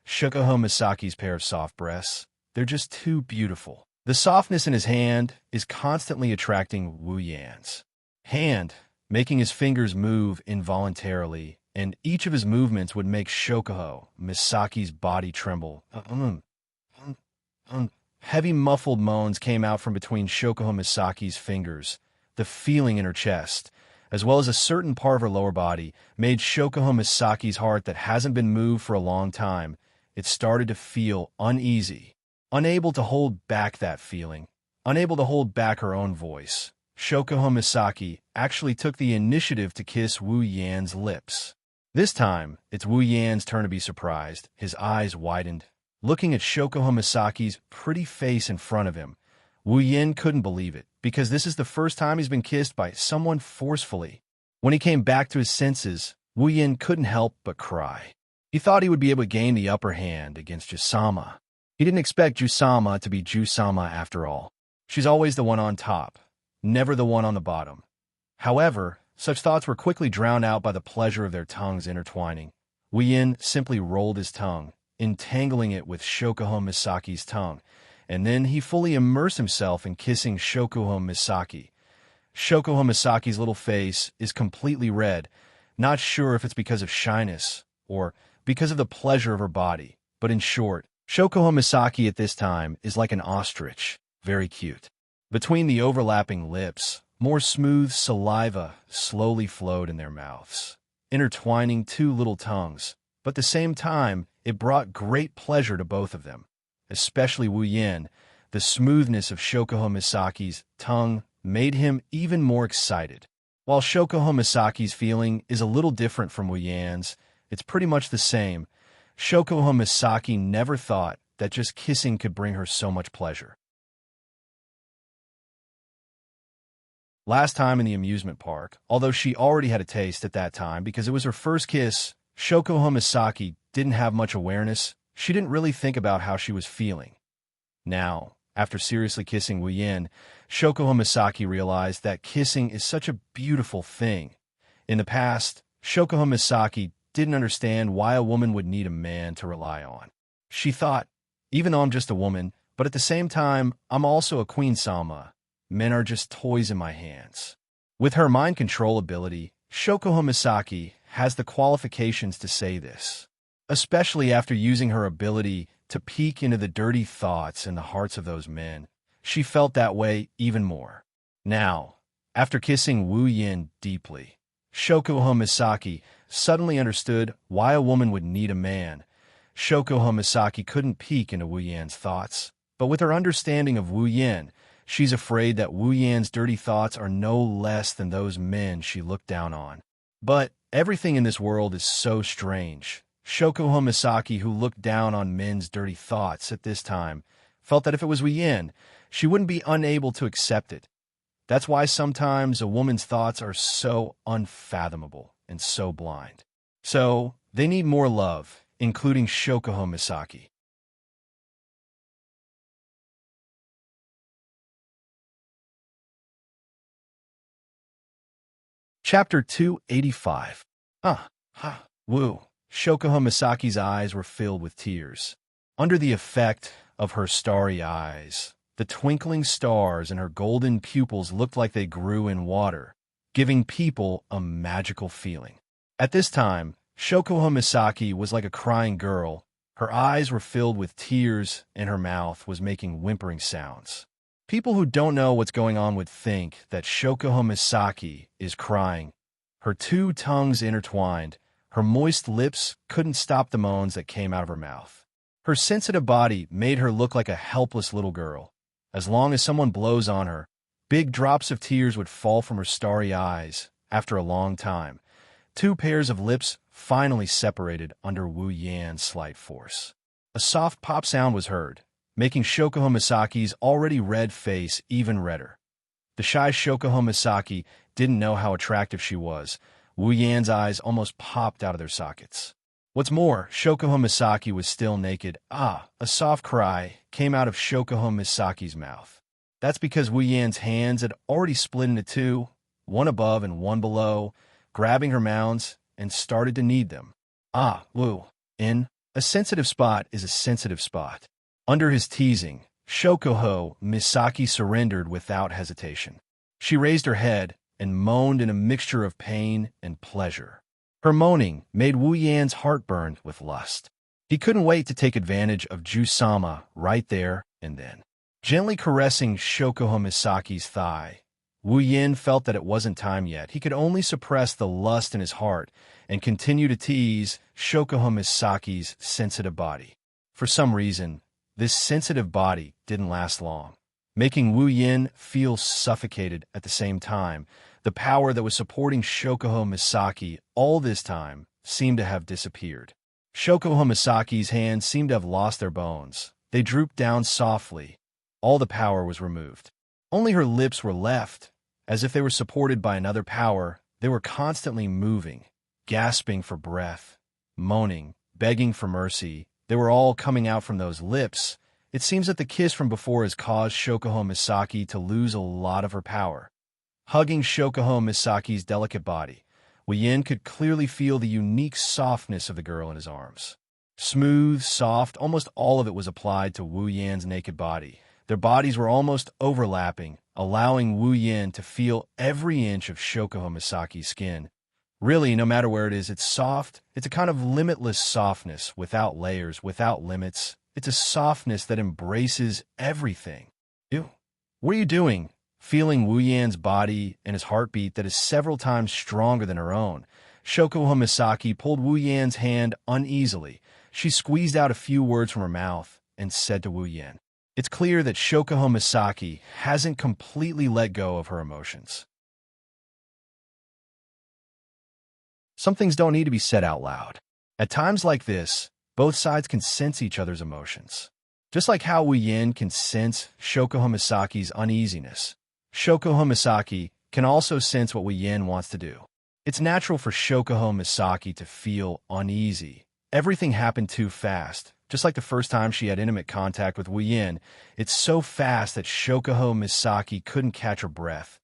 Shokuho Misaki's pair of soft breasts, they're just too beautiful. The softness in his hand is constantly attracting Wu Yan's hand, making his fingers move involuntarily, and each of his movements would make Shokuho Misaki's body tremble. Heavy muffled moans came out from between Shokuho Misaki's fingers. The feeling in her chest, as well as a certain part of her lower body, made Shokuho Misaki's heart that hasn't been moved for a long time. It started to feel uneasy, unable to hold back that feeling, unable to hold back her own voice. Shokuho Misaki actually took the initiative to kiss Wu Yan's lips. This time, it's Wu Yan's turn to be surprised. His eyes widened, looking at Shokuho Misaki's pretty face in front of him. Wu Yan couldn't believe it, because this is the first time he's been kissed by someone forcefully. When he came back to his senses, Wu Yan couldn't help but cry. He thought he would be able to gain the upper hand against Jusama. He didn't expect Jusama to be Jusama after all. She's always the one on top, never the one on the bottom. However, such thoughts were quickly drowned out by the pleasure of their tongues intertwining. Wu Yan simply rolled his tongue, entangling it with Shokuho Misaki's tongue, and then he fully immersed himself in kissing Shokuho Misaki. Shokuho Misaki's little face is completely red, not sure if it's because of shyness or because of the pleasure of her body, but in short, Shokuho Misaki at this time is like an ostrich, very cute. Between the overlapping lips, more smooth saliva slowly flowed in their mouths, intertwining two little tongues, but at the same time, it brought great pleasure to both of them, especially Wu Yan. The smoothness of Shokuho Misaki's tongue made him even more excited. While Shokuho Misaki's feeling is a little different from Wu Yan's, it's pretty much the same. Shokuho Misaki never thought that just kissing could bring her so much pleasure. Last time in the amusement park, although she already had a taste at that time because it was her first kiss, Shokuho Misaki didn't have much awareness. She didn't really think about how she was feeling. Now, after seriously kissing Wu Yin, Shoko Misaki realized that kissing is such a beautiful thing. In the past, Shoko Misaki didn't understand why a woman would need a man to rely on. She thought, even though I'm just a woman, but at the same time, I'm also a queen sama. Men are just toys in my hands. With her mind control ability, Shoko Misaki has the qualifications to say this, especially after using her ability to peek into the dirty thoughts in the hearts of those men. She felt that way even more. Now, after kissing Wu Yin deeply, Shoko Misaki suddenly understood why a woman would need a man. Shoko Misaki couldn't peek into Wu Yan's thoughts, but with her understanding of Wu Yan, she's afraid that Wu Yan's dirty thoughts are no less than those men she looked down on. But everything in this world is so strange. Shoko Misaki, who looked down on men's dirty thoughts at this time, felt that if it was Wu Yan, she wouldn't be unable to accept it. That's why sometimes a woman's thoughts are so unfathomable and so blind. So, they need more love, including Shoko Misaki. Chapter 285. Woo. Shoko Misaki's eyes were filled with tears. Under the effect of her starry eyes, the twinkling stars in her golden pupils looked like they grew in water, giving people a magical feeling. At this time, Shoko Misaki was like a crying girl. Her eyes were filled with tears, and her mouth was making whimpering sounds. People who don't know what's going on would think that Shoko Misaki is crying. Her two tongues intertwined. Her moist lips couldn't stop the moans that came out of her mouth. Her sensitive body made her look like a helpless little girl. As long as someone blows on her, big drops of tears would fall from her starry eyes. After a long time, two pairs of lips finally separated under Wu Yan's slight force. A soft pop sound was heard, making Shoko Misaki's already red face even redder. The shy Shoko Misaki didn't know how attractive she was. Wu Yan's eyes almost popped out of their sockets. What's more, Shoko Misaki was still naked. A soft cry came out of Shoko Misaki's mouth. That's because Wu Yan's hands had already split into two, one above and one below, grabbing her mounds and started to knead them. Wu. A sensitive spot is a sensitive spot. Under his teasing, Shoko Misaki surrendered without hesitation. She raised her head and moaned in a mixture of pain and pleasure. Her moaning made Wu Yan's heart burn with lust. He couldn't wait to take advantage of Ju-sama right there and then. Gently caressing Shoko Misaki's thigh, Wu Yan felt that it wasn't time yet. He could only suppress the lust in his heart and continue to tease Shoko Misaki's sensitive body. For some reason, this sensitive body didn't last long, making Wu Yan feel suffocated at the same time. The power that was supporting Shoko Misaki all this time seemed to have disappeared. Shoko Misaki's hands seemed to have lost their bones. They drooped down softly. All the power was removed. Only her lips were left. As if they were supported by another power, they were constantly moving, gasping for breath, moaning, begging for mercy. They were all coming out from those lips. It seems that the kiss from before has caused Shoko Misaki to lose a lot of her power. Hugging Shoko Misaki's delicate body, Wu Yan could clearly feel the unique softness of the girl in his arms. Smooth, soft, almost all of it was applied to Wu Yan's naked body. Their bodies were almost overlapping, allowing Wu Yan to feel every inch of Shoko Misaki's skin. Really, no matter where it is, it's soft. It's a kind of limitless softness, without layers, without limits. It's a softness that embraces everything. Ew. What are you doing? Feeling Wu Yan's body and his heartbeat that is several times stronger than her own, Shoko Misaki pulled Wu Yan's hand uneasily. She squeezed out a few words from her mouth and said to Wu Yan, "It's clear that Shoko Misaki hasn't completely let go of her emotions." Some things don't need to be said out loud. At times like this, both sides can sense each other's emotions. Just like how Wu Yan can sense Shoko Misaki's uneasiness, Shoko Misaki can also sense what Wu Yan wants to do. It's natural for Shoko Misaki to feel uneasy. Everything happened too fast. Just like the first time she had intimate contact with Wu Yin, it's so fast that Shokuho Misaki couldn't catch her breath.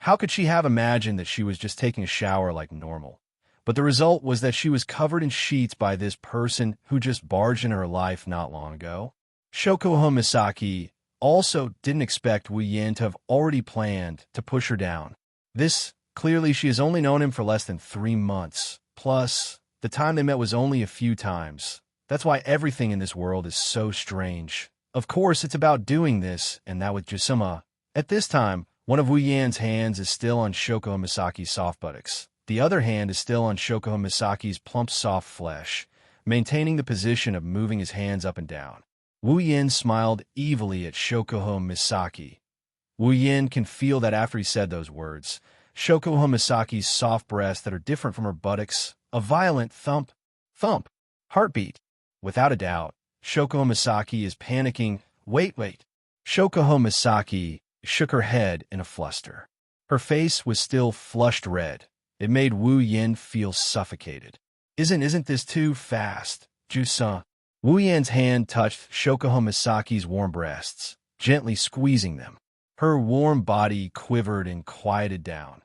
How could she have imagined that she was just taking a shower like normal? But the result was that she was covered in sheets by this person who just barged into her life not long ago. Shokuho Misaki also didn't expect Wu Yin to have already planned to push her down. Clearly, she has only known him for less than 3 months. Plus, the time they met was only a few times. That's why everything in this world is so strange. Of course, it's about doing this, and that with Jisuma. At this time, one of Wu Yan's hands is still on Shokuho Misaki's soft buttocks. The other hand is still on Shokuho Misaki's plump soft flesh, maintaining the position of moving his hands up and down. Wu Yin smiled evilly at Shokuho Misaki. Wu Yin can feel that after he said those words, Shokuho Misaki's soft breasts that are different from her buttocks, a violent thump, heartbeat. Without a doubt, Shokuho Misaki is panicking. Wait. Shokuho Misaki shook her head in a fluster. Her face was still flushed red. It made Wu Yin feel suffocated. Isn't this too fast, Ju-san? Wu Yan's hand touched Shokuho Misaki's warm breasts, gently squeezing them. Her warm body quivered and quieted down.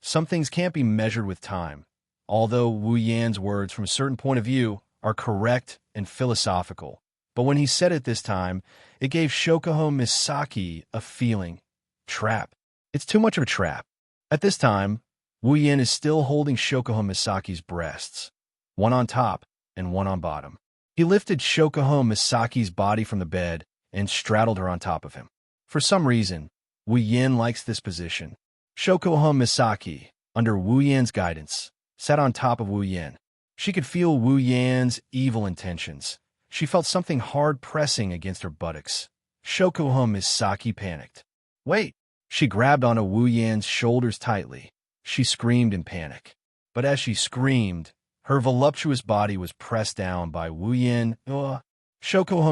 Some things can't be measured with time, although Wu Yan's words from a certain point of view are correct and philosophical. But when he said it this time, it gave Shokuho Misaki a feeling. Trap. It's too much of a trap. At this time, Wu Yin is still holding Shokuho Misaki's breasts, one on top and one on bottom. He lifted Shokuho Misaki's body from the bed and straddled her on top of him. For some reason, Wu Yin likes this position. Shokuho Misaki, under Wu Yan's guidance, sat on top of Wu Yin. She could feel Wu Yan's evil intentions. She felt something hard pressing against her buttocks. Shokuho Misaki panicked. Wait! She grabbed onto Wu Yan's shoulders tightly. She screamed in panic. But as she screamed, her voluptuous body was pressed down by Wu Yin. Shokuho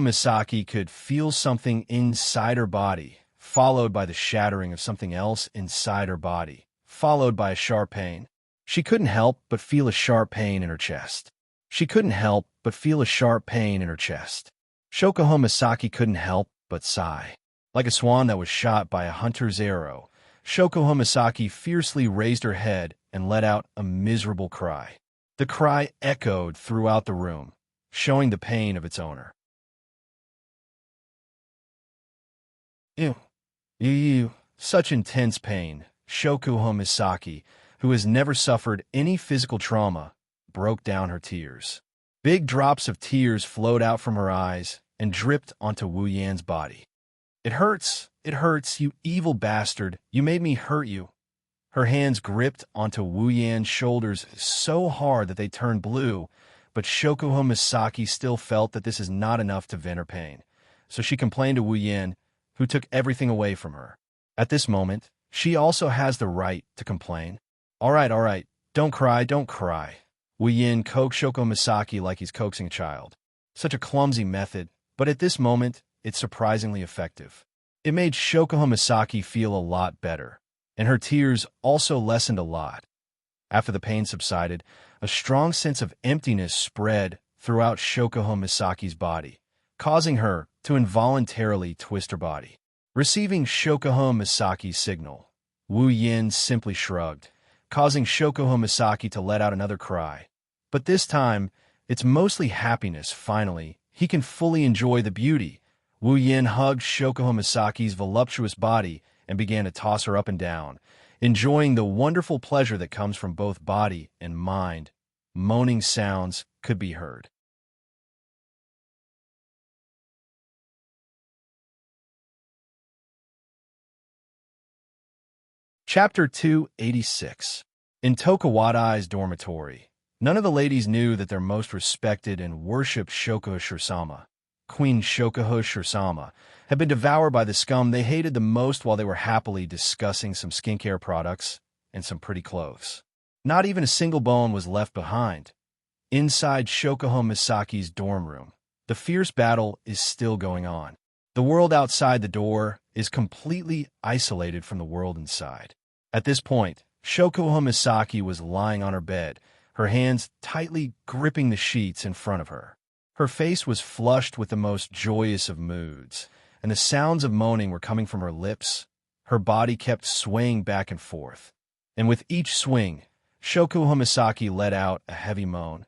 Misaki could feel something inside her body, followed by the shattering of something else inside her body, followed by a sharp pain. She couldn't help but feel a sharp pain in her chest. Shokuho Misaki couldn't help but sigh. Like a swan that was shot by a hunter's arrow, Shokuho Misaki fiercely raised her head and let out a miserable cry. The cry echoed throughout the room, showing the pain of its owner. Ew. Such intense pain. Shokuho Misaki, who has never suffered any physical trauma, broke down her tears. Big drops of tears flowed out from her eyes and dripped onto Wu Yan's body. It hurts, you evil bastard. You made me hurt you. Her hands gripped onto Wu Yan's shoulders so hard that they turned blue, but Shokuho Misaki still felt that this is not enough to vent her pain. So she complained to Wu Yan, who took everything away from her. At this moment, she also has the right to complain. All right, don't cry. Wu Yin coaxed Shokuho Misaki like he's coaxing a child. Such a clumsy method, but at this moment, it's surprisingly effective. It made Shokuho Misaki feel a lot better, and her tears also lessened a lot. After the pain subsided, a strong sense of emptiness spread throughout Shokuho Misaki's body, causing her to involuntarily twist her body. Receiving Shokuho Misaki's signal, Wu Yin simply shrugged, causing Shokuho Misaki to let out another cry. But this time, it's mostly happiness. Finally, he can fully enjoy the beauty. Wu Yin hugged Shokuho Misaki's voluptuous body and began to toss her up and down, enjoying the wonderful pleasure that comes from both body and mind. Moaning sounds could be heard. Chapter 286. In Tokuwadai's dormitory, none of the ladies knew that their most respected and worshipped Shokuho Shirsama, Queen Shokuho Shirsama, had been devoured by the scum they hated the most while they were happily discussing some skincare products and some pretty clothes. Not even a single bone was left behind. Inside Shokuho Misaki's dorm room, the fierce battle is still going on. The world outside the door is completely isolated from the world inside. At this point, Shokuho Misaki was lying on her bed, her hands tightly gripping the sheets in front of her. Her face was flushed with the most joyous of moods, and the sounds of moaning were coming from her lips. Her body kept swaying back and forth, and with each swing, Shokuho Misaki let out a heavy moan.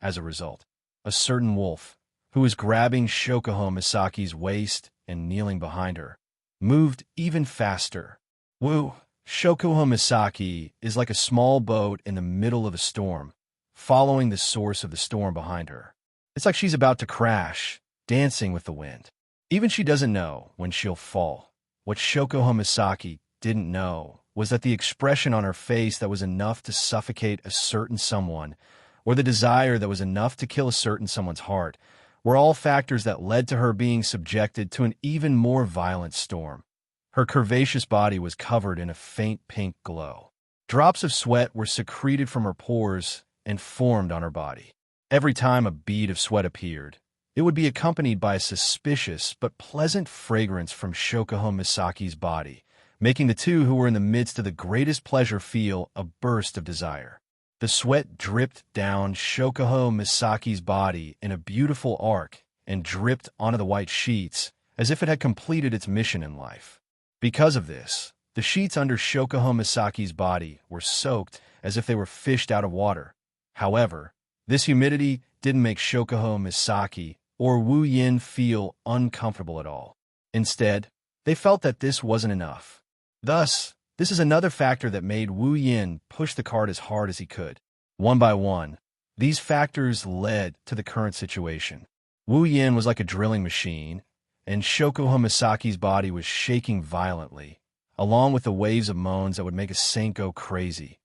As a result, a certain wolf, who was grabbing Shokuho Misaki's waist and kneeling behind her, moved even faster. Woo! Shokuho Misaki is like a small boat in the middle of a storm, following the source of the storm behind her. It's like she's about to crash, dancing with the wind. Even she doesn't know when she'll fall. What Shokuho Misaki didn't know was that the expression on her face that was enough to suffocate a certain someone, or the desire that was enough to kill a certain someone's heart, were all factors that led to her being subjected to an even more violent storm. Her curvaceous body was covered in a faint pink glow. Drops of sweat were secreted from her pores and formed on her body. Every time a bead of sweat appeared, it would be accompanied by a suspicious but pleasant fragrance from Shokuho Misaki's body, making the two who were in the midst of the greatest pleasure feel a burst of desire. The sweat dripped down Shokuho Misaki's body in a beautiful arc and dripped onto the white sheets as if it had completed its mission in life. Because of this, the sheets under Shokuho Misaki's body were soaked as if they were fished out of water. However, this humidity didn't make Shokuho Misaki or Wu Yin feel uncomfortable at all. Instead, they felt that this wasn't enough. Thus, this is another factor that made Wu Yin push the cart as hard as he could. One by one, these factors led to the current situation. Wu Yin was like a drilling machine, and Shokuho Misaki's body was shaking violently, along with the waves of moans that would make a saint go crazy.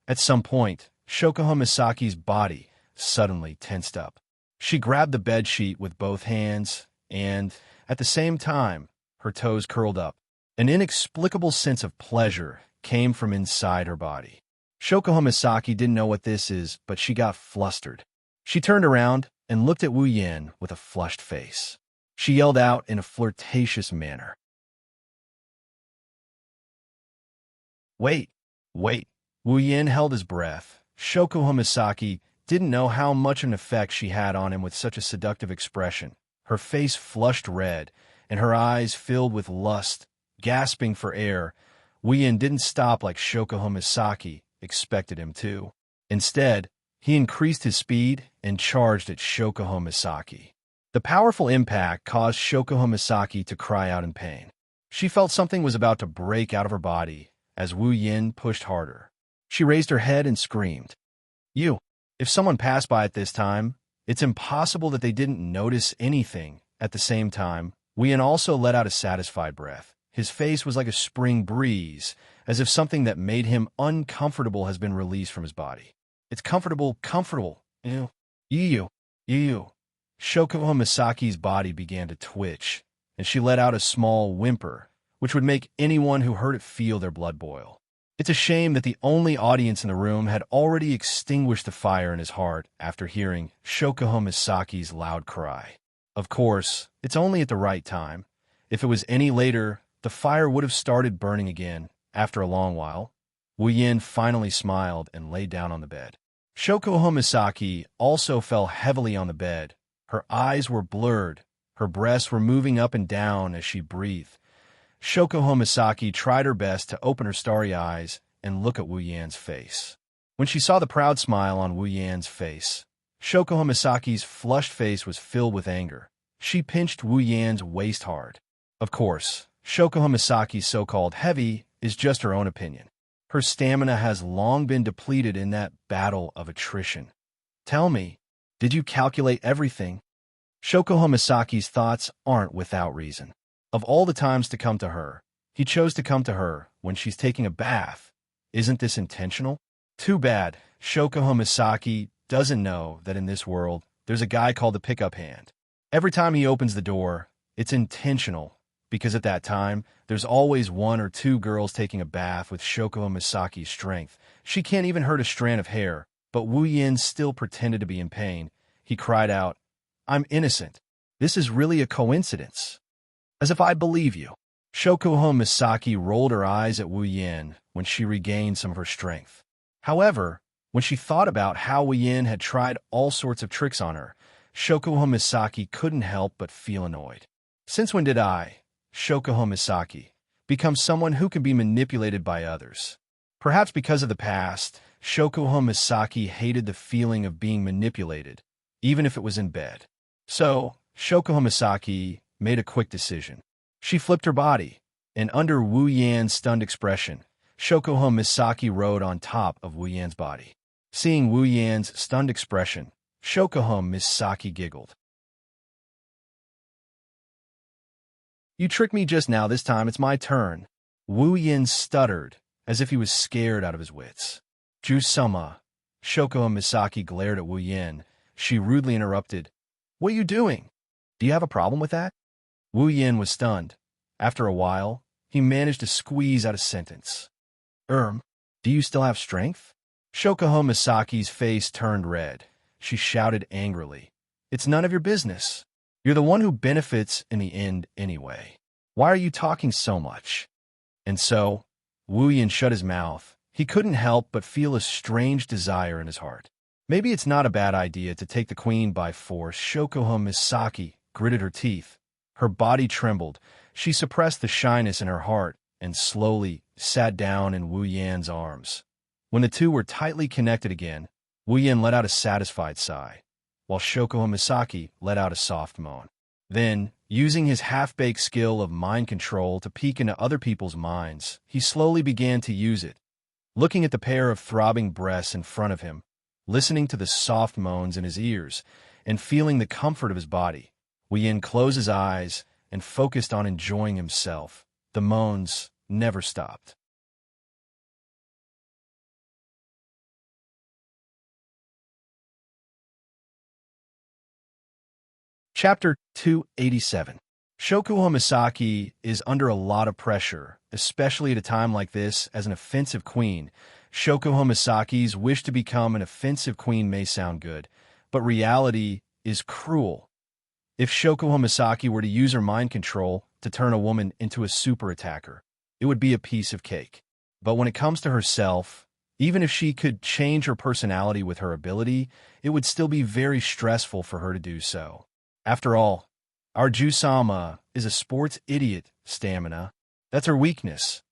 At some point, Shokuho Misaki's body suddenly tensed up. She grabbed the bedsheet with both hands, and, at the same time, her toes curled up. An inexplicable sense of pleasure came from inside her body. Shokuho Misaki didn't know what this is, but she got flustered. She turned around and looked at Wu Yin with a flushed face. She yelled out in a flirtatious manner. Wait, wait. Wu Yin held his breath. Shokuho Misaki didn't know how much an effect she had on him with such a seductive expression. Her face flushed red, and her eyes filled with lust. Gasping for air, Wu Yin didn't stop like Shokuho Misaki expected him to. Instead, he increased his speed and charged at Shokuho Misaki. The powerful impact caused Shokuho Misaki to cry out in pain. She felt something was about to break out of her body as Wu Yin pushed harder. She raised her head and screamed. If someone passed by at this time, it's impossible that they didn't notice anything. At the same time, Wu Yin also let out a satisfied breath. His face was like a spring breeze, as if something that made him uncomfortable has been released from his body. It's comfortable. Ew. Shokuho Misaki's body began to twitch, and she let out a small whimper, which would make anyone who heard it feel their blood boil. It's a shame that the only audience in the room had already extinguished the fire in his heart after hearing Shokuho Misaki's loud cry. Of course, it's only at the right time. If it was any later, the fire would have started burning again. After a long while, Wu Yin finally smiled and lay down on the bed. Shokuho Misaki also fell heavily on the bed. Her eyes were blurred. Her breasts were moving up and down as she breathed. Shokuho Misaki tried her best to open her starry eyes and look at Wu Yan's face. When she saw the proud smile on Wu Yan's face, Shokuho Misaki's flushed face was filled with anger. She pinched Wu Yan's waist hard. Of course, Shokuho Misaki's so-called heavy is just her own opinion. Her stamina has long been depleted in that battle of attrition. Tell me, did you calculate everything? Shokuho Misaki's thoughts aren't without reason. Of all the times to come to her, he chose to come to her when she's taking a bath. Isn't this intentional? Too bad, Shokuho Misaki doesn't know that in this world, there's a guy called the pickup hand. Every time he opens the door, it's intentional, because at that time, there's always one or two girls taking a bath with Shokuho Misaki's strength. She can't even hurt a strand of hair, but Wu Yin still pretended to be in pain. He cried out, "I'm innocent. This is really a coincidence." As if I believe you. Shokuho Misaki rolled her eyes at Wu Yin when she regained some of her strength. However, when she thought about how Wu Yin had tried all sorts of tricks on her, Shokuho Misaki couldn't help but feel annoyed. Since when did I, Shokuho Misaki, become someone who can be manipulated by others? Perhaps because of the past, Shokuho Misaki hated the feeling of being manipulated, even if it was in bed. So, Shokuho Misaki made a quick decision. She flipped her body, and under Wu Yan's stunned expression, Shokuho Misaki rode on top of Wu Yan's body. Seeing Wu Yan's stunned expression, Shokuho Misaki giggled. "You tricked me just now. This time it's my turn." Wu Yan stuttered, as if he was scared out of his wits. "Ju-sama." Shokuho Misaki glared at Wu Yan. She rudely interrupted. "What are you doing? Do you have a problem with that?" Wu Yan was stunned. After a while, he managed to squeeze out a sentence. Do you still have strength?" Shokuho Misaki's face turned red. She shouted angrily. "It's none of your business. You're the one who benefits in the end anyway. Why are you talking so much?" And so, Wu Yan shut his mouth. He couldn't help but feel a strange desire in his heart. Maybe it's not a bad idea to take the queen by force. Shokuho Misaki gritted her teeth. Her body trembled. She suppressed the shyness in her heart and slowly sat down in Wu Yan's arms. When the two were tightly connected again, Wu Yan let out a satisfied sigh, while Shokuho Misaki let out a soft moan. Then, using his half-baked skill of mind control to peek into other people's minds, he slowly began to use it, looking at the pair of throbbing breasts in front of him, listening to the soft moans in his ears, and feeling the comfort of his body. Wu Yan closed his eyes and focused on enjoying himself. The moans never stopped. Chapter 287. Shokuho Misaki is under a lot of pressure, especially at a time like this as an offensive queen. Shokuho Misaki's wish to become an offensive queen may sound good, but reality is cruel. If Shokuho Misaki were to use her mind control to turn a woman into a super attacker, it would be a piece of cake. But when it comes to herself, even if she could change her personality with her ability, it would still be very stressful for her to do so. After all, our Ju-sama is a sports idiot. Stamina, that's her weakness.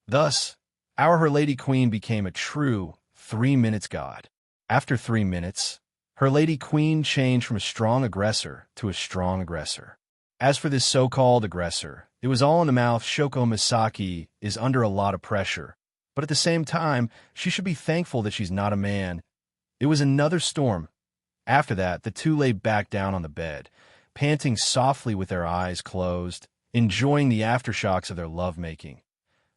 Thus, our Her Lady Queen became a true 3 minutes god. After 3 minutes, Her Lady Queen changed from a strong aggressor to a strong aggressor. As for this so-called aggressor, it was all in the mouth. Shokuho Misaki is under a lot of pressure, but at the same time, she should be thankful that she's not a man. It was another storm. After that, the two lay back down on the bed, panting softly with their eyes closed, enjoying the aftershocks of their lovemaking.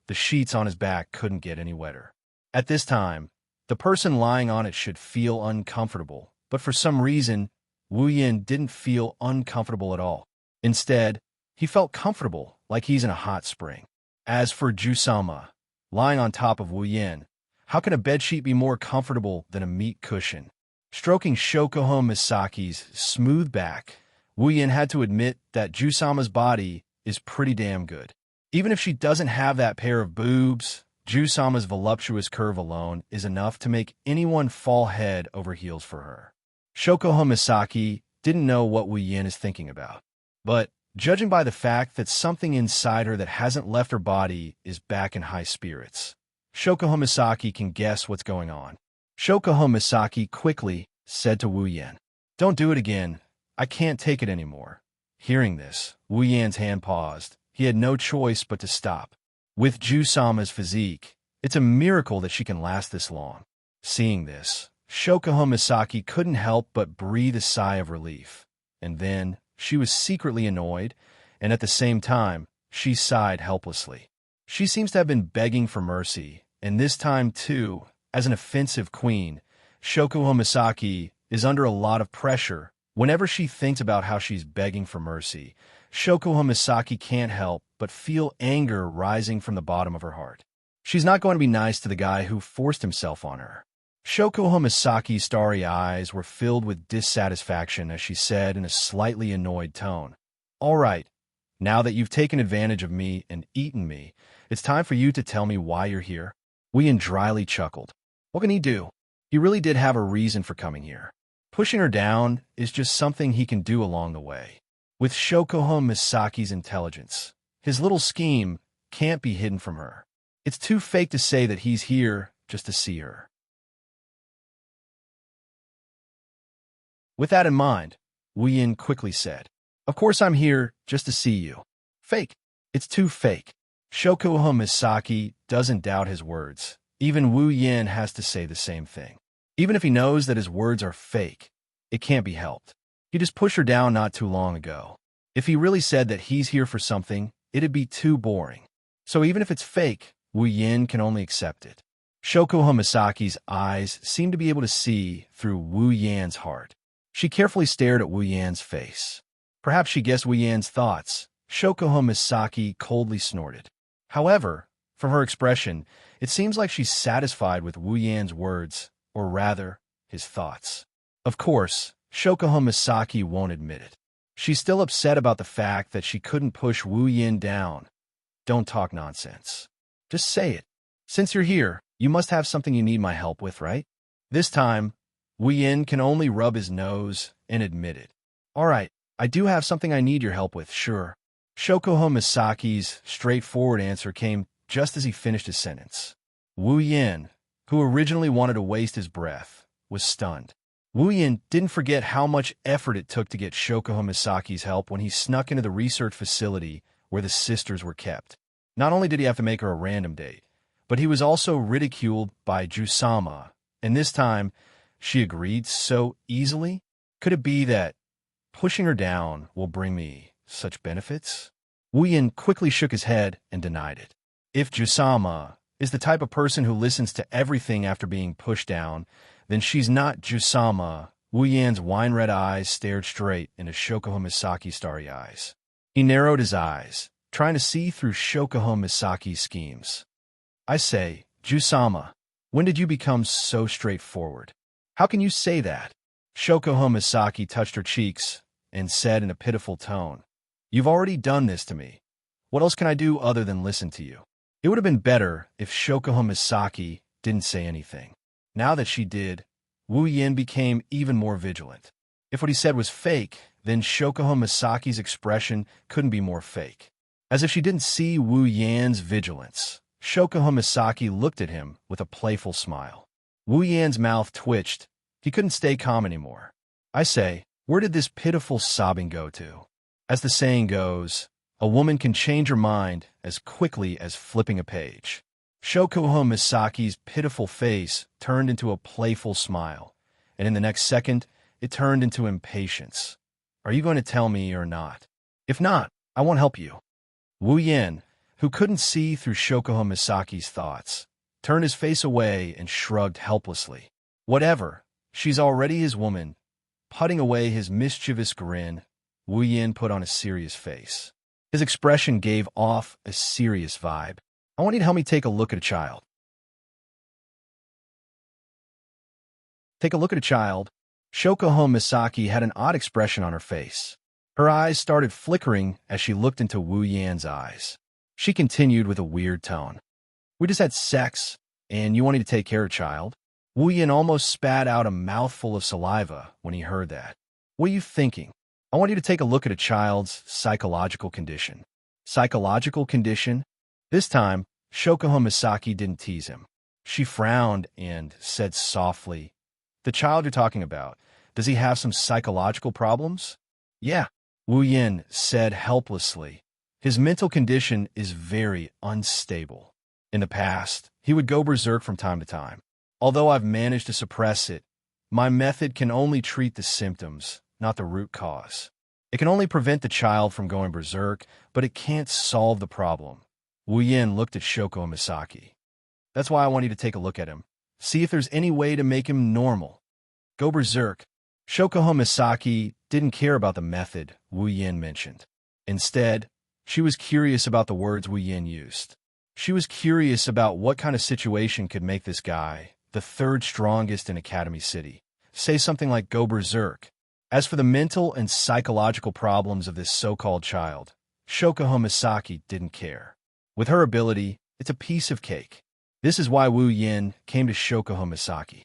The sheets on his back couldn't get any wetter. At this time, the person lying on it should feel uncomfortable, but for some reason, Wu Yan didn't feel uncomfortable at all. Instead, he felt comfortable, like he's in a hot spring. As for Ju-sama, lying on top of Wu Yan, how can a bedsheet be more comfortable than a meat cushion? Stroking Shokuho Misaki's smooth back, Wu Yan had to admit that Ju-sama's body is pretty damn good. Even if she doesn't have that pair of boobs, Ju-sama's voluptuous curve alone is enough to make anyone fall head over heels for her. Shokuho Misaki didn't know what Wu Yan is thinking about, but judging by the fact that something inside her that hasn't left her body is back in high spirits, Shokuho Misaki can guess what's going on. Shokuho Misaki quickly said to Wu Yan, "Don't do it again. I can't take it anymore." Hearing this, Wu Yan's hand paused. He had no choice but to stop. With Ju-sama's physique, it's a miracle that she can last this long. Seeing this, Shokuho Misaki couldn't help but breathe a sigh of relief. And then, she was secretly annoyed, and at the same time, she sighed helplessly. She seems to have been begging for mercy, and this time too, as an offensive queen, Shokuho Misaki is under a lot of pressure. Whenever she thinks about how she's begging for mercy, Shokuho Misaki can't help but feel anger rising from the bottom of her heart. She's not going to be nice to the guy who forced himself on her. Shokuho Misaki's starry eyes were filled with dissatisfaction as she said in a slightly annoyed tone, "All right, now that you've taken advantage of me and eaten me, it's time for you to tell me why you're here." Wu Yan dryly chuckled. What can he do? He really did have a reason for coming here. Pushing her down is just something he can do along the way. With Shokuho Misaki's intelligence, his little scheme can't be hidden from her. It's too fake to say that he's here just to see her. With that in mind, Wu Yin quickly said, "Of course I'm here just to see you." Fake. It's too fake. Shokuho Misaki doesn't doubt his words. Even Wu Yin has to say the same thing. Even if he knows that his words are fake, it can't be helped. He just pushed her down not too long ago. If he really said that he's here for something, it'd be too boring. So even if it's fake, Wu Yin can only accept it. Shokuho Misaki's eyes seem to be able to see through Wu Yan's heart. She carefully stared at Wu Yan's face. Perhaps she guessed Wu Yan's thoughts. Shokuho Misaki coldly snorted. However, from her expression, it seems like she's satisfied with Wu Yan's words, or rather, his thoughts. Of course, Shokuho Misaki won't admit it. She's still upset about the fact that she couldn't push Wu Yin down. Don't talk nonsense. Just say it. Since you're here, you must have something you need my help with, right? This time, Wu Yin can only rub his nose and admit it. All right, I do have something I need your help with, sure. Shokuho Misaki's straightforward answer came just as he finished his sentence. Wu Yin, who originally wanted to waste his breath, was stunned. Wu Yin didn't forget how much effort it took to get Shokuho Misaki's help when he snuck into the research facility where the sisters were kept. Not only did he have to make her a random date, but he was also ridiculed by Jusama, and this time, she agreed so easily? Could it be that pushing her down will bring me such benefits? Wu Yin quickly shook his head and denied it. If Jusama is the type of person who listens to everything after being pushed down, then she's not Jusama. Wu Yan's wine-red eyes stared straight into Shokuho Misaki's starry eyes. He narrowed his eyes, trying to see through Shokuho Misaki's schemes. I say, Jusama, when did you become so straightforward? How can you say that? Shokuho Misaki touched her cheeks and said in a pitiful tone, "You've already done this to me. What else can I do other than listen to you?" It would have been better if Shokuho Misaki didn't say anything. Now that she did, Wu Yin became even more vigilant. If what he said was fake, then Shokuho Misaki's expression couldn't be more fake. As if she didn't see Wu Yan's vigilance, Shokuho Misaki looked at him with a playful smile. Wu Yan's mouth twitched. He couldn't stay calm anymore. I say, where did this pitiful sobbing go to? As the saying goes, a woman can change her mind as quickly as flipping a page. Shokuho Misaki's pitiful face turned into a playful smile, and in the next second, it turned into impatience. Are you going to tell me or not? If not, I won't help you. Wu Yin, who couldn't see through Shokuho Misaki's thoughts, turned his face away and shrugged helplessly. Whatever, she's already his woman. Putting away his mischievous grin, Wu Yin put on a serious face. His expression gave off a serious vibe. I want you to help me take a look at a child. Take a look at a child. Shokuho Misaki had an odd expression on her face. Her eyes started flickering as she looked into Wu Yan's eyes. She continued with a weird tone. We just had sex, and you wanted to take care of a child? Wu Yin almost spat out a mouthful of saliva when he heard that. What are you thinking? I want you to take a look at a child's psychological condition. Psychological condition? This time, Shokuho Misaki didn't tease him. She frowned and said softly, "The child you're talking about, does he have some psychological problems?" "Yeah," Wu Yin said helplessly. "His mental condition is very unstable. In the past, he would go berserk from time to time. Although I've managed to suppress it, my method can only treat the symptoms, not the root cause. It can only prevent the child from going berserk, but it can't solve the problem." Wu Yin looked at Shokuho Misaki. "That's why I want you to take a look at him. See if there's any way to make him normal. Go berserk." Shokuho Misaki didn't care about the method Wu Yin mentioned. Instead, she was curious about the words Wu Yin used. She was curious about what kind of situation could make this guy, the third strongest in Academy City, say something like go berserk. As for the mental and psychological problems of this so-called child, Shokuho Misaki didn't care. With her ability, it's a piece of cake. This is why Wu Yin came to Shokuho Misaki.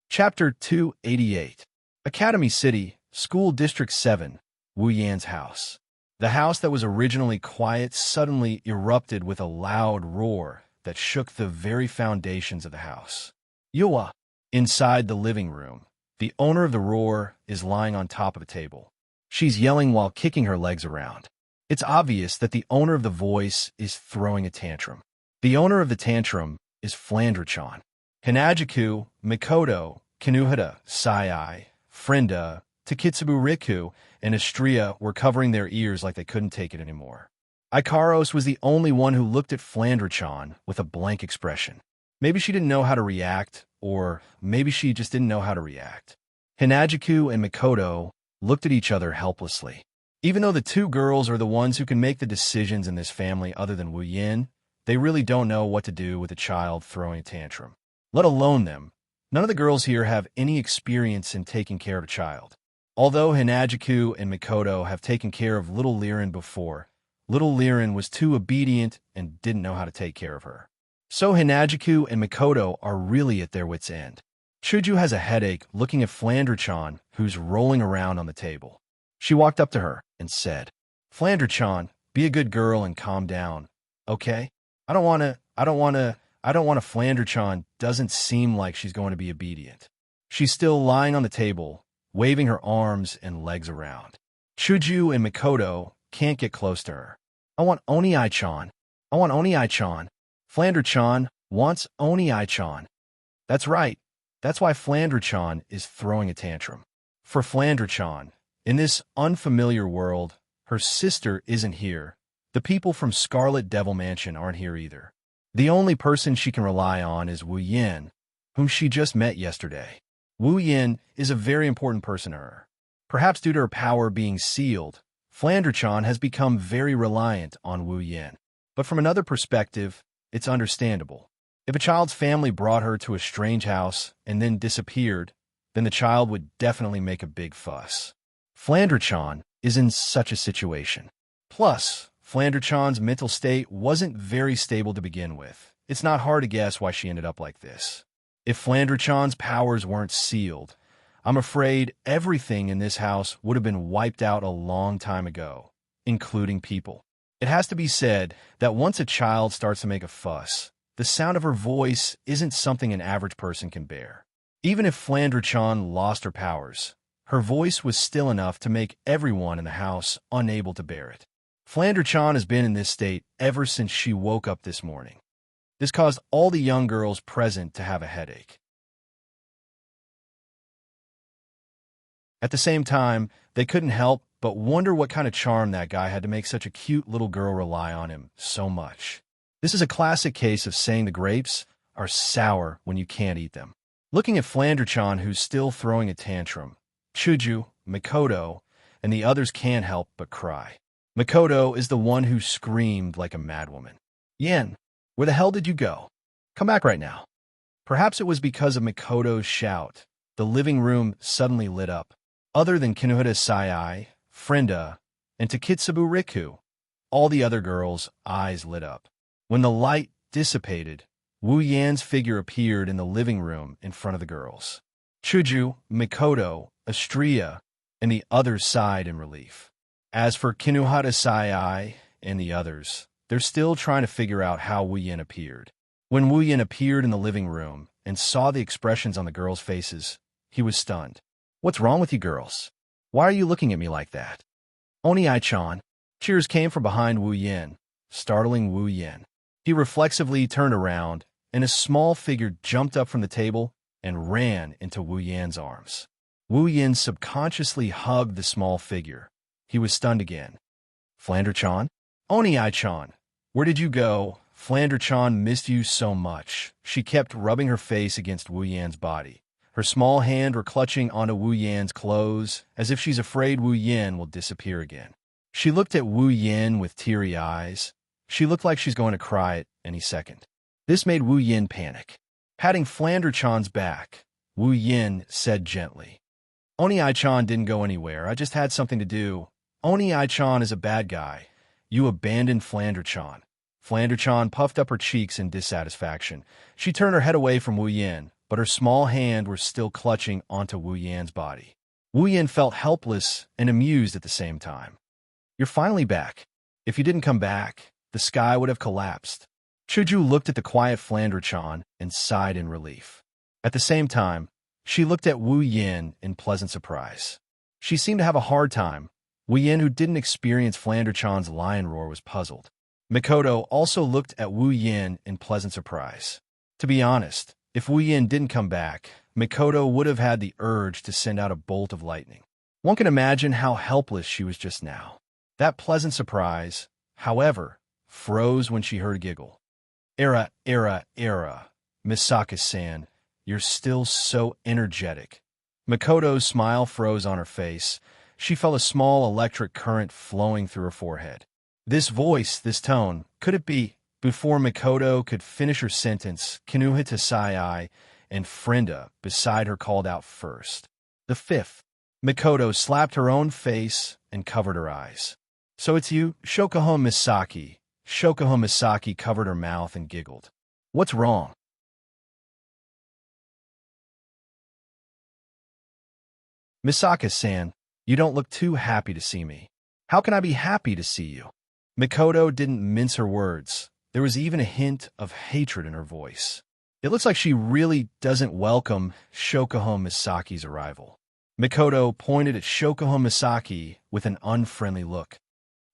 Chapter 288. Academy City, School District 7, Wu Yan's house. The house that was originally quiet suddenly erupted with a loud roar that shook the very foundations of the house. Yua. Inside the living room, the owner of the roar is lying on top of a table. She's yelling while kicking her legs around. It's obvious that the owner of the voice is throwing a tantrum. The owner of the tantrum is Flandre-chan. Hanajuku, Mikoto, Kinuhata, Sai, Frenda, Takitsubu Riku, and Astria were covering their ears like they couldn't take it anymore. Ikaros was the only one who looked at Flandre-chan with a blank expression. Maybe she didn't know how to react, or maybe she just didn't know how to react. Hanajuku and Mikoto looked at each other helplessly. Even though the two girls are the ones who can make the decisions in this family other than Wu Yin, they really don't know what to do with a child throwing a tantrum. Let alone them. None of the girls here have any experience in taking care of a child. Although Hanajuku and Mikoto have taken care of little Liren before, little Liren was too obedient and didn't know how to take care of her. So Hanajuku and Mikoto are really at their wits' end. Chuju has a headache looking at Flandre-chan, who's rolling around on the table. She walked up to her and said, "Flandre-chan, be a good girl and calm down, okay? I don't want to Flandre-chan doesn't seem like she's going to be obedient." She's still lying on the table, waving her arms and legs around. Chuju and Mikoto can't get close to her. "I want Oni-chan. I want Oni-chan. Flandre-chan wants Oni-chan." That's right. That's why Flandre-chan is throwing a tantrum. For Flandre-chan, in this unfamiliar world, her sister isn't here. The people from Scarlet Devil Mansion aren't here either. The only person she can rely on is Wu Yin, whom she just met yesterday. Wu Yin is a very important person to her. Perhaps due to her power being sealed, Flandre-chan has become very reliant on Wu Yin. But from another perspective, it's understandable. If a child's family brought her to a strange house and then disappeared, then the child would definitely make a big fuss. Flandre-chan is in such a situation. Plus, Flandre-chan's mental state wasn't very stable to begin with. It's not hard to guess why she ended up like this. If Flandre-chan's powers weren't sealed, I'm afraid everything in this house would have been wiped out a long time ago, including people. It has to be said that once a child starts to make a fuss, the sound of her voice isn't something an average person can bear. Even if Flandre-chan lost her powers, her voice was still enough to make everyone in the house unable to bear it. Flandre-chan has been in this state ever since she woke up this morning. This caused all the young girls present to have a headache. At the same time, they couldn't help but wonder what kind of charm that guy had to make such a cute little girl rely on him so much. This is a classic case of saying the grapes are sour when you can't eat them. Looking at Flandre-chan, who's still throwing a tantrum, Chuju, Mikoto, and the others can't help but cry. Mikoto is the one who screamed like a madwoman. "Yen, where the hell did you go? Come back right now." Perhaps it was because of Mikoto's shout. The living room suddenly lit up. Other than Kinuhata Sai, Frenda, and Takitsubu Riku, all the other girls' eyes lit up. When the light dissipated, Wu Yan's figure appeared in the living room in front of the girls. Chuju, Mikoto, Astria, and the others sighed in relief. As for Kinuhata Sai and the others, they're still trying to figure out how Wu Yin appeared. When Wu Yin appeared in the living room and saw the expressions on the girls' faces, he was stunned. "What's wrong with you girls? Why are you looking at me like that?" "Oni-chan." Cheers came from behind Wu Yin, startling Wu Yin. He reflexively turned around, and a small figure jumped up from the table and ran into Wu Yan's arms. Wu Yin subconsciously hugged the small figure. He was stunned again. "Flandre-chan? Oni-chan, where did you go? Flandre-chan missed you so much." She kept rubbing her face against Wu Yan's body. Her small hand were clutching onto Wu Yan's clothes, as if she's afraid Wu Yin will disappear again. She looked at Wu Yin with teary eyes. She looked like she's going to cry at any second. This made Wu Yin panic. Patting Flandre-chan's back, Wu Yin said gently, "Oni-chan didn't go anywhere. I just had something to do. Oni-chan is a bad guy. You abandoned Flandre-chan." Flandre-chan puffed up her cheeks in dissatisfaction. She turned her head away from Wu Yin, but her small hand was still clutching onto Wu Yan's body. Wu Yan felt helpless and amused at the same time. "You're finally back. If you didn't come back, the sky would have collapsed." Chuju looked at the quiet Flandre-chan and sighed in relief. At the same time, she looked at Wu Yan in pleasant surprise. She seemed to have a hard time. Wu Yan, who didn't experience Flandre-chan's lion roar, was puzzled. Mikoto also looked at Wu Yan in pleasant surprise. To be honest, if Wu Yan didn't come back, Mikoto would have had the urge to send out a bolt of lightning. One can imagine how helpless she was just now. That pleasant surprise, however, froze when she heard a giggle. "Era, Misaka-san, you're still so energetic." Mikoto's smile froze on her face. She felt a small electric current flowing through her forehead. This voice, this tone, could it be? Before Mikoto could finish her sentence, Kinuhita Sai and Frenda beside her called out first. "The fifth." Mikoto slapped her own face and covered her eyes. "So it's you, Shokuho Misaki." Shokuho Misaki covered her mouth and giggled. "What's wrong?" "Misaka-san, you don't look too happy to see me." "How can I be happy to see you?" Mikoto didn't mince her words. There was even a hint of hatred in her voice. It looks like she really doesn't welcome Shokuho Misaki's arrival. Mikoto pointed at Shokuho Misaki with an unfriendly look.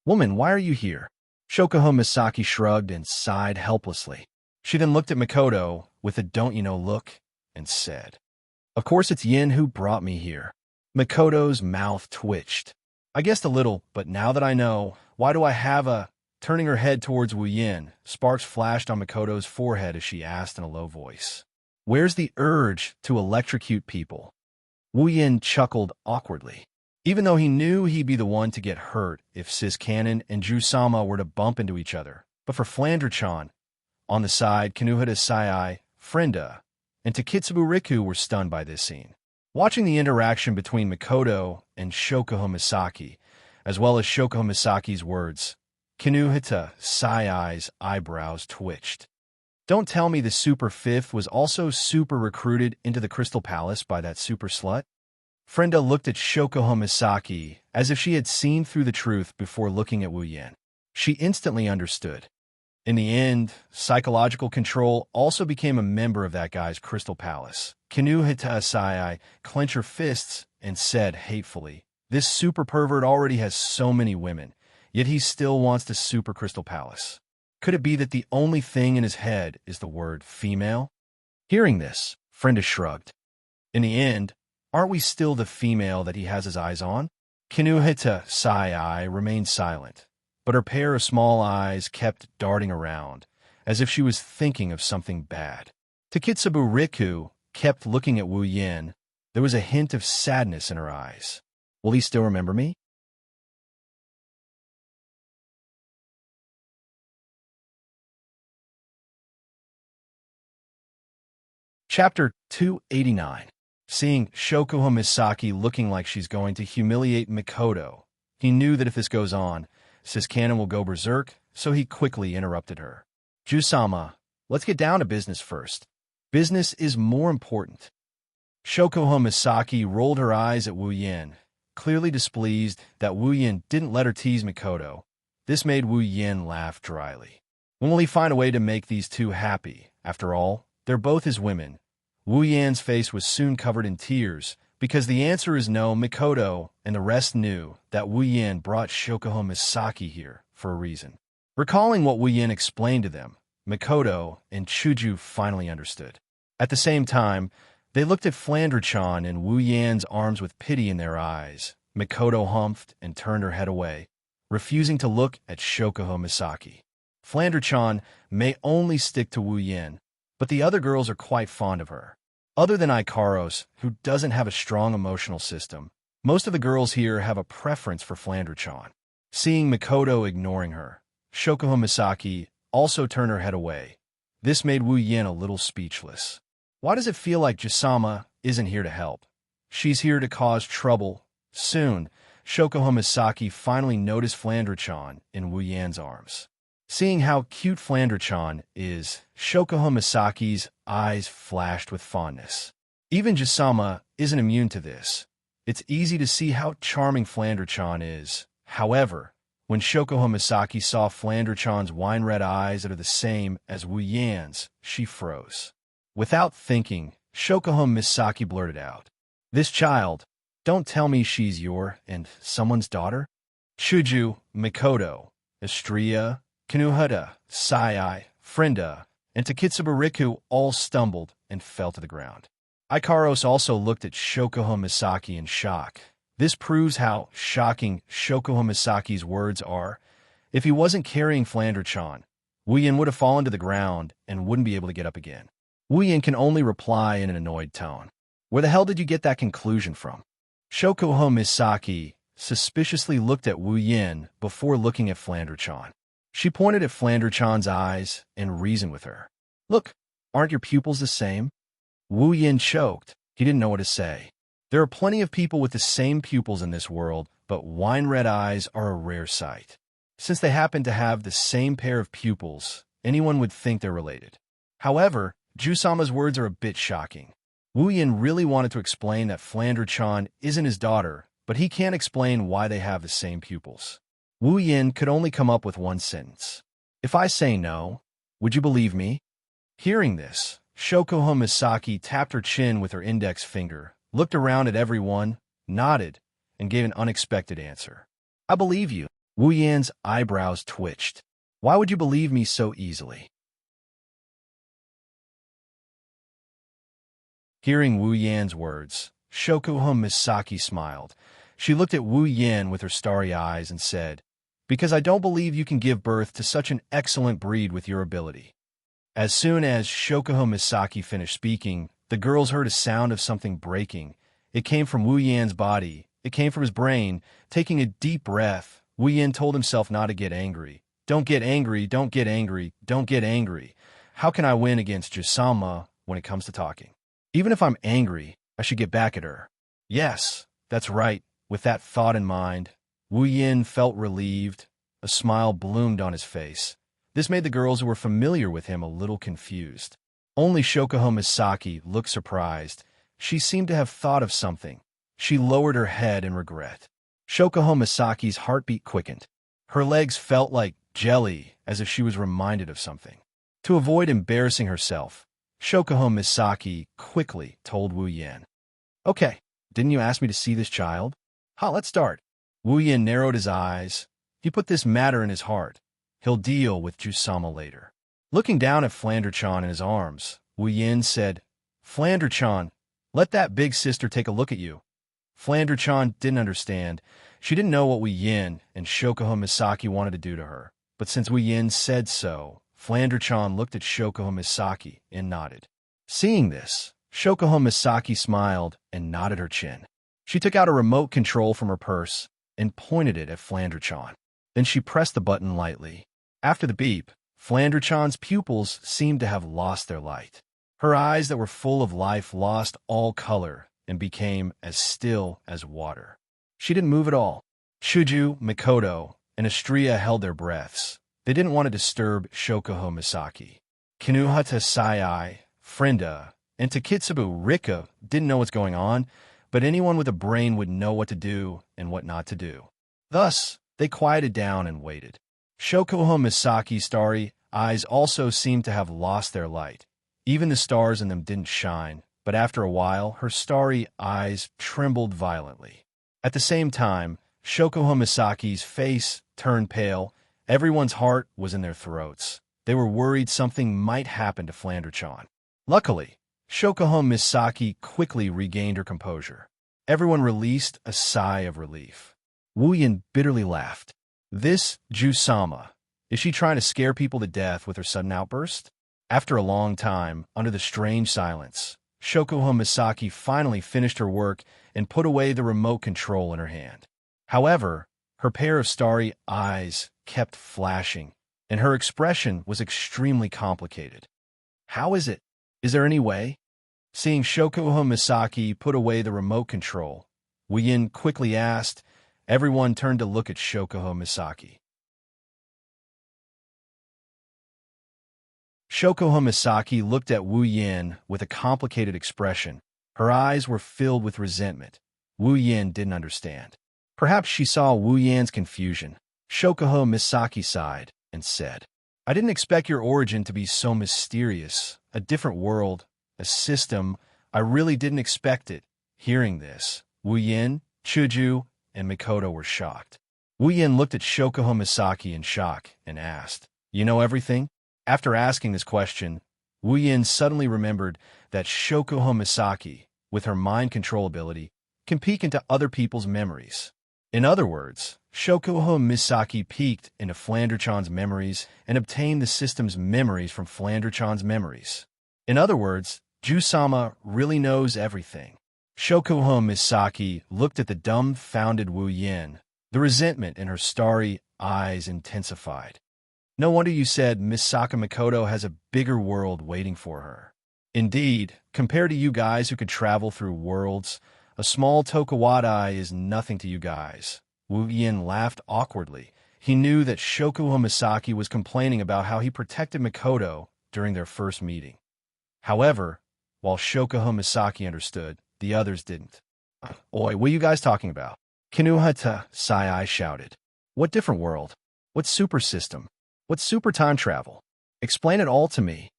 "Woman, why are you here?" Shokuho Misaki shrugged and sighed helplessly. She then looked at Mikoto with a don't-you-know look and said, "Of course it's Yin who brought me here." Mikoto's mouth twitched. "I guessed a little, but now that I know, why do I have a—" Turning her head towards Wu Yin, sparks flashed on Mikoto's forehead as she asked in a low voice, "Where's the urge to electrocute people?" Wu Yin chuckled awkwardly. Even though he knew he'd be the one to get hurt if Sis Cannon and Ju-sama were to bump into each other, but for Flandre-chan, on the side, Kinuhita Sai, Frenda, and Takitsubu Riku were stunned by this scene. Watching the interaction between Mikoto and Shokuho Misaki, as well as Shokuho Misaki's words, Kinuhita Sai's eyebrows twitched. Don't tell me the Super Fifth was also super recruited into the Crystal Palace by that super slut? Frenda looked at Shokuho Misaki as if she had seen through the truth before looking at Wu Yan. She instantly understood. In the end, psychological control also became a member of that guy's Crystal Palace. Kinuhita Sai clenched her fists and said hatefully, "This super pervert already has so many women, yet he still wants the Super Crystal Palace. Could it be that the only thing in his head is the word female?" Hearing this, Frenda shrugged. In the end, aren't we still the female that he has his eyes on? Kinuhita Sai remained silent, but her pair of small eyes kept darting around, as if she was thinking of something bad. Takitsubu Riku kept looking at Wu Yin. There was a hint of sadness in her eyes. Will he still remember me? Chapter 289. Seeing Shokuho Misaki looking like she's going to humiliate Mikoto, he knew that if this goes on, Sis Cannon will go berserk, so he quickly interrupted her. "Ju-sama, let's get down to business first. Business is more important." Shokuho Misaki rolled her eyes at Wu Yin, clearly displeased that Wu Yin didn't let her tease Mikoto. This made Wu Yin laugh dryly. When will he find a way to make these two happy? After all, they're both his women. Wu Yan's face was soon covered in tears, because the answer is no. Mikoto and the rest knew that Wu Yan brought Shokuho Misaki here for a reason. Recalling what Wu Yan explained to them, Mikoto and Chuju finally understood. At the same time, they looked at Flandre-chan and Wu Yan's arms with pity in their eyes. Mikoto humphed and turned her head away, refusing to look at Shokuho Misaki. Flandre-chan may only stick to Wu Yan, but the other girls are quite fond of her. Other than Ikaros, who doesn't have a strong emotional system, most of the girls here have a preference for Flandre-chan. Seeing Mikoto ignoring her, Shokuho Misaki also turned her head away. This made Wu Yan a little speechless. Why does it feel like Ju-sama isn't here to help? She's here to cause trouble. Soon, Shokuho Misaki finally noticed Flandre-chan in Wu Yan's arms. Seeing how cute Flandre-chan is, Shokuho Misaki's eyes flashed with fondness. Even Jusama isn't immune to this. It's easy to see how charming Flandre-chan is. However, when Shokuho Misaki saw Flandre-chan's wine-red eyes that are the same as Wu Yan's, she froze. Without thinking, Shokuho Misaki blurted out, "This child, don't tell me she's your and someone's daughter?" Shuju, Mikoto, Estrella, Kinuhata, Sai, Frenda, and Takitsubariku all stumbled and fell to the ground. Ikaros also looked at Shokuho Misaki in shock. This proves how shocking Shokuho Misaki's words are. If he wasn't carrying Flandre-chan, Wu Yin would have fallen to the ground and wouldn't be able to get up again. Wu Yin can only reply in an annoyed tone. "Where the hell did you get that conclusion from?" Shokuho Misaki suspiciously looked at Wu Yin before looking at Flandre-chan. She pointed at Flandre-chan's eyes and reasoned with her. "Look, aren't your pupils the same?" Wu Yin choked. He didn't know what to say. There are plenty of people with the same pupils in this world, but wine-red eyes are a rare sight. Since they happen to have the same pair of pupils, anyone would think they're related. However, Jusama's words are a bit shocking. Wu Yin really wanted to explain that Flandre-chan isn't his daughter, but he can't explain why they have the same pupils. Wu Yin could only come up with one sentence. "If I say no, would you believe me?" Hearing this, Shokuho Misaki tapped her chin with her index finger, looked around at everyone, nodded, and gave an unexpected answer. "I believe you." Wu Yan's eyebrows twitched. "Why would you believe me so easily?" Hearing Wu Yan's words, Shokuho Misaki smiled. She looked at Wu Yan with her starry eyes and said, "Because I don't believe you can give birth to such an excellent breed with your ability." As soon as Shokuho Misaki finished speaking, the girls heard a sound of something breaking. It came from Wu Yan's body. It came from his brain. Taking a deep breath, Wu Yan told himself not to get angry. "Don't get angry, don't get angry, don't get angry. How can I win against Jusama when it comes to talking? Even if I'm angry, I should get back at her." Yes, that's right. With that thought in mind, Wu Yan felt relieved. A smile bloomed on his face. This made the girls who were familiar with him a little confused. Only Shokuho Misaki looked surprised. She seemed to have thought of something. She lowered her head in regret. Shokuho Misaki's heartbeat quickened. Her legs felt like jelly, as if she was reminded of something. To avoid embarrassing herself, Shokuho Misaki quickly told Wu Yan, "Okay, didn't you ask me to see this child? Let's start." Wu Yan narrowed his eyes. He put this matter in his heart. He'll deal with Jusama later. Looking down at Flandre-chan in his arms, Wu Yan said, "Flandre-chan, let that big sister take a look at you." Flandre-chan didn't understand. She didn't know what Wu Yan and Shokuho Misaki wanted to do to her. But since Wu Yan said so, Flandre-chan looked at Shokuho Misaki and nodded. Seeing this, Shokuho Misaki smiled and nodded her chin. She took out a remote control from her purse and pointed it at Flandre-chan. Then she pressed the button lightly. After the beep, Flandre-chan's pupils seemed to have lost their light. Her eyes that were full of life lost all color and became as still as water. She didn't move at all. Shuju, Mikoto, and Estrella held their breaths. They didn't want to disturb Shokuho Misaki. Kinuhata Sai, Frenda, and Takitsubariku didn't know what's going on, but anyone with a brain would know what to do and what not to do. Thus, they quieted down and waited. Shokuho Misaki's starry eyes also seemed to have lost their light. Even the stars in them didn't shine, but after a while, her starry eyes trembled violently. At the same time, Shokuho Misaki's face turned pale. Everyone's heart was in their throats. They were worried something might happen to Flandre-chan. Luckily, Shokuho Misaki quickly regained her composure. Everyone released a sigh of relief. Wu Yan bitterly laughed. This Jusama, is she trying to scare people to death with her sudden outburst? After a long time, under the strange silence, Shokuho Misaki finally finished her work and put away the remote control in her hand. However, her pair of starry eyes kept flashing, and her expression was extremely complicated. How is it? Is there any way? Seeing Shokuho Misaki put away the remote control, Wu Yan quickly asked. Everyone turned to look at Shokuho Misaki. Shokoho Misaki looked at Wu Yin with a complicated expression. Her eyes were filled with resentment. Wu Yin didn't understand. Perhaps she saw Wu Yan's confusion. Shokoho Misaki sighed and said, I didn't expect your origin to be so mysterious. A different world, a system. I really didn't expect it. Hearing this, Wu Yin, Chuju, and Mikoto were shocked. Wu Yin looked at Shokoho Misaki in shock and asked, You know everything? After asking this question, Wu Yin suddenly remembered that Shokoho Misaki, with her mind control ability, can peek into other people's memories. In other words, Shokoho Misaki peeked into Flanderchan's memories and obtained the system's memories from Flanderchan's memories. In other words, Ju-sama really knows everything. Shokoho Misaki looked at the dumbfounded Wu Yin. The resentment in her starry eyes intensified. No wonder you said Misaka Mikoto has a bigger world waiting for her. Indeed, compared to you guys who could travel through worlds, a small Tokuwadai is nothing to you guys. Wu Yin laughed awkwardly. He knew that Shokoho Misaki was complaining about how he protected Mikoto during their first meeting. However, while Shokoho Misaki understood, the others didn't. Oi, what are you guys talking about? Kinuhata Sai shouted. What different world? What super system? What super time travel? Explain it all to me.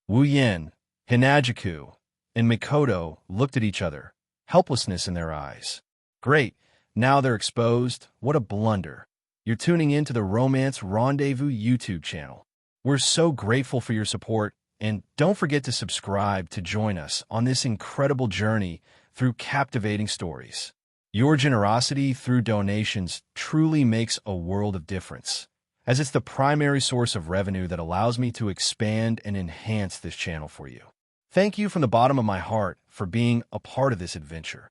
Wu Yin, Hinajiku, and Mikoto looked at each other, helplessness in their eyes. Great, now they're exposed. What a blunder. You're tuning in to the Romance Rendezvous YouTube channel. We're so grateful for your support, and don't forget to subscribe to join us on this incredible journey through captivating stories. Your generosity through donations truly makes a world of difference, as it's the primary source of revenue that allows me to expand and enhance this channel for you. Thank you from the bottom of my heart for being a part of this adventure.